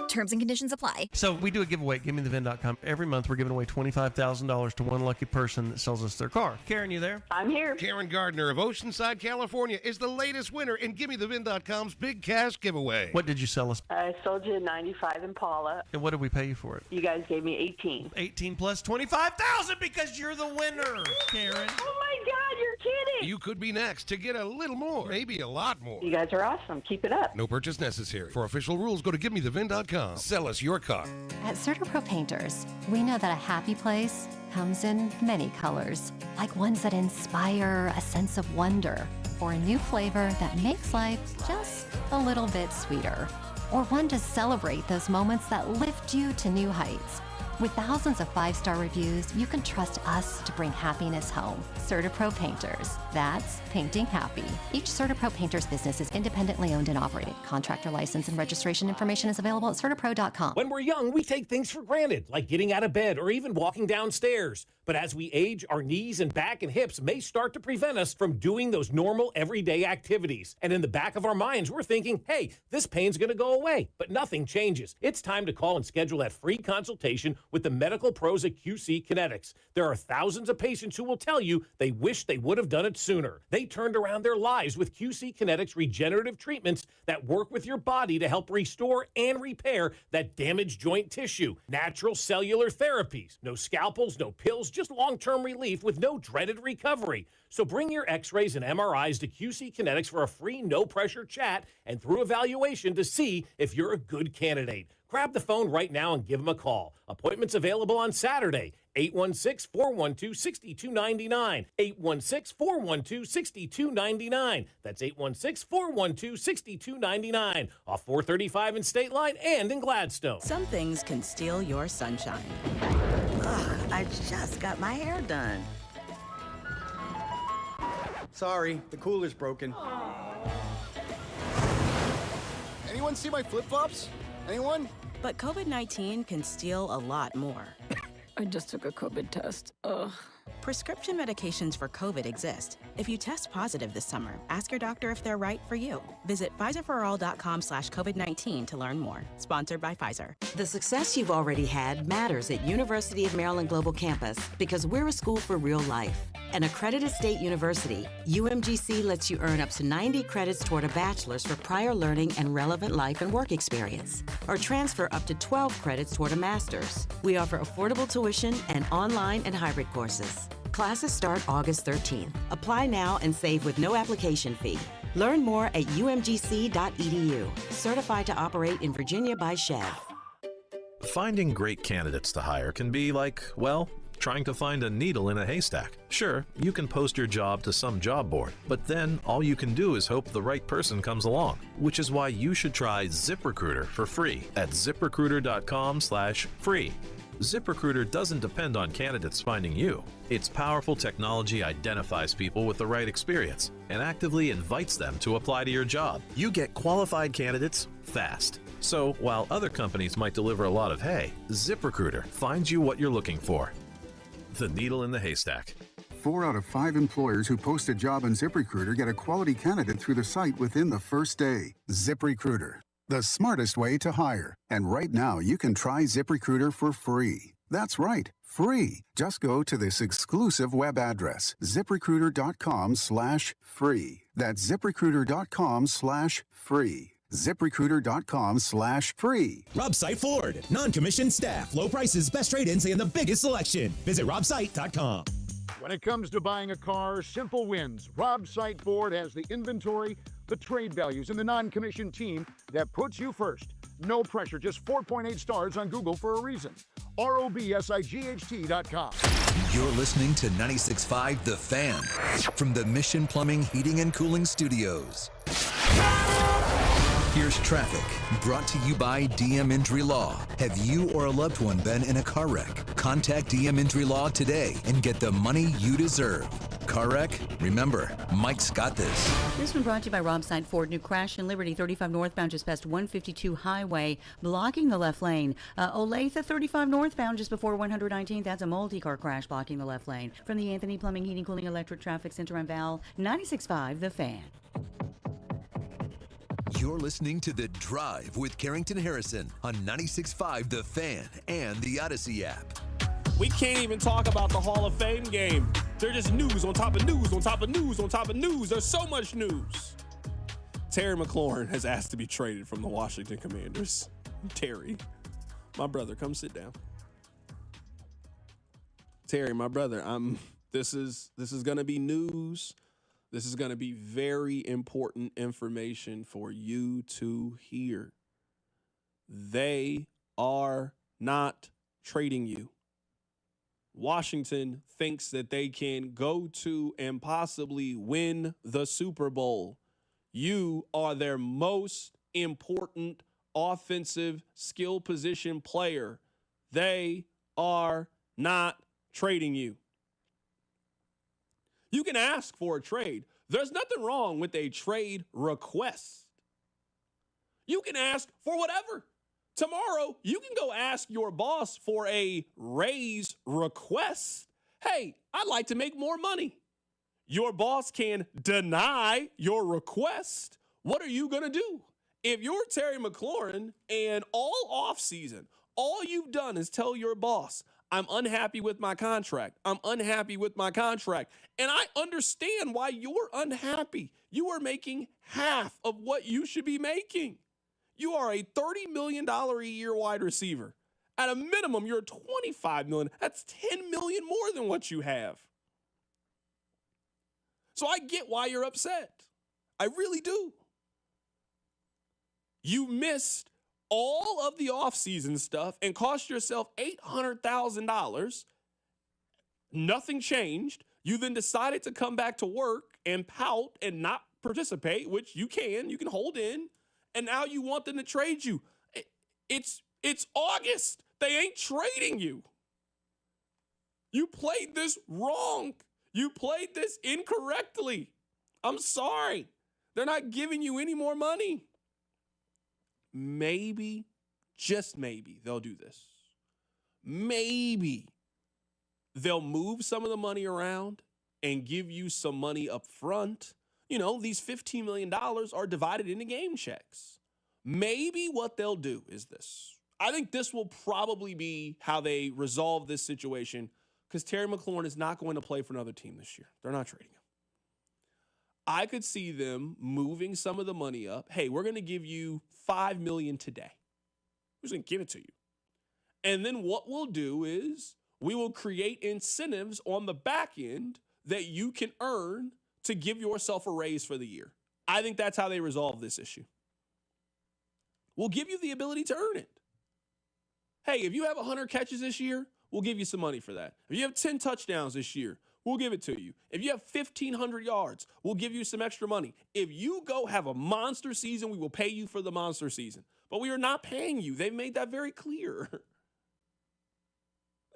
Terms and conditions apply. So we do a giveaway at GimmeTheVin.com. Every month we're giving away $25,000 to one lucky person that sells us their car. Karen, you there? I'm here. Karen Gardner of Oceanside, California is the latest winner in GimmeTheVin.com's Big Cash Giveaway. What did you sell us? I sold you a 95 Impala. And what did we pay you for it? You guys gave me 18. 18 plus 25,000 because you're the winner, Karen. Oh my God, you're kidding. You could be next to get a little more, maybe a lot more. You guys are awesome. Keep it up. No purchase necessary. For official rules, go to GimmeTheVin.com. Sell us your car. At CertaPro Painters, we know that a happy place comes in many colors, like ones that inspire a sense of wonder, or a new flavor that makes life just a little bit sweeter, or one to celebrate those moments that lift you to new heights. With thousands of 5-star reviews, you can trust us to bring happiness home. CertaPro Painters. That's painting happy. Each CertaPro Painters business is independently owned and operated. Contractor license and registration information is available at CertaPro.com. When we're young, we take things for granted, like getting out of bed or even walking downstairs. But as we age, our knees and back and hips may start to prevent us from doing those normal everyday activities. And in the back of our minds, we're thinking, hey, this pain's going to go away. But nothing changes. It's time to call and schedule that free consultation with the medical pros at QC Kinetics. There are thousands of patients who will tell you they wish they would have done it sooner. They turned around their lives with QC Kinetics regenerative treatments that work with your body to help restore and repair that damaged joint tissue. Natural cellular therapies. No scalpels, no pills, just long-term relief with no dreaded recovery. So bring your x-rays and MRIs to QC Kinetics for a free no-pressure chat and through evaluation to see if you're a good candidate. Grab the phone right now and give them a call. Appointments available on Saturday, 816-412-6299. 816-412-6299. That's 816-412-6299. Off 435 in State Line and in Gladstone. Some things can steal your sunshine. Ugh, I just got my hair done. Sorry, the cooler's broken. Anyone see my flip-flops? Anyone? But COVID-19 can steal a lot more. I just took a COVID test. Ugh. Prescription medications for COVID exist. If you test positive this summer, ask your doctor if they're right for you. Visit PfizerForAll.com/COVID-19 to learn more. Sponsored by Pfizer. The success you've already had matters at University of Maryland Global Campus because we're a school for real life. An accredited state university, UMGC lets you earn up to 90 credits toward a bachelor's for prior learning and relevant life and work experience, or transfer up to 12 credits toward a master's. We offer affordable tuition and online and hybrid courses. Classes start August 13th. Apply now and save with no application fee. Learn more at umgc.edu. Certified to operate in Virginia by Chev. Finding great candidates to hire can be like, well, trying to find a needle in a haystack. Sure, you can post your job to some job board, but then all you can do is hope the right person comes along, which is why you should try ZipRecruiter for free at ZipRecruiter.com/free. ZipRecruiter doesn't depend on candidates finding you. Its powerful technology identifies people with the right experience and actively invites them to apply to your job. You get qualified candidates fast. So while other companies might deliver a lot of hay, ZipRecruiter finds you what you're looking for. The needle in the haystack. 4 out of 5 employers who post a job on ZipRecruiter get a quality candidate through the site within the first day. ZipRecruiter, the smartest way to hire. And right now, you can try ZipRecruiter for free. That's right, free. Just go to this exclusive web address, ZipRecruiter.com/free. That's ZipRecruiter.com/free. ZipRecruiter.com/free. Robsite Ford. Non-commissioned staff, low prices, best trade-ins, and the biggest selection. Visit Robsite.com. When it comes to buying a car, simple wins. Robsite Ford has the inventory, the trade values, and the non-commissioned team that puts you first. No pressure, just 4.8 stars on Google for a reason. ROBSIGHT.com. You're listening to 96.5 The Fan from the Mission Plumbing, Heating, and Cooling Studios. Here's traffic, brought to you by DM Injury Law. Have you or a loved one been in a car wreck? Contact DM Injury Law today and get the money you deserve. Car wreck? Remember, Mike's got this. This one brought to you by Robside Ford. New crash in Liberty 35 northbound just past 152 highway, blocking the left lane. Olathe 35 northbound just before 119th. That's a multi-car crash blocking the left lane. From the Anthony Plumbing, Heating, Cooling, Electric Traffic Center on Val, 96.5 The Fan. You're listening to The Drive with Carrington Harrison on 96.5 The Fan and the Odyssey app. We can't even talk about the Hall of Fame game. They're just news on top of news on top of news on top of news. There's so much news. Terry McLaurin has asked to be traded from the Washington Commanders. Terry, my brother, come sit down. Terry, my brother, this is going to be news. This is going to be very important information for you to hear. They are not trading you. Washington thinks that they can go to and possibly win the Super Bowl. You are their most important offensive skill position player. They are not trading you. You can ask for a trade. There's nothing wrong with a trade request. You can ask for whatever. Tomorrow, you can go ask your boss for a raise request. Hey, I'd like to make more money. Your boss can deny your request. What are you going to do? If you're Terry McLaurin and all offseason, all you've done is tell your boss, I'm unhappy with my contract. I'm unhappy with my contract. And I understand why you're unhappy. You are making half of what you should be making. You are a $30 million a year wide receiver. At a minimum, you're $25 million. That's $10 million more than what you have. So I get why you're upset. I really do. You missed all of the offseason stuff and cost yourself $800,000. Nothing changed. You then decided to come back to work and pout and not participate, which you can hold in. And now you want them to trade you. It's August. They ain't trading you. You played this wrong. You played this incorrectly. I'm sorry. They're not giving you any more money. Maybe, just maybe, they'll do this. Maybe they'll move some of the money around and give you some money up front. You know, these $15 million are divided into game checks. Maybe what they'll do is this. I think this will probably be how they resolve this situation because Terry McLaurin is not going to play for another team this year. They're not trading him. I could see them moving some of the money up. Hey, we're going to give you $5 million today. We're just going to give it to you. And then what we'll do is we will create incentives on the back end that you can earn to give yourself a raise for the year. I think that's how they resolve this issue. We'll give you the ability to earn it. Hey, if you have 100 catches this year, we'll give you some money for that. If you have 10 touchdowns this year, we'll give it to you. If you have 1,500 yards, we'll give you some extra money. If you go have a monster season, we will pay you for the monster season. But we are not paying you. They've made that very clear.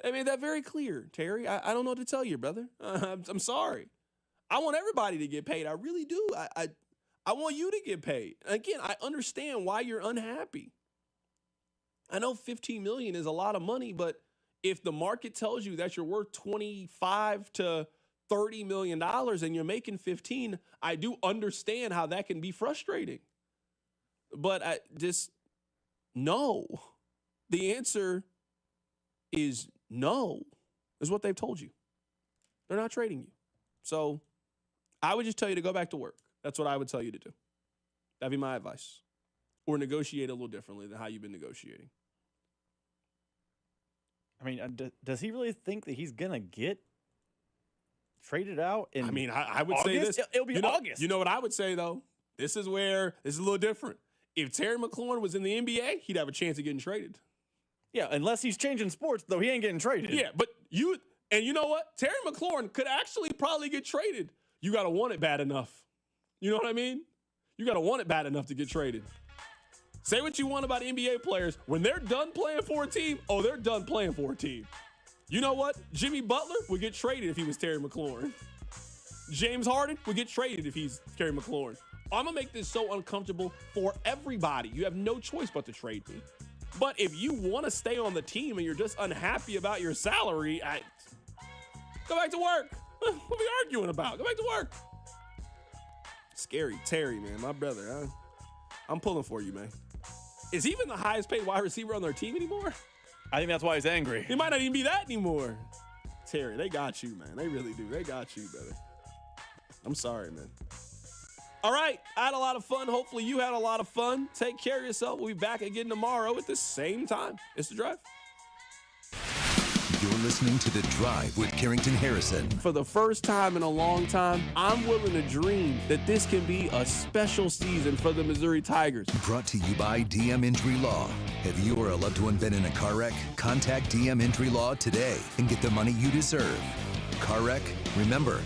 They made that very clear, Terry. I don't know what to tell you, brother. I'm sorry. I want everybody to get paid. I really do. I want you to get paid. Again, I understand why you're unhappy. I know $15 million is a lot of money, but if the market tells you that you're worth $25 to $30 million and you're making 15, I do understand how that can be frustrating. But no. The answer is no, is what they've told you. They're not trading you. So I would just tell you to go back to work. That's what I would tell you to do. That'd be my advice. Or negotiate a little differently than how you've been negotiating. I mean, does he really think that he's going to get traded out in I would August? say this. It'll be August. You know what I would say, though? This is a little different. if Terry McLaurin was in the NBA, he'd have a chance of getting traded. Yeah, unless he's changing sports, though, he ain't getting traded. Yeah, but you know what? Terry McLaurin could actually probably get traded. You got to want it bad enough. You know what I mean? You got to want it bad enough to get traded. Say what you want about NBA players. When they're done playing for a team, they're done playing for a team. You know what? Jimmy Butler would get traded if he was Terry McLaurin. James Harden would get traded if he's Terry McLaurin. I'm going to make this so uncomfortable for everybody. You have no choice but to trade me. But if you want to stay on the team and you're just unhappy about your salary, go back to work. What are we arguing about? Go back to work. Scary Terry, man, my brother. I'm pulling for you, man. Is he even the highest paid wide receiver on their team anymore? I think that's why he's angry. He might not even be that anymore. Terry, they got you, man. They really do. They got you, brother. I'm sorry, man. All right, I had a lot of fun. Hopefully you had a lot of fun. Take care of yourself. We'll be back again tomorrow at the same time. It's The Drive. You're listening to The Drive with Carrington Harrison. For the first time in a long time, I'm willing to dream that this can be a special season for the Missouri Tigers. Brought to you by DM Injury Law. Have you or a loved one been in a car wreck? Contact DM Injury Law today and get the money you deserve. Car wreck? Remember,